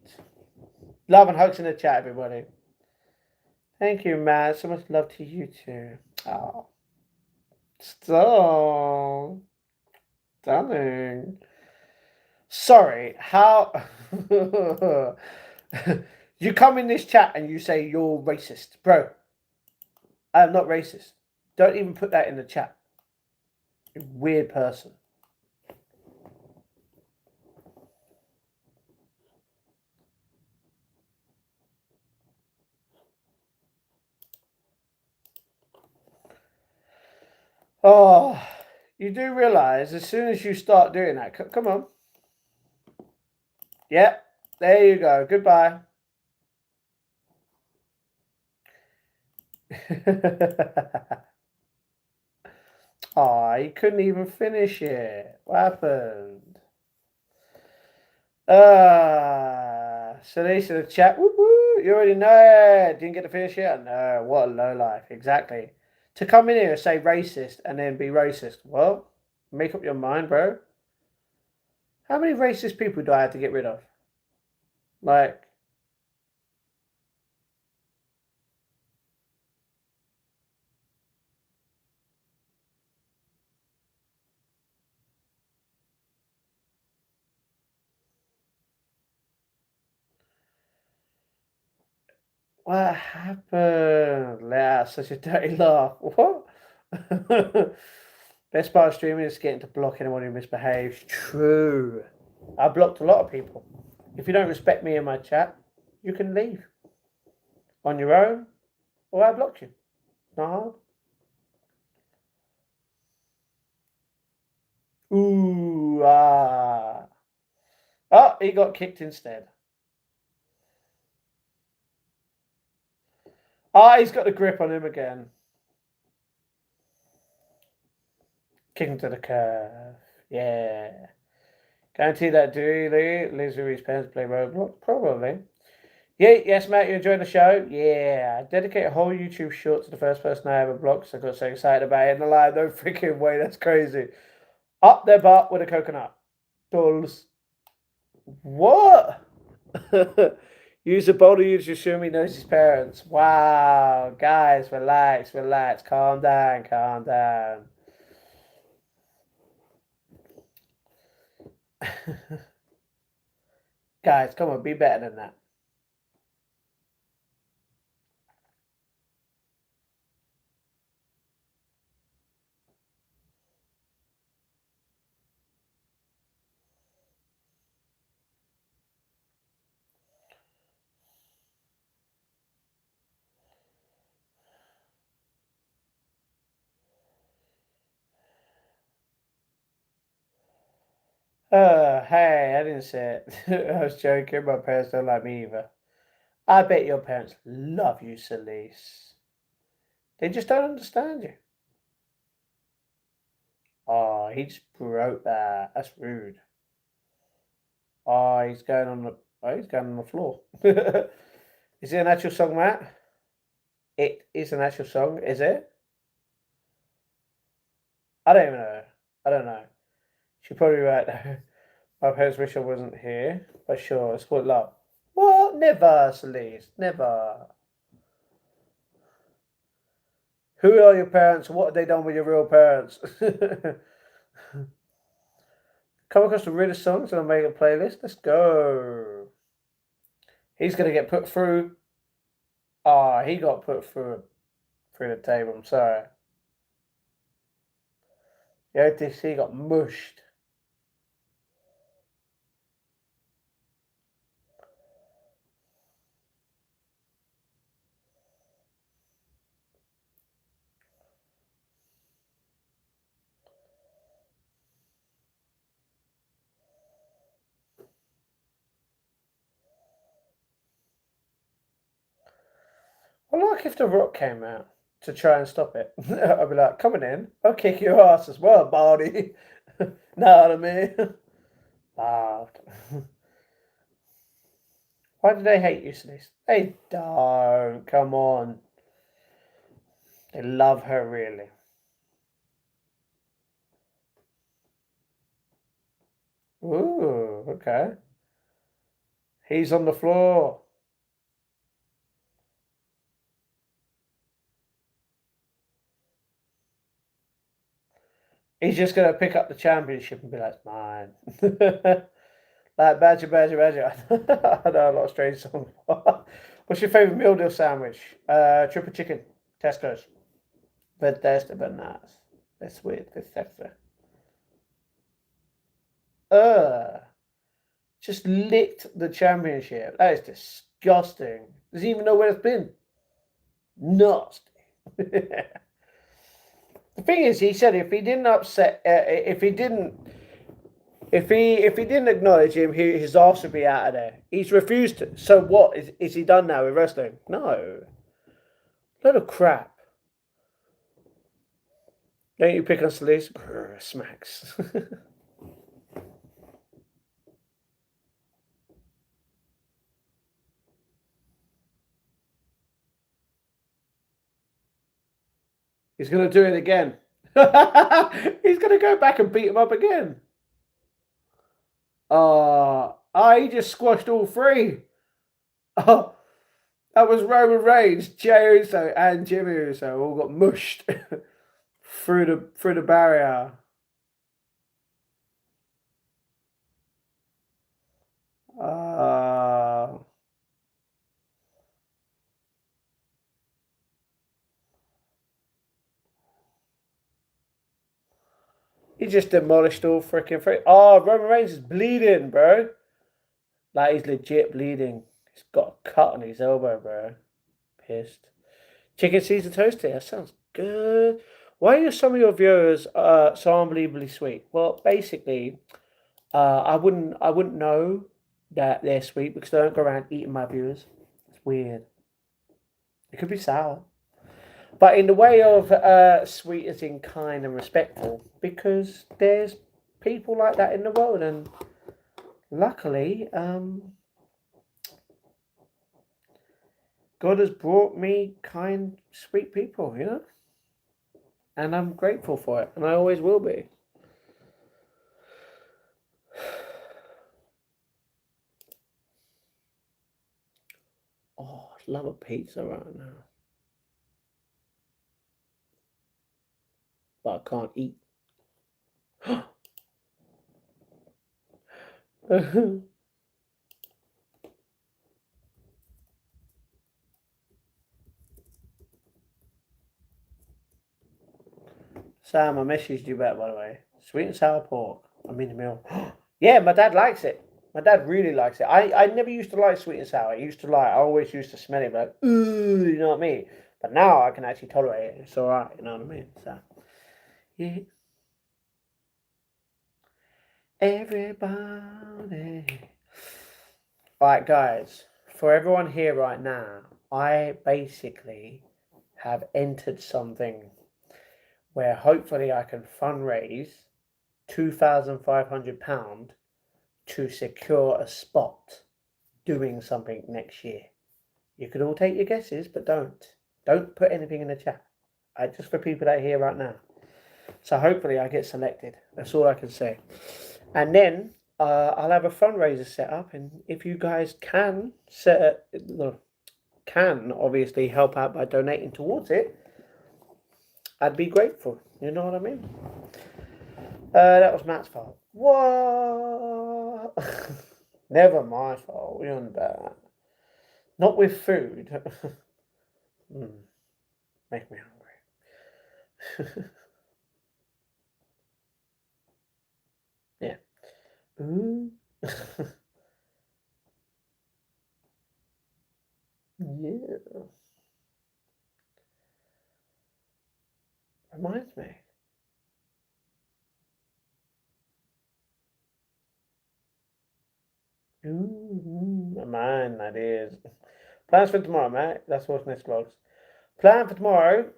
Love and hugs in the chat, everybody. Thank you, Matt. So much love to you too. Oh. Stop. Darling. Sorry, how you come in this chat and you say you're racist. Bro, I am not racist. Don't even put that in the chat. You weird person. Oh, you do realise as soon as you start doing that, come on. Yep, there you go. Goodbye. Oh, he couldn't even finish it. What happened? So they said the chat. Woo woo, you already know it. Didn't get to finish yet? No, what a low life. Exactly. To come in here and say racist and then be racist. Well, make up your mind, bro. How many racist people do I have to get rid of? Like, what happened? Yeah, such a dirty laugh. What? Best part of streaming is getting to block anyone who misbehaves. True. I blocked a lot of people. If you don't respect me in my chat, you can leave on your own, or I blocked you. Not hard. Ooh, ah. Oh, he got kicked instead. Ah, he's got the grip on him again. Kick him to the curve. Yeah. Guarantee that Dewey lives with his parents play Roblox? Probably. Yeah, yes, Matt, you enjoying the show? Yeah. I dedicate a whole YouTube short to the first person I ever blocked, so I got so excited about it in the live. No freaking way, that's crazy. Up their butt with a coconut. Dulls. What? Use a boulder, use assuming he knows his parents. Wow. Guys, relax, relax. Calm down, calm down. Guys, come on, be better than that. Hey, I didn't say it. I was joking. My parents don't like me either. I bet your parents love you, Celise. They just don't understand you. Oh, he just broke that. That's rude. Oh, he's going on the floor. Is it an actual song, Matt? It is an actual song, is it? I don't even know. I don't know. She's probably right though. My parents wish I wasn't here, but sure, it's called love. What? Never, Celeste. Never. Who are your parents? What have they done with your real parents? Come across the weirdest songs and I'll make a playlist. Let's go. He's gonna get put through. Ah, he got put through the table. I'm sorry. The OTC got mushed. I like if The Rock came out to try and stop it. I'd be like, coming in, I'll kick your ass as well, Barney. Know what I mean? Ah, why do they hate you, Celeste? They don't. Come on. They love her, really. Ooh, okay. He's on the floor. He's just going to pick up the championship and be like, it's mine. Like, Badger, Badger, Badger. I know a lot of strange songs. What's your favourite meal deal sandwich? Triple chicken. Tesco's. Bethesda, but nice. That's weird. Bethesda. Uh, just licked the championship. That is disgusting. Does he even know where it's been? Nasty. The thing is, he said if he didn't upset, if he didn't acknowledge him, his ass would be out of there. He's refused to. So what is he done now with wrestling? No, load of crap. Don't you pick on Celeste? Grr, smacks. He's gonna do it again. He's gonna go back and beat him up again. He just squashed all three. Oh, that was Roman Reigns, Jey Uso, and Jimmy Uso all got mushed through the barrier. Uh, he just demolished all freaking three. Oh, Roman Reigns is bleeding, bro. Like he's legit bleeding. He's got a cut on his elbow, bro. Pissed. Chicken Caesar toasty. That sounds good. Why are some of your viewers so unbelievably sweet? Well, basically, I wouldn't know that they're sweet because they don't go around eating my viewers. It's weird. It could be sour, but in the way of sweet as in kind and respectful, because there's people like that in the world, and luckily, God has brought me kind, sweet people, and I'm grateful for it, and I always will be. love a pizza right now. But I can't eat. Sam, I messaged you back, by the way. Sweet and sour pork. I'm in the meal. Yeah, my dad likes it. My dad really likes it. I never used to like sweet and sour. I always used to smell it like, ooh, you know what I mean? But now I can actually tolerate it. It's alright, you know what I mean? So, yeah. Everybody. Alright, guys. For everyone here right now, I basically have entered something where hopefully I can fundraise £2,500 to secure a spot doing something next year. You can all take your guesses, but don't put anything in the chat. Just for people that are here right now. So hopefully I get selected. That's all I can say. And then I'll have a fundraiser set up, and if you guys can can obviously help out by donating towards it, I'd be grateful. You know what I mean? That was Matt's fault. What? Never my fault. We on that. Not with food. Make me hungry. Yeah. Ooh. Yeah. Reminds me. Ooh, mine, that is. Plans for tomorrow, mate. That's what's next vlogs. Plan for tomorrow.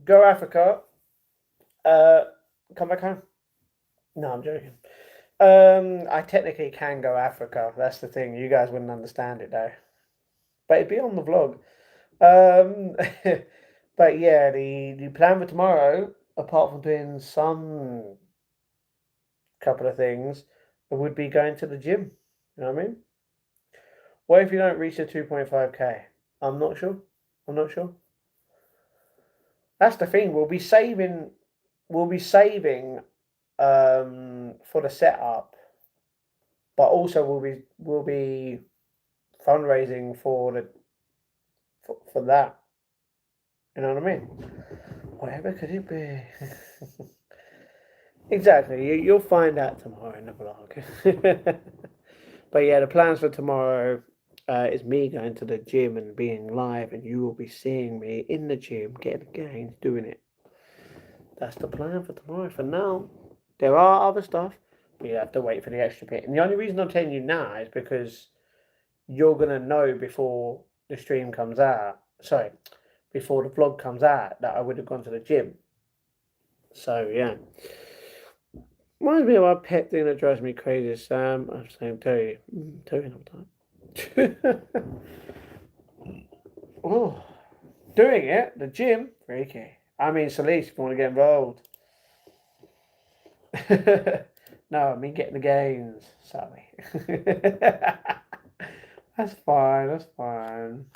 Go Africa. Come back home. No, I'm joking. I technically can go Africa. That's the thing. You guys wouldn't understand it though. But it'd be on the vlog. But yeah, the plan for tomorrow, apart from doing some couple of things, would be going to the gym. You know what I mean? What if you don't reach the 2.5k? I'm not sure. I'm not sure. That's the thing. We'll be saving. We'll be saving for the setup, but also we'll be fundraising for that. You know what I mean? Whatever could it be? Exactly. You'll find out tomorrow in the vlog. But yeah, the plans for tomorrow is me going to the gym and being live, and you will be seeing me in the gym getting the gains, doing it. That's the plan for tomorrow. For now, there are other stuff, but you have to wait for the extra bit. And the only reason I'm telling you now is because you're gonna know before the stream comes out. Sorry, before the vlog comes out that I would have gone to the gym. So yeah. Reminds me of our pet thing that drives me crazy, Sam. I'm saying tell you all the time. Oh, doing it, the gym, freaky. I mean, Celeste, if you want to get involved. No, I mean getting the gains. Sorry. That's fine. That's fine.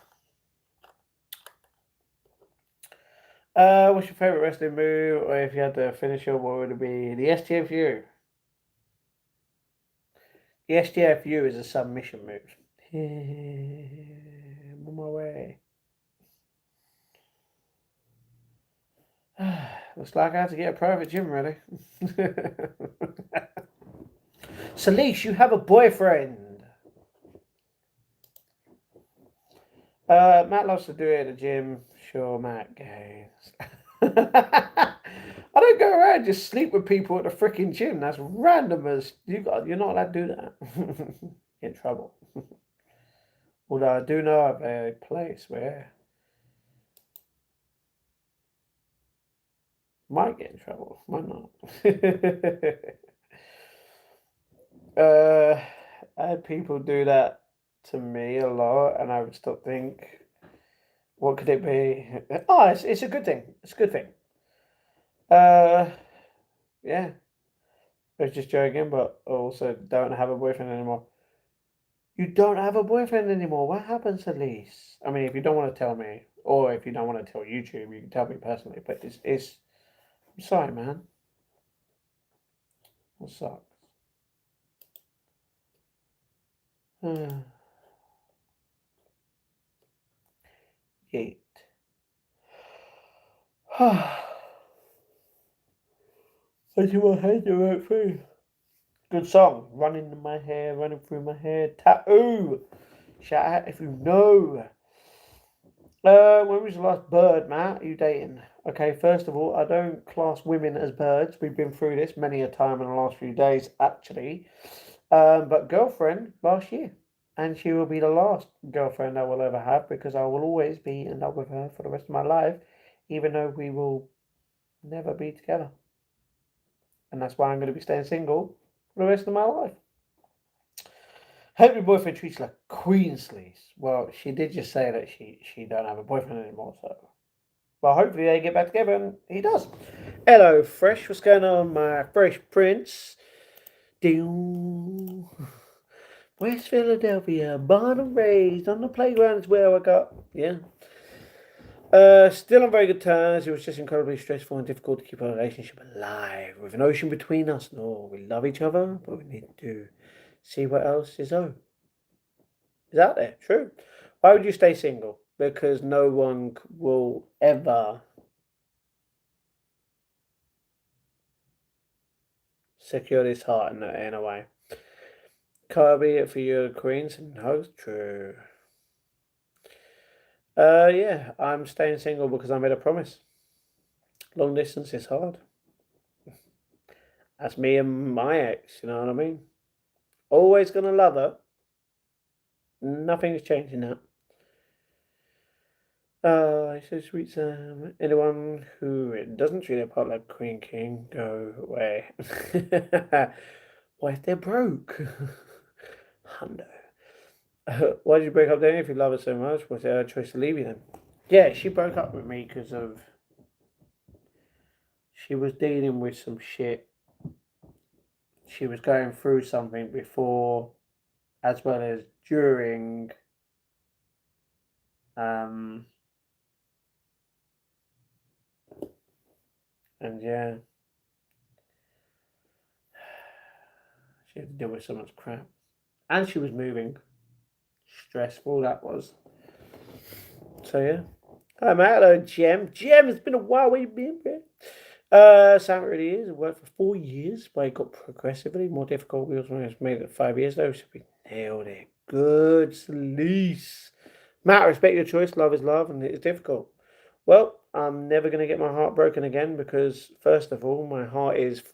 What's your favorite wrestling move? Or if you had to finish it, what would it be? The STFU. The STFU is a submission move. I'm on my way. Looks like I have to get a private gym ready. Celeste, you have a boyfriend. Matt loves to do it at the gym. Sure, Matt gains. I don't go around just sleep with people at the freaking gym. That's random as you're not allowed to do that. Get in trouble. Although I do know of a place where might get in trouble, might not. I had people do that to me a lot, and I would stop think, what could it be? Oh, it's a good thing. It's a good thing. Yeah. I was just joking, but I also don't have a boyfriend anymore. You don't have a boyfriend anymore. What happens, Elise? I mean, if you don't want to tell me, or if you don't want to tell YouTube, you can tell me personally. But it's. I'm sorry, man. It sucks. Yeet. I do my head the right thing. Good song. Running in my hair, running through my hair. Tattoo. Shout out if you know. When was the last bird, Matt? Are you dating? Okay, first of all, I don't class women as birds. We've been through this many a time in the last few days, actually. But girlfriend last year. And she will be the last girlfriend I will ever have because I will always be in love with her for the rest of my life, even though we will never be together. And that's why I'm going to be staying single for the rest of my life. Hope your boyfriend treats you like queen, Sleaze. Well, she did just say that she don't have a boyfriend anymore, so. Well, hopefully they get back together and he does. Hello, Fresh. What's going on, my Fresh Prince? West Philadelphia, born and raised on the playgrounds where I got. Yeah. Still on very good terms. It was just incredibly stressful and difficult to keep our relationship alive with an ocean between us. No, we love each other, but we need to see what else is out there. True. Why would you stay single? Because no one will ever secure this heart in a way. Can't be it for you, Queens. No, true. Yeah, I'm staying single because I made a promise. Long distance is hard. That's me and my ex, you know what I mean? Always gonna love her. Nothing's changing that. It's so sweet, Sam. Anyone who doesn't treat their part like Queen King, go away. What if they're broke? Hundo. Why did you break up then if you love her so much? Was it her choice to leave you then? Yeah, she broke up with me because of. She was dealing with some shit. She was going through something before, as well as during. And yeah, she had to deal with so much crap. And she was moving. Stressful that was. So yeah. Hi mate, hello Jem. Jem, it's been a while. Where you been, bro? Sam really is. It worked for 4 years, but it got progressively more difficult. We also made it 5 years though, so we nailed it. Good Sleaze. Matt, I respect your choice. Love is love, and it is difficult. Well, I'm never going to get my heart broken again because, first of all, my heart is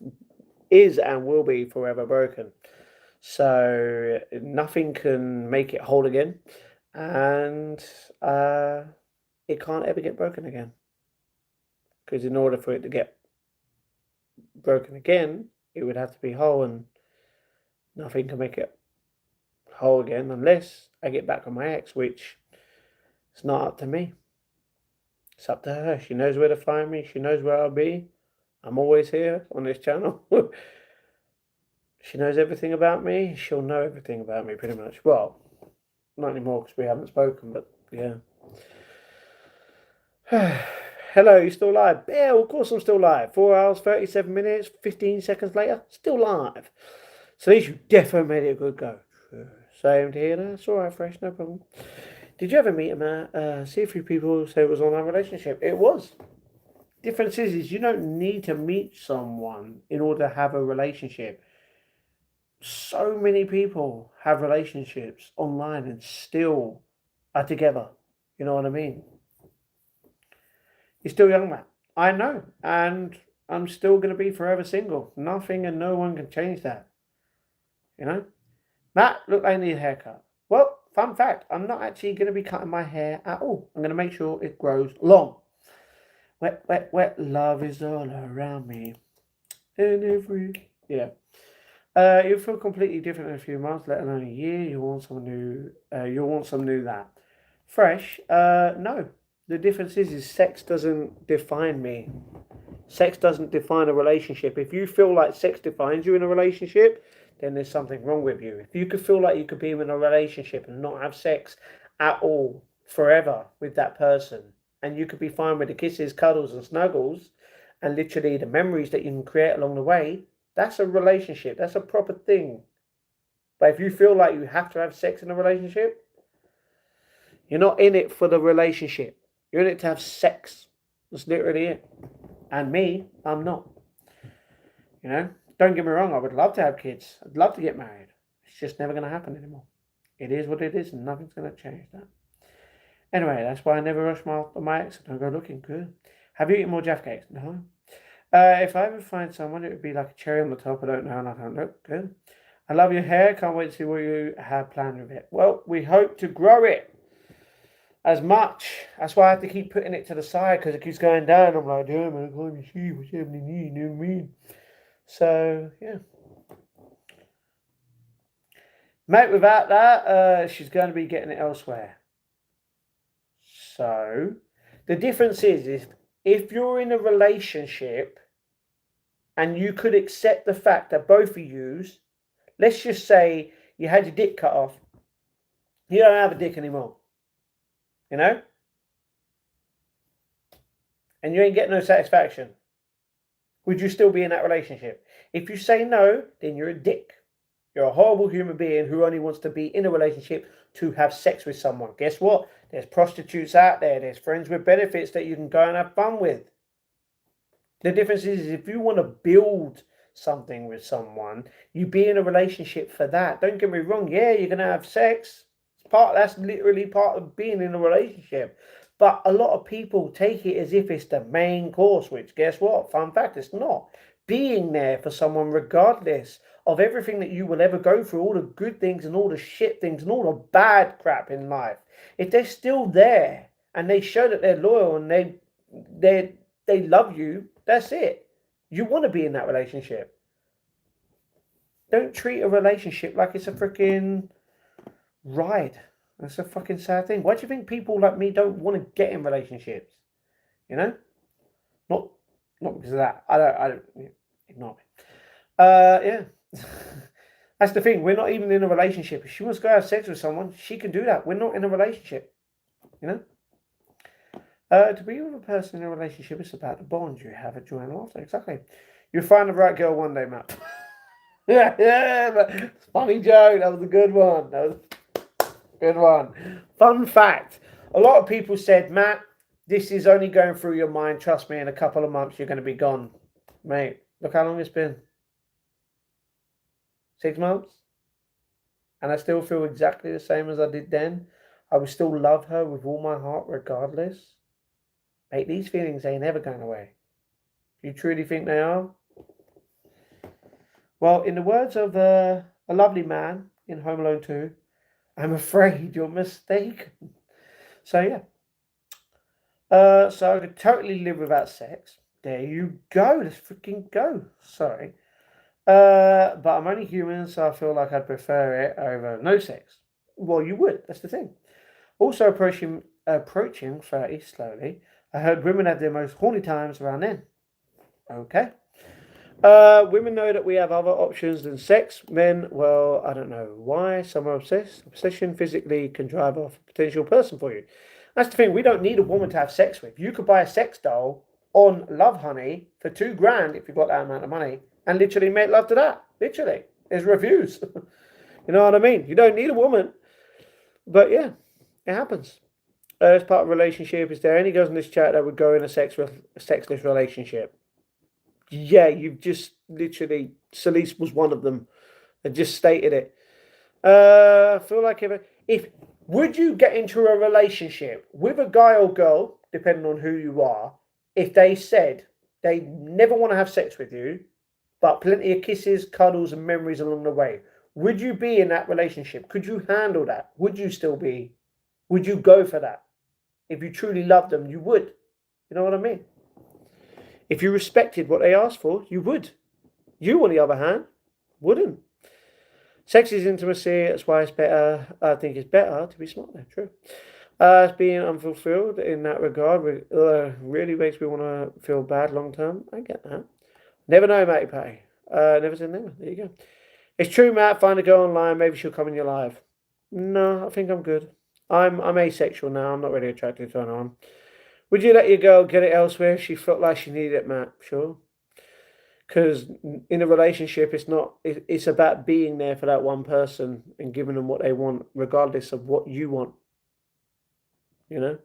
and will be forever broken. So nothing can make it whole again, and it can't ever get broken again. Because in order for it to get broken again, it would have to be whole, and nothing can make it whole again unless I get back on my ex, which it's not up to me. It's up to her. She knows where to find me. She knows where I'll be. I'm always here on this channel. She knows everything about me. She'll know everything about me pretty much. Well, not anymore because we haven't spoken, but yeah. Hello, you still live? Yeah, of course I'm still live. 4 hours, 37 minutes, 15 seconds later, still live. So at least you definitely made it a good go. Same to hear that. It's alright, Fresh, no problem. Did you ever meet a man, see a few people say it was on our relationship? It was. Difference is you don't need to meet someone in order to have a relationship. So many people have relationships online and still are together. You know what I mean? You're still young, man. I know. And I'm still going to be forever single. Nothing and no one can change that. You know? Matt, look, I need a haircut. Well, fun fact, I'm not actually going to be cutting my hair at all. I'm going to make sure it grows long. Wet, wet, wet, love is all around me. And every... Yeah. You'll feel completely different in a few months, let alone a year. You'll want some new. You'll want some new that. Fresh. No. The difference is sex doesn't define me. Sex doesn't define a relationship. If you feel like sex defines you in a relationship, then there's something wrong with you. If you could feel like you could be in a relationship and not have sex at all forever with that person, and you could be fine with the kisses, cuddles, and snuggles, and literally the memories that you can create along the way, that's a relationship. That's a proper thing. But if you feel like you have to have sex in a relationship, you're not in it for the relationship. You're in it to have sex. That's literally it. And me, I'm not. You know? Don't get me wrong, I would love to have kids. I'd love to get married. It's just never going to happen anymore. It is what it is, and nothing's going to change that. Anyway, that's why I never rush my ex. I don't go looking good. Have you eaten more Jaffa cakes? No. If I ever find someone, it would be like a cherry on the top. I don't know, and I don't look good. I love your hair. Can't wait to see what you have planned with it. Well, we hope to grow it as much. That's why I have to keep putting it to the side, because it keeps going down. I'm like, damn, I can't see what's happening here. You know what I mean? So, yeah. Mate, without that, she's going to be getting it elsewhere. So, the difference is if you're in a relationship and you could accept the fact that both of yous, let's just say you had your dick cut off, you don't have a dick anymore, you know? And you ain't getting no satisfaction. Would you still be in that relationship? If you say no, then you're a dick. You're a horrible human being who only wants to be in a relationship to have sex with someone. Guess what? There's prostitutes out there. There's friends with benefits that you can go and have fun with. The difference is if you want to build something with someone, you be in a relationship for that. Don't get me wrong. Yeah, you're going to have sex. That's literally part of being in a relationship. But a lot of people take it as if it's the main course, which guess what? Fun fact, it's not. Being there for someone regardless of everything that you will ever go through, all the good things and all the shit things and all the bad crap in life. If they're still there and they show that they're loyal and they love you, that's it. You want to be in that relationship. Don't treat a relationship like it's a freaking ride. That's a fucking sad thing. Why do you think people like me don't want to get in relationships? You know? Not because of that. I don't ignore me. Yeah. That's the thing. We're not even in a relationship. If she wants to go have sex with someone, she can do that. We're not in a relationship. You know? To be with a person in a relationship is about the bond you have at joy and laughter. Exactly. You'll find the right girl one day, Matt. yeah. Funny joke. That was a good one. Good one. Fun fact. A lot of people said, Matt, this is only going through your mind. Trust me, in a couple of months, you're going to be gone. Mate, look how long it's been. 6 months. And I still feel exactly the same as I did then. I would still love her with all my heart regardless. Mate, these feelings ain't ever going away. Do you truly think they are? Well, in the words of a lovely man in Home Alone 2, I'm afraid you're mistaken. So, yeah. So I could totally live without sex. There you go. Let's freaking go. Sorry. But I'm only human, so I feel like I'd prefer it over no sex. Well, you would. That's the thing. Also approaching 30 slowly. I heard women have their most horny times around then. Okay. Women know that we have other options than sex. Men, well, I don't know why. Some are obsessed. Obsession physically can drive off a potential person for you. That's the thing. We don't need a woman to have sex with. You could buy a sex doll on Love Honey for $2,000 if you've got that amount of money and literally make love to that. Literally. There's reviews. You know what I mean? You don't need a woman. But yeah, it happens. As part of a relationship, is there any girls in this chat that would go in a sexless relationship? Yeah, you've just literally, Celeste was one of them. I just stated it. I feel like if would you get into a relationship with a guy or girl, depending on who you are, if they said they never want to have sex with you, but plenty of kisses, cuddles, and memories along the way? Would you be in that relationship? Could you handle that? Would you still be? Would you go for that? If you truly loved them, you would. You know what I mean? If you respected what they asked for, you would. You, on the other hand, wouldn't. Sex is intimacy. That's why it's better. I think it's better to be smart there. True. It's being unfulfilled in that regard really makes me want to feel bad long term. I get that. Never know, matey patty. Never say never. There you go. It's true, Matt. Find a girl online. Maybe she'll come in your life. No, I think I'm good. I'm asexual now. I'm not really attracted to anyone. Would you let your girl get it elsewhere if she felt like she needed it, Matt? Sure. Because in a relationship, it's about being there for that one person and giving them what they want, regardless of what you want. You know.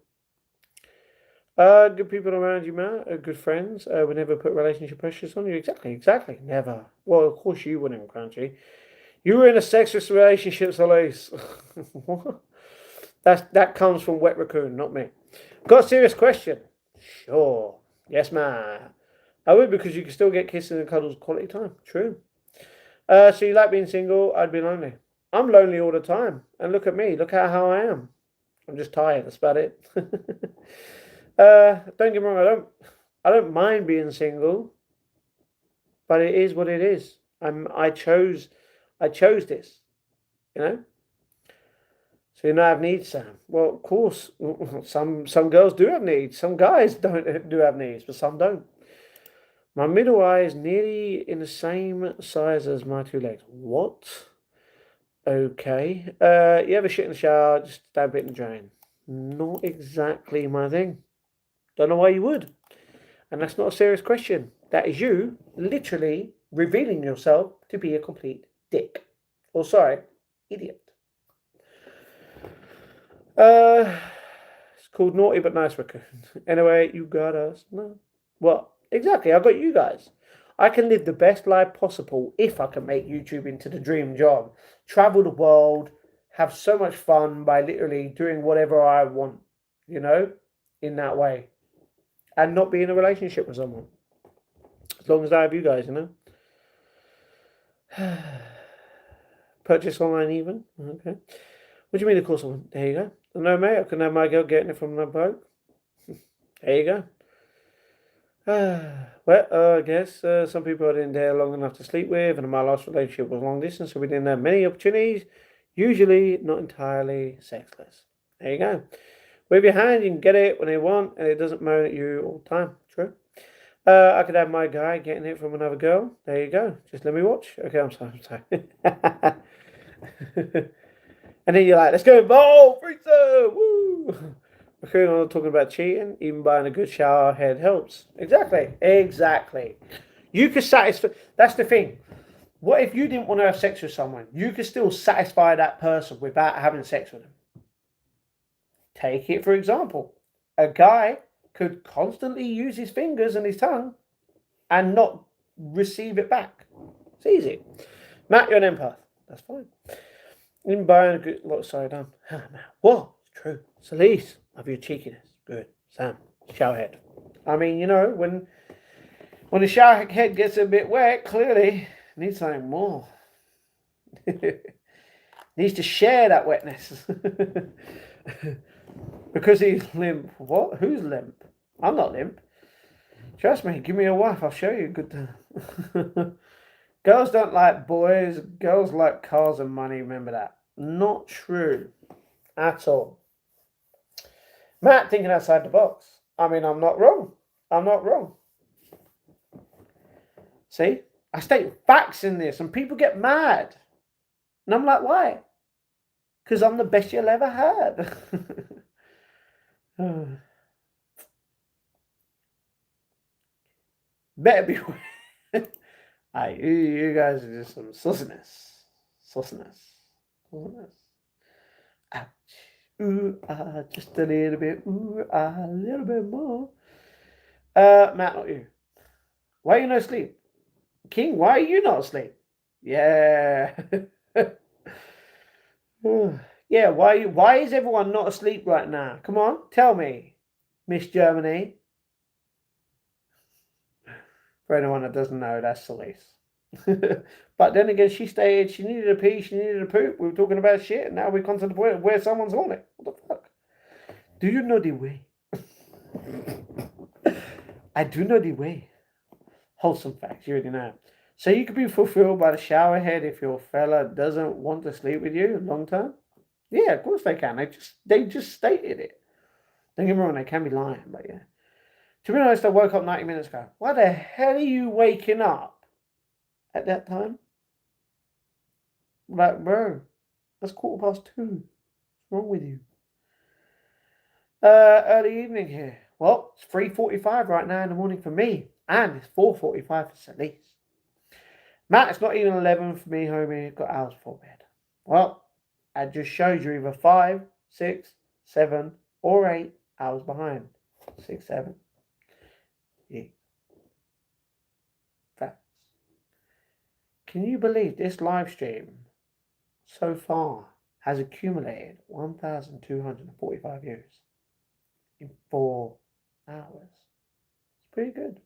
Good people around you, Matt. Good friends. Would never put relationship pressures on you. Exactly. Never. Well, of course you wouldn't, Crunchy. You were in a sexless relationship, Solis. What? That comes from Wet Raccoon, not me. Got a serious question? Sure. Yes, ma'am. I would, because you can still get kisses and cuddles quality time. True. So you like being single? I'd be lonely. I'm lonely all the time. And look at me. Look at how I am. I'm just tired. That's about it. Don't get me wrong. I don't mind being single, but it is what it is. I chose this. You know. So you don't have needs, Sam. Well, of course, some girls do have needs. Some guys do have needs, but some don't. My middle eye is nearly in the same size as my two legs. What? Okay. You ever shit in the shower, just stab it in the drain? Not exactly my thing. Don't know why you would. And that's not a serious question. That is you literally revealing yourself to be a complete dick. Or sorry, idiot. It's called Naughty But Nice Raccoon. Anyway, you got us. No. What? Exactly, I got you guys. I can live the best life possible if I can make YouTube into the dream job. Travel the world, have so much fun by literally doing whatever I want, you know, in that way. And not be in a relationship with someone. As long as I have you guys, you know. Purchase online even. Okay. What do you mean, of course I want? There you go. No, mate, I can have my girl getting it from another bloke. There you go. Well, I guess some people I didn't dare long enough to sleep with, and my last relationship was long distance, so we didn't have many opportunities. Usually not entirely sexless. There you go. Wave your hand, you can get it when they want, and it doesn't moan at you all the time. True. I could have my guy getting it from another girl. There you go. Just let me watch. Okay, I'm sorry. And then you're like, let's go, ball, freezer, woo! We're not talking about cheating. Even buying a good shower head helps. Exactly. You could satisfy. That's the thing. What if you didn't want to have sex with someone? You could still satisfy that person without having sex with them. Take it for example. A guy could constantly use his fingers and his tongue and not receive it back. It's easy. Matt, you're an empath. That's fine. In buying a good lot, sorry, done. What? It's true. Celise, love your cheekiness. Good. Sam, showerhead. I mean, you know, when the showerhead gets a bit wet, clearly needs something more. Needs to share that wetness. Because he's limp. What? Who's limp? I'm not limp. Trust me, give me a wife, I'll show you a good time. Girls don't like boys. Girls like cars and money. Remember that. Not true at all. Matt thinking outside the box. I mean, I'm not wrong. See? I state facts in this and people get mad. And I'm like, why? Because I'm the best you'll ever had. Better be. You guys are just some sussiness. Ouch. Ooh, just a little bit. Ooh, a little bit more. Matt, not you. Why are you not asleep? King, why are you not asleep? Yeah. Yeah, why is everyone not asleep right now? Come on, tell me, Miss Germany. For anyone that doesn't know, that's Celise. But then again, she stated she needed a pee, she needed a poop. We were talking about shit, and now we've come to the point of where someone's on it. What the fuck? Do you know the way? I do know the way. Wholesome facts, you already know. So you could be fulfilled by the shower head if your fella doesn't want to sleep with you long term? Yeah, of course they can. They just stated it. Don't get me wrong, they can be lying, but yeah. To be honest, I woke up 90 minutes ago. Why the hell are you waking up at that time? Like, bro, that's 2:15. What's wrong with you? Early evening here. Well, it's 3:45 right now in the morning for me, and it's 4:45 for Celise. Matt, it's not even 11 for me, homie. Got hours before bed. Well, that just shows you either 5, 6, 7, or 8 hours behind. 6, 7. Yeah. Facts. Can you believe this live stream so far has accumulated 1,245 views in 4 hours? It's pretty good.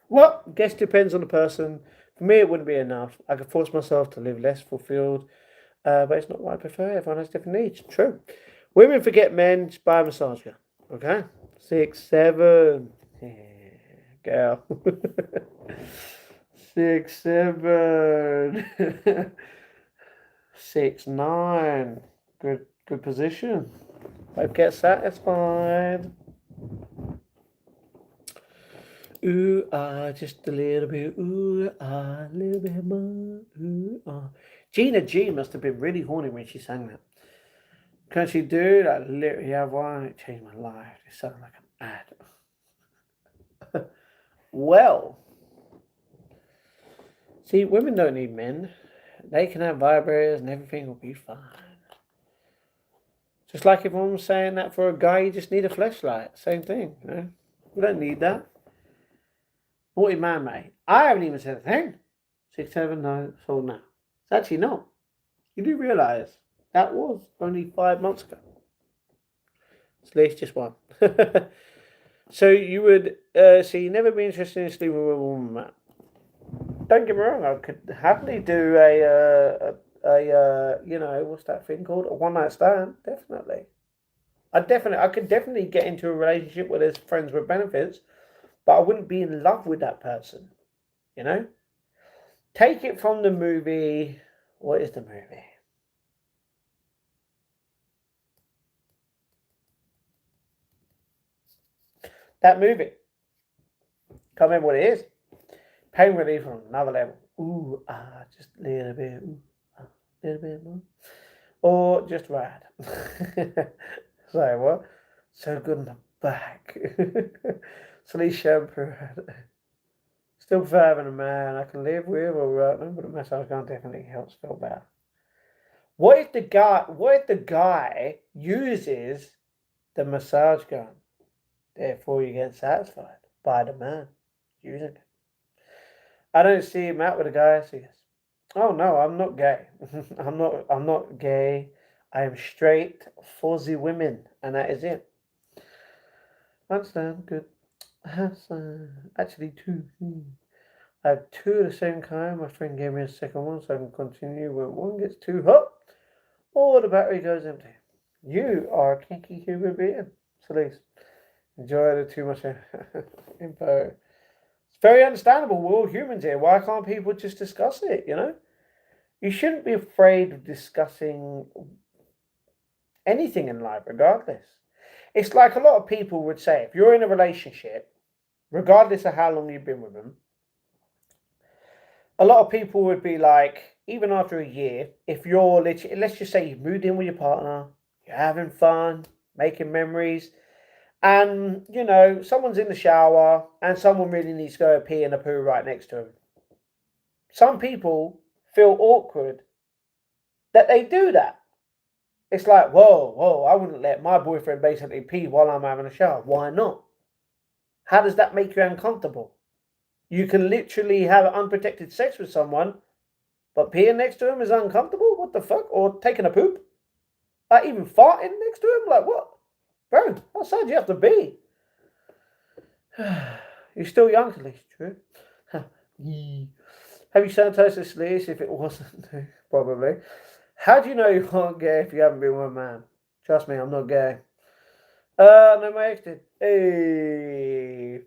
Well, guess depends on the person. For me, it wouldn't be enough. I could force myself to live less fulfilled, but it's not what I prefer. Everyone has different needs. True. Women forget men. Just buy a massage gun. Okay. 6, 7. Yeah, girl. 6, 7. 6, 9. Good position. Both get satisfied. Ooh, ah, just a little bit. Ooh, ah, a little bit more. Ooh, ah. Gina G must have been really horny when she sang that. Can she do that? Literally have one. It changed my life. It sounded like an ad. Well, see, women don't need men. They can have vibrators and everything will be fine. Just like if I'm saying that for a guy, you just need a fleshlight. Same thing, you know? We don't need that. 40 man, mate. I haven't even said a thing. 6, 7, no, so now. It's actually not. You do realise that was only 5 months ago. It's at least just one. So you would, so you never be interested in sleeping with a woman, Matt? Don't get me wrong, I could happily do you know, what's that thing called? A one night stand, definitely. I could definitely get into a relationship where there's friends with benefits, but I wouldn't be in love with that person, you know? Take it from the movie. What is the movie? That movie. Can't remember what it is. Pain relief on another level. Ooh, ah, just a little bit. Ooh, ah, a little bit more. Or just rad. So what? So good in the back. Sleep shampoo. Still prefer having a man I can live with or work with, but a massage gun definitely helps feel better. What if the guy uses the massage gun? Therefore you get satisfied by the man using it. I don't see him out with a guy, so yes. Oh no, I'm not gay. I'm not gay. I am straight for the women, and that is it. Understand, good. Actually two. I have 2 of the same kind. My friend gave me a second one, so I can continue when one gets too hot or the battery goes empty. You are a kinky human being. So please enjoy the too much info. It's very understandable. We're all humans here. Why can't people just discuss it, you know? You shouldn't be afraid of discussing anything in life, regardless. It's like a lot of people would say, if you're in a relationship, regardless of how long you've been with them, a lot of people would be like, even after a year, if you're literally, let's just say you've moved in with your partner, you're having fun, making memories, and, you know, someone's in the shower and someone really needs to go pee in a poo right next to them. Some people feel awkward that they do that. It's like, whoa, I wouldn't let my boyfriend basically pee while I'm having a shower. Why not? How does that make you uncomfortable? You can literally have unprotected sex with someone, but peeing next to him is uncomfortable? What the fuck? Or taking a poop? Like even farting next to him? Like what? Bro, how sad do you have to be? You're still young, at least, true? Have you sanitized the sleeves if it wasn't? Probably. How do you know you aren't gay if you haven't been with a man? Trust me, I'm not gay. No, my ex did. Hey,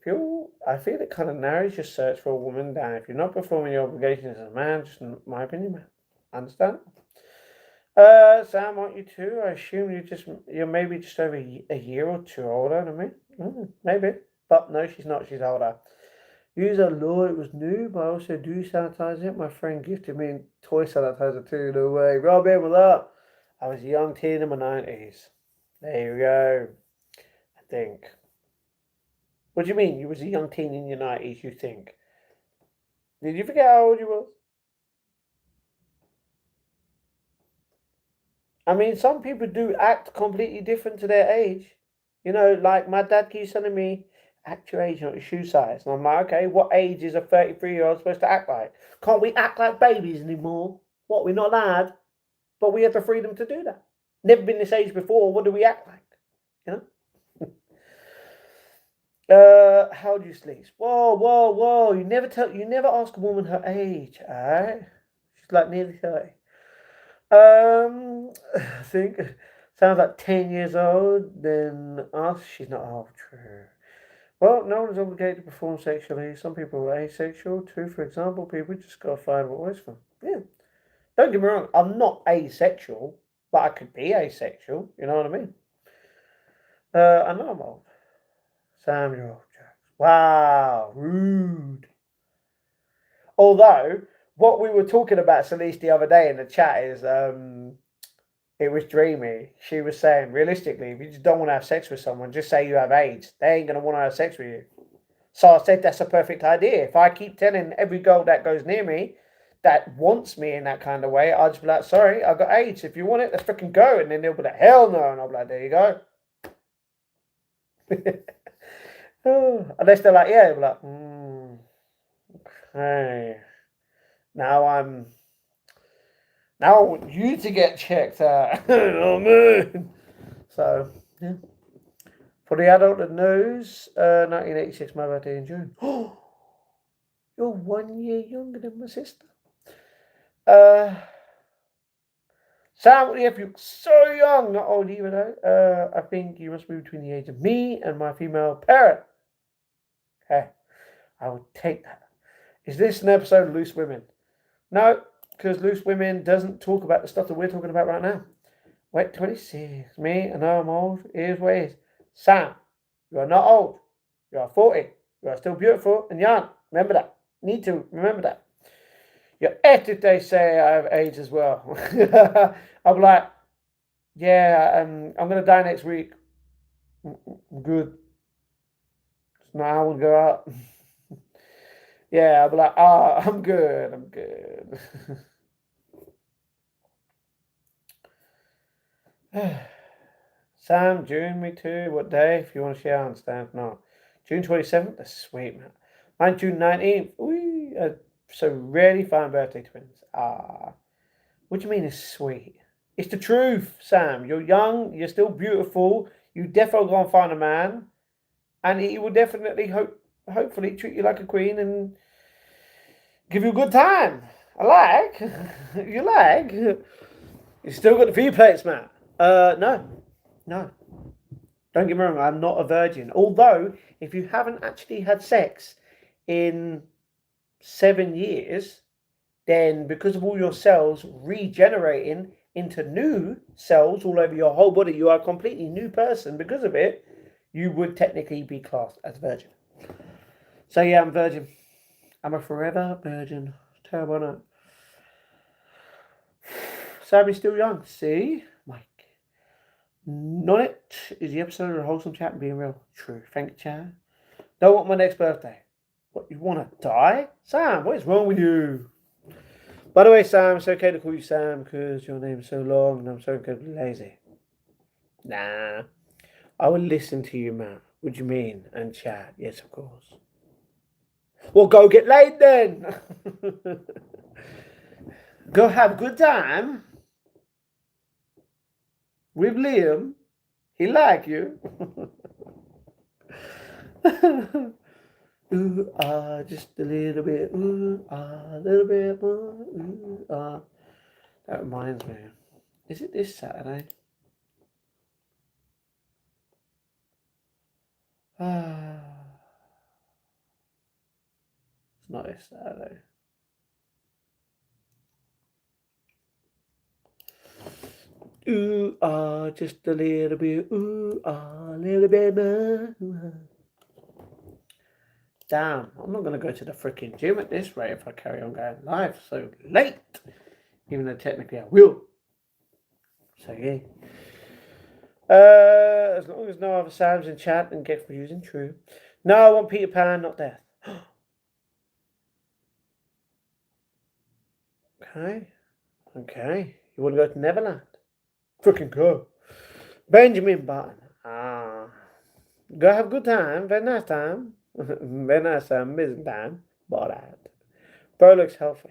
I feel it kind of narrows your search for a woman down. If you're not performing your obligations as a man, just in my opinion, man. Understand? Sam, aren't you too? I assume you're maybe just over a year or two older than me. Maybe. But no, she's not. She's older. Use a law, it was new, but I also do sanitize it. My friend gifted me a toy sanitizer too, no way. Robin, what's up? I was a young teen in my 90s. There you go. I think. What do you mean? You was a young teen in your 90s, you think? Did you forget how old you was? I mean, some people do act completely different to their age. You know, like my dad keeps telling me, act your age, not your shoe size. And I'm like, okay, what age is a 33-year-old supposed to act like? Can't we act like babies anymore? What, we're not allowed? But we have the freedom to do that. Never been this age before, what do we act like? You know? How do you sleep? Whoa, whoa, whoa! You never ask a woman her age, alright? She's like nearly 30. I think sounds like 10 years old. Then us, she's not old. True. Well, no one's obligated to perform sexually. Some people are asexual too. For example, people just gotta find what works for them. Yeah. Don't get me wrong. I'm not asexual, but I could be asexual. You know what I mean? I know I'm old. Sam, you're old, Jack. Wow, rude. Although, what we were talking about, Celeste, the other day in the chat is, it was dreamy. She was saying, realistically, if you just don't want to have sex with someone, just say you have AIDS. They ain't going to want to have sex with you. So I said, that's a perfect idea. If I keep telling every girl that goes near me that wants me in that kind of way, I'll just be like, sorry, I've got AIDS. If you want it, let's freaking go. And then they'll be like, hell no. And I'll be like, there you go. Unless they're like, yeah, they'll be like, okay. Now I want you to get checked out. Oh man. So yeah. For the adult that knows, 1986, my birthday in June. Oh, you're 1 year younger than my sister. Sam, what do you have? You're so young. Not old either though. I think you must be between the age of me and my female parent. Okay, I will take that. Is this an episode of Loose Women? No, because Loose Women doesn't talk about the stuff that we're talking about right now. Wait, 26. Me, I know I'm old. Here's what it is. Sam, you are not old. You are 40. You are still beautiful and young. Remember that. Need to remember that. You're if they say I have AIDS as well. I'm like, yeah, I'm going to die next week. I'm good. Now I will go out. Yeah, I'll be like, I'm good. I'm good. Sam, June, me too. What day? If you want to share, I understand. No. June 27th? That's sweet, man. Mine, June 19th. Wee. So really fine birthday twins. What do you mean it's sweet? It's the truth, Sam. You're young. You're still beautiful. You definitely go and find a man. And he will definitely, hopefully, treat you like a queen and give you a good time. I like. You like. You still got the V plates, man. No. No. Don't get me wrong, I'm not a virgin. Although, if you haven't actually had sex in 7 years, then because of all your cells regenerating into new cells all over your whole body, you are a completely new person. Because of it, you would technically be classed as a virgin. So yeah, I'm virgin. I'm a forever virgin. Terrible, isn't it? Sadly, still young. See? Mike. Not it is the episode of Wholesome Chat and Being Real. True. Thank you, Chad. Don't want my next birthday. What, you want to die? Sam, what is wrong with you? By the way, Sam, it's okay to call you Sam because your name is so long and I'm so incredibly lazy. Nah. I will listen to you, man. What do you mean? And chat. Yes, of course. Well, go get laid then. Go have a good time with Liam. He like you. Ooh, just a little bit. Ooh, a little bit more. Ooh, That reminds me. Is it this Saturday? It's not this Saturday. Ooh, just a little bit. Ooh, a little bit more. damn, I'm not going to go to the freaking gym at this rate if I carry on going live so late. Even though technically I will. So yeah. As long as no other sounds in chat and get confusing, true. No, I want Peter Pan, not death. Okay. Okay. You want to go to Neverland? Freaking go. Benjamin Button. Ah. Go have a good time. Very nice time. Very nice time. Amazing time. But bro looks healthy.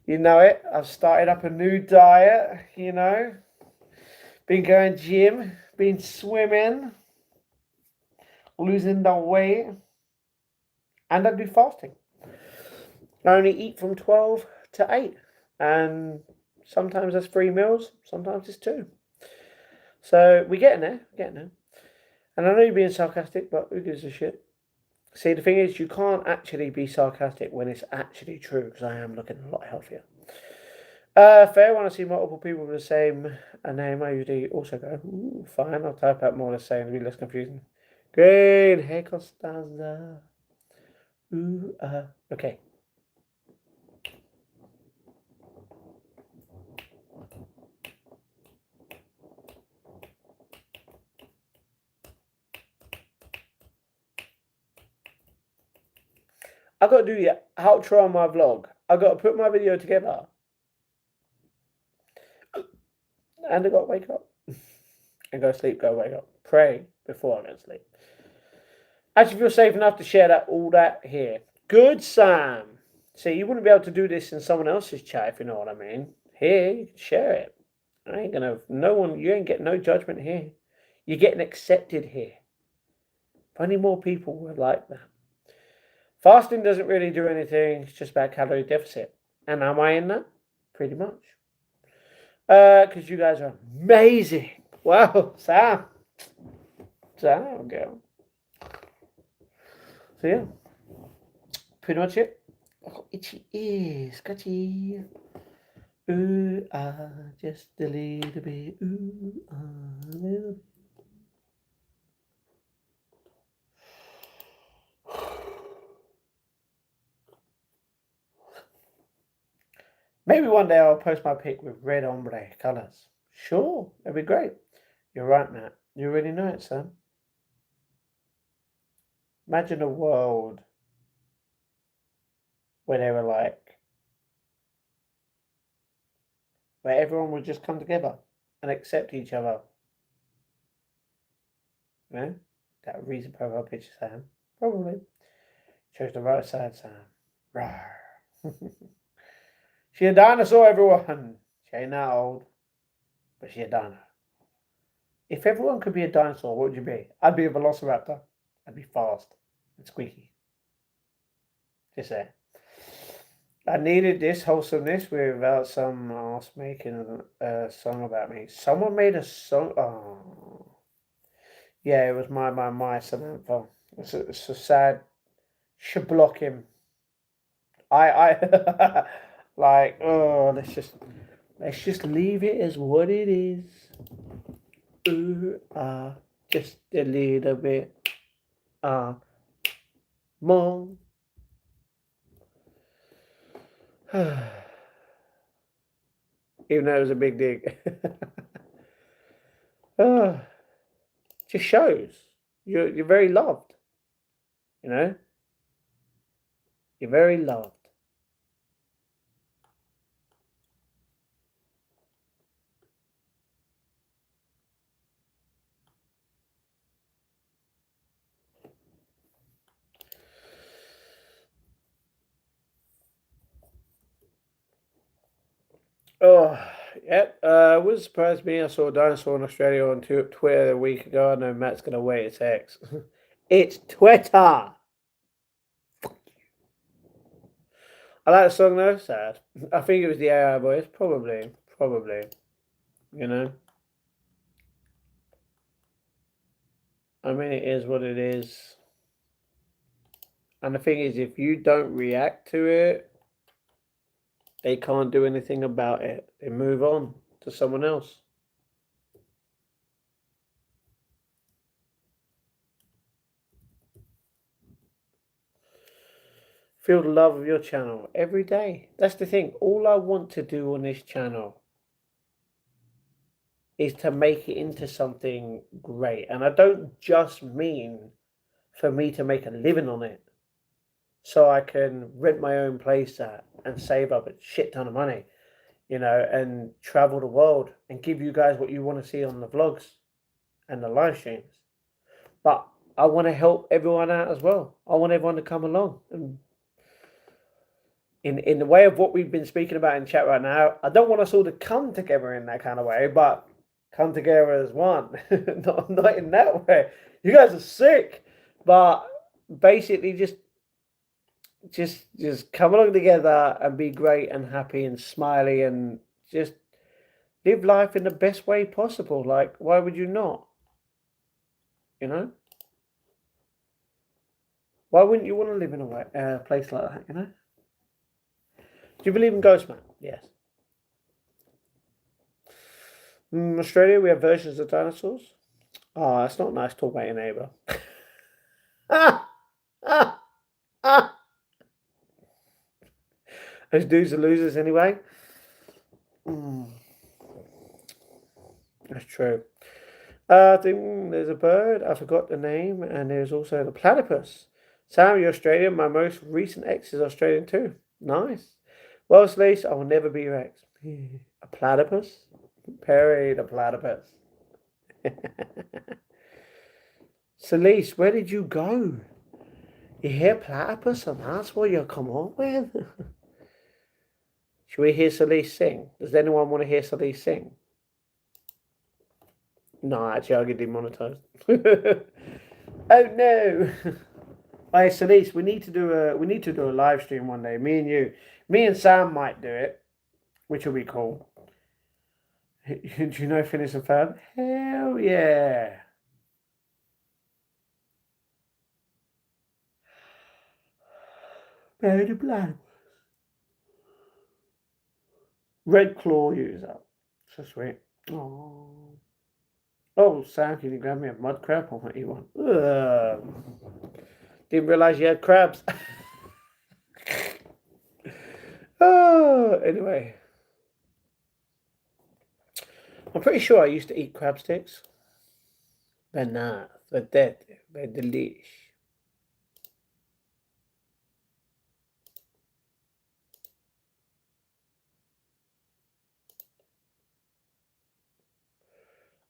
You know it. I've started up a new diet, you know. Been going gym. Been swimming. Losing the weight. And I do fasting. I only eat from 12 to 8. And sometimes that's 3 meals. Sometimes it's 2. So we're getting there. And I know you're being sarcastic, but who gives a shit? See, the thing is, you can't actually be sarcastic when it's actually true, because I am looking a lot healthier. Fair, when I see multiple people with the same name, I usually also go, ooh, fine, I'll type out more or less saying to be less confusing. Great, hey Costanza. Ooh, okay. I got to do the outro on my vlog. I got to put my video together. And I got to wake up. And go to sleep, go wake up. Pray before I go to sleep. Actually feel safe enough to share all that here. Good, Sam. See, you wouldn't be able to do this in someone else's chat, if you know what I mean. Here, you can share it. I ain't gonna, you ain't getting no judgment here. You're getting accepted here. If only more people would like that. Fasting doesn't really do anything. It's just about calorie deficit. And am I in that? Pretty much. Because you guys are amazing. Wow, Sam. Sam, girl. So yeah, pretty much it. I've got itchy ears, scratchy. Ooh, just a little bit. Ooh, a little bit. Maybe one day I'll post my pic with red ombre colours. Sure, that'd be great. You're right, Matt. You already know it, Sam. Imagine a world where they were like, where everyone would just come together and accept each other. You know? That reason profile picture, Sam. Probably. Chose the right side, Sam. Rawr. She a dinosaur, everyone. She ain't that old, but she a dino. If everyone could be a dinosaur, what would you be? I'd be a velociraptor. I'd be fast and squeaky. Just there. I needed this wholesomeness without some ass making a song about me. Someone made a song. Oh. Yeah, it was my Samantha. It's a sad. Should block him. I like, oh, let's just leave it as what it is. Ooh, just a little bit, more. Even though it was a big dig. Just shows you're very loved. You know, you're very loved. Oh, yep. Wouldn't surprise me. I saw a dinosaur in Australia on Twitter a week ago. I know Matt's gonna wait. It's X. It's Twitter. I like the song though. Sad. I think it was the AI voice. Probably. You know. I mean, it is what it is. And the thing is, if you don't react to it, they can't do anything about it. They move on to someone else. Feel the love of your channel every day. That's the thing. All I want to do on this channel is to make it into something great. And I don't just mean for me to make a living on it so I can rent my own place at and save up a shit ton of money, and travel the world and give you guys what you want to see on the vlogs and the live streams. But I want to help everyone out as well. I want everyone to come along. And in the way of what we've been speaking about in chat right now, I don't want us all to come together in that kind of way, but come together as one. not in that way. You guys are sick. But basically just come along together and be great and happy and smiley and just live life in the best way possible. Like, why would you not? Why wouldn't you want to live in a place like that, Do you believe in ghosts, man? Yes. Australia, we have versions of dinosaurs. Oh, that's not nice. Talk about your neighbour. Those dudes are losers anyway. That's true. I think there's a bird. I forgot the name. And there's also the platypus. Sam, you're Australian. My most recent ex is Australian too. Nice. Well, Celeste, I will never be your ex. A platypus? Perry the platypus. Celeste, where did you go? You hear platypus and that's what you come up with? Should we hear Celeste sing? Does anyone want to hear Celeste sing? No, actually, I'll get demonetized. Oh no! Hey, Celeste, we need to do a live stream one day. Me and you, me and Sam might do it, which will be cool. Do you know Phineas and Ferb? Hell yeah! Barry the Platypus. Red Claw user. So sweet. Oh. Oh, Sam, can you grab me a mud crab? I want you one. Didn't realise you had crabs. Oh, anyway. I'm pretty sure I used to eat crab sticks. They're nice. They're dead. They're delish.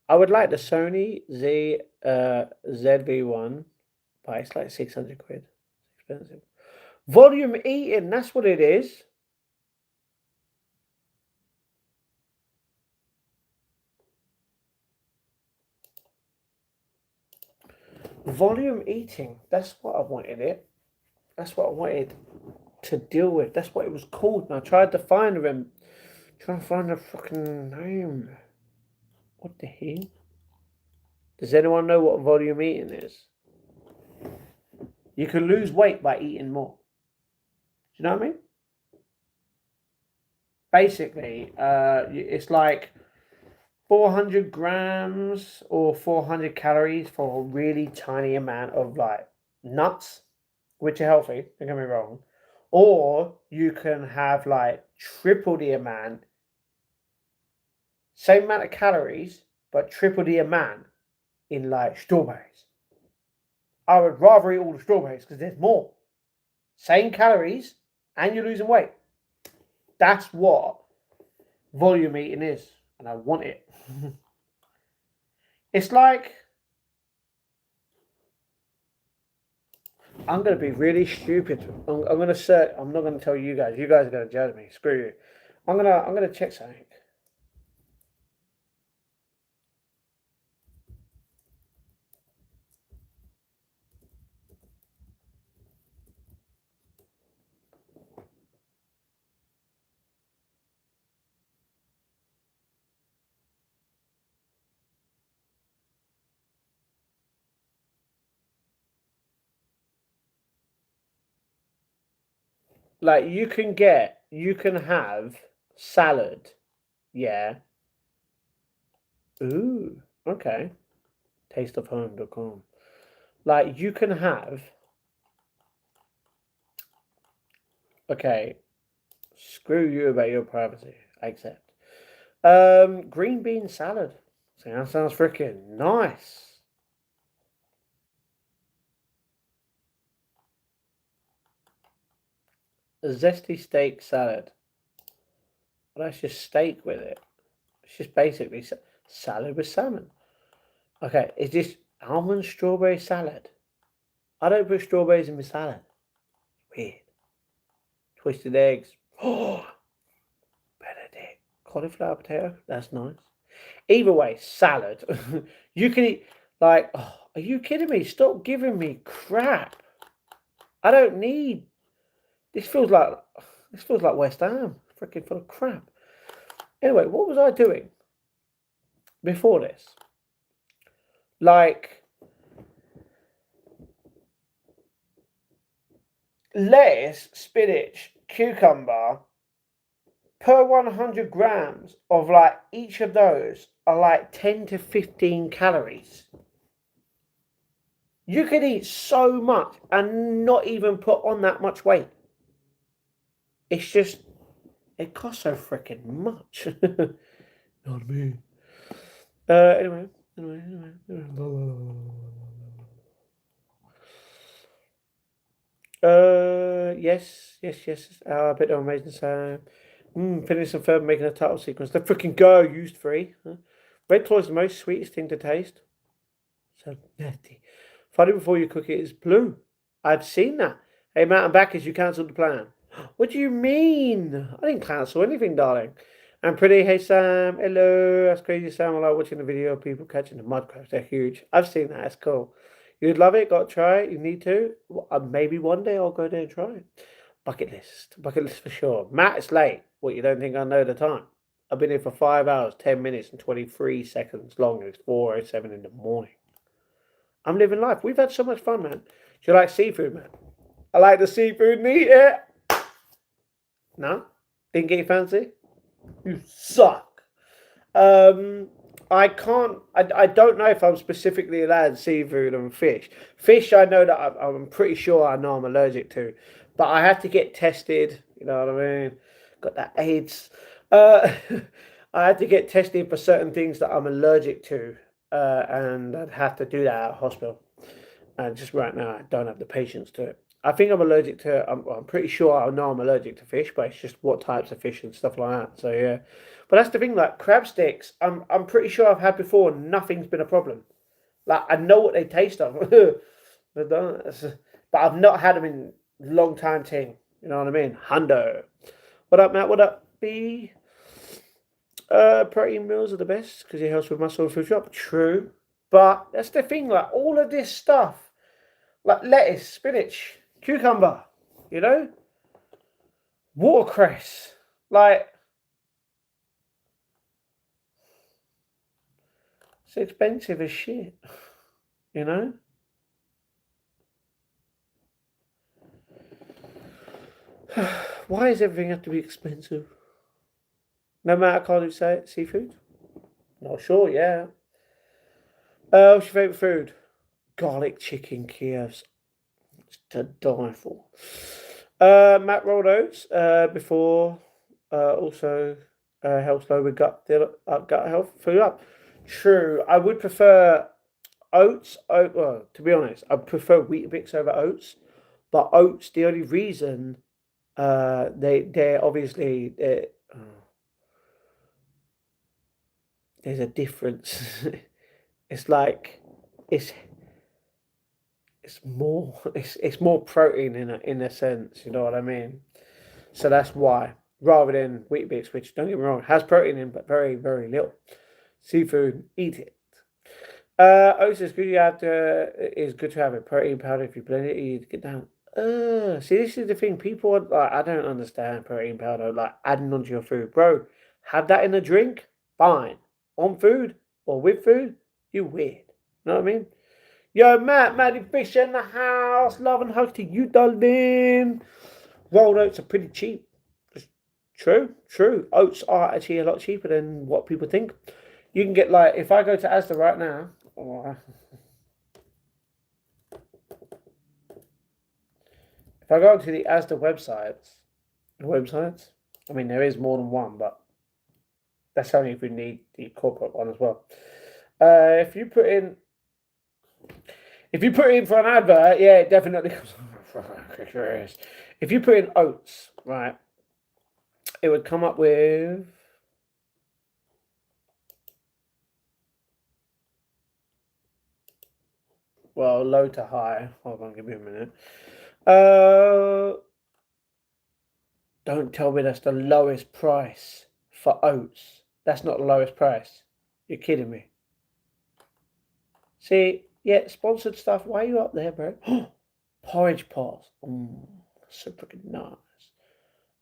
I would like the Sony ZV-1, but it's like 600 quid. Expensive. Volume eating, that's what it is. Volume eating, that's what I wanted it. That's what I wanted to deal with. That's what it was called. And I tried to find them. Trying to find the fucking name. What the hell? Does anyone know what volume eating is? You can lose weight by eating more. Do you know what I mean? Basically, it's like 400 grams or 400 calories for a really tiny amount of like nuts, which are healthy, don't get me wrong. Or you can have like triple the amount, same amount of calories, but triple the amount in like strawberries. I would rather eat all the strawberries because there's more. Same calories and you're losing weight. That's what volume eating is. And I want it. It's like, I'm going to be really stupid. I'm going to search. I'm not going to tell you guys. You guys are going to judge me. Screw you. I'm going to check something. Like you can have salad. Yeah. Ooh, okay. Tasteofhome.com. Like you can have Okay. Screw you about your privacy. I accept. Green bean salad. Sounds freaking nice. A zesty steak salad. Well, that's just steak with it. It's just basically salad with salmon. Okay, is this almond strawberry salad? I don't put strawberries in my salad. Weird. Twisted eggs. Oh, Benedict. Cauliflower potato. That's nice. Either way, salad. You can eat like. Oh, are you kidding me? Stop giving me crap. I don't need. This feels like. This feels like West Ham. Freaking full of crap. Anyway, what was I doing before this? Like lettuce, spinach, cucumber per 100 grams of like each of those are like 10 to 15 calories. You could eat so much and not even put on that much weight. It's just, it costs so freaking much. You know what I mean? Anyway. Yes. A bit of amazing sound. Finish some further making a title sequence. The freaking go used free. Huh? Red claw is the most sweetest thing to taste. So nasty. Find it before you cook it is blue. I've seen that. Hey, Mountain Backers, you cancelled the plan. What do you mean? I didn't cancel anything, darling. I'm pretty. Hey, Sam. Hello. That's crazy, Sam. I like watching the video of people catching the mud crabs. They're huge. I've seen that. It's cool. You'd love it. Got to try it. You need to. Maybe one day I'll go there and try it. Bucket list. Bucket list for sure. Matt, it's late. What, you don't think I know the time? I've been here for 5 hours, 10 minutes, and 23 seconds long. It's 4:07 in the morning. I'm living life. We've had so much fun, man. Do you like seafood, man? I like the seafood and eat it. No? Didn't get you fancy? You suck. I can't. I don't know if I'm specifically allowed seafood and fish. Fish, I know that I'm pretty sure I know I'm allergic to, but I have to get tested. You know what I mean? Got that AIDS. I had to get tested for certain things that I'm allergic to, and I'd have to do that at a hospital. And just right now, I don't have the patience to it. I think I'm allergic to. I'm pretty sure I know I'm allergic to fish, but it's just what types of fish and stuff like that. So yeah, but that's the thing. Like crab sticks, I'm pretty sure I've had before. Nothing's been a problem. Like I know what they taste of, but I've not had them in long time. Ting, you know what I mean? Hundo. What up, Matt? What up, B? Protein meals are the best because it helps with muscle and food drop. True, but that's the thing. Like all of this stuff, like lettuce, spinach, cucumber, you know, watercress, like it's expensive as shit, you know. Why does everything have to be expensive? No matter can't do say seafood. Not sure, yeah. What's your favourite food? Garlic chicken Kievs. It's to die for. Matt rolled oats before also helps low with gut health. Food up. True. I would prefer oats. Well, to be honest, I prefer Weetabix over oats. But oats, the only reason they're obviously there's a difference. It's like it's it's more protein in a sense, you know what I mean? So that's why. Rather than Weetabix, which don't get me wrong, has protein in but very, very little. Seafood, eat it. Oats is good. You have to. It's good to have a protein powder. If you blend it, you get down. See, this is the thing. People are like, I don't understand protein powder. Like adding onto your food, bro. Have that in a drink, fine. On food or with food, you weird. You know what I mean? Yo, Matty Fish in the house. Love and hugs to you, darling. Rolled oats are pretty cheap. True. Oats are actually a lot cheaper than what people think. You can get like, if I go to Asda right now, if I go to the Asda websites, websites. I mean, there is more than one, but that's only if we need the corporate one as well. If you put in for an advert, yeah, it definitely comes. If you put in oats, right, it would come up with. Well, low to high. Hold on, give me a minute. Don't tell me that's the lowest price for oats. That's not the lowest price. You're kidding me. See, yeah, sponsored stuff. Why are you up there, bro? Porridge pots. So freaking nice.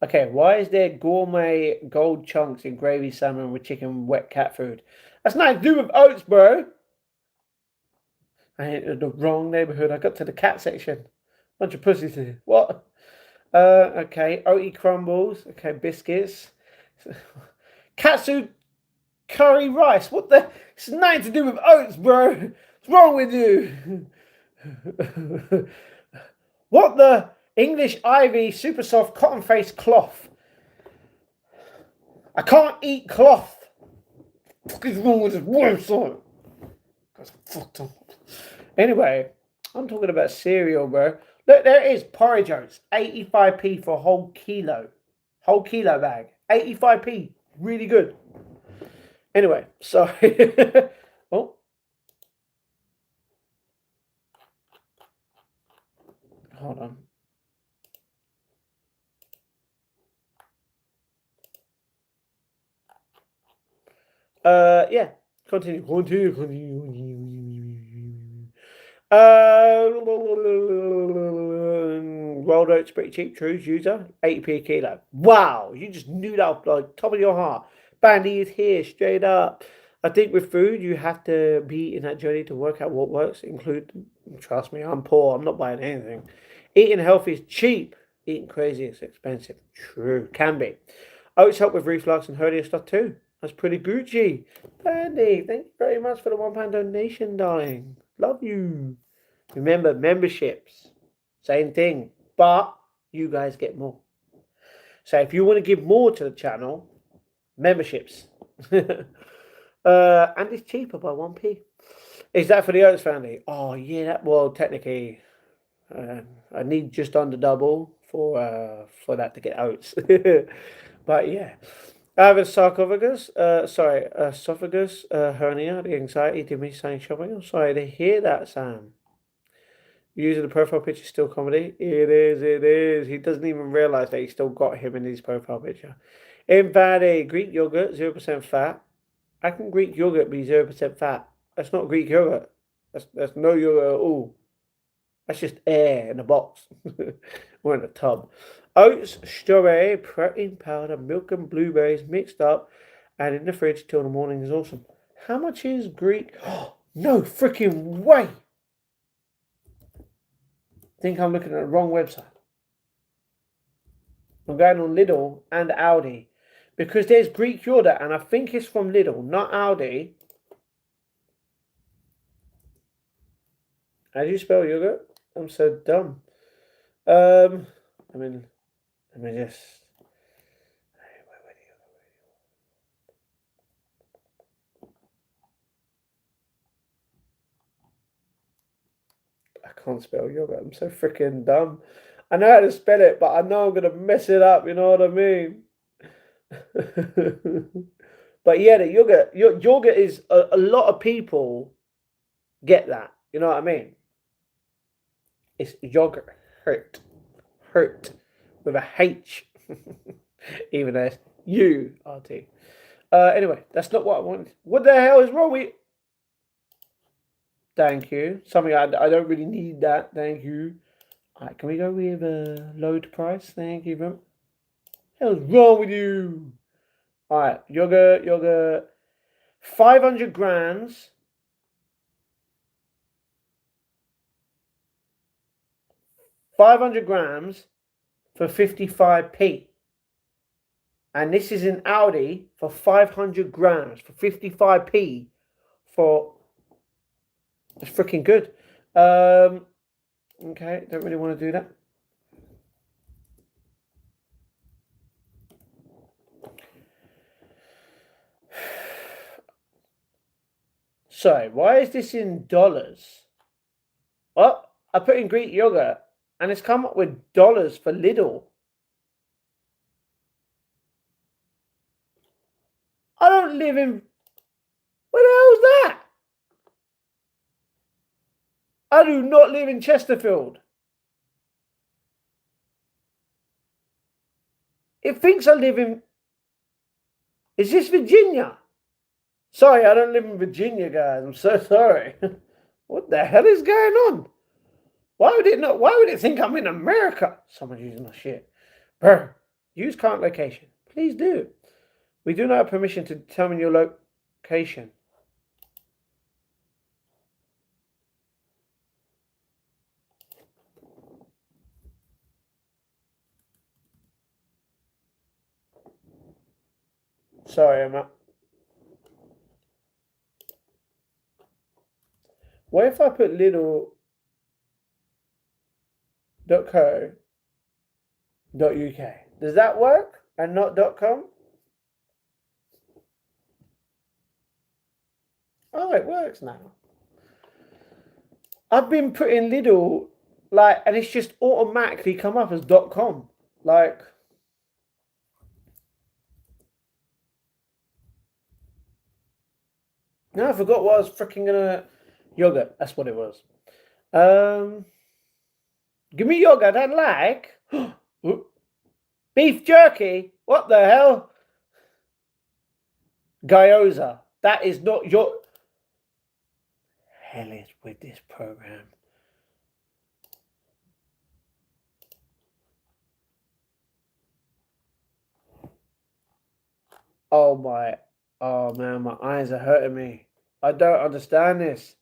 Okay, why is there gourmet gold chunks in gravy salmon with chicken wet cat food? That's nothing to do with oats, bro. I entered the wrong neighborhood. I got to the cat section. Bunch of pussies here. What? Okay, oaty crumbles. Okay, biscuits. Katsu curry rice. What the? It's nothing to do with oats, bro. What's wrong with you? What the? English ivy super soft cotton face cloth. I can't eat cloth. What is wrong with this website? That's fucked up. Anyway, I'm talking about cereal, bro. Look, there it is. Porridge oats. 85p for a whole kilo. Whole kilo bag. 85p. Really good. Anyway, sorry. Oh. Hold on. Yeah. Continue. Rolled oats pretty cheap. Trues user 80p a kilo. Wow, you just knew that off like top of your heart. Bandy is here straight up. I think with food you have to be in that journey to work out what works. Include, trust me, I'm poor. I'm not buying anything. Eating healthy is cheap. Eating crazy is expensive. True, can be. Oats help with reflux and hernia stuff too. That's pretty Gucci. Bandy, thank you very much for the £1 donation, darling. Love you. Remember, memberships, same thing, but you guys get more. So if you want to give more to the channel, memberships. And it's cheaper by 1p. Is that for the Oats family? Oh, yeah, well, technically, I need just under double for that to get oats. But yeah. I have a esophagus hernia. The anxiety did me saying shopping. I'm sorry to hear that, Sam. Using the profile picture still comedy. It is. He doesn't even realise that he still got him in his profile picture. Invalid. Greek yogurt, 0% fat. How can Greek yogurt be 0% fat? That's not Greek yogurt. That's no yogurt at all. That's just air in a box or in a tub. Oats, strawberry, protein powder, milk and blueberries mixed up and in the fridge till the morning is awesome. How much is Greek? No freaking way! I think I'm looking at the wrong website. I'm going on Lidl and Aldi because there's Greek yogurt and I think it's from Lidl, not Aldi. How do you spell yogurt? I'm so dumb. I mean, let me just. I can't spell yogurt. I'm so freaking dumb. I know how to spell it, but I know I'm gonna mess it up. You know what I mean? But yeah, the yogurt is a lot of people get that. You know what I mean? It's yogurt, hurt with a H, even though it's U-R-T. Anyway, that's not what I wanted. What the hell is wrong with? Thank you. Something I don't really need that. Thank you. All right, can we go with load price? Thank you. What the hell's wrong with you? All right, yogurt. 500 grams. 500 grams for 55p. And this is in Aldi for 500 grams for 55p for. It's freaking good. Okay, don't really want to do that. So, why is this in dollars? Well, I put in Greek yogurt and it's come up with dollars for Lidl. I don't live in. Where the hell's that? I do not live in Chesterfield. It thinks I live in. Is this Virginia? Sorry, I don't live in Virginia, guys. I'm so sorry. What the hell is going on? Why would it not? Why would it think I'm in America? Someone's using my shit. Brr. Use current location. Please do. We do not have permission to determine your location. Sorry, Emma. What if I put little.co.uk? Does that work? And not .com? Oh, it works now. I've been putting Lidl, and it's just automatically come up as .com. Like, no, I forgot what I was freaking gonna. Yogurt, that's what it was. Give me yogurt, I'd like. Beef jerky? What the hell? Gyoza. That is not your. Hell is with this program. Oh man, my eyes are hurting me. I don't understand this.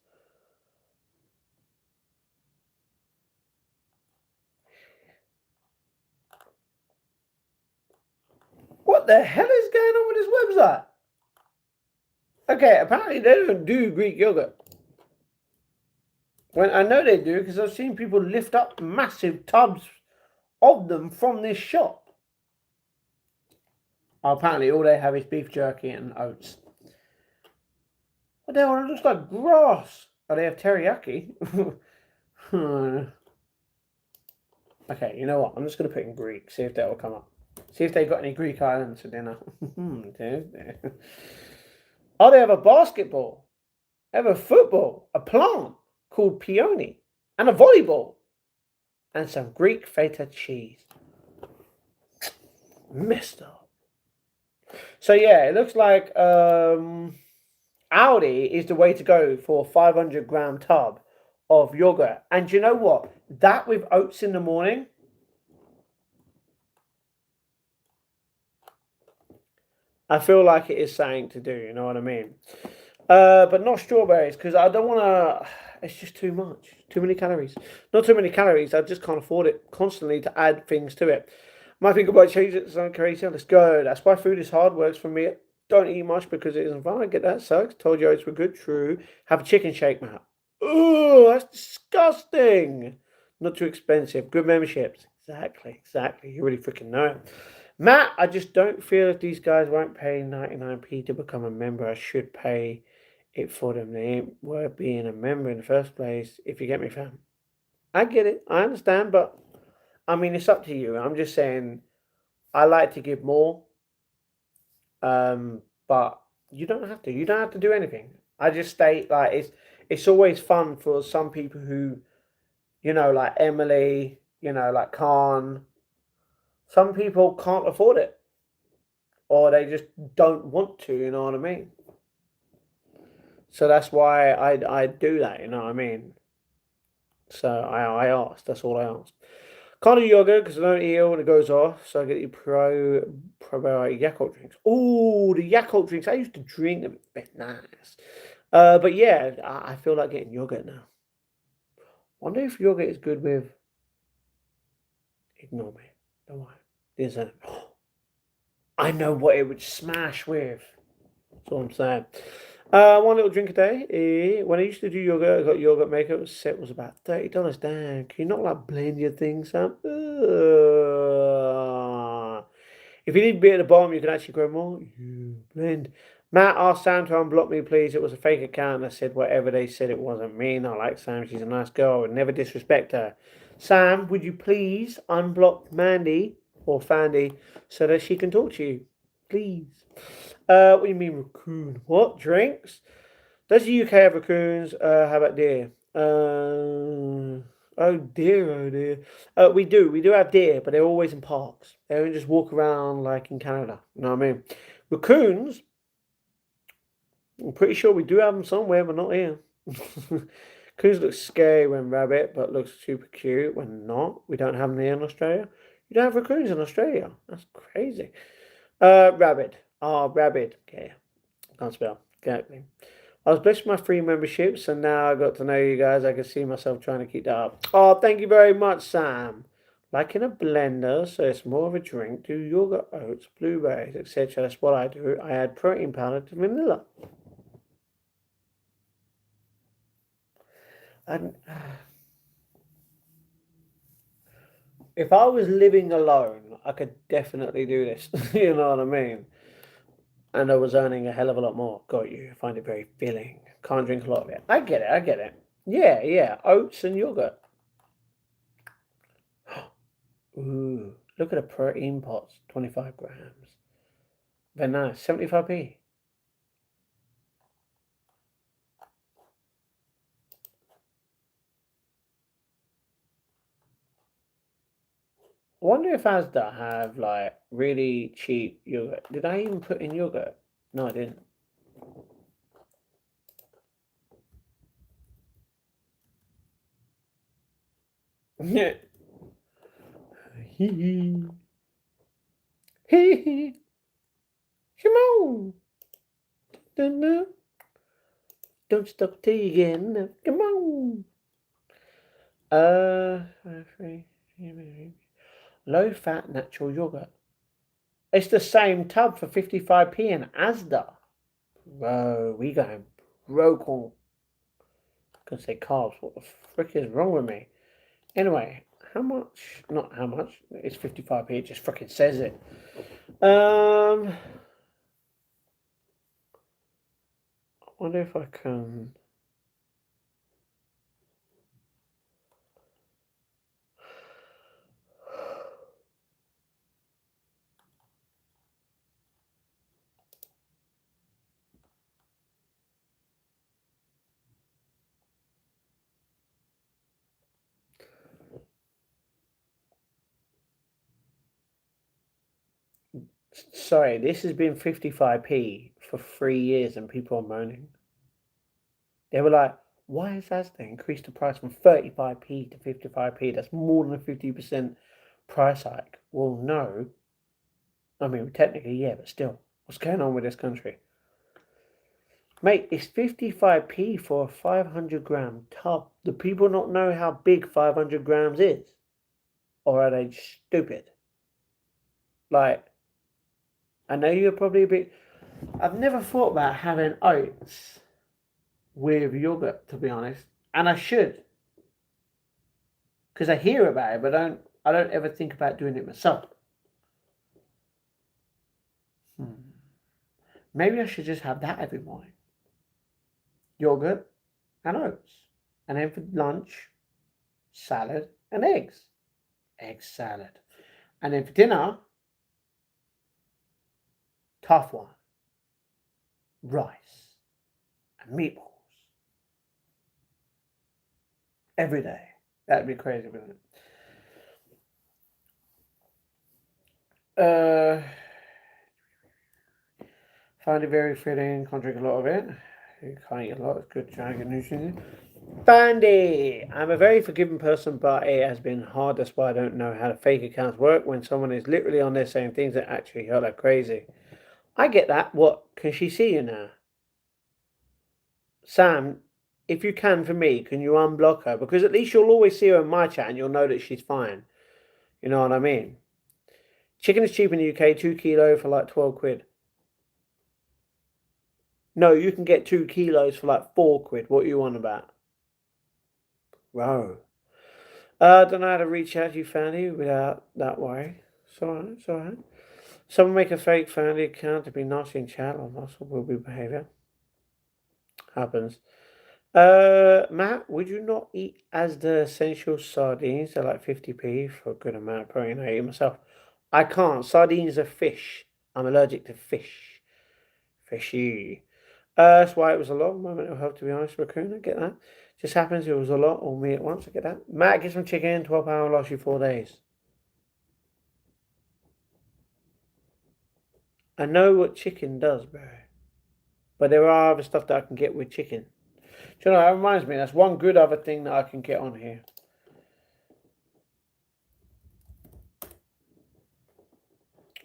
What the hell is going on with this website? Okay, apparently they don't do Greek yogurt. When I know they do because I've seen people lift up massive tubs of them from this shop. Apparently all they have is beef jerky and oats. What the hell? It looks like grass. Oh, they have teriyaki. Okay, you know what? I'm just going to put in Greek, see if that will come up. See if they've got any Greek islands for dinner. Oh, they have a basketball. They have a football, a plant called peony, and a volleyball. And some Greek feta cheese. Messed up. So yeah, it looks like Aldi is the way to go for a 500-gram tub of yogurt. And you know what? That with oats in the morning. I feel like it is something to do, you know what I mean? But not strawberries, because I don't want to. It's just too much. Too many calories. Not too many calories. I just can't afford it constantly to add things to it. Might think about changing it to something crazy. Let's go. That's why food is hard. Works for me. Don't eat much because it isn't fun. I get that. Sucks. Told you oats were good. True. Have a chicken shake, Matt. Oh, that's disgusting. Not too expensive. Good memberships. Exactly. You really freaking know it. Matt, I just don't feel if these guys won't pay 99p to become a member, I should pay it for them. They ain't worth being a member in the first place, if you get me, fam. I get it. I understand, but I mean, it's up to you. I'm just saying I like to give more, but you don't have to. You don't have to do anything. I just state it's always fun for some people who, like Emily, like Khan. Some people can't afford it, or they just don't want to. You know what I mean? So that's why I do that. You know what I mean? So I asked. That's all I asked. Can't do yoga because I don't eat when it goes off. So I get the probiotic Yakult drinks. Oh, the Yakult drinks. I used to drink them. Bit nice. But yeah, I feel like getting yogurt now. Wonder if yogurt is good with. Ignore me. Don't worry. There's a. I know what it would smash with. That's all I'm saying. One little drink a day. When I used to do yoga, I got yogurt maker. The set was about $30. Damn, can you not blend your things up? If you need beer at the bottom, you can actually grow more. You blend. Matt asked Sam to unblock me, please. It was a fake account. I said whatever they said. It wasn't me. And I like Sam. She's a nice girl. I would never disrespect her. Sam, would you please unblock Mandy or Fandy so that she can talk to you? Please. What do you mean raccoon? What? Drinks? Does the UK have raccoons? How about deer? Oh dear, oh dear. We do. We do have deer, but they're always in parks. They don't just walk around like in Canada. You know what I mean? Raccoons, I'm pretty sure we do have them somewhere, but not here. Raccoons look scary when rabbit, but looks super cute when not. We don't have them here in Australia. You don't have raccoons in Australia. That's crazy. Rabbit. Oh, rabbit. Okay. Can't spell. Exactly. I was blessed with my free memberships, and now I got to know you guys. I can see myself trying to keep that up. Oh, thank you very much, Sam. Like in a blender, so it's more of a drink. Do yogurt, oats, blueberries, etc. That's what I do. I add protein powder to vanilla. And if I was living alone, I could definitely do this. You know what I mean? And I was earning a hell of a lot more. Got you. I find it very filling. Can't drink a lot of it. I get it. I get it. Yeah, yeah. Oats and yogurt. Ooh, look at the protein pots. 25 grams. Very nice. 75p. I wonder if Asda have like really cheap yogurt. Did I even put in yogurt? No, I didn't. Yeah. Hee hee. Hee hee. Come on. Dun, dun. Don't stop till you get enough. Come on. Uh, low fat natural yogurt. It's the same tub for 55p in Asda. Bro, we going broke on. I can say carbs. What the frick is wrong with me? Anyway, how much? Not how much. It's 55p. It just freaking says it. I wonder if I can. Sorry, this has been 55p for 3 years and people are moaning. They were like, why has Asda increased the price from 35p to 55p? That's more than a 50% price hike. Well, no. I mean, technically, yeah, but still. What's going on with this country? Mate, it's 55p for a 500 gram tub. Do people not know how big 500 grams is? Or are they stupid? Like, I know you're probably a bit. I've never thought about having oats with yogurt, to be honest, and I should, because I hear about it, but I don't ever think about doing it myself. Maybe I should just have that every morning. Yogurt and oats, and then for lunch, salad and eggs. Egg salad, and then for dinner, tough one, rice and meatballs every day. That'd be crazy, wouldn't it? Find it very filling. Can't drink a lot of it. You can't eat a lot. It's good trying to get nutrition. Bandy! I'm a very forgiving person, but it has been hard. That's why I don't know how the fake accounts work when someone is literally on there saying things that actually hurt like crazy. I get that. What? Can she see you now? Sam, if you can for me, can you unblock her? Because at least you'll always see her in my chat and you'll know that she's fine. You know what I mean? Chicken is cheap in the UK, 2 kilo for like 12 quid. No, you can get 2 kilos for like 4 quid. What are you on about? Bro. I don't know how to reach out to you, Fanny, without that way. It's alright, it's alright. Someone make a fake family account to be nasty in chat or muscle will be behavior. Happens. Matt, would you not eat as the essential sardines? They're like 50p for a good amount of protein. I eat myself. I can't. Sardines are fish. I'm allergic to fish. Fishy. That's why it was a lot. My mental health, to be honest, raccoon. I get that. Just happens it was a lot, all me at once. I get that. Matt, get some chicken. 12 pound last you 4 days. I know what chicken does, bro. But there are other stuff that I can get with chicken. Do you know, that reminds me, that's one good other thing that I can get on here.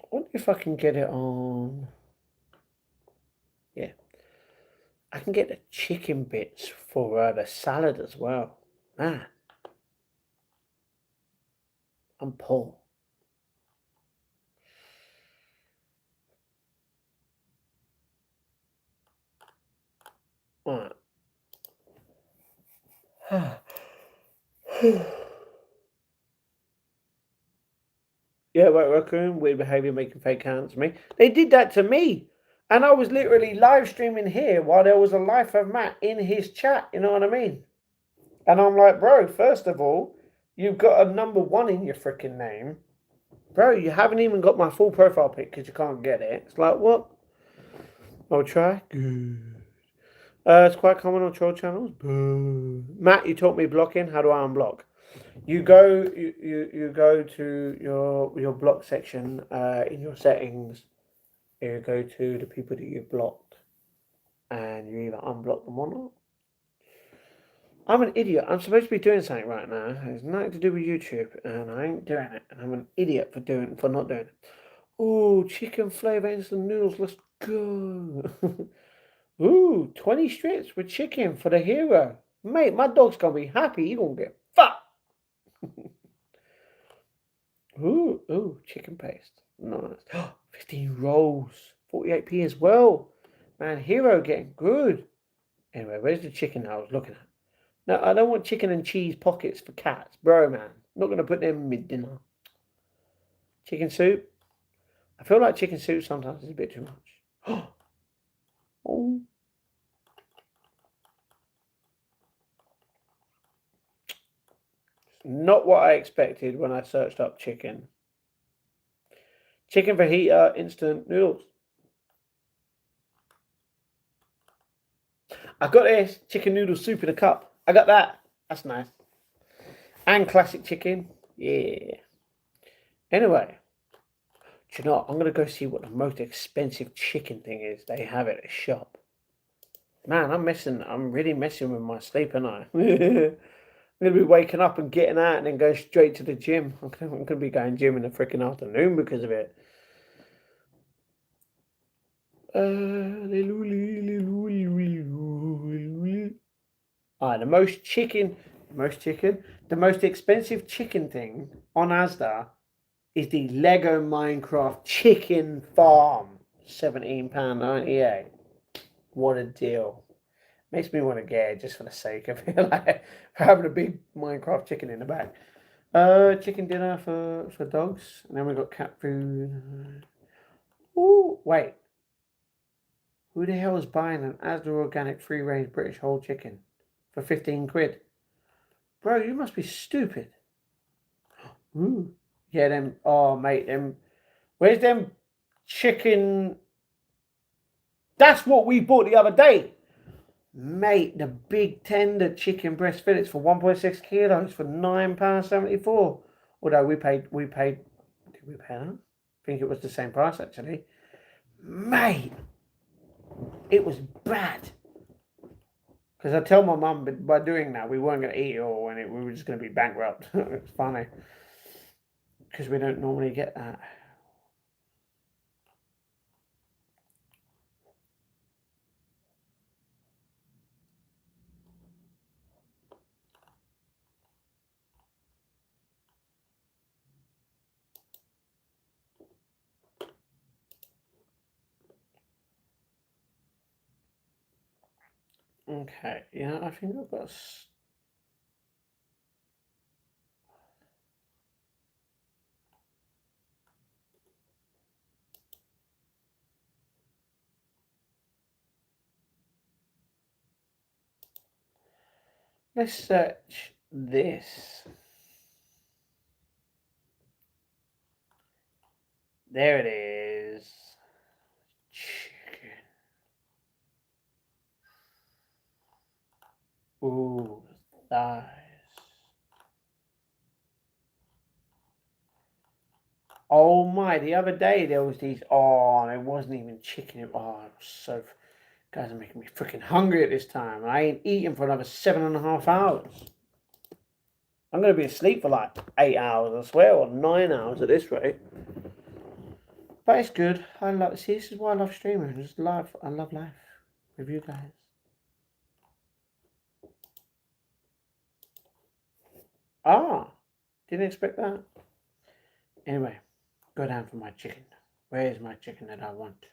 I wonder if I can get it on. Yeah. I can get the chicken bits for the salad as well. Man. I'm poor. Alright. Yeah, right, raccoon, weird behaviour making fake accounts to me. They did that to me. And I was literally live streaming here while there was a life of Matt in his chat, you know what I mean? And I'm like, bro, first of all, you've got a number 1 in your freaking name. Bro, you haven't even got my full profile pic because you can't get it. It's like, what? I'll try. Good. It's quite common on troll channels. Boo. Matt, you taught me blocking. How do I unblock? You go to your block section in your settings. You go to the people that you've blocked, and you either unblock them or not. I'm an idiot. I'm supposed to be doing something right now. It has nothing to do with YouTube, and I ain't doing it. And I'm an idiot for not doing it. Ooh, chicken flavor instant noodles. Let's go. Ooh, 20 strips with chicken for the hero. Mate, my dog's gonna be happy. He gonna get fucked. Ooh, chicken paste. Nice. 15 rolls. 48p as well. Man, hero getting good. Anyway, where's the chicken I was looking at? No, I don't want chicken and cheese pockets for cats. Bro, man. Not gonna put them mid-dinner. Chicken soup. I feel like chicken soup sometimes is a bit too much. Oh. Not what I expected when I searched up chicken. Chicken fajita instant noodles. I got this chicken noodle soup in a cup. I got that. That's nice. And classic chicken. Yeah. Anyway, do you know what? I'm going to go see what the most expensive chicken thing is they have at a shop. Man, I'm really messing with my sleep, aren't I? I'm going to be waking up and getting out and then going straight to the gym. I'm going to be going gym in the freaking afternoon because of it. The most expensive chicken thing on Asda is the Lego Minecraft Chicken Farm, £17.98. What a deal! Makes me want to get it just for the sake of it, like having a big Minecraft chicken in the back. Chicken dinner for dogs, and then we got cat food. Ooh, wait. Who the hell is buying an Asda organic free range British whole chicken for 15 quid? Bro, you must be stupid. Ooh. Yeah, them. Oh, mate, them. Where's them chicken? That's what we bought the other day. Mate, the big tender chicken breast fillets for 1.6 kilos for £9.74. Although did we pay that? I think it was the same price actually. Mate, it was bad. Because I tell my mum by doing that we weren't going to eat it all and we were just going to be bankrupt. It's funny. Because we don't normally get that. Okay, yeah, I think I've got. Let's search this. There it is. Chicken. Ooh, thighs. Oh my, the other day there was these, oh, it wasn't even chicken. Oh, it was so, guys are making me freaking hungry at this time. I ain't eating for another 7.5 hours. I'm going to be asleep for like 8 hours, I swear, or 9 hours at this rate. But it's good. I love, see, this is why I love streaming. Just life. I love life with you guys. Ah, didn't expect that. Anyway, go down for my chicken. Where is my chicken that I want?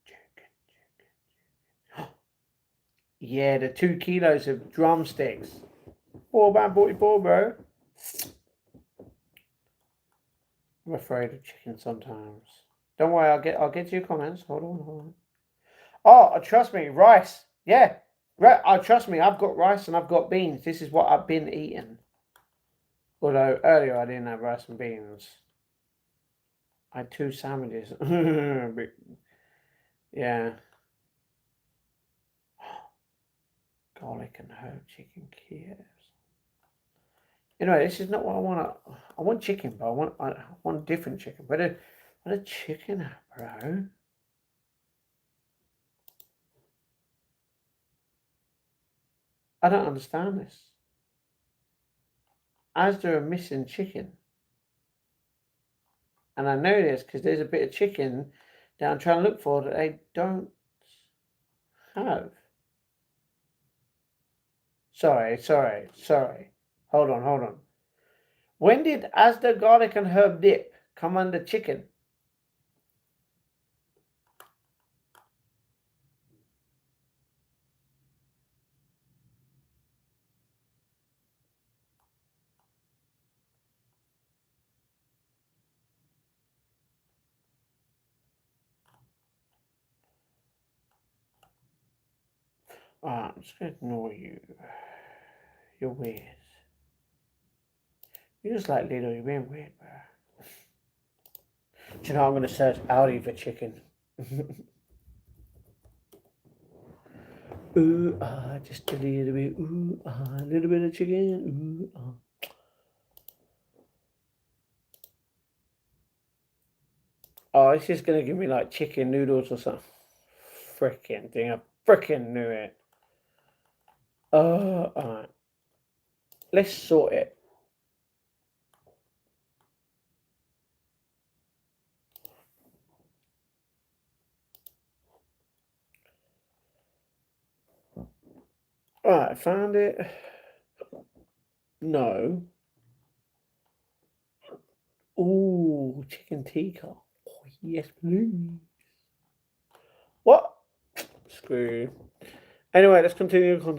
Chicken. Yeah, the 2 kilos of drumsticks. £4.44, bro. I'm afraid of chicken sometimes. Don't worry, I'll get to your comments. Hold on. Oh, trust me, rice. Yeah, right. Trust me, I've got rice and I've got beans. This is what I've been eating. Although earlier I didn't have rice and beans. I had 2 sandwiches. Yeah. Garlic and herb chicken Kievs. Anyway, this is not what I want. I want chicken, but I want different chicken. What a chicken at, bro? I don't understand this. Asda are missing chicken. And I know this because there's a bit of chicken that I'm trying to look for that they don't have. Sorry. Hold on. When did Asda garlic and herb dip come under chicken? I'm just going to ignore you. You're weird. You're just like Lilo, you're being weird, bro. Do you know, I'm going to search Audi for chicken. Ooh, just a little bit. Ooh, a little bit of chicken. Ooh, Oh, it's just going to give me like chicken noodles or something. Frickin' thing. I frickin' knew it. Alright. Let's sort it. Alright, found it. No. Ooh, chicken tikka. Oh, yes, please. What? Screw. Anyway, let's continue. We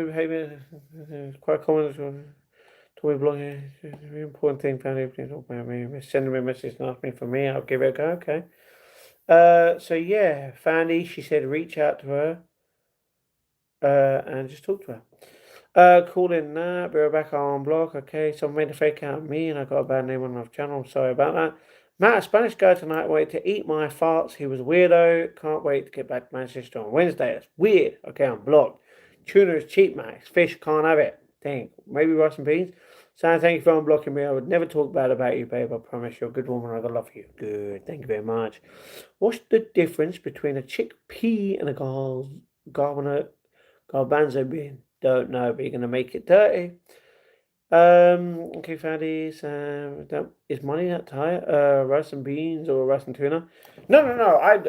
behaving quite common. To be blogging, very important thing. Found everything. Sending me a message and ask me for me. I'll give it a go. Okay. So yeah, Fanny. She said reach out to her. And just talk to her. Call in that. Be right back on blog. Okay, someone made a fake account of me and I got a bad name on my channel. I'm sorry about that. Matt, a Spanish guy tonight waited to eat my farts. He was a weirdo. Can't wait to get back to Manchester on Wednesday. That's weird. Okay, I'm blocked. Tuna is cheap, Max. Fish, can't have it. Think. Maybe rice and beans. Sam, thank you for unblocking me. I would never talk bad about you, babe. I promise you're a good woman. I got love for you. Good. Thank you very much. What's the difference between a chickpea and a garbanzo bean? Don't know, but you're going to make it dirty. Okay, fatties. Is money that tight? Rice and beans or rice and tuna? No.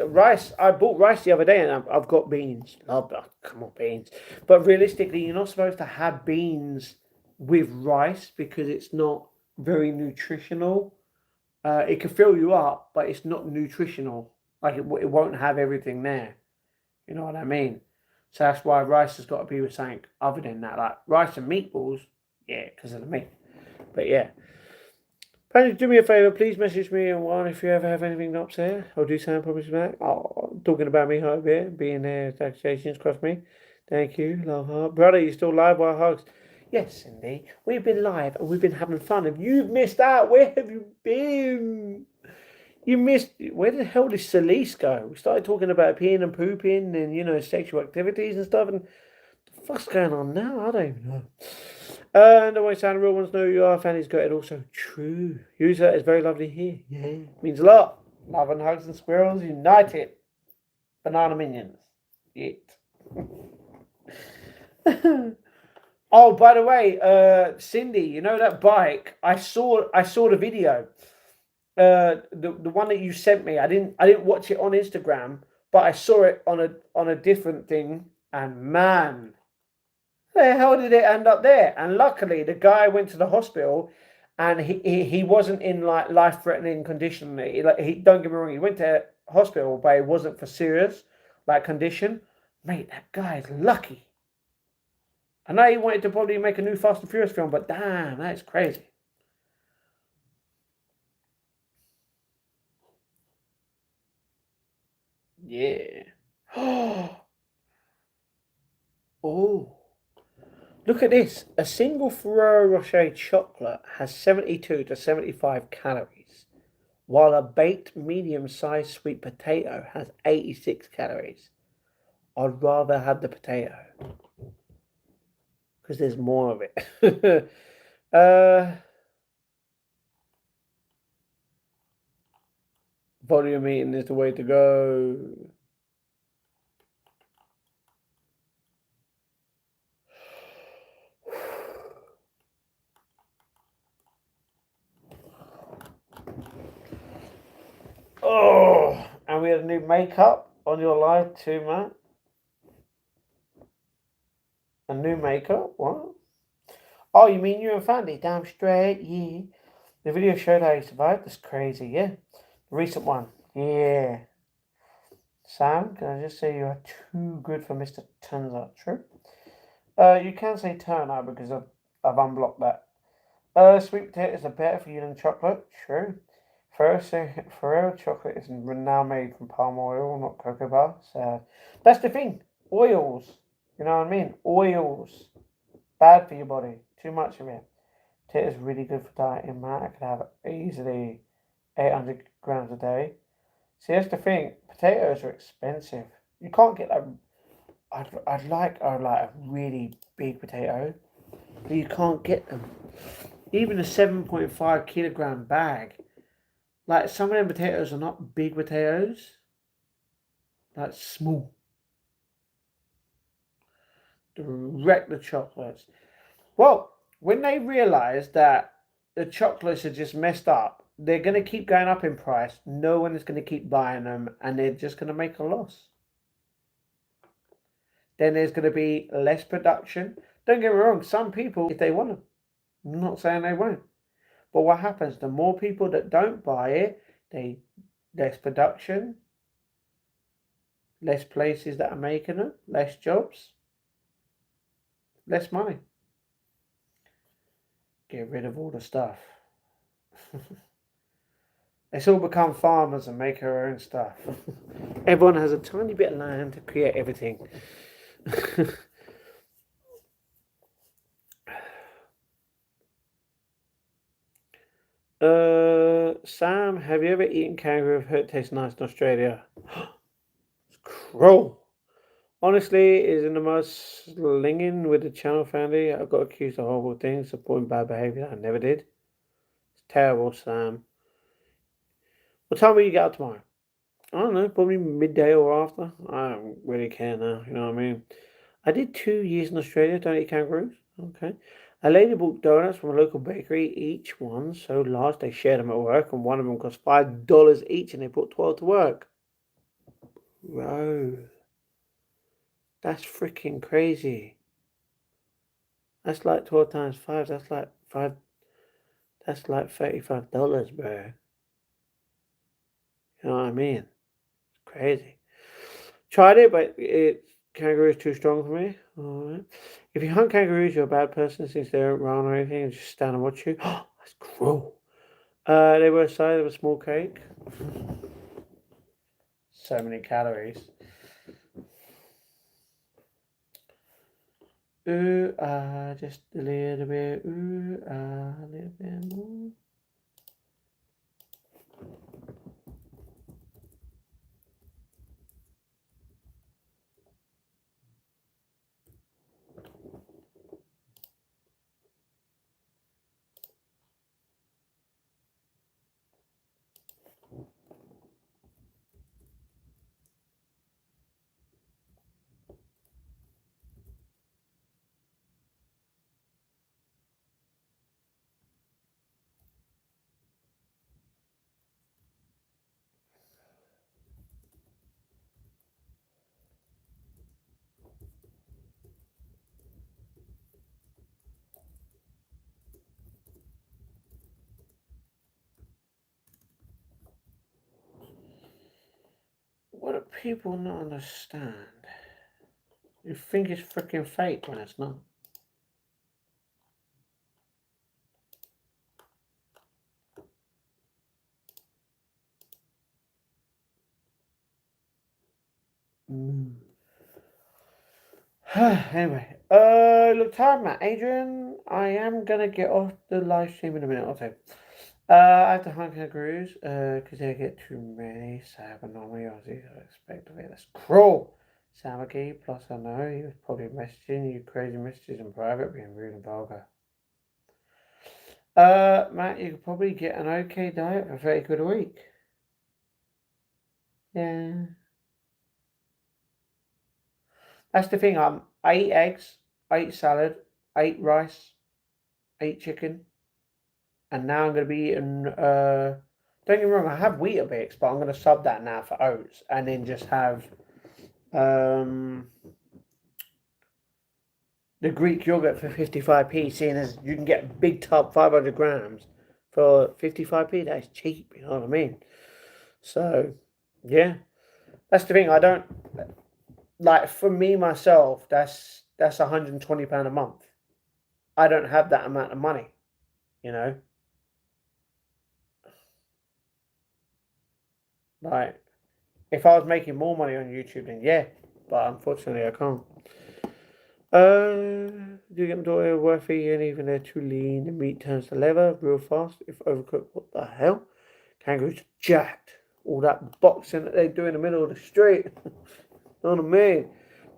Rice. I bought rice the other day, and I've got beans. Oh, come on, beans. But realistically, you're not supposed to have beans with rice because it's not very nutritional. It can fill you up, but it's not nutritional. Like it won't have everything there. You know what I mean? So that's why rice has got to be with something other than that. Like rice and meatballs, yeah, because of the meat. But yeah. Apparently, do me a favour, please message me on one if you ever have anything not say. I'll do sound promise back. Oh, talking about me over here, being there, taxations, cross me. Thank you, love heart. Brother, you still live? While hugs? Yes, Cindy. We've been live and we've been having fun. If you've missed out, where have you been? You missed. Where the hell did Celeste go? We started talking about peeing and pooping and, sexual activities and stuff. And the fuck's going on now? I don't even know. And the way sound real ones know who you are. Fanny's got it also true. User is very lovely here. Yeah. Means a lot. Love and hugs and squirrels united. Banana minions. It. Oh, by the way, Cindy, you know that bike? I saw the video. The one that you sent me. I didn't watch it on Instagram, but I saw it on a different thing. And man, the hell did it end up there? And luckily, the guy went to the hospital, and he wasn't in like life-threatening condition. He don't get me wrong, he went to hospital, but it wasn't for serious like condition. Mate, that guy is lucky. I know he wanted to probably make a new Fast and Furious film, but damn, that's crazy. Yeah. Oh. Look at this. A single Ferrero Rocher chocolate has 72 to 75 calories, while a baked medium-sized sweet potato has 86 calories. I'd rather have the potato because there's more of it. Volume eating is the way to go. Oh, and we had a new makeup on your live too, Matt. A new makeup? What? Oh, you mean you and Fandy? Damn straight, yeah. The video showed how you survived. That's crazy, yeah. The recent one, yeah. Sam, can I just say you are too good for Mr. Turner? True. You can say Turner because I've unblocked that. Sweet potatoes are better for you than chocolate. True. Ferrero chocolate is now made from palm oil, not cocoa bar. So that's the thing. Oils. You know what I mean? Oils. Bad for your body. Too much of it. Potatoes really good for dieting, man. I could have easily 800 grams a day. See, that's the thing. Potatoes are expensive. You can't get like. I'd like a really big potato, but you can't get them. Even a 7.5 kilogram bag. Like some of them potatoes are not big potatoes. Like small. To wreck the chocolates. Well, when they realise that the chocolates are just messed up, they're going to keep going up in price. No one is going to keep buying them, and they're just going to make a loss. Then there's going to be less production. Don't get me wrong, some people, if they want them, I'm not saying they won't. But what happens? The more people that don't buy it, less production, less places that are making them, less jobs, less money. Get rid of all the stuff. Let's all become farmers and make our own stuff. Everyone has a tiny bit of land to create everything. Sam, have you ever eaten kangaroo? I've heard it tastes nice in Australia. It's cruel. Honestly, it is in the most slinging with the channel family. I got accused of horrible things, supporting bad behaviour. I never did. It's terrible, Sam. What time will you get out tomorrow? I don't know, probably midday or after. I don't really care now, you know what I mean? I did 2 years in Australia, don't eat kangaroos. Okay. A lady bought donuts from a local bakery, each one so large they shared them at work, and one of them cost $5 each, and they brought 12 to work. Bro, that's freaking crazy. That's like 12 times 5, that's like $35, bro. You know what I mean? It's crazy. Tried it, but kangaroo is too strong for me. Alright. If you hunt kangaroos, you're a bad person since they don't run or anything and just stand and watch you. That's cruel. They were size of a small cake. So many calories. Ooh, just a little bit. Ooh, a little bit more. What do people not understand? You think it's freaking fake when it's not. Anyway, look, time, Matt. Adrian, I am gonna get off the live stream in a minute or two. I have to hunt kangaroos, because they get too many. Sab and normally Aussies, I expect of it. That's cruel. Samaki, plus I know he was probably messaging you crazy messages in private, being rude and vulgar. Matt, you could probably get an okay diet for 30 quid a week. Yeah. That's the thing. I eat eggs, I eat salad, I eat rice, I eat chicken, and now I'm going to be eating. Don't get me wrong, I have Weetabix, but I'm going to sub that now for oats, and then just have the Greek yogurt for 55p. Seeing as you can get a big tub, 500 grams, for 55p. That is cheap. You know what I mean? So, yeah, that's the thing. I don't like for me myself. That's £120 a month. I don't have that amount of money. You know. Like, if I was making more money on YouTube, then yeah, but unfortunately I can't. Do you get my daughter worth eating? Even they're too lean, the meat turns to leather real fast. If overcooked, what the hell? Kangaroos jacked. All that boxing that they do in the middle of the street. Know what I mean?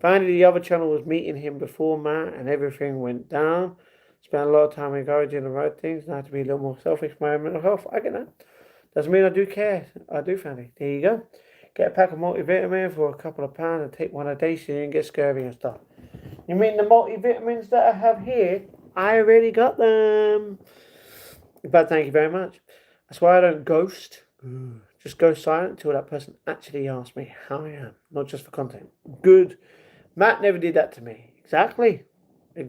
Finally, the other channel was meeting him before Matt, and everything went down. Spent a lot of time encouraging the right things. Now I have to be a little more selfish for my mental health. I get that. Doesn't mean I do care. I do, family. There you go. Get a pack of multivitamin for a couple of pounds and take one a day so you don't get scurvy and stuff. You mean the multivitamins that I have here? I already got them. But thank you very much. That's why I don't ghost. Just go silent until that person actually asks me how I am, not just for content. Good. Matt never did that to me. Exactly. I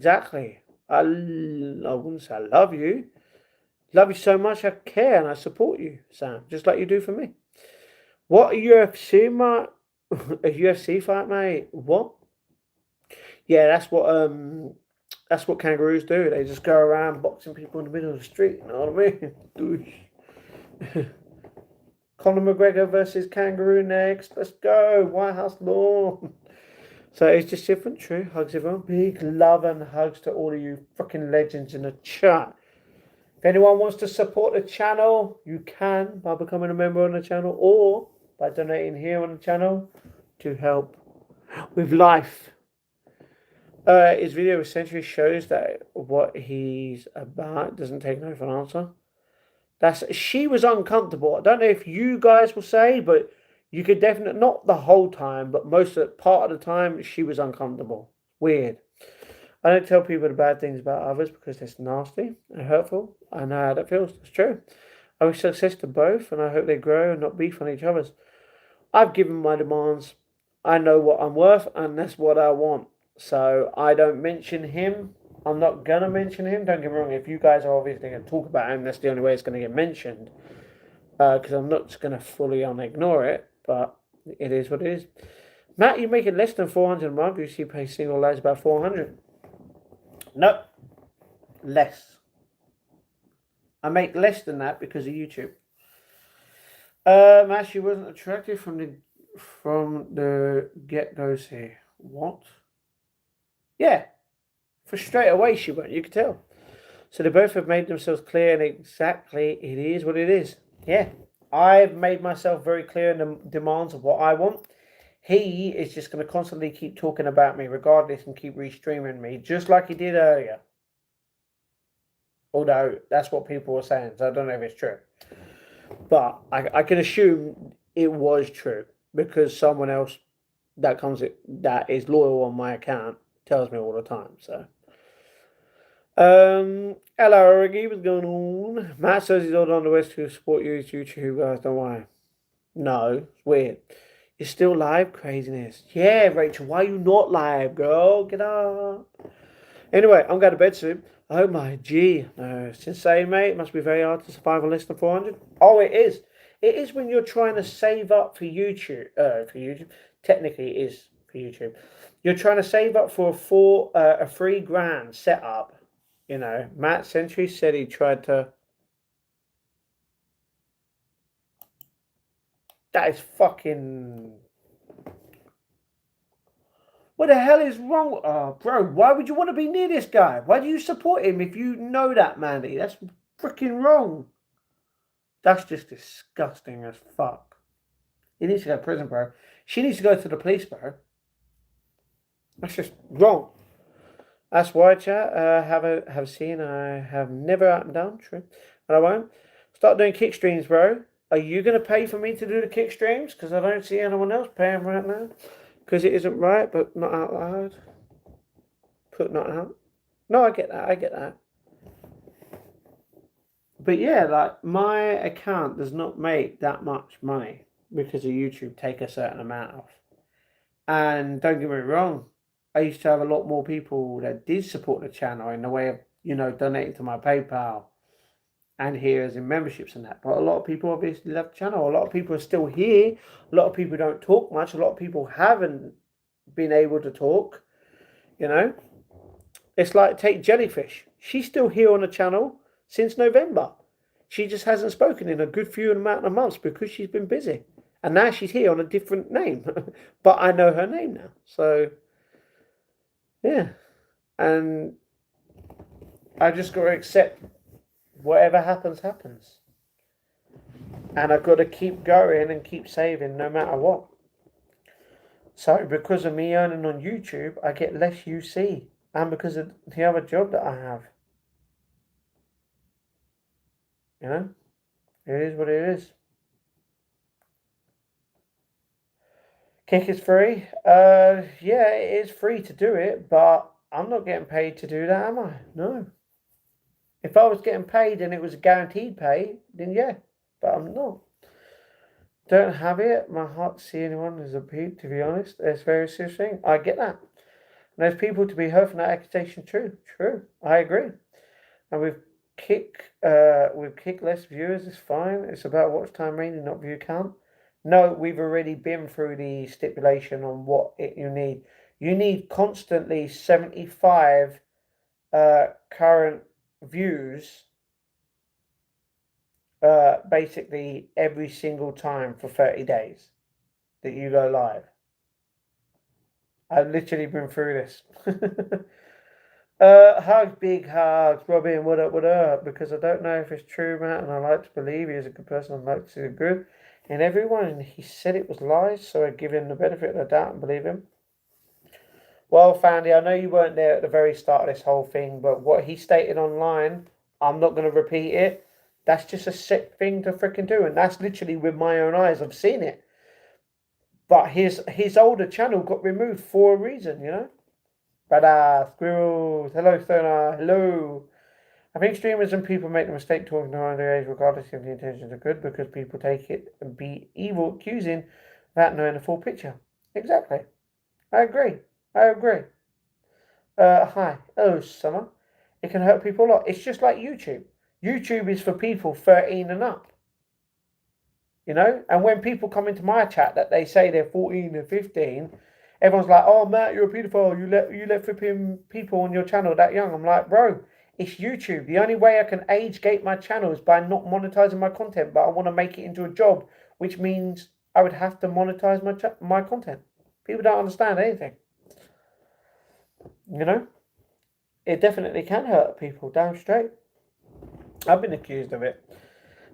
wouldn't say I love you. Love you so much, I care and I support you, Sam, just like you do for me. What a UFC, mate? A UFC fight, mate? What? Yeah, that's what kangaroos do. They just go around boxing people in the middle of the street. You know what I mean? Conor McGregor versus kangaroo next. Let's go. White House law. So it's just different. True. Hugs everyone. Big love and hugs to all of you fucking legends in the chat. If anyone wants to support the channel, you can by becoming a member on the channel or by donating here on the channel to help with life. His video essentially shows that what he's about doesn't take no for an answer. She was uncomfortable. I don't know if you guys will say, but you could definitely, not the whole time, but most of the part of the time, she was uncomfortable. Weird. I don't tell people the bad things about others because it's nasty and hurtful. I know how that feels. It's true. I wish success to both, and I hope they grow and not beef on each other's. I've given my demands. I know what I'm worth, and that's what I want. So I don't mention him. I'm not going to mention him. Don't get me wrong. If you guys are obviously going to talk about him, that's the only way it's going to get mentioned. Because I'm not just going to fully ignore it. But it is what it is. Matt, you make it less than 400 a month. You see pay single lads about 400. Nope. Less. I make less than that because of YouTube. She wasn't attractive from the get-goes here. What? Yeah, for straight away she won't. You could tell. So they both have made themselves clear, and exactly it is what it is. Yeah, I've made myself very clear in the demands of what I want. He is just going to constantly keep talking about me regardless and keep restreaming me, just like he did earlier. Although that's what people were saying, so I don't know if it's true. But I can assume it was true because someone else that is loyal on my account tells me all the time. So, hello, Riggy, what's going on? Matt says he's all on the West to support you as YouTube guys. Don't worry. No, it's weird. You're still live, craziness. Yeah, Rachel, why are you not live, girl? Get up. Anyway, I'm going to bed soon. Oh my gee. No, insane, mate. It must be very hard to survive on less than 400. Oh, it is. It is when you're trying to save up for YouTube. Technically, it is for YouTube. You're trying to save up for a $3,000 setup. You know, Matt Century said he tried to. That is fucking. What the hell is wrong? Oh, bro, why would you want to be near this guy? Why do you support him if you know that, Mandy? That's freaking wrong. That's just disgusting as fuck. He needs to go to prison, bro. She needs to go to the police, bro. That's just wrong. That's why, chat. Have seen. I have never up and down. True, and I won't start doing kick streams, bro. Are you gonna pay for me to do the kick streams? Because I don't see anyone else paying right now. Because it isn't right, but not out loud. Put not out. No, I get that. But yeah, like, my account does not make that much money because of YouTube take a certain amount off. And don't get me wrong, I used to have a lot more people that did support the channel in the way of, donating to my PayPal and here as in memberships and that. But a lot of people obviously left the channel. A lot of people are still here. A lot of people don't talk much. A lot of people haven't been able to talk. It's like, take Jellyfish. She's still here on the channel since November. She just hasn't spoken in a good few amount of months because she's been busy. And now she's here on a different name. But I know her name now. So, yeah. And I just got to accept whatever happens, happens. And I've got to keep going and keep saving no matter what. So because of me earning on YouTube, I get less UC. And because of the other job that I have. It is what it is. Kick is free. Yeah, it is free to do it, but I'm not getting paid to do that, am I? No. If I was getting paid and it was a guaranteed pay, then yeah, but I'm not. Don't have it. My heart to see anyone as a peep, to be honest. It's a very serious thing. I get that. And there's people to be heard from that accusation. True. I agree. And with kick less viewers, it's fine. It's about watch time rating, not view count. No, we've already been through the stipulation on what you need. You need constantly 75 current views basically every single time for 30 days that you go live. I've literally been through this. Hugs, big hugs, Robin, what up? Because I don't know if it's true, Matt, and I like to believe he is a good person. I like to see good in everyone, and he said it was lies, so I give him the benefit of the doubt and believe him. Well, Fandy, I know you weren't there at the very start of this whole thing, but what he stated online, I'm not going to repeat it. That's just a sick thing to freaking do, and that's literally with my own eyes. I've seen it. But his older channel got removed for a reason, But squirrels, hello Stoner, hello. I think streamers and people make the mistake talking to underage regardless if the intentions are good because people take it and be evil accusing without knowing the full picture. Exactly. I agree. Hi. Oh, Summer. It can hurt people a lot. It's just like YouTube. YouTube is for people 13 and up. And when people come into my chat that they say they're 14 and 15, everyone's like, oh, Matt, you're a paedophile. You let flipping people on your channel that young. I'm like, bro, It's YouTube. The only way I can age gate my channel is by not monetizing my content, but I want to make it into a job, which means I would have to monetize my content. People don't understand anything. You know? It definitely can hurt people, damn straight. I've been accused of it.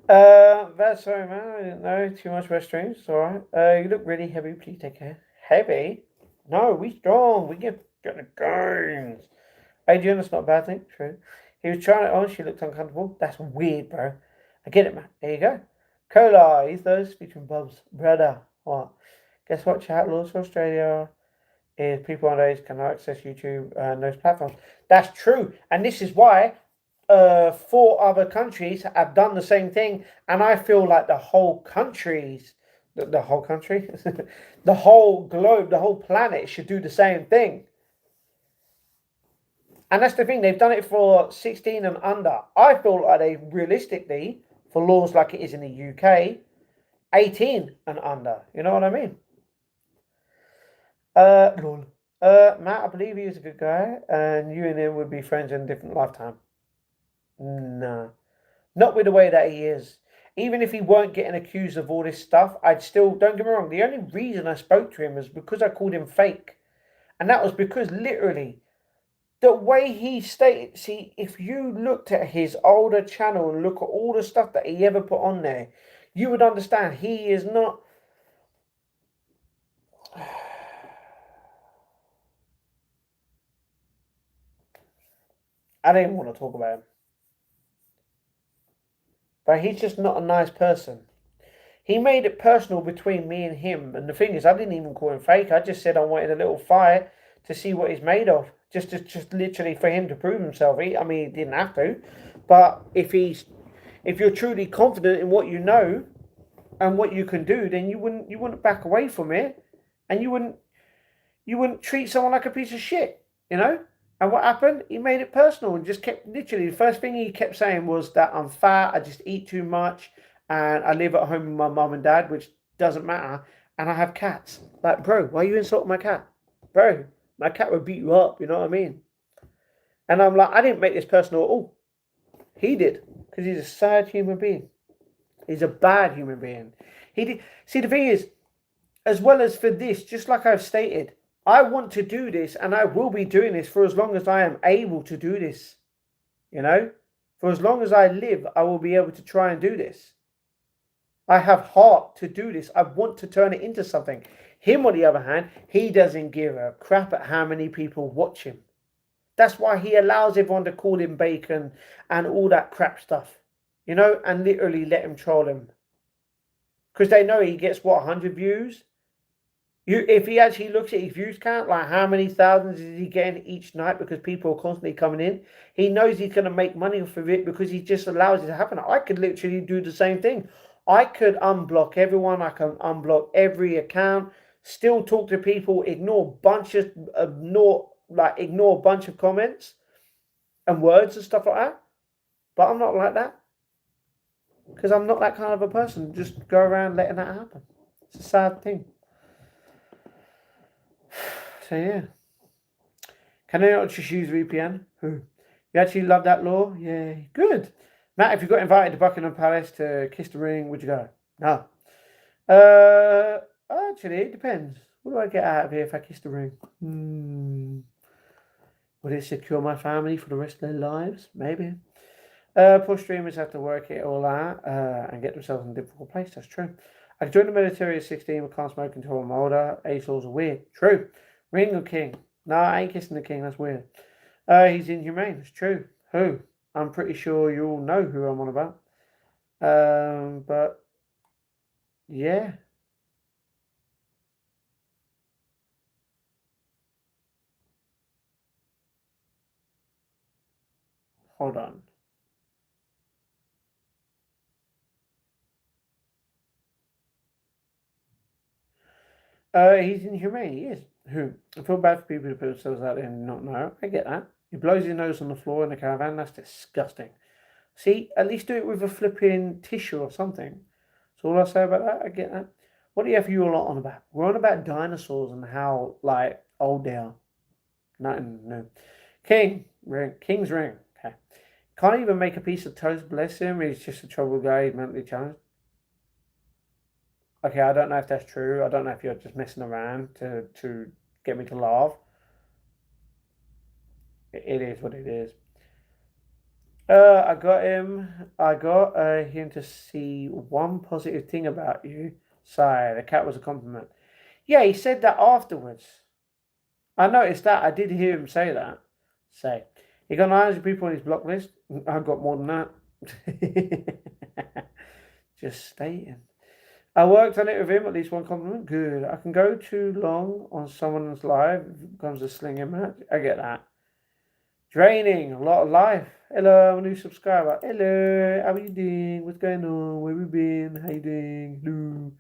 That's sorry, man. I didn't know. Too much rest streams. It's alright. You look really heavy. Please take care. Heavy? No, we strong. We get the gains. Adrian, that's not a bad thing. True. He was trying it on. She looked uncomfortable. That's weird, bro. I get it, man. There you go. Cola. He's those featuring Bubs. Brother. What? Guess what, chat? Laws for Australia is people underage cannot access YouTube and those platforms. That's true. And this is why 4 other countries have done the same thing. And I feel like the whole countries, the whole country, the whole globe, the whole planet should do the same thing. And that's the thing, they've done it for 16 and under. I feel like they realistically, for laws like it is in the UK, 18 and under. You know what I mean? Lol. Matt, I believe he was a good guy, and you and him would be friends in a different lifetime. No. Not with the way that he is. Even if he weren't getting accused of all this stuff, I'd still, don't get me wrong, the only reason I spoke to him was because I called him fake. And that was because literally, the way he stated, see, if you looked at his older channel and look at all the stuff that he ever put on there, you would understand he is not. I don't even want to talk about him. But he's just not a nice person. He made it personal between me and him. And the thing is, I didn't even call him fake. I just said I wanted a little fire to see what he's made of. Just literally for him to prove himself. I mean, he didn't have to. But if you're truly confident in what you know and what you can do, then you wouldn't back away from it. And you wouldn't treat someone like a piece of shit, you know? And what happened? He made it personal and just kept, literally, the first thing he kept saying was that I'm fat, I just eat too much, and I live at home with my mum and dad, which doesn't matter, and I have cats. Like, bro, why are you insulting my cat? Bro, my cat would beat you up, you know what I mean? And I'm like, I didn't make this personal at all. He did, because he's a sad human being. He's a bad human being. He did. See, the thing is, as well as for this, just like I've stated, I want to do this and I will be doing this for as long as I am able to do this. You know? For as long as I live, I will be able to try and do this. I have heart to do this. I want to turn it into something. Him, on the other hand, he doesn't give a crap at how many people watch him. That's why he allows everyone to call him bacon and all that crap stuff. You know? And literally let him troll him. Because they know he gets, 100 views? If he actually looks at his views count, like how many thousands is he getting each night because people are constantly coming in, he knows he's going to make money off of it because he just allows it to happen. I could literally do the same thing. I could unblock everyone. I can unblock every account, still talk to people, ignore a bunch of comments and words and stuff like that. But I'm not like that because I'm not that kind of a person. Just go around letting that happen. It's a sad thing. So yeah. Can I not just use VPN? Who? You actually love that law? Yeah. Good. Matt, if you got invited to Buckingham Palace to kiss the ring, would you go? No. Actually, it depends. What do I get out of here if I kiss the ring? Would it secure my family for the rest of their lives? Maybe. Poor streamers have to work it all out and get themselves in a difficult place. That's true. I joined the military at 16 but can't smoke until I'm older. Age laws are weird. True. Ring or king? No, I ain't kissing the king. That's weird. He's inhumane. It's true. Who? I'm pretty sure you all know who I'm on about. But yeah. Hold on. He's inhumane. He is. Who? I feel bad for people who put themselves out there and not know. I get that. He blows his nose on the floor in the caravan. That's disgusting. See, at least do it with a flipping tissue or something. That's all I say about that. I get that. What do you have you a lot on about? We're on about dinosaurs and how, like, old they are. Nothing new. King's ring. Okay. Can't even make a piece of toast, bless him. He's just a troubled guy, he's mentally challenged. Okay, I don't know if that's true. I don't know if you're just messing around to get me to laugh. It is what it is. I got him to see one positive thing about you. Sorry, the cat was a compliment. Yeah, he said that afterwards. I noticed that. I did hear him say that. Say, he got 900 people on his block list. I've got more than that. Just stating. I worked on it with him, at least one compliment. Good. I can go too long on someone's live. It becomes a slinging match. I get that. Draining. A lot of life. Hello, I'm a new subscriber. Hello. How are you doing? What's going on? Where we been? How you doing? Hello.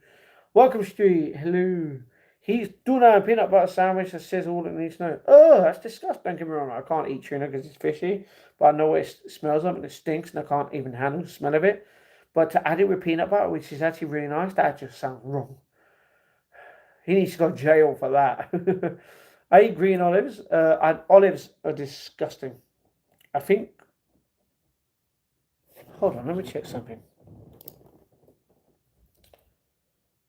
Welcome Street. Hello. He's tuna and peanut butter sandwich that says all it needs to know. Oh, that's disgusting. Don't get me wrong. I can't eat tuna because it's fishy. But I know what it smells like and it stinks and I can't even handle the smell of it. But to add it with peanut butter, which is actually really nice, that just sounds wrong. He needs to go to jail for that. I eat green olives. Olives are disgusting. I think... Hold on, let me check something.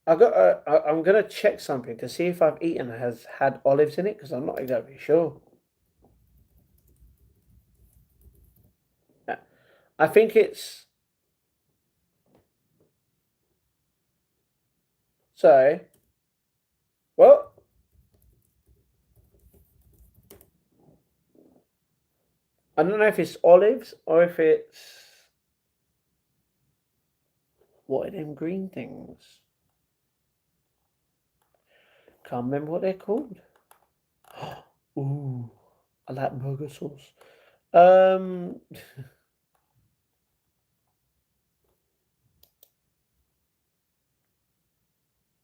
I'm going to check something to see if I've eaten has had olives in it, because I'm not exactly sure. I think it's... So... Well... I don't know if it's olives or if it's... What are them green things? Can't remember what they're called. Ooh, I like burger sauce.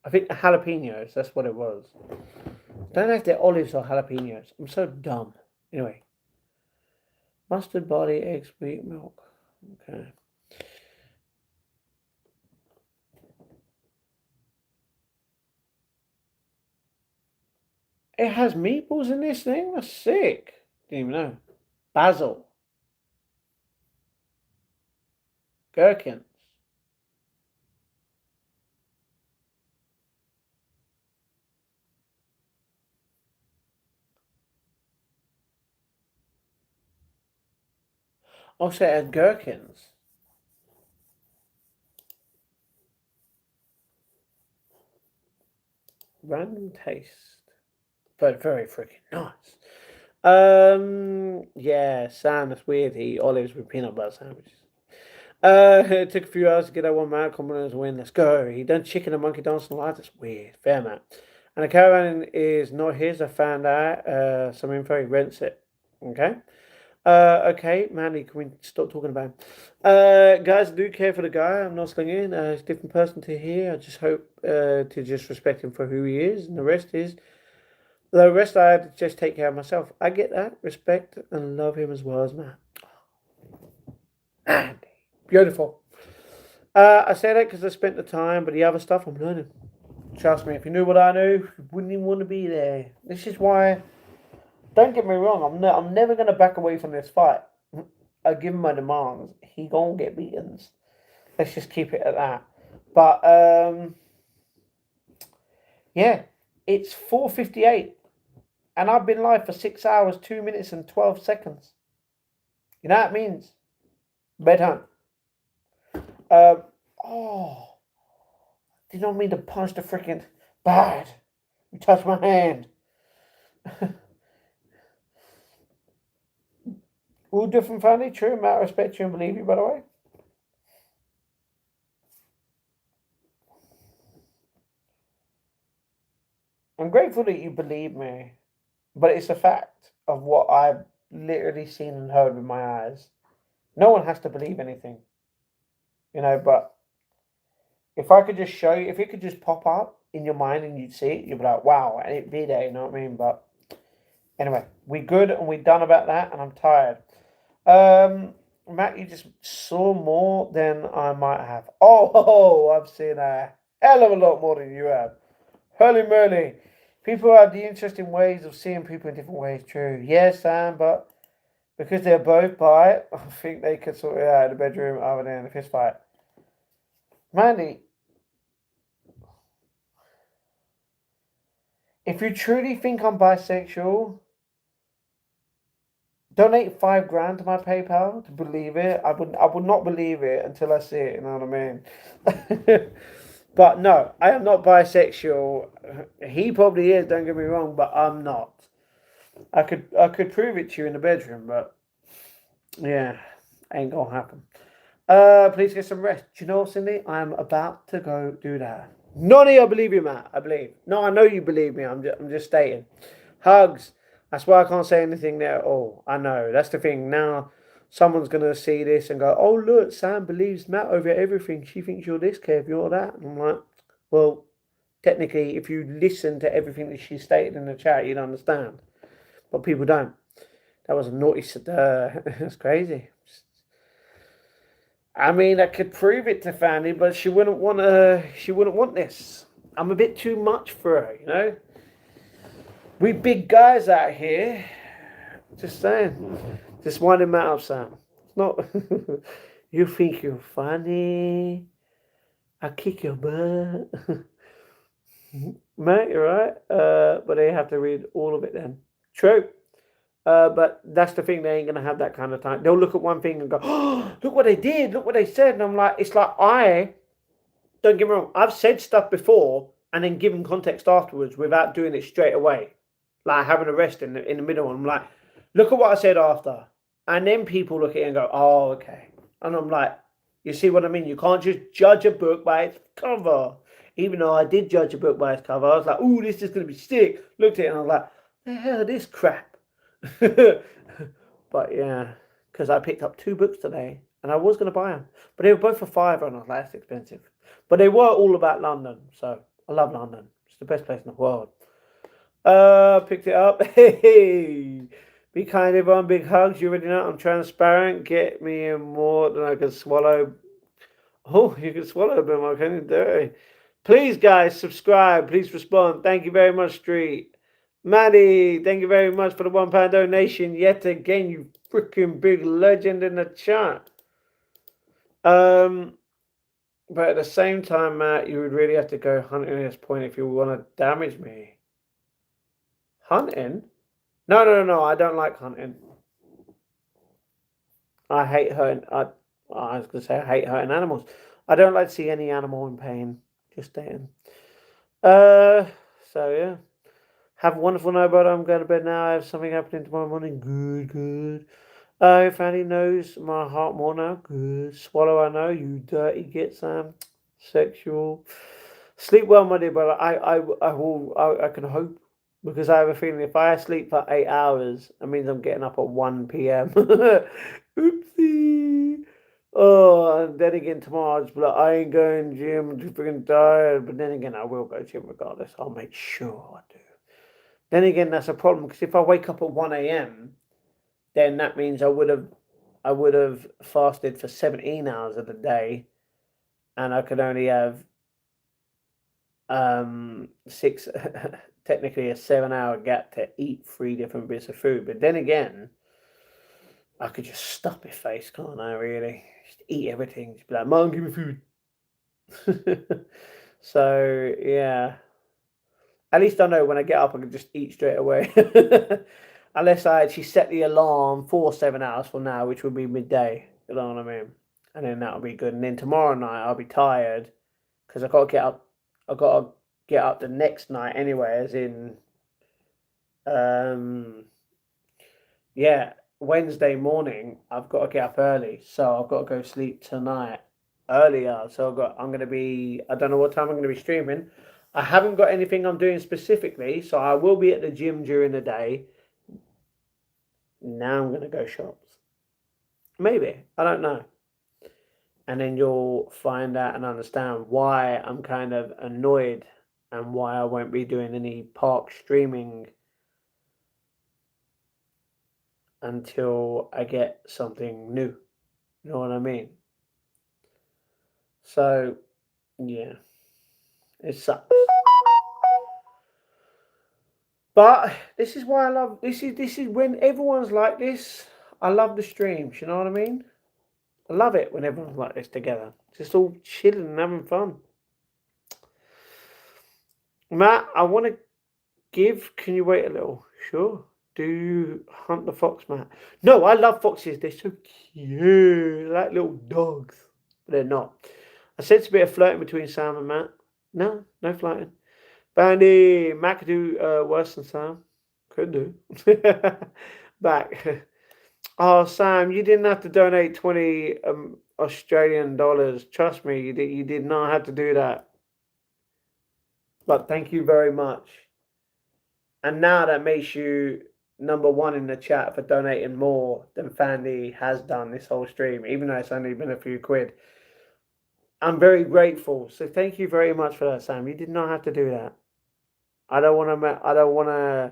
I think jalapenos, that's what it was. Don't know if they're olives or jalapenos. I'm so dumb. Anyway. Mustard, barley, eggs, wheat, milk. Okay. It has meatballs in this thing? That's sick. Didn't even know. Basil. Gherkins. Also, it had gherkins. Random taste. But very freaking nice. Yeah, Sam, that's weird. He eat olives with peanut butter sandwiches. It took a few hours to get that one man. Compliment win. Let's go. He done chicken and monkey dance live. That's weird. Fair man. And the caravan is not his. I found out some info. He rents it. Okay. Okay, Manny, can we stop talking about him? Guys, I do care for the guy. I'm not slinging. He's a different person to here. I just hope to just respect him for who he is. And the rest I have to just take care of myself. I get that. Respect and love him as well as Matt. Andy. Beautiful. I say that because I spent the time, but the other stuff I'm learning. Trust me, if you knew what I knew, you wouldn't even want to be there. This is why... Don't get me wrong, I'm never going to back away from this fight. I give him my demands. He gonna get beaten. Let's just keep it at that. But, yeah, it's 4:58. And I've been live for 6 hours, 2 minutes and 12 seconds. You know what it means? Bedtime. Did not mean to punch the freaking bad. You touched my hand. All different family, true. Matt, I respect you and believe you, by the way. I'm grateful that you believe me, but it's a fact of what I've literally seen and heard with my eyes. No one has to believe anything, but if I could just show you, if it could just pop up in your mind and you'd see it, you'd be like, wow, and it'd be there, you know what I mean? But anyway, we good and we done about that, and I'm tired. Matt, you just saw more than I might have. Oh, I've seen a hell of a lot more than you have. Holy moly. People have the interesting ways of seeing people in different ways, true. Yes, Sam, but Because they're both bi, I think they could sort it out in the bedroom other than a fist fight. Mandy, if you truly think I'm bisexual, donate $5,000 to my PayPal to believe it. I would not believe it until I see it, you know what I mean? But no, I am not bisexual. He probably is, don't get me wrong, but I'm not. I could prove it to you in the bedroom, but yeah, ain't gonna happen. Please get some rest. Do you know what, Cindy? I'm about to go do that. Nonny, I believe you, Matt. I believe. No, I know you believe me. I'm just stating. Hugs. That's why I can't say anything there at all. I know. That's the thing. Now, someone's gonna see this and go, "Oh, look, Sam believes Matt over everything. She thinks you're this, Kev. You're that." And I'm like, well, technically, if you listen to everything that she stated in the chat, you'd understand. But people don't. That was a naughty. That's crazy. I mean, I could prove it to Fanny, but she wouldn't want to. She wouldn't want this. I'm a bit too much for her, you know. We big guys out here. Just saying. Just wind him out, Sam. It's not. You think you're funny? I kick your butt, mate. You're right. But they have to read all of it then. True. But that's the thing, they ain't gonna have that kind of time. They'll look at one thing and go, "Oh, look what they did, look what they said," and I'm like, it's like don't get me wrong, I've said stuff before and then given context afterwards without doing it straight away, like having a rest in the middle. I'm like, look at what I said after, and then people look at it and go, "Oh, okay," and I'm like, you see what I mean? You can't just judge a book by its cover. Even though I did judge a book by its cover, I was like, "Oh, this is gonna be sick." Looked at it and I was like, "The hell, this crap." But yeah, because I picked up 2 books today and I was going to buy them, but they were both for £5 and I was like, that's expensive. But they were all about London, so I love London. It's the best place in the world. Picked it up. Hey, be kind, everyone. Big hugs. You already know I'm transparent. Get me in more than I can swallow. Oh, you can swallow a bit more, can you? Dirty. Please, guys, subscribe. Please respond. Thank you very much, Street. Maddie, thank you very much for the £1 donation. Yet again, you freaking big legend in the chat. But at the same time, Matt, you would really have to go hunting at this point if you want to damage me. Hunting? No. I don't like hunting. I hate hurting. I was gonna say I hate hurting animals. I don't like to see any animal in pain. Just saying. So yeah. Have a wonderful night, brother. I'm going to bed now. I have something happening tomorrow morning. Good. Fanny knows my heart more now. Good. Swallow, I know. You dirty git, Sam. Sexual. Sleep well, my dear brother. I can hope. Because I have a feeling if I sleep for 8 hours, that means I'm getting up at 1 p.m. Oopsie. Oh, and then again, tomorrow I'll just be like, I ain't going gym. I'm just freaking tired. But then again, I will go gym regardless. I'll make sure I do. Then again, that's a problem because if I wake up at 1 a.m., then that means I would have fasted for 17 hours of the day, and I could only have six, technically a 7-hour gap to eat 3 different bits of food. But then again, I could just stuff my face, can't I? Really, just eat everything. Just be like, "Mom, give me food." So yeah. At least I know when I get up, I can just eat straight away. Unless I actually set the alarm for 7 hours from now, which would be midday. You know what I mean? And then that'll be good. And then tomorrow night, I'll be tired because I've got to get up. I've got to get up the next night anyway, as in, yeah, Wednesday morning, I've got to get up early. So I've got to go sleep tonight earlier. So I'm going to be, I don't know what time I'm going to be streaming. I haven't got anything I'm doing specifically, so I will be at the gym during the day. Now I'm going to go shops. Maybe. I don't know. And then you'll find out and understand why I'm kind of annoyed and why I won't be doing any park streaming until I get something new. You know what I mean? So, yeah. It sucks. But this is why I love this is when everyone's like this. I love the streams, you know what I mean? I love it when everyone's like this together. Just all chilling and having fun. Matt, I want to give. Can you wait a little? Sure. Do you hunt the fox, Matt? No, I love foxes. They're so cute. Like little dogs. But they're not. I sense a bit of flirting between Sam and Matt. No, no flirting. Bandy, Matt could do worse than Sam. Could do. Back. Oh, Sam, you didn't have to donate 20 Australian dollars. Trust me, you did not have to do that. But thank you very much. And now that makes you number one in the chat for donating more than Fandy has done this whole stream, even though it's only been a few quid. I'm very grateful. So thank you very much for that, Sam. You did not have to do that. I don't want to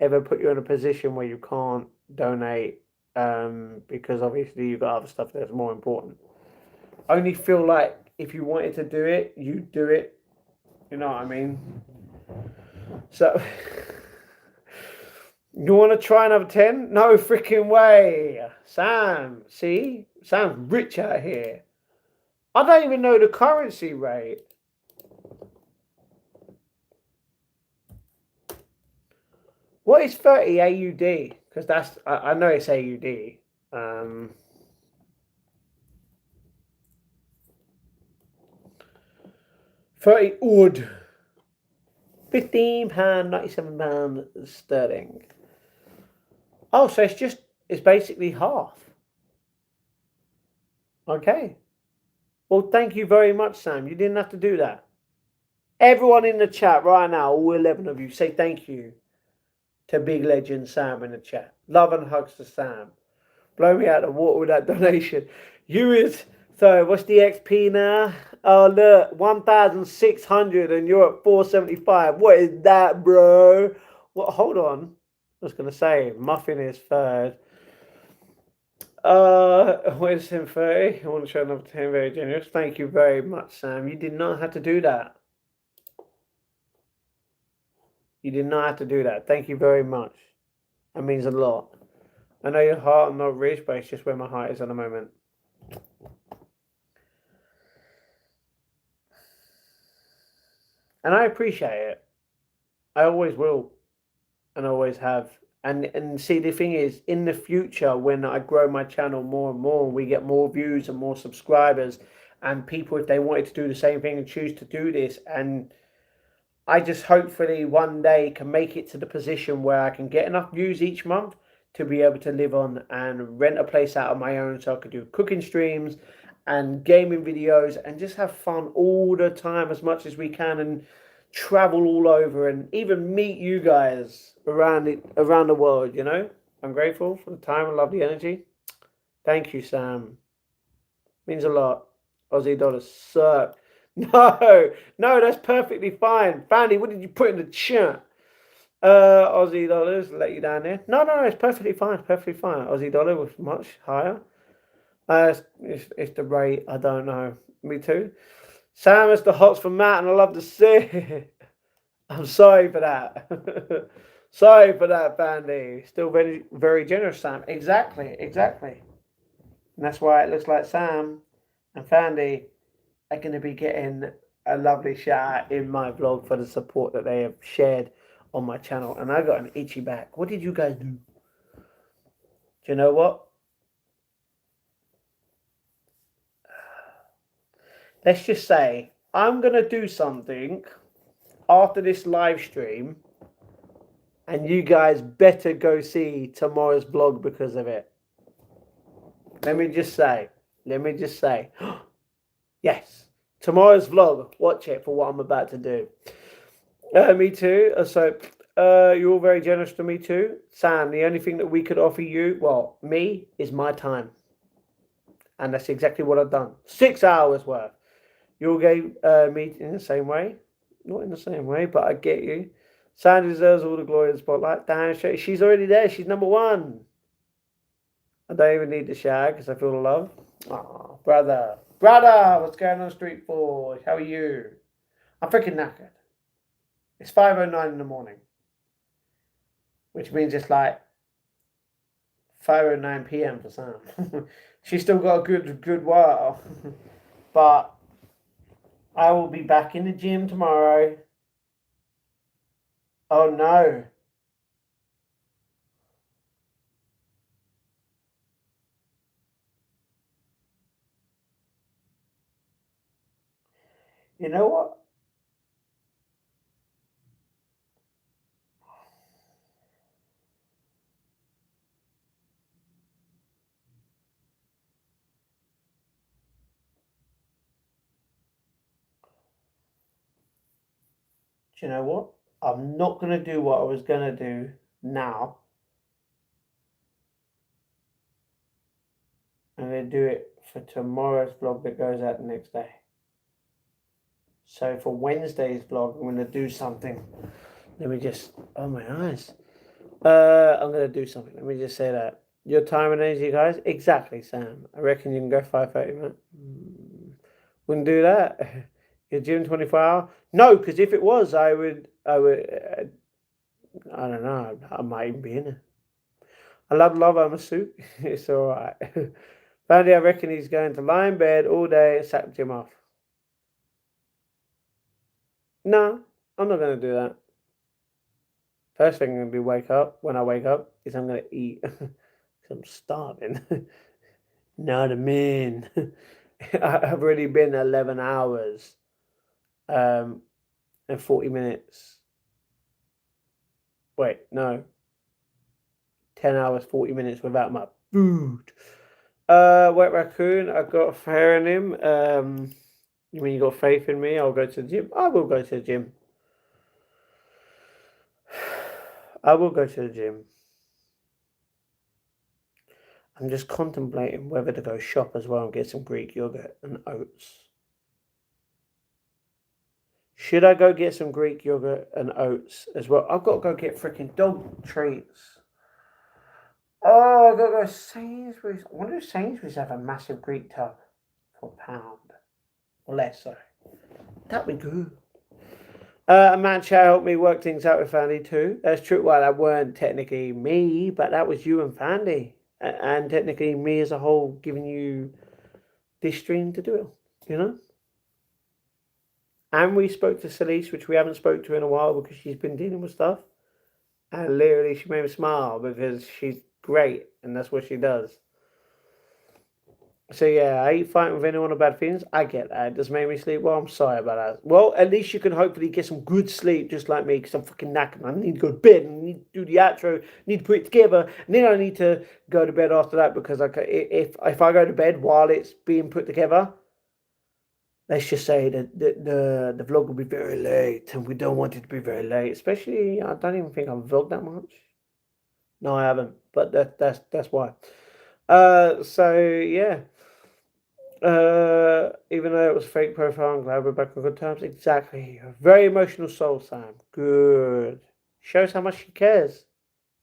ever put you in a position where you can't donate because obviously you've got other stuff that's more important. I only feel like if you wanted to do it, you do it. You know what I mean? So, you want to try another 10? No freaking way. Sam, see? Sam's rich out here. I don't even know the currency rate. What is 30 AUD? Because that's, I know it's AUD. 30 odd. £15, £97 sterling. Oh, so it's basically half. Okay. Well, thank you very much, Sam. You didn't have to do that. Everyone in the chat right now, all 11 of you, say thank you to Big Legend Sam in the chat. Love and hugs to Sam. Blow me out of the water with that donation. So what's the XP now? Oh, look, 1,600 and you're at 475. What is that, bro? What? Hold on. I was going to say, Muffin is third. Where's him 30? I want to show another 10, very generous. Thank you very much, Sam. You did not have to do that. You did not have to do that. Thank you very much. That means a lot. I know your heart, I'm not rich, but it's just where my heart is at the moment. And I appreciate it. I always will. And always have. And see, the thing is, in the future, when I grow my channel more and more, we get more views and more subscribers, and people, if they wanted to do the same thing and choose to do this, and I just hopefully one day can make it to the position where I can get enough views each month to be able to live on and rent a place out of my own, so I could do cooking streams and gaming videos and just have fun all the time as much as we can, and travel all over and even meet you guys around the world, you know? I'm grateful for the time and love the energy. Thank you, Sam. Means a lot. Aussie dollars suck. No, that's perfectly fine. Fanny, what did you put in the chat? Aussie dollars, let you down there. No, it's perfectly fine, Aussie dollar was much higher. It's the rate, I don't know. Me too. Sam, it's the hots for Matt, and I love to see. I'm sorry for that. Sorry for that, Bandy. Still very, very generous, Sam. Exactly. And that's why it looks like Sam and Fandy are going to be getting a lovely shout out in my vlog for the support that they have shared on my channel. And I got an itchy back. What did you guys do? Do you know what? Let's just say I'm going to do something after this live stream, and you guys better go see tomorrow's vlog because of it. Let me just say. Yes. Tomorrow's vlog. Watch it for what I'm about to do. Me too. You're all very generous to me too. Sam, the only thing that we could offer you, well, me, is my time. And that's exactly what I've done. 6 hours worth. You all gave me in the same way. Not in the same way, but I get you. Sam deserves all the glory and spotlight. Damn, she's already there. She's number one. I don't even need the shag because I feel the love. Oh, brother, what's going on, Street Forge? How are you? I'm freaking knackered. It's 5:09 in the morning, which means it's like 5:09 p.m. for Sam. She's still got a good while. But I will be back in the gym tomorrow. Oh no. You know what? Do you know what? I'm not going to do what I was going to do now. I'm going to do it for tomorrow's vlog that goes out the next day. So for Wednesday's vlog, I'm going to do something. Let me just, oh my eyes. I'm going to do something. Let me just say that. Your time and energy, guys? Exactly, Sam. I reckon you can go 5:30, man. Wouldn't do that. Your gym 24 hour? No, because if it was, I would, I don't know, I might even be in it. I love Amasu. It's alright. Fandy, I reckon he's going to lie in bed all day and sack Jim off. No, I'm not going to do that. First thing I'm going to do when I wake up, is I'm going to eat. Because I'm starving. Not a man. I've already been 11 hours and 40 minutes. Wait, no. 10 hours, 40 minutes without my food. Wet Raccoon, I've got fair in him. You mean you got faith in me? I'll go to the gym. I will go to the gym. I will go to the gym. I'm just contemplating whether to go shop as well and get some Greek yogurt and oats. Should I go get some Greek yogurt and oats as well? I've got to go get freaking dog treats. Oh, I've got to go to Sainsbury's. I wonder if Sainsbury's have a massive Greek tub for a pound. Or less, sorry. That'd be good. Matt Chow helped me work things out with Fandy too. That's true. Well, that weren't technically me, but that was you and Fandy. And technically me as a whole giving you this stream to do it, you know? And we spoke to Celeste, which we haven't spoke to in a while because she's been dealing with stuff. And literally she made me smile because she's great and that's what she does. So yeah, I ain't fighting with anyone about things. I get that. It doesn't make me sleep. Well, I'm sorry about that. Well, at least you can hopefully get some good sleep, just like me, because I'm fucking knackered. I need to go to bed and I need to do the outro. Need to put it together, and then I need to go to bed after that because if I go to bed while it's being put together, let's just say that the vlog will be very late, and we don't want it to be very late. Especially, I don't even think I've vlogged that much. No, I haven't. But that's why. So yeah. Even though it was fake profile, I'm glad we're back on good terms. Exactly. A very emotional soul, Sam. Good. Shows how much she cares.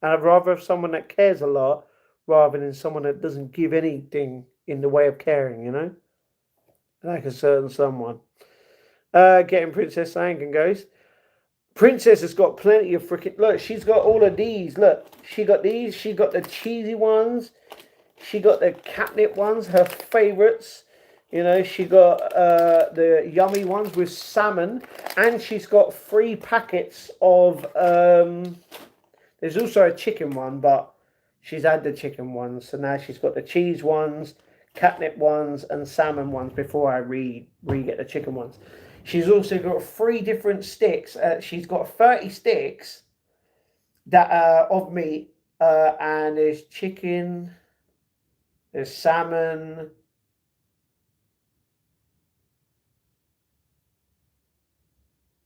And I'd rather have someone that cares a lot rather than someone that doesn't give anything in the way of caring, you know? Like a certain someone. Getting Princess Sang and Ghost. Princess has got plenty of freaking. Look, she's got all of these. Look, she got these. She got the cheesy ones. She got the catnip ones, her favourites. You know, she got the yummy ones with salmon, and she's got 3 packets of. There's also a chicken one, but she's had the chicken ones, so now she's got the cheese ones, catnip ones, and salmon ones. Before I re get the chicken ones, she's also got 3 different sticks. She's got 30 sticks that are of meat, and there's chicken, there's salmon.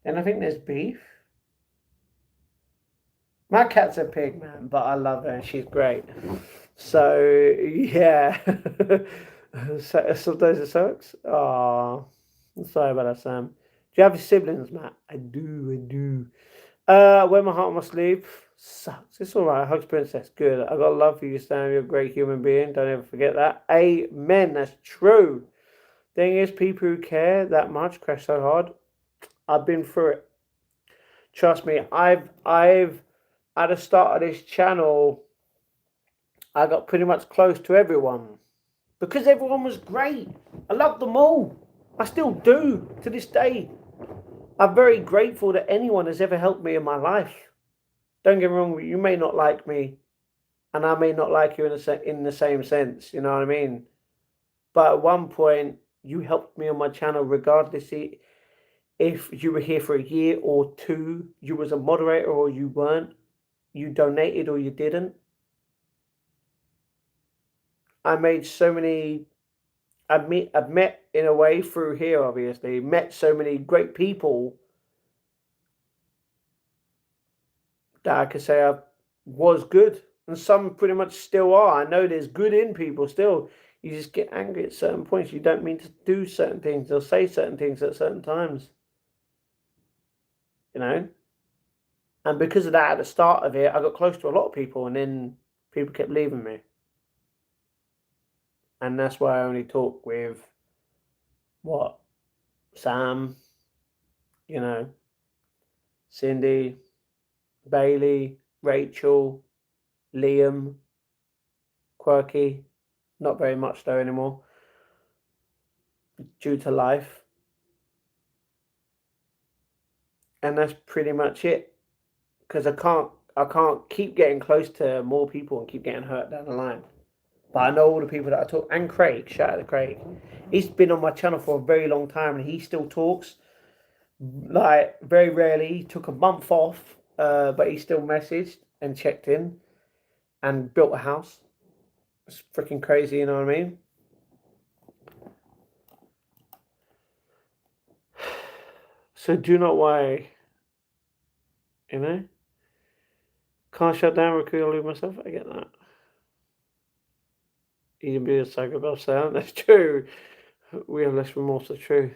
And I think there's beef. My cat's a pig, man, but I love her. She's great. So, yeah. So, sometimes it sucks. Oh, I'm sorry about that, Sam. Do you have siblings, Matt? I do. Wear my heart on my sleeve. Sucks. It's alright. Hugs Princess. Good. I got love for you, Sam. You're a great human being. Don't ever forget that. Amen. That's true. Thing is, people who care that much crash so hard. I've been through it. Trust me, I've at the start of this channel, I got pretty much close to everyone because everyone was great. I loved them all. I still do to this day. I'm very grateful that anyone has ever helped me in my life. Don't get me wrong, you may not like me, and I may not like you in the same sense, you know what I mean? But at one point, you helped me on my channel regardless if you were here for a year or two, you was a moderator or you weren't, you donated or you didn't. I made so many, I've met in a way through here, obviously, met so many great people that I could say I was good. And some pretty much still are. I know there's good in people still. You just get angry at certain points. You don't mean to do certain things or say certain things at certain times. You know? And because of that, at the start of it, I got close to a lot of people, and then people kept leaving me. And that's why I only talk with, what, Sam, you know, Cindy, Bailey, Rachel, Liam, Quirky. Not very much though anymore, due to life. And that's pretty much it. Because I can't keep getting close to more people and keep getting hurt down the line. But I know all the people that I talk, and Craig, shout out to Craig. He's been on my channel for a very long time and he still talks. Like, very rarely. He took a month off, but he still messaged and checked in and built a house. It's freaking crazy, you know what I mean? So do not worry. You know? Can't shut down, recruit, or leave myself. I get that. You can be a psychopath, sound. That's true. We have less remorse, that's true.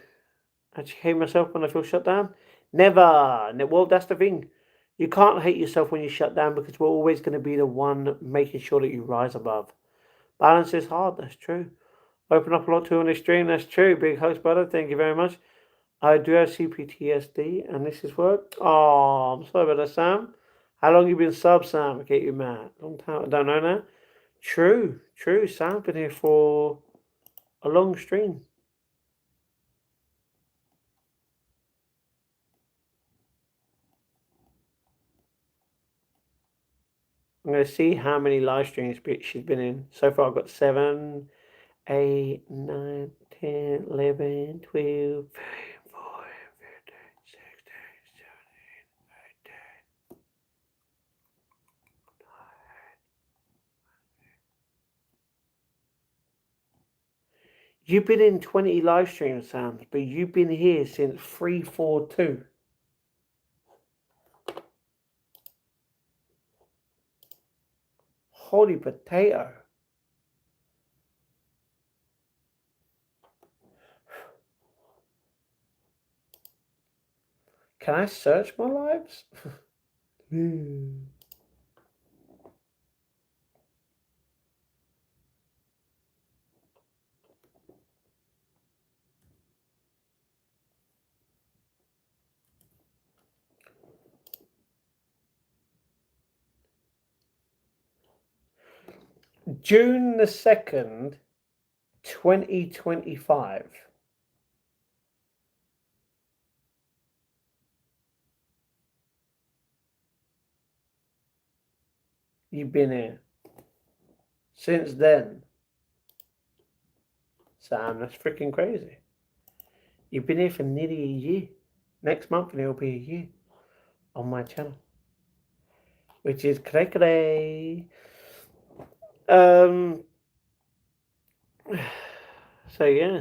Actually hate myself when I feel shut down? Never. Well, that's the thing. You can't hate yourself when you shut down because we're always going to be the one making sure that you rise above. Balance is hard, that's true. Open up a lot too on this stream, that's true. Big host, brother, thank you very much. I do have CPTSD and this is work. Oh, I'm sorry about that, Sam. How long you been sub, Sam? I get you mad. Long time, I don't know now. True. Sam's been here for a long stream. I'm going to see how many live streams she's been in. So far I've got 7, 8, 9, 10, 11, 12, 13, 14, 15, 16, 17, 18. You've been in 20 live streams, Sam, but you've been here since 342. Holy potato. Can I search my lives? June the 2nd, 2025. You've been here. Since then. Sam, that's freaking crazy. You've been here for nearly a year. Next month and it'll be a year on my channel. Which is cray. So yeah.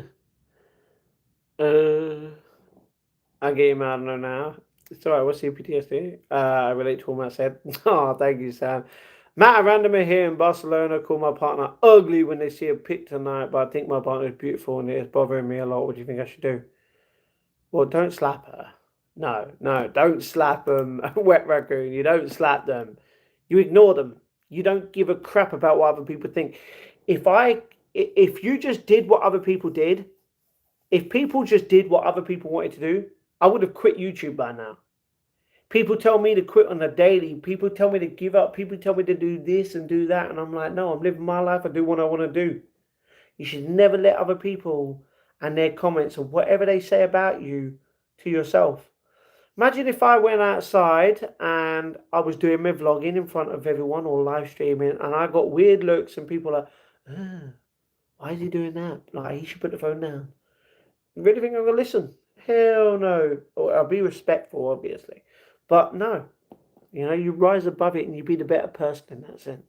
I get him out of now. It's alright, what's CPTSD? I relate to what Matt said. Oh, thank you, Sam. Matt, a randomer here in Barcelona called my partner ugly when they see a pic tonight, but I think my partner is beautiful and it is bothering me a lot. What do you think I should do? Well, don't slap her. No, don't slap them. Wet raccoon, you don't slap them. You ignore them. You don't give a crap about what other people think. If you just did what other people did, if people just did what other people wanted to do, I would have quit YouTube by now. People tell me to quit on a daily. People tell me to give up. People tell me to do this and do that. And I'm like, no, I'm living my life. I do what I want to do. You should never let other people and their comments or whatever they say about you to yourself. Imagine if I went outside and I was doing my vlogging in front of everyone or live streaming and I got weird looks and people are like, why is he doing that? Like, he should put the phone down. You really think I'm going to listen? Hell no. Or I'll be respectful, obviously. But no. You rise above it and you be the better person in that sense.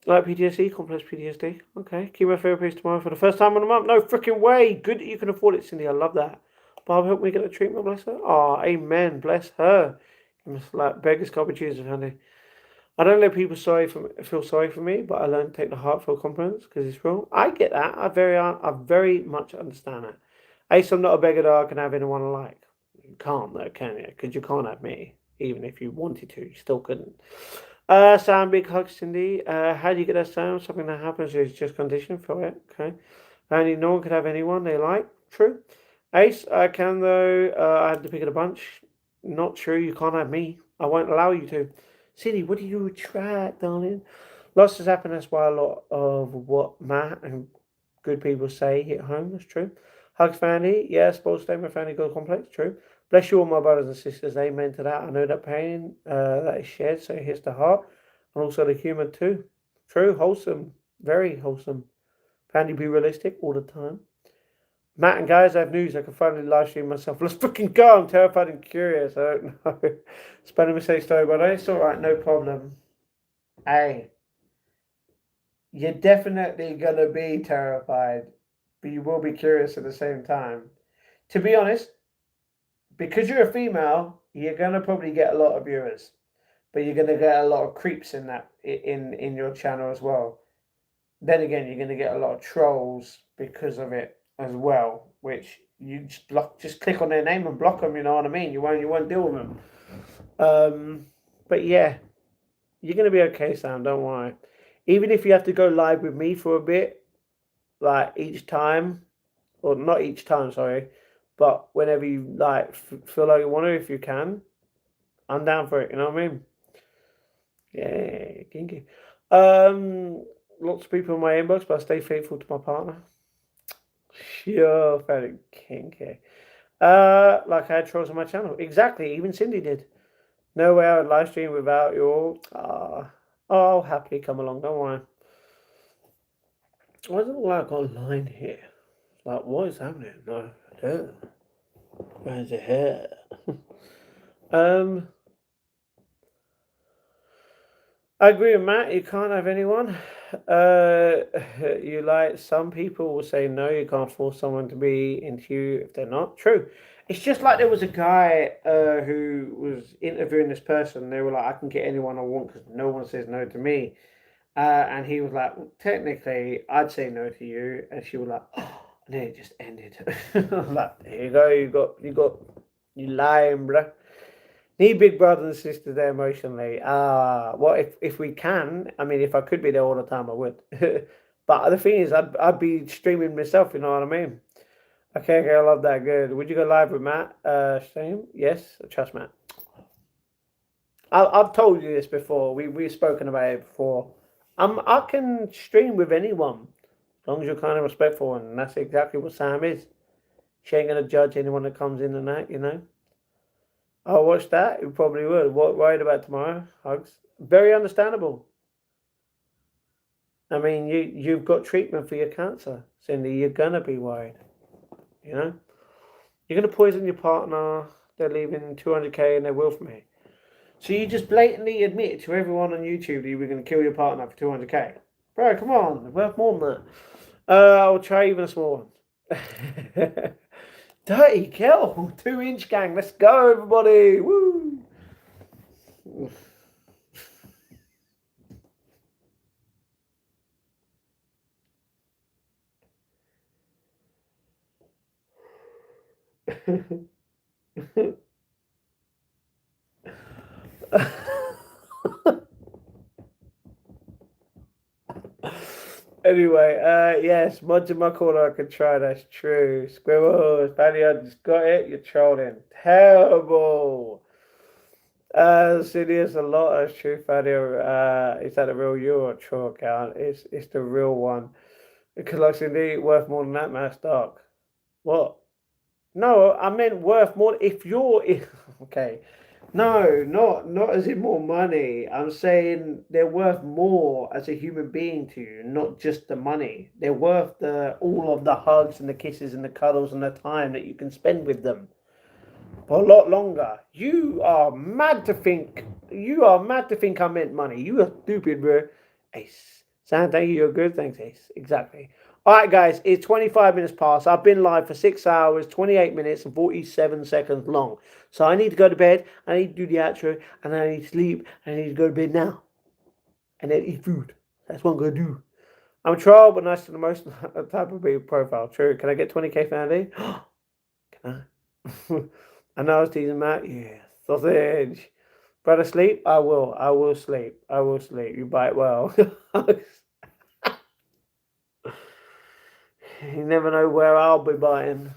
Like PTSD, complex PTSD. Okay. Chemotherapy tomorrow for the first time in a month. No freaking way. Good that you can afford it, Cindy. I love that. Bob, help me get the treatment, bless her. Oh, amen. Bless her. Like beggars can't be choosers, honey. I don't let people feel sorry for me, but I learn to take the heartfelt compliments because it's wrong. I get that. I very much understand that. Ace, I'm not a beggar that I can have anyone I like. You can't though, can you? Because you can't have me. Even if you wanted to, you still couldn't. Sam, big hug, Cindy. How do you get that sound? Something that happens is just conditioned for it. Okay. Only no one could have anyone they like. True. Ace, I can though. I have to pick it a bunch. Not true. You can't have me. I won't allow you to. Cindy, what do you attract, darling? Lots has happened. That's why a lot of what Matt and good people say hit home. That's true. Hugs, family. Yeah, sports statement, family, God complex. True. Bless you all, my brothers and sisters. Amen to that. I know that pain that is shared, so it hits the heart. And also the humour too. True, wholesome. Very wholesome. Family, be realistic all the time. Matt and guys, I have news. I can finally live stream myself. Let's freaking go. I'm terrified and curious. I don't know. Spelling mistake story, but it's alright, no problem. Hey, you're definitely gonna be terrified, but you will be curious at the same time. To be honest, because you're a female, you're gonna probably get a lot of viewers, but you're gonna get a lot of creeps in that in your channel as well. Then again, you're gonna get a lot of trolls because of it as well, which you just click on their name and block them. You know what I mean? You won't deal with them. But yeah, you're gonna be okay, Sam. Don't worry. Even if you have to go live with me for a bit, like each time, or not each time, sorry, but whenever you like feel like you want to, if you can, I'm down for it. You know what I mean? Yeah, kinky. Lots of people in my inbox, but I stay faithful to my partner. Sure, very kinky. Like I had trolls on my channel. Exactly, even Cindy did. No way I would live stream without you all. I'll happily come along, don't worry. Why doesn't it look like I've got a line here? Like, what is happening? No, I don't. Where's it here? I agree with Matt. You can't have anyone. You like some people will say no. You can't force someone to be into you if they're not. True. It's just like there was a guy who was interviewing this person. They were like, "I can get anyone I want because no one says no to me." And he was like, well, "Technically, I'd say no to you." And she was like, "Oh," and then it just ended. I was like, "There you go. You lying, bruh." Need big brothers and sisters there emotionally. Well, if we can, I mean, if I could be there all the time, I would. But the thing is, I'd be streaming myself. You know what I mean? Okay, I love that. Good. Would you go live with Matt? Stream? Yes, trust Matt. I've told you this before. We've spoken about it before. I can stream with anyone as long as you're kind of respectful, and that's exactly what Sam is. She ain't gonna judge anyone that comes in and out, you know. I'll watch that. You probably would. What worried about tomorrow? Hugs. Very understandable. I mean, you've got treatment for your cancer, Cindy. You're gonna be worried. You know, you're gonna poison your partner. They're leaving 200k and they will from me. So you just blatantly admit to everyone on YouTube that you were gonna kill your partner for 200k, bro. Come on, they're worth more than that. I'll try even a small one. Dirty kill, 2-inch gang. Let's go, everybody. Woo. Anyway, yes, mods in my corner I can try, that's true. Squirrels, Paddy, I just got it, you're trolling. Terrible. Senior's a lot of truth value. Is that a real you or a true account? It's the real one. Because like Cindy, worth more than that, man. Stock. What? No, I meant worth more. If you're okay, no, not as in more money. I'm saying they're worth more as a human being to you, not just the money. They're worth the all of the hugs and the kisses and the cuddles and the time that you can spend with them for a lot longer. You are mad to think. You are mad to think I meant money. You are stupid, bro. Ace. Sam, thank you. You're good. Thanks, Ace. Exactly. All right, guys. It's 25 minutes past. I've been live for 6 hours, 28 minutes, and 47 seconds long. So I need to go to bed. I need to do the outro, and I need to sleep. And I need to go to bed now, and then eat food. That's what I'm gonna do. I'm a troll, but nice to the most type of big profile. True. Can I get 20k family? Can I? I know I was teasing Matt. Yeah, sausage. Brother, sleep? I will. I will sleep. I will sleep. You bite well. You never know where I'll be biting.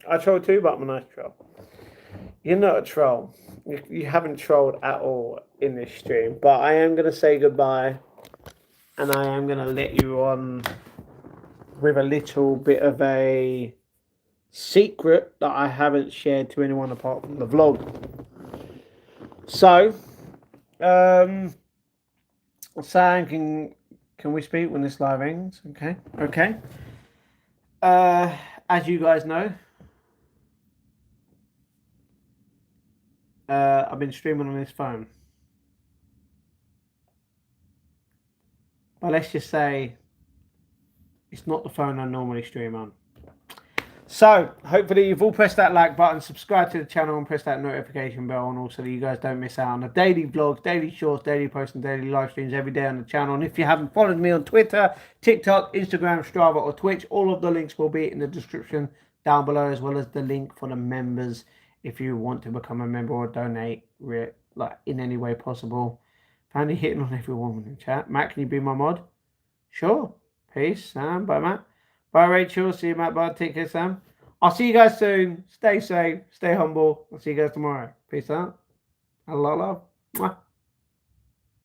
I troll too, but I'm a nice troll. You're not a troll. You haven't trolled at all in this stream. But I am going to say goodbye. And I am going to let you on with a little bit of a secret that I haven't shared to anyone apart from the vlog. So, Sam, can we speak when this live ends? Okay, okay. As you guys know, I've been streaming on this phone, but let's just say it's not the phone I normally stream on. So, hopefully you've all pressed that like button, subscribe to the channel and press that notification bell on also that you guys don't miss out on the daily vlogs, daily shorts, daily posts and daily live streams every day on the channel. And if you haven't followed me on Twitter, TikTok, Instagram, Strava or Twitch, all of the links will be in the description down below, as well as the link for the members if you want to become a member or donate like in any way possible. Finally hitting on everyone in the chat. Matt, can you be my mod? Sure. Peace, Sam. Bye, Matt. Bye, Rachel. See you, Matt. Bye. Take care, Sam. I'll see you guys soon. Stay safe. Stay humble. I'll see you guys tomorrow. Peace out. A lot of love. Mwah.